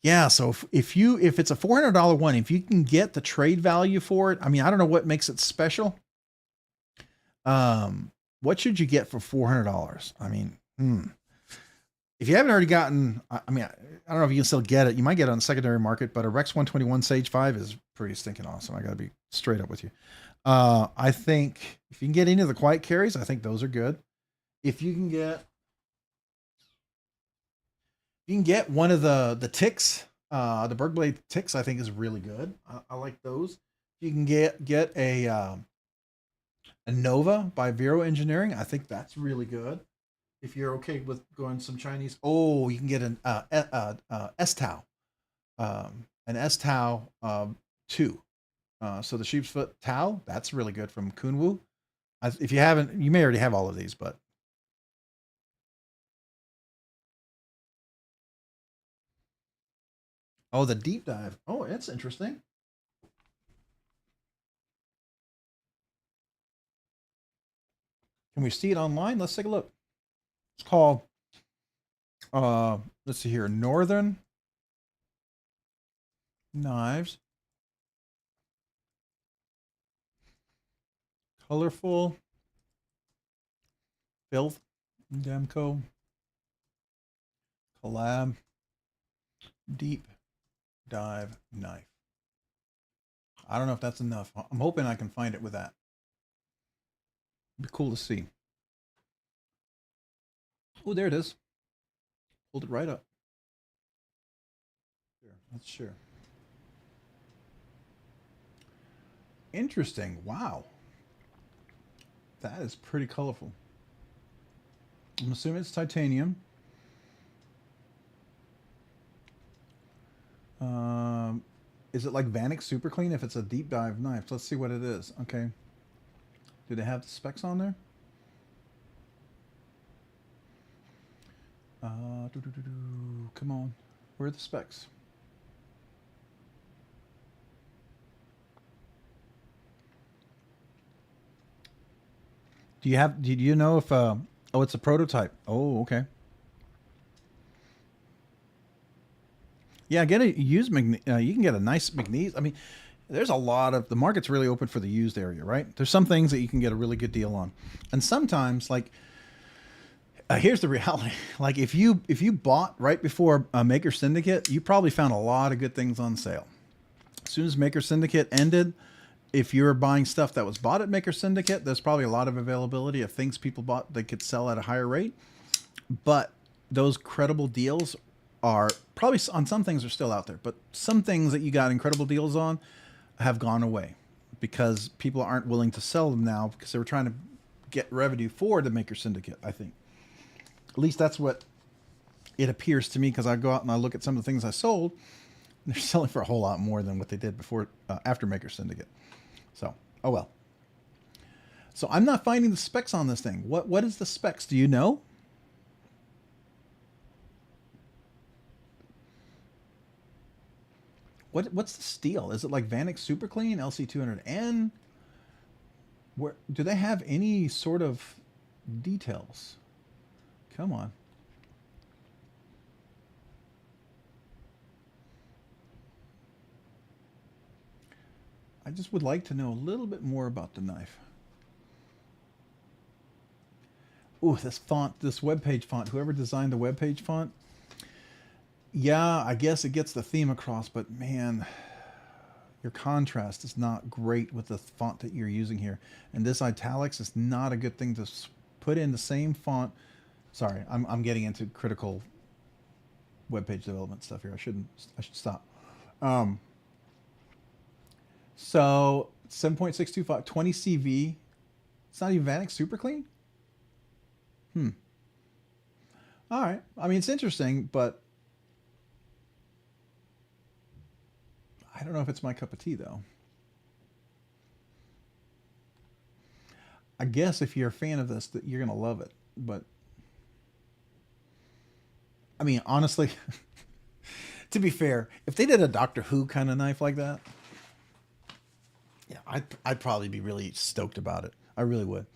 Yeah, so if it's a $400 one, if you can get the trade value for it, I mean, I don't know what makes it special. What should you get for $400? I mean, if you haven't already gotten, I mean, I don't know if you can still get it. You might get it on the secondary market, but a Rex 121 Sage 5 is pretty stinking awesome. I got to be straight up with you. I think if you can get any of the quiet carries, I think those are good. If you can get one of the ticks, the Bergblade ticks, I think is really good. I like those. If you can get a Nova by Vero Engineering, I think that's really good. If you're okay with going some Chinese, you can get an S-Tau, an S-Tau 2. So the sheep's foot Tau, that's really good from Kunwu. If you haven't, you may already have all of these, but the deep dive. Oh, it's interesting. Can we see it online? Let's take a look. It's called, let's see here, Northern Knives. Colorful Filth Demco Collab deep dive knife. I don't know if that's enough. I'm hoping I can find it with that. It'd be cool to see. Oh, there it is. Pulled it right up. Let's share. Interesting. Wow. That is pretty colorful. I'm assuming it's titanium. Is it like Vanek Super Clean if it's a deep dive knife? Let's see what it is. Okay. Do they have the specs on there? Come on. Where are the specs? Do you know if oh, it's a prototype. Oh, okay. Yeah, get a used you can get a nice magnesium. I mean, there's a lot of the market's really open for the used area, right? There's some things that you can get a really good deal on. And sometimes like here's the reality. Like if you bought right before Maker Syndicate, you probably found a lot of good things on sale. As soon as Maker Syndicate ended, if you're buying stuff that was bought at Maker Syndicate, there's probably a lot of availability of things people bought they could sell at a higher rate. But those credible deals are probably on some things are still out there, but some things that you got incredible deals on have gone away because people aren't willing to sell them now because they were trying to get revenue for the Maker Syndicate, I think. At least that's what it appears to me because I go out and I look at some of the things I sold. They're selling for a whole lot more than what they did before, after Maker Syndicate. So, oh well. So I'm not finding the specs on this thing. What is the specs? Do you know? What's the steel? Is it like Vanek Super Clean, LC200N? Where do they have any sort of details? Come on. I just would like to know a little bit more about the knife. Ooh, this font, this webpage font, whoever designed the webpage font, yeah, I guess it gets the theme across, but man, your contrast is not great with the font that you're using here. And this italics is not a good thing to put in the same font. Sorry, I'm getting into critical webpage development stuff here. I should stop. So 7.625, 20 CV. It's not even Vanek Super Clean? All right. I mean, it's interesting, but I don't know if it's my cup of tea, though. I guess if you're a fan of this, that you're going to love it. But, I mean, honestly, to be fair, if they did a Doctor Who kind of knife like that, yeah, I'd probably be really stoked about it. I really would.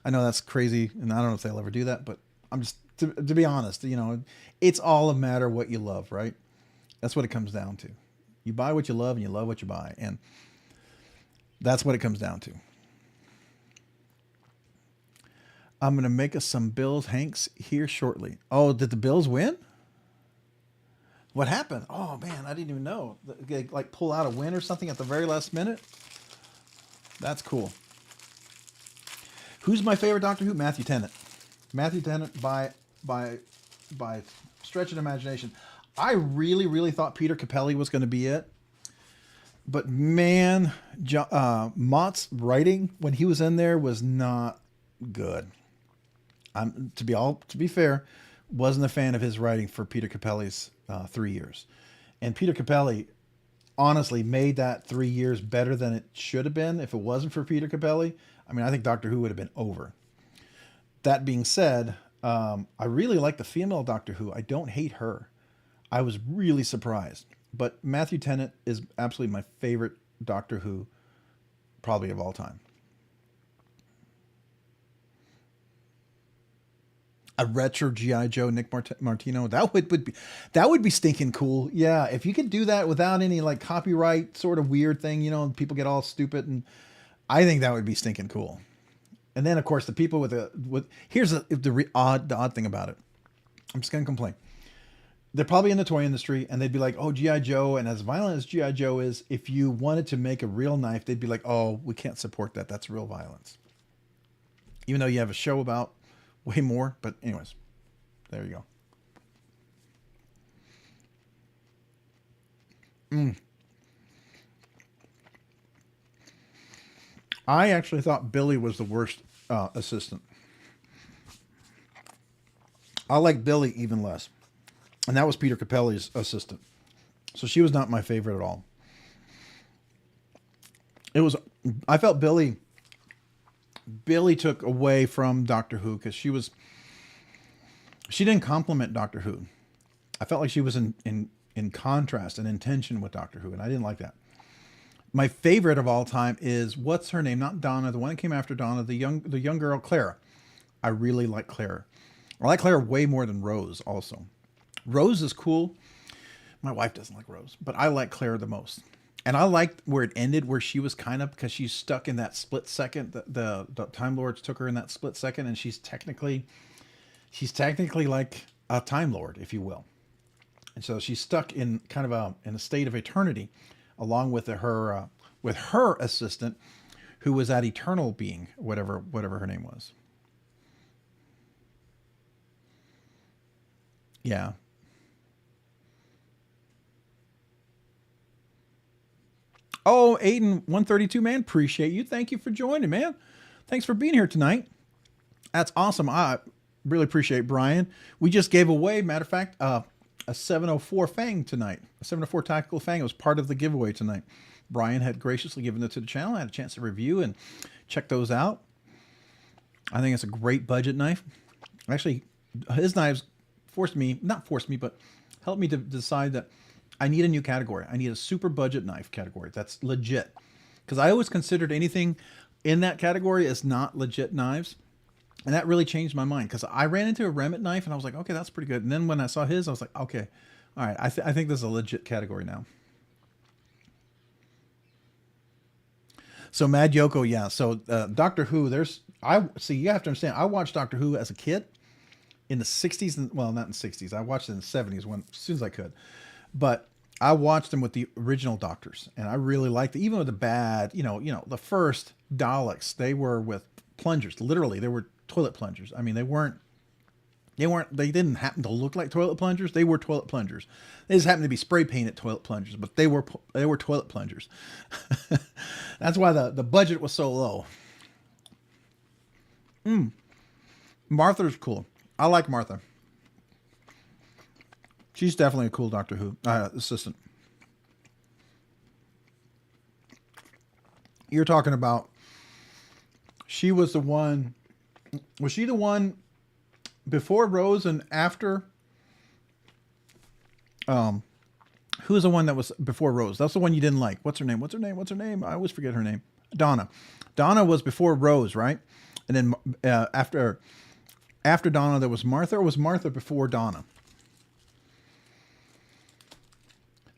I know that's crazy, and I don't know if they'll ever do that, but I'm just, to be honest, you know, it's all a matter of what you love, right? That's what it comes down to. You buy what you love, and you love what you buy, and that's what it comes down to. I'm going to make us some Bills Hanks here shortly. Oh, did the Bills win? What happened? Oh, man, I didn't even know. They, like, pull out a win or something at the very last minute? That's cool. Who's my favorite Doctor Who? Matthew Tennant. Matthew Tennant by stretch of imagination. I really, really thought Peter Capelli was going to be it. But man, Mott's writing when he was in there was not good. To be fair, wasn't a fan of his writing for Peter Capelli's 3 years. And Peter Capelli honestly made that 3 years better than it should have been. If it wasn't for Peter Capelli, I mean, I think Doctor Who would have been over. That being said, I really like the female Doctor Who. I don't hate her. I was really surprised. But Matthew Tennant is absolutely my favorite Doctor Who, probably of all time. A retro G.I. Joe Nick Martino, that would be stinking cool. Yeah, if you could do that without any like copyright sort of weird thing, you know, people get all stupid, and I think that would be stinking cool. And then of course the people here's the odd thing about it. I'm just gonna complain. they're probably in the toy industry, and they'd be like, oh, G.I. Joe. And as violent as G.I. Joe is, if you wanted to make a real knife, they'd be like, oh, we can't support that. That's real violence. Even though you have a show about way more. But anyways, there you go. I actually thought Billy was the worst assistant. I like Billy even less. And that was Peter Capelli's assistant. So she was not my favorite at all. I felt Billy took away from Doctor Who because she didn't compliment Doctor Who. I felt like she was in contrast and in tension with Doctor Who, and I didn't like that. My favorite of all time is, what's her name? Not Donna, the one that came after Donna, the young girl, Clara. I really like Clara. I like Clara way more than Rose also. Rose is cool. My wife doesn't like Rose, but I like Clara the most. And I liked where it ended, where she was kind of, because she's stuck in that split second. The Time Lords took her in that split second, and she's technically like a Time Lord, if you will. And so she's stuck in kind of in a state of eternity, along with her assistant, who was that eternal being, whatever her name was. Yeah. Oh, Aiden 132, man, appreciate you. Thank you for joining, man. Thanks for being here tonight. That's awesome. I really appreciate Brian. We just gave away, matter of fact, a 704 Fang tonight. A 704 Tactical Fang. It was part of the giveaway tonight. Brian had graciously given it to the channel. I had a chance to review and check those out. I think it's a great budget knife. Actually, his knives not forced me, but helped me to decide that I need a new category. I need a super budget knife category that's legit. Because I always considered anything in that category as not legit knives. And that really changed my mind, because I ran into a Remit knife and I was like, okay, that's pretty good. And then when I saw his, I was like, okay, all right, I think this is a legit category now. So Mad Yoko, yeah. So Doctor Who, you have to understand, I watched Doctor Who as a kid in the 60s, and well, not in the 60s. I watched it in the 70s as soon as I could. But I watched them with the original Doctors, and I really liked it. Even with the bad, the first Daleks, they were with plungers. Literally, they were toilet plungers. I mean, they didn't happen to look like toilet plungers. They were toilet plungers. They just happened to be spray painted toilet plungers, but they were toilet plungers. That's why the budget was so low. Martha's cool. I like Martha. She's definitely a cool Doctor Who assistant. You're talking about, she was the one, was she the one before Rose and after? Who was the one that was before Rose? That's the one you didn't like. What's her name? I always forget her name. Donna. Donna was before Rose, right? And then after Donna, there was Martha, or was Martha before Donna?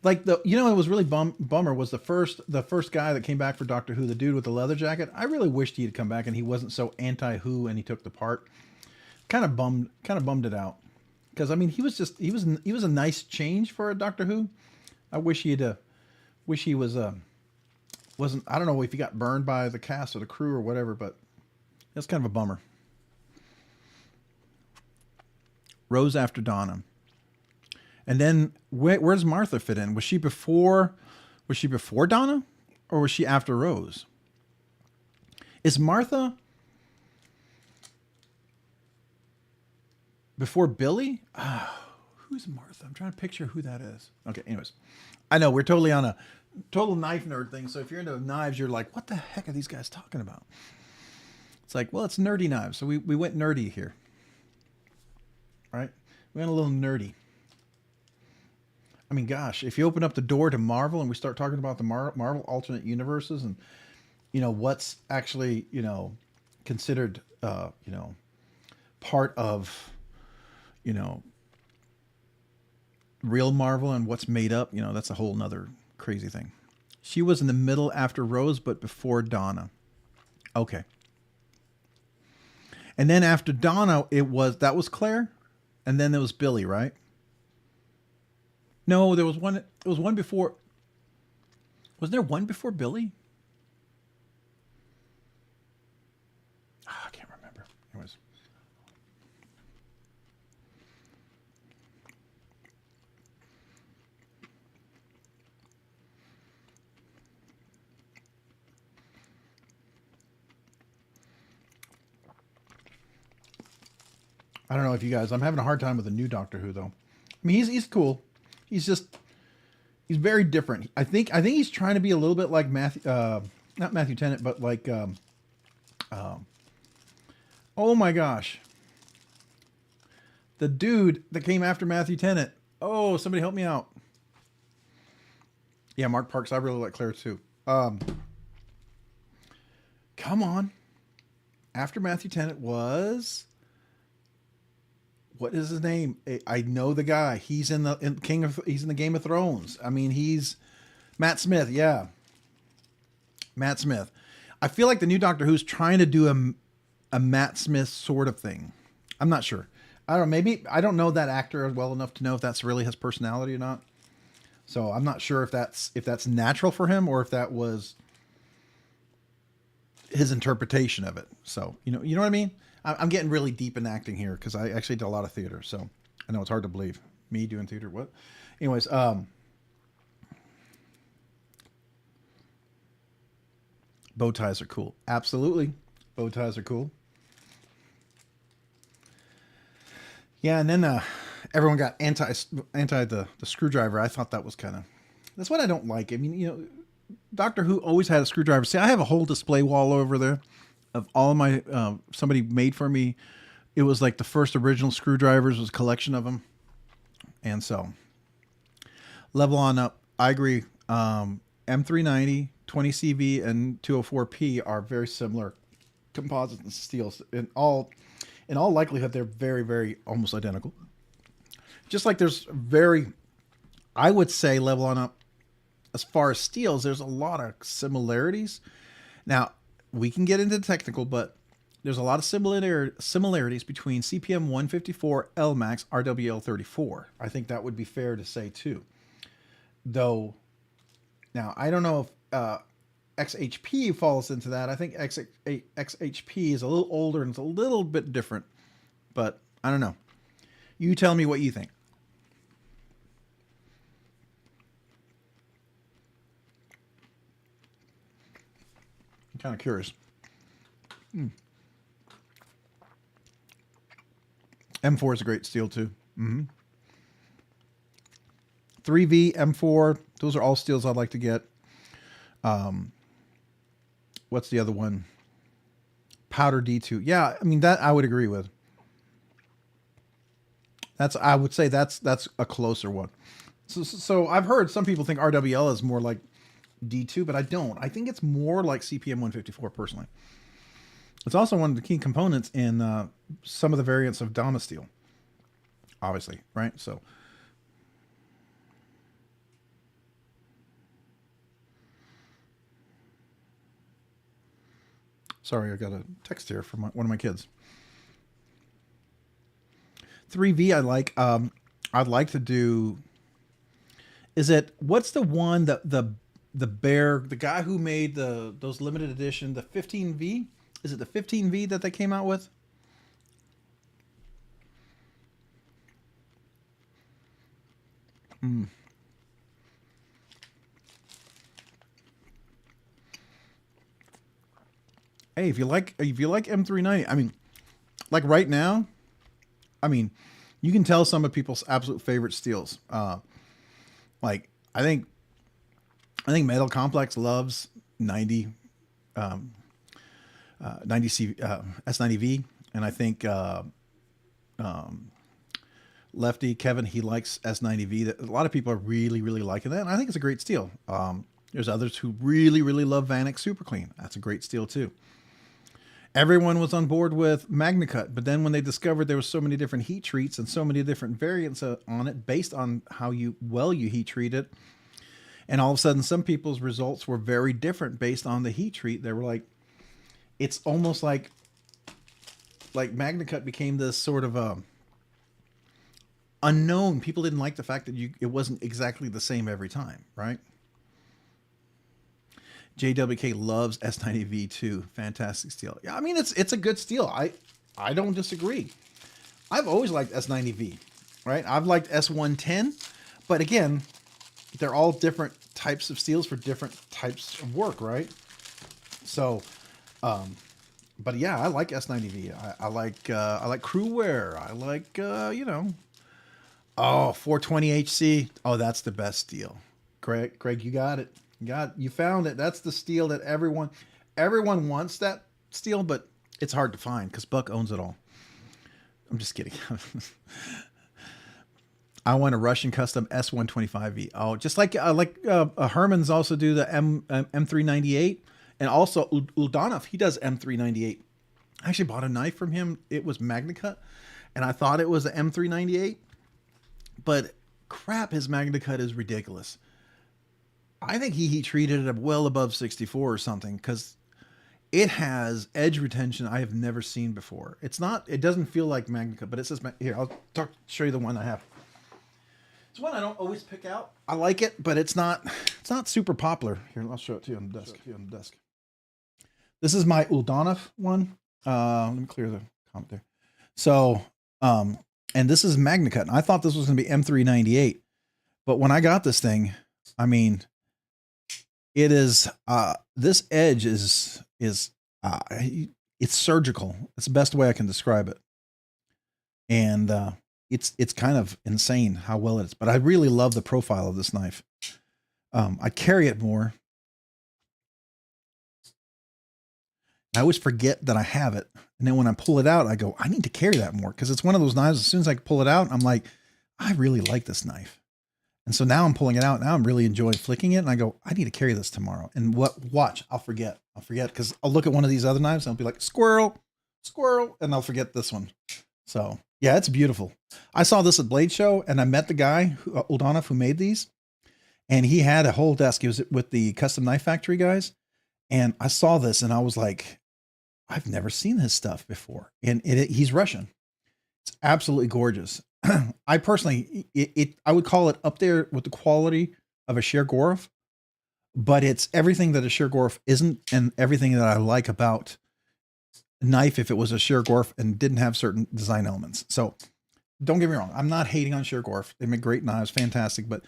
Like it was really bummer was the first guy that came back for Doctor Who, the dude with the leather jacket. I really wished he had come back and he wasn't so anti-Who and he took the part. Kind of bummed it out, because I mean he was a nice change for a Doctor Who. I wish he was wasn't, I don't know if he got burned by the cast or the crew or whatever, but that's kind of a bummer. Rose after Donna. And then where does Martha fit in? Was she before Donna, or was she after Rose? Is Martha before Billy? Who's Martha? I'm trying to picture who that is. Okay, anyways. I know we're totally on a total knife nerd thing. So if you're into knives, you're like, what the heck are these guys talking about? It's like, well, it's nerdy knives. So we went nerdy here. Right? We went a little nerdy. I mean, gosh, if you open up the door to Marvel and we start talking about the Marvel alternate universes and, what's actually, considered, part of, real Marvel and what's made up, that's a whole nother crazy thing. She was in the middle after Rose, but before Donna. Okay. And then after Donna, that was Claire. And then there was Billy, right? No, there was one. There was one before. Wasn't there one before Billy? I can't remember. Anyways. I don't know if you guys. I'm having a hard time with the new Doctor Who though. I mean, he's cool. He's very different. I think he's trying to be a little bit like Matthew, not Matthew Tennant, but like, oh my gosh, the dude that came after Matthew Tennant. Oh, somebody help me out. Yeah, Mark Parks. I really like Claire too. Come on. After Matthew Tennant was, what is his name? I know the guy. He's in the he's in the Game of Thrones. I mean, he's Matt Smith. Yeah, Matt Smith. I feel like the new Doctor Who's trying to do a Matt Smith sort of thing. I'm not sure. I don't know. Maybe I don't know that actor well enough to know if that's really his personality or not. So I'm not sure if that's natural for him or if that was his interpretation of it. So you know what I mean. I'm getting really deep in acting here because I actually did a lot of theater, so I know it's hard to believe me doing theater. What? Anyways, bow ties are cool. Absolutely, bow ties are cool. Yeah, and then everyone got anti the screwdriver. I thought that was that's what I don't like. I mean, Doctor Who always had a screwdriver. See, I have a whole display wall over there of all of my, somebody made for me. It was like the first original screwdrivers, was a collection of them. And so level on up. I agree. M390, 20CV and 204P are very similar composites and steels. In all likelihood, they're very, very almost identical. Just like there's I would say level on up as far as steels, there's a lot of similarities. Now, we can get into the technical, but there's a lot of similarities between CPM 154 LMAX RWL34. I think that would be fair to say too. Though, now I don't know if XHP falls into that. I think XHP is a little older and it's a little bit different, but I don't know. You tell me what you think. Kind of curious. M4 is a great steel too. 3V, M4, those are all steels I'd like to get. What's the other one? Powder D2. Yeah, I mean, that I would agree with. I would say that's a closer one. So I've heard some people think RWL is more like D2, but I don't. I think it's more like CPM 154 personally. It's also one of the key components in some of the variants of Dama steel, obviously, right? So sorry, I got a text here from one of my kids. 3V I like. I'd like to do, what's the one that the guy who made those limited edition, the 15V? Is it the 15V that they came out with? Hey, if you like M390, I mean, like right now, I mean, you can tell some of people's absolute favorite steels. Like I think Metal Complex loves 90 90C S90V, and I think Lefty Kevin, he likes S90V. That a lot of people are really liking that, and I think it's a great steel. There's others who really love Vanek Super Clean. That's a great steel too. Everyone was on board with MagnaCut, but then when they discovered there was so many different heat treats and so many different variants on it based on how you heat treat it, and all of a sudden some people's results were very different based on the heat treat. They were like, it's almost like MagnaCut became this sort of unknown. People didn't like the fact that it wasn't exactly the same every time, right? JWK loves S90V too. Fantastic steel. Yeah, I mean it's a good steel. I don't disagree. I've always liked S90V, right? I've liked S110, but again, they're all different types of steels for different types of work, right? So, but yeah, I like S90V. I like Crewwear. I like you know, oh 420HC. Oh, that's the best steel. Craig, you got it. You found it. That's the steel that everyone wants that steel, but it's hard to find because Buck owns it all. I'm just kidding. I want a Russian custom S125V. Oh, just like Herman's also do the M398, and also Uldanov, he does M398. I actually bought a knife from him. It was Magna Cut, and I thought it was the M398, but crap, his Magna Cut is ridiculous. I think he heat treated it well above 64 or something, because it has edge retention I have never seen before. It doesn't feel like Magna Cut, but it says, here, I'll show you the one I have. It's one I don't always pick out. I like it, but it's not super popular. Here, I'll show it to you on the desk. This is my Uldanov one. Let me clear the comment there. So, and this is Magna Cut. And I thought this was going to be M398, but when I got this thing, I mean, it is, this edge is it's surgical. It's the best way I can describe it. And, it's kind of insane how well it is, but I really love the profile of this knife. I carry it more. I always forget that I have it. And then when I pull it out, I go, I need to carry that more. Cause it's one of those knives. As soon as I pull it out, I'm like, I really like this knife. And so now I'm pulling it out. Now I'm really enjoying flicking it. And I go, I need to carry this tomorrow. And watch, I'll forget. Cause I'll look at one of these other knives and I'll be like, squirrel. And I'll forget this one. So yeah, it's beautiful. I saw this at Blade Show and I met the guy, Uldanov, who made these. And he had a whole desk. He was with the Custom Knife Factory guys. And I saw this and I was like, I've never seen his stuff before. And he's Russian. It's absolutely gorgeous. I personally, I would call it up there with the quality of a Shergorov, but it's everything that a Shergorov isn't and everything that I like about a knife if it was a Shergorov and didn't have certain design elements. So don't get me wrong. I'm not hating on Shergorov. They make great knives, fantastic, but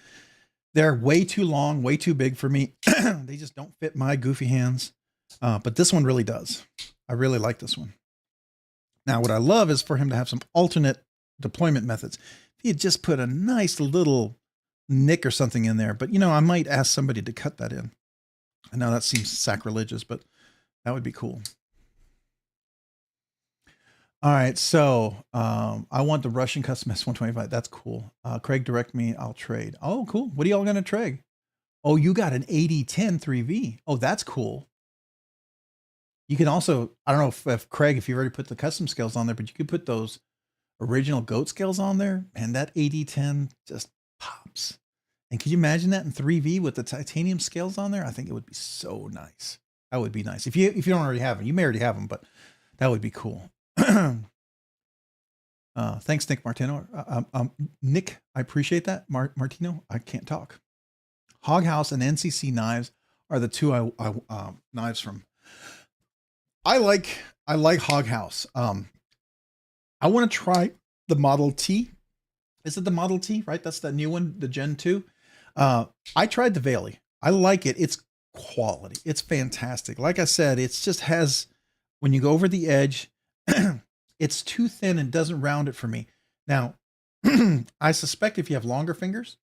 they're way too long, way too big for me. They just don't fit my goofy hands. But this one really does. I really like this one. Now, what I love is for him to have some alternate deployment methods. If he had just put a nice little nick or something in there, but you know, I might ask somebody to cut that in. I know that seems sacrilegious, but that would be cool. All right. So, I want the Russian custom S125. That's cool. Craig, direct me. I'll trade. Oh, cool. What are y'all going to trade? Oh, you got an 8010 3V. Oh, that's cool. You can also, I don't know if Craig, if you already put the custom scales on there, but you could put those original goat scales on there, and that 8010 just pops. And could you imagine that in 3V with the titanium scales on there? I think it would be so nice. That would be nice. If you don't already have them, you may already have them, but that would be cool. Thanks, Nick Martino. Nick, I appreciate that. Martino, I can't talk. Hog House and NCC knives are the two knives from. I like Hog House. I want to try the Model T. Is it the Model T, right? That's the new one, the Gen 2. I tried the Valley. I like it. It's quality. It's fantastic. Like I said, it's just has, when you go over the edge, it's too thin and doesn't round it for me. Now, I suspect if you have longer fingers,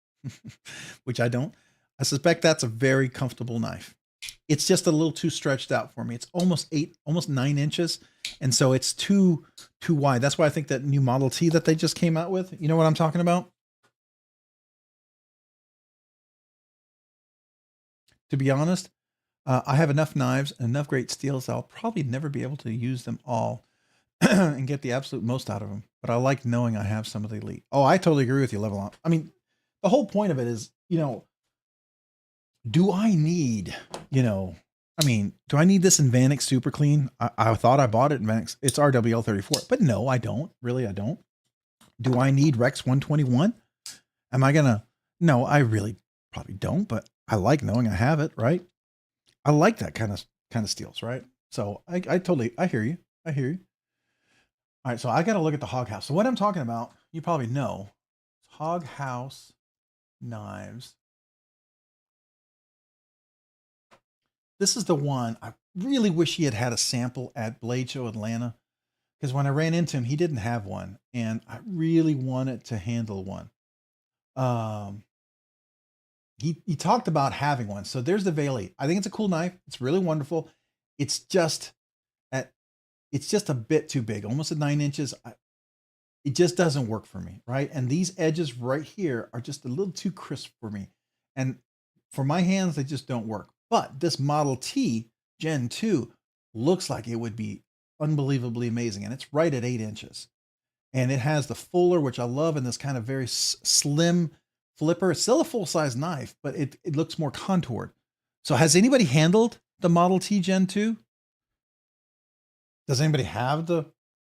which I don't, I suspect that's a very comfortable knife. It's just a little too stretched out for me. It's almost 9 inches. And so it's too wide. That's why I think that new Model T that they just came out with, you know what I'm talking about? To be honest, I have enough knives and enough great steels. I'll probably never be able to use them all and get the absolute most out of them. But I like knowing I have some of the elite. Oh, I totally agree with you, Level On. I mean, the whole point of it is, you know, do I need, you know, I mean, do I need this in Vanek Super Clean? I thought I bought it in Vanek. It's RWL34, but no, I don't. Really, I don't. Do I need Rex 121? Am I gonna? No, I really probably don't, but I like knowing I have it, right? I like that kind of steels, right? So I totally, I hear you. I hear you. All right, so I got to look at the Hog House. So what I'm talking about, you probably know, Hog House knives. This is the one I really wish he had had a sample at Blade Show Atlanta, because when I ran into him, he didn't have one, and I really wanted to handle one. He talked about having one. So there's the Valley. I think it's a cool knife. It's really wonderful. It's just a bit too big, almost at 9 inches. It just doesn't work for me, right? And these edges right here are just a little too crisp for me. And for my hands, they just don't work. But this Model T Gen 2 looks like it would be unbelievably amazing. And it's right at 8 inches. And it has the fuller, which I love, and this kind of very slim flipper. It's still a full-size knife, but it looks more contoured. So has anybody handled the Model T Gen 2? Does anybody have the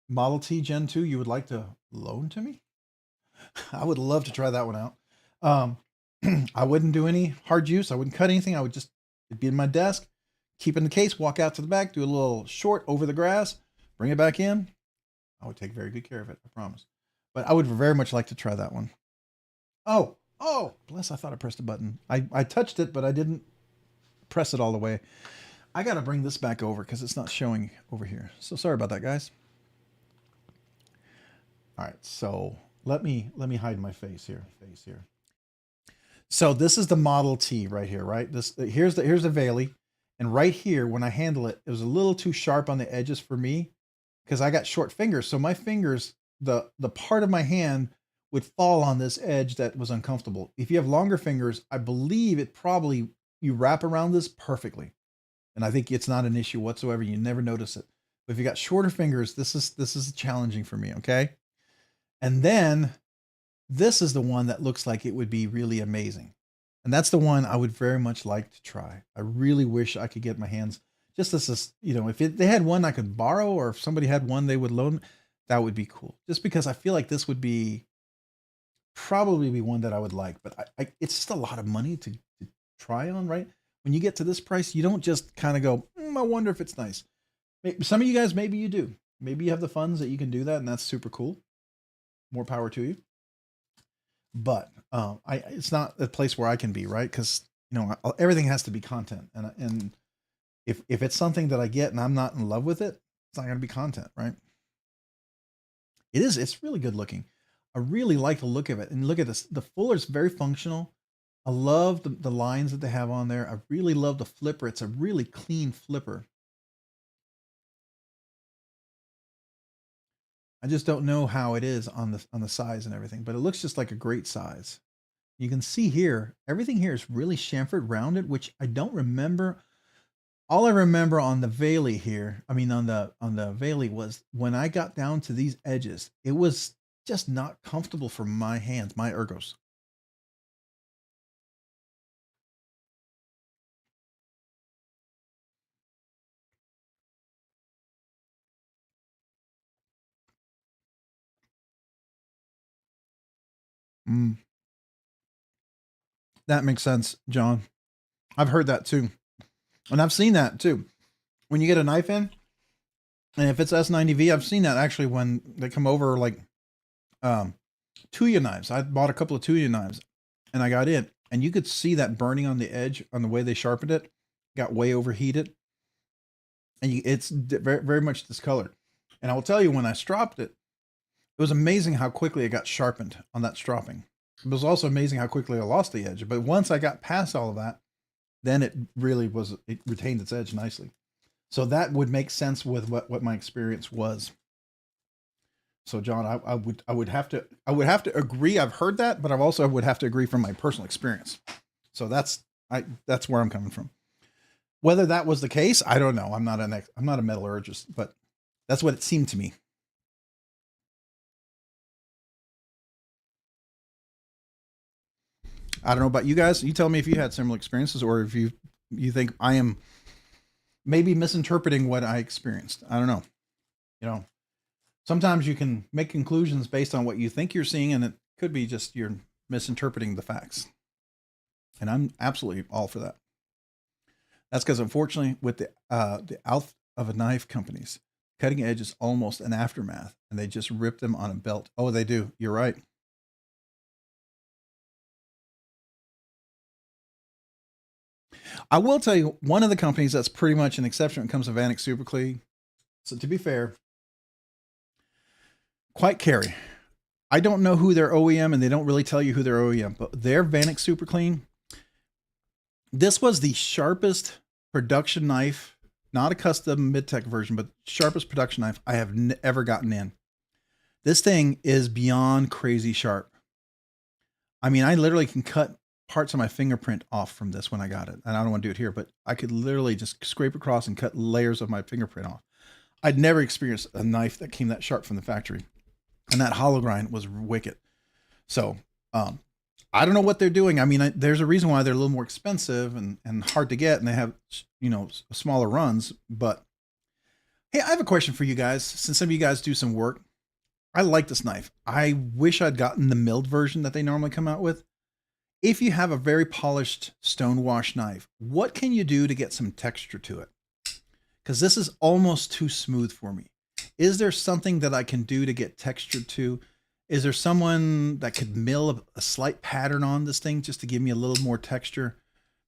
Model T Gen 2 you would like to loan to me? I would love to try that one out. I wouldn't do any hard use. I wouldn't cut anything. I would just, it'd be in my desk, keep in the case, walk out to the back, do a little short over the grass, bring it back in. I would take very good care of it, I promise. But I would very much like to try that one. Oh, bless, I thought I pressed a button. I touched it, but I didn't press it all the way. I got to bring this back over because it's not showing over here. So sorry about that, guys. All right, so let me hide my face here. So this is the Model T right here, right? Here's the Valley, and right here when I handle it, it was a little too sharp on the edges for me because I got short fingers. So my fingers, the part of my hand would fall on this edge that was uncomfortable. If you have longer fingers, I believe it probably, you wrap around this perfectly. And I think it's not an issue whatsoever. You never notice it. But if you got shorter fingers, this is challenging for me, okay? And then this is the one that looks like it would be really amazing. And that's the one I would very much like to try. I really wish I could get my hands, just as, you know, if they had one I could borrow, or if somebody had one they would loan, that would be cool. Just because I feel like this would probably be one that I would like. But it's just a lot of money to try on, right? When you get to this price, you don't just kind of go, I wonder if it's nice. Some of you guys, maybe you do. Maybe you have the funds that you can do that, and that's super cool. More power to you. But it's not a place where I can be, right? Because, you know, everything has to be content. And if it's something that I get and I'm not in love with it, it's not going to be content, right? It's really good looking. I really like the look of it. And look at this. The fuller's very functional. I love the lines that they have on there. I really love the flipper. It's a really clean flipper. I just don't know how it is on the size and everything, but it looks just like a great size. You can see here, everything here is really chamfered, rounded, which I don't remember. All I remember on the Valley here, I mean on the Valley, was when I got down to these edges, it was just not comfortable for my hands, my ergos. That makes sense, John. I've heard that too. And I've seen that too. When you get a knife in, and if it's S90V, I've seen that actually when they come over, like Tuya knives. I bought a couple of Tuya knives and I got in, and you could see that burning on the edge on the way they sharpened it. Got way overheated. And it's very, very much discolored. And I will tell you, when I stropped it, it was amazing how quickly it got sharpened on that stropping. It was also amazing how quickly I lost the edge. But once I got past all of that, then it really it retained its edge nicely. So that would make sense with what my experience was. So John, I would have to agree. I've heard that, but I also would have to agree from my personal experience. So that's where I'm coming from. Whether that was the case, I don't know. I'm not a metallurgist, but that's what it seemed to me. I don't know about you guys. You tell me if you had similar experiences, or if you think I am maybe misinterpreting what I experienced. I don't know. You know, sometimes you can make conclusions based on what you think you're seeing, and it could be just you're misinterpreting the facts. And I'm absolutely all for that. That's because unfortunately with the out of a knife companies, cutting edge is almost an aftermath, and they just rip them on a belt. Oh, they do. You're right. I will tell you, one of the companies that's pretty much an exception when it comes to Vanek Super Clean. So to be fair, Quite Carry. I don't know who their OEM, and they don't really tell you who their OEM, but their Vanek Super Clean. This was the sharpest production knife, not a custom mid-tech version, but sharpest production knife I have ever gotten in. This thing is beyond crazy sharp. I mean, I literally can cut parts of my fingerprint off from this when I got it. And I don't want to do it here, but I could literally just scrape across and cut layers of my fingerprint off. I'd never experienced a knife that came that sharp from the factory. And that hollow grind was wicked. So, I don't know what they're doing. I mean, there's a reason why they're a little more expensive and hard to get, and they have, you know, smaller runs. But hey, I have a question for you guys. Since some of you guys do some work, I like this knife. I wish I'd gotten the milled version that they normally come out with. If you have a very polished stone wash knife, what can you do to get some texture to it? Because this is almost too smooth for me. Is there something that I can do to get texture to? Is there someone that could mill a slight pattern on this thing just to give me a little more texture?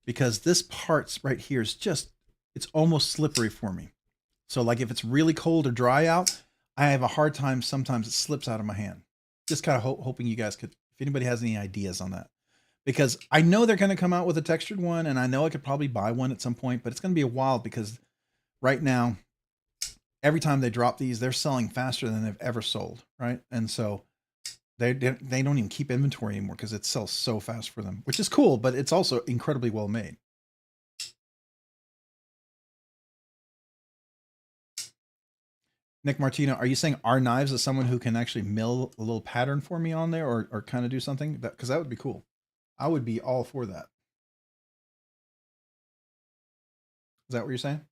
Because this part's right here is just, it's almost slippery for me. So like if it's really cold or dry out, I have a hard time. Sometimes it slips out of my hand. Just kind of hoping you guys could, if anybody has any ideas on that. Because I know they're going to come out with a textured one, and I know I could probably buy one at some point, but it's going to be a while because right now, every time they drop these, they're selling faster than they've ever sold, right? And so they don't even keep inventory anymore because it sells so fast for them, which is cool, but it's also incredibly well made. Nick Martino, are you saying our knives is someone who can actually mill a little pattern for me on there or kind of do something? Because that would be cool. I would be all for that. Is that what you're saying?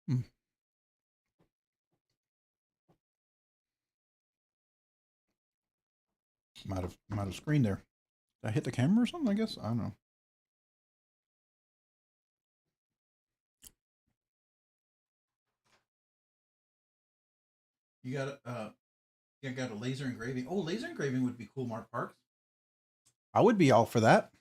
Hmm. I'm out of screen there. Did I hit the camera or something? I guess I don't know. You got a laser engraving. Oh, laser engraving would be cool, Mark Parks. I would be all for that.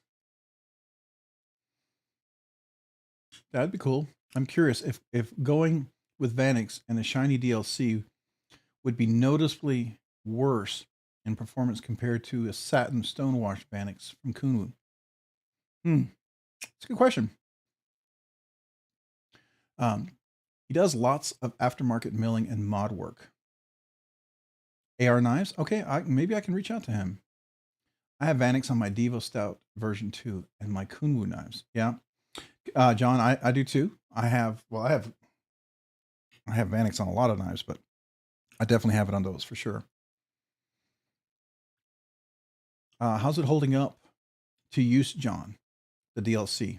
That'd be cool. I'm curious if going with Vanix and a shiny DLC would be noticeably worse in performance compared to a satin stonewash Vanix from Kunwu. It's a good question. He does lots of aftermarket milling and mod work. AR knives? Okay, maybe I can reach out to him. I have Vanix on my Divo Stout version 2 and my Kunwu knives. Yeah. John, I do too. I have Vanix on a lot of knives, but I definitely have it on those for sure. How's it holding up to use, John? The DLC.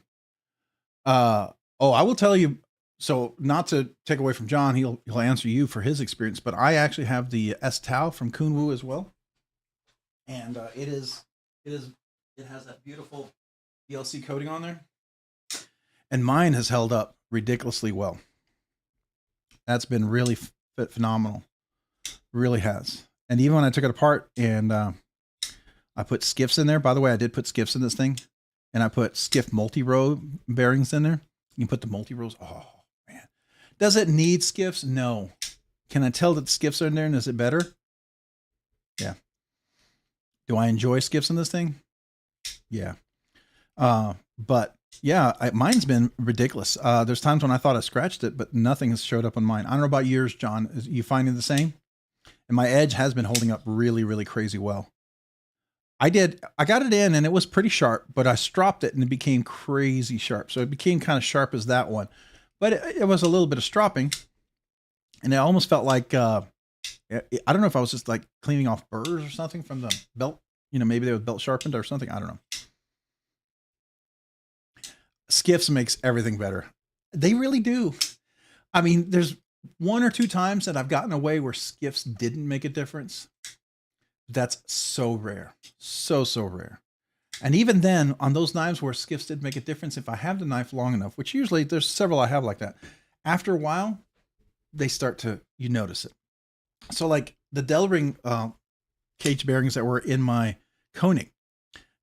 I will tell you. So not to take away from John, he'll answer you for his experience, but I actually have the S Tau from Kunwu as well, and it has that beautiful DLC coating on there, and mine has held up ridiculously well. That's been really phenomenal, really has. And even when I took it apart and I put skiffs in there. By the way, I did put skiffs in this thing, and I put Skiff multi-row bearings in there. You can put the multi-rows. Oh man, does it need skiffs? No. Can I tell that skiffs are in there, and is it better? Yeah. Do I enjoy skiffs in this thing? Yeah. But yeah, mine's been ridiculous. There's times when I thought I scratched it, but nothing has showed up on mine. I don't know about yours, John. Is you finding the same? And my edge has been holding up really, really crazy well. I got it in and it was pretty sharp, but I stropped it and it became crazy sharp. So it became kind of sharp as that one, but it was a little bit of stropping, and it almost felt like, I don't know if I was just like cleaning off burrs or something from the belt, maybe they were belt sharpened or something. I don't know. Skiffs makes everything better. They really do. I mean, there's 1 or 2 times that I've gotten away where Skiffs didn't make a difference. That's so rare. So rare. And even then, on those knives where Skiffs did make a difference, if I have the knife long enough, which usually there's several I have like that, after a while, they start to, you notice it. So like the Delring cage bearings that were in my Koenig,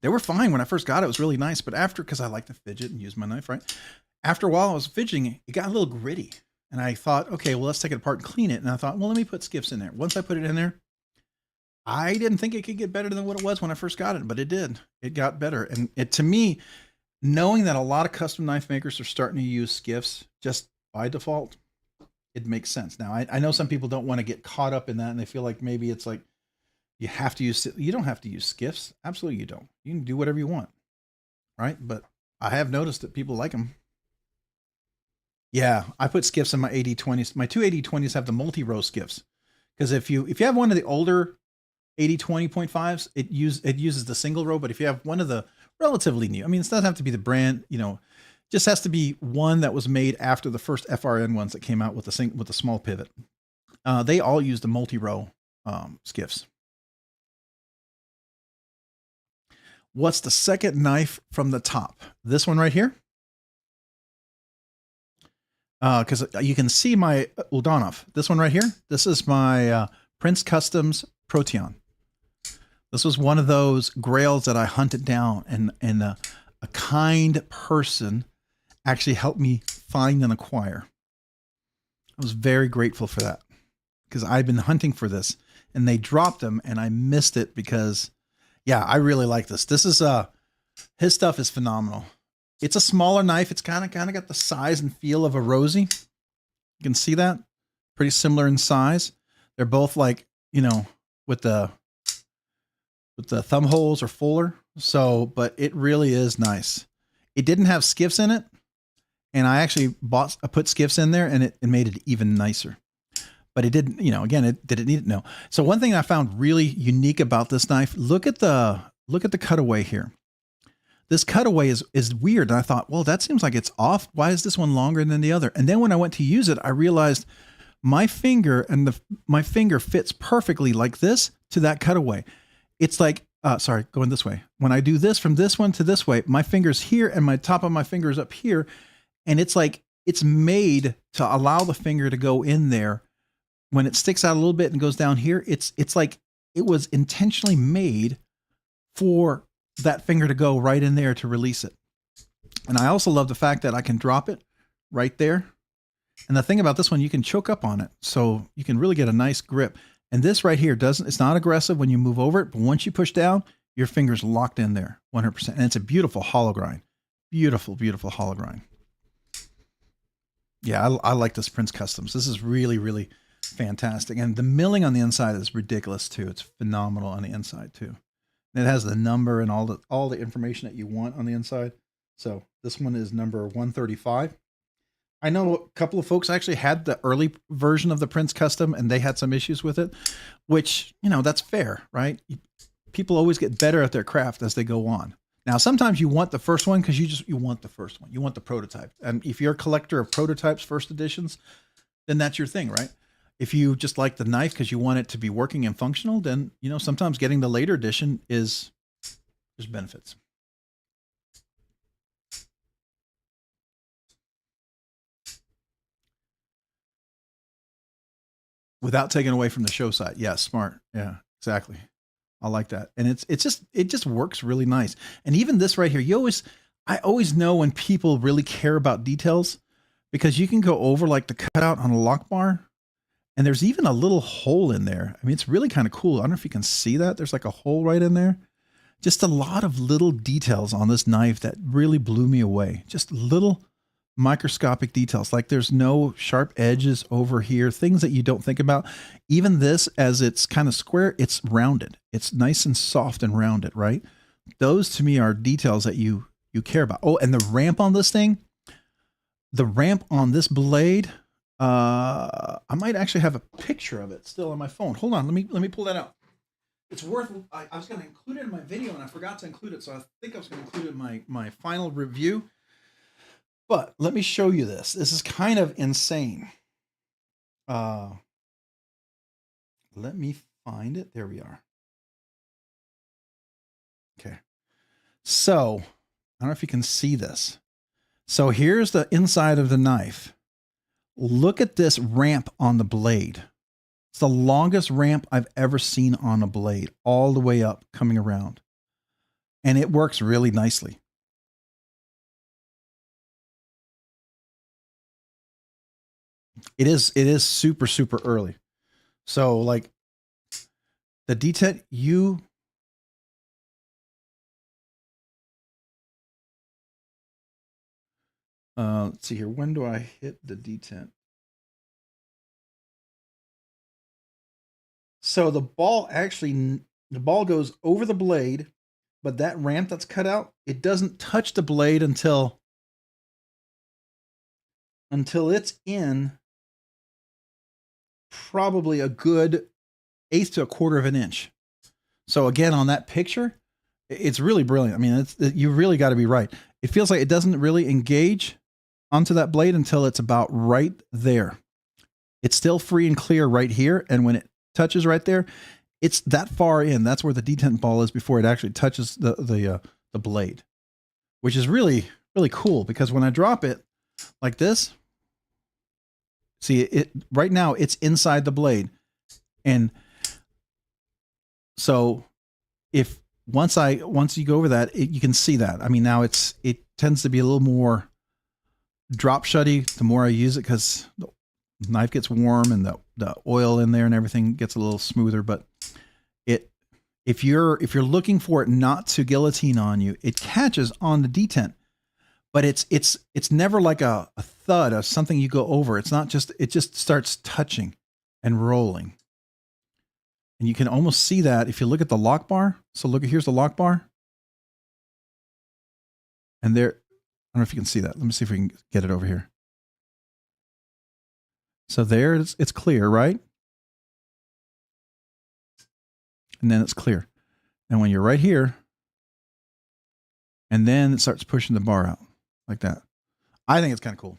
they were fine when I first got it. It was really nice. But after, because I like to fidget and use my knife, right? After a while, I was fidgeting. It got a little gritty. And I thought, okay, well, let's take it apart and clean it. And I thought, well, let me put Skiffs in there. Once I put it in there, I didn't think it could get better than what it was when I first got it, but it did. It got better. And it, to me, knowing that a lot of custom knife makers are starting to use Skiffs just by default, it makes sense. Now, I know some people don't want to get caught up in that, and they feel like maybe it's like you have to use, you don't have to use Skiffs. Absolutely you don't. You can do whatever you want, right? But I have noticed that people like them. Yeah, I put Skiffs in my 80-20s. My two 80-20s have the multi-row Skiffs. Because if you have one of the older 80-20.5s, it uses the single row. But if you have one of the relatively new, I mean, it doesn't have to be the brand, you know, just has to be one that was made after the first FRN ones that came out with the small pivot. They all use the multi-row Skiffs. What's the second knife from the top? This one right here. Because you can see my Uldanov. This one right here. This is my Prince Customs Proteon. This was one of those grails that I hunted down, and a kind person actually helped me find and acquire. I was very grateful for that because I've been hunting for this, and they dropped them, and I missed it because, yeah, I really like this. This is his stuff is phenomenal. It's a smaller knife. It's kind of got the size and feel of a Rosie. You can see that. Pretty similar in size. They're both like, you know, with the thumb holes or fuller. So, but it really is nice. It didn't have Skiffs in it. And I actually put Skiffs in there, and it made it even nicer. But it didn't, you know, again, it didn't need it. No. So one thing I found really unique about this knife, look at the cutaway here. This cutaway is weird. And I thought, well, that seems like it's off. Why is this one longer than the other? And then when I went to use it, I realized my finger my finger fits perfectly like this to that cutaway. It's like, sorry, going this way. When I do this from this one to this way, my finger's here and my top of my finger is up here. And it's like, it's made to allow the finger to go in there. When it sticks out a little bit and goes down here, it's like it was intentionally made for that finger to go right in there to release it. And I also love the fact that I can drop it right there. And the thing about this one, you can choke up on it. So you can really get a nice grip. And this right here it's not aggressive when you move over it, but once you push down, your finger's locked in there 100%. And it's a beautiful hollow grind. Beautiful, beautiful hollow grind. Yeah, I like this Prince Customs. This is really, really fantastic. And the milling on the inside is ridiculous too. It's phenomenal on the inside too. It has the number and all the information that you want on the inside. So this one is number 135. I know a couple of folks actually had the early version of the Prince Custom, and they had some issues with it, which, you know, that's fair, right? People always get better at their craft as they go on. Now, sometimes you want the first one because you want the first one. You want the prototype. And if you're a collector of prototypes, first editions, then that's your thing, right? If you just like the knife because you want it to be working and functional, then, you know, sometimes getting the later edition there's benefits. Without taking away from the show side. Yeah, smart. Yeah, exactly. I like that. And it just works really nice. And even this right here, I always know when people really care about details, because you can go over like the cutout on a lock bar. And there's even a little hole in there. I mean, it's really kind of cool. I don't know if you can see that. There's like a hole right in there. Just a lot of little details on this knife that really blew me away. Just little microscopic details. Like there's no sharp edges over here, things that you don't think about. Even this, as it's kind of square, it's rounded. It's nice and soft and rounded, right? Those to me are details that you care about. Oh, and the ramp on this thing, the ramp on this blade, I might actually have a picture of it still on my phone. Hold on, let me pull that out. It's worth. I was going to include it in my video and I forgot to include it, so I think I was going to include it in my final review. But let me show you this. This is kind of insane. Let me find it. There we are. Okay. So I don't know if you can see this. So here's the inside of the knife. Look at this ramp on the blade. It's the longest ramp I've ever seen on a blade, all the way up, coming around. And it works really nicely. It is super, super early. So like the detent, let's see here. When do I hit the detent? So the ball goes over the blade, but that ramp that's cut out, it doesn't touch the blade until it's in probably a good 1/8 to 1/4 of an inch. So again, on that picture, it's really brilliant. I mean, you really got to be right. It feels like it doesn't really engage onto that blade until it's about right there. It's still free and clear right here. And when it touches right there, it's that far in. That's where the detent ball is before it actually touches the blade, which is really, really cool, because when I drop it like this, see it right now, it's inside the blade. And so if once you go over that, you can see that. I mean, now it tends to be a little more drop shutty the more I use it, because the knife gets warm and the oil in there and everything gets a little smoother. But if you're looking for it not to guillotine on you, it catches on the detent, but it's never like a thud or something you go over. It's not just, it just starts touching and rolling. And you can almost see that if you look at the lock bar. So here's the lock bar. And there, I don't know if you can see that. Let me see if we can get it over here. So there it's clear, right? And then it's clear. And when you're right here, and then it starts pushing the bar out like that. I think it's kind of cool.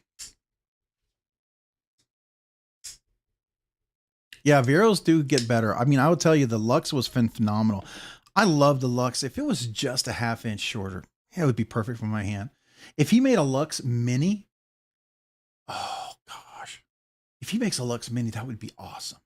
Yeah, Veros do get better. I mean, I would tell you the Lux was phenomenal. I love the Lux. If it was just a 1/2 inch shorter, it would be perfect for my hand. If he made a Lux Mini, oh gosh. If he makes a Lux Mini, that would be awesome.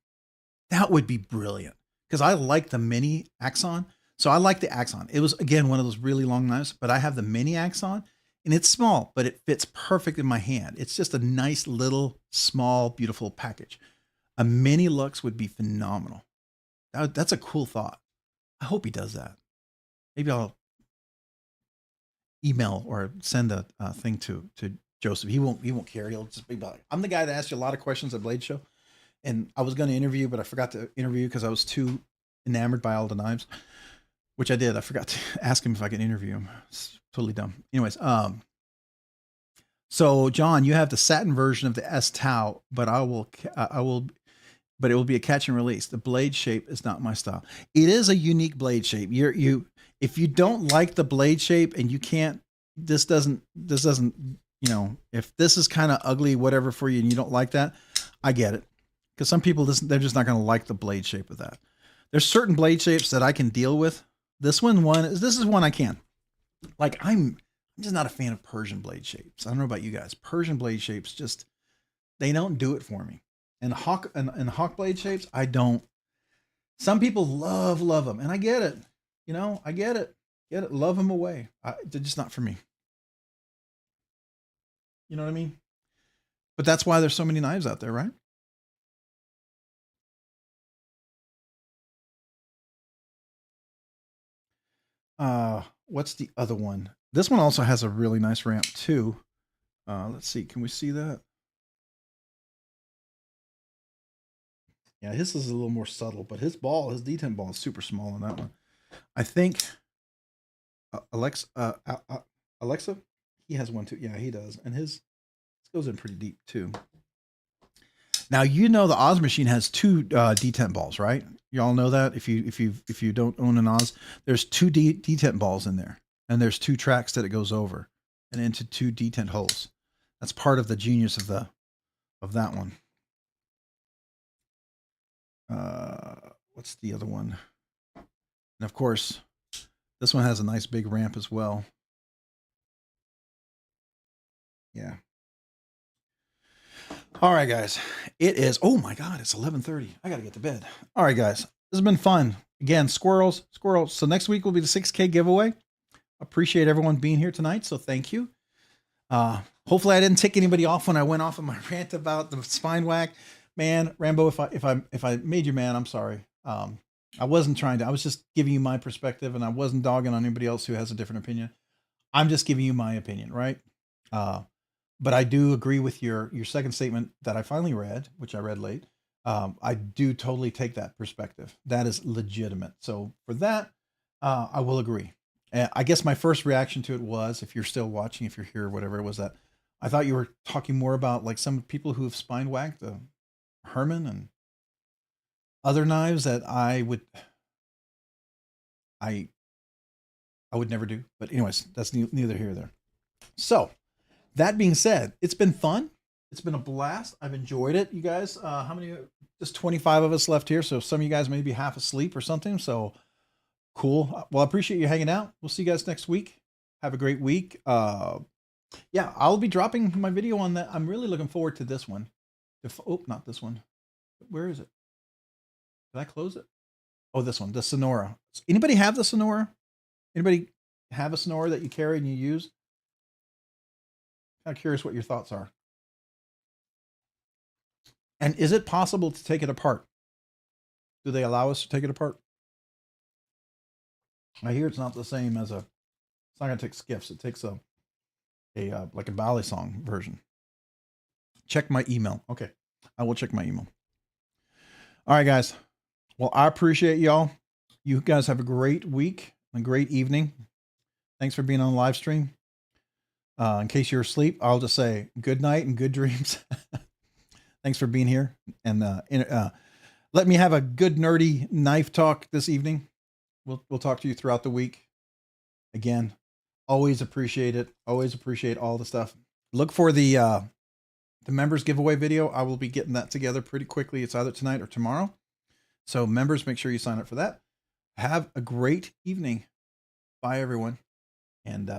That would be brilliant. Because I like the Mini Axon. So I like the Axon. It was, again, one of those really long knives, but I have the Mini Axon, and it's small, but it fits perfect in my hand. It's just a nice little, small, beautiful package. A Mini Lux would be phenomenal. That's a cool thought. I hope he does that. Maybe I'll email or send a thing to Joseph. He won't care. He'll just be like, I'm the guy that asked you a lot of questions at Blade Show. And I was going to interview, but I forgot to interview because I was too enamored by all the knives, which I did. I forgot to ask him if I could interview him. It's totally dumb. Anyways, so John, you have the satin version of the S Tau, but but it will be a catch and release. The blade shape is not my style. It is a unique blade shape. If you don't like the blade shape and you can't, this doesn't, you know, if this is kind of ugly, whatever for you, and you don't like that, I get it. Because some people, they're just not going to like the blade shape of that. There's certain blade shapes that I can deal with. This is one I can. Like I'm just not a fan of Persian blade shapes. I don't know about you guys. Persian blade shapes just, they don't do it for me. And hawk blade shapes, I don't. Some people love them, and I get it. You know, I get it. Love them away. They're just not for me. You know what I mean? But that's why there's so many knives out there, right? What's the other one? This one also has a really nice ramp too. Let's see. Can we see that? Yeah, his is a little more subtle, but his detent ball is super small on that one. I think Alexa, he has one too. Yeah, he does. And his goes in pretty deep too. Now, you know, the Oz machine has 2 detent balls, right? You all know that. If you don't own an Oz, there's 2 detent balls in there, and there's 2 tracks that it goes over and into 2 detent holes. That's part of the genius of that one. What's the other one? And of course, this one has a nice big ramp as well. Yeah. All right, guys. It is, oh my God, it's 11:30. I got to get to bed. All right, guys. This has been fun. Again, squirrels. So next week will be the 6K giveaway. Appreciate everyone being here tonight. So thank you. Hopefully I didn't tick anybody off when I went off on my rant about the spine whack. Man, Rambo, if I made you mad, I'm sorry. I wasn't trying to. I was just giving you my perspective, and I wasn't dogging on anybody else who has a different opinion. I'm just giving you my opinion, right? But I do agree with your second statement that I finally read, which I read late. I do totally take that perspective. That is legitimate. So for that, I will agree. I guess my first reaction to it was, if you're still watching, if you're here, whatever, was that I thought you were talking more about like some people who have spine whacked Herman and other knives that I would never do. But anyways, that's neither here nor there. So that being said, it's been fun. It's been a blast. I've enjoyed it, you guys. How many? Just 25 of us left here. So some of you guys may be half asleep or something. So cool. Well, I appreciate you hanging out. We'll see you guys next week. Have a great week. Yeah, I'll be dropping my video on that. I'm really looking forward to this one. Oh, not this one. Where is it? Did I close it? Oh, this one, the Sonora. Anybody have the Sonora? Anybody have a Sonora that you carry and you use? Kind of curious what your thoughts are. And is it possible to take it apart? Do they allow us to take it apart? I hear it's not the same as it's not going to take skiffs. It takes a like a ballet song version. Check my email. Okay. I will check my email. All right, guys. Well, I appreciate y'all. You guys have a great week, a great evening. Thanks for being on the live stream. In case you're asleep, I'll just say good night and good dreams. Thanks for being here. And let me have a good nerdy knife talk this evening. We'll talk to you throughout the week. Again, always appreciate it. Always appreciate all the stuff. Look for the members giveaway video. I will be getting that together pretty quickly. It's either tonight or tomorrow. So members, make sure you sign up for that. Have a great evening. Bye, everyone. And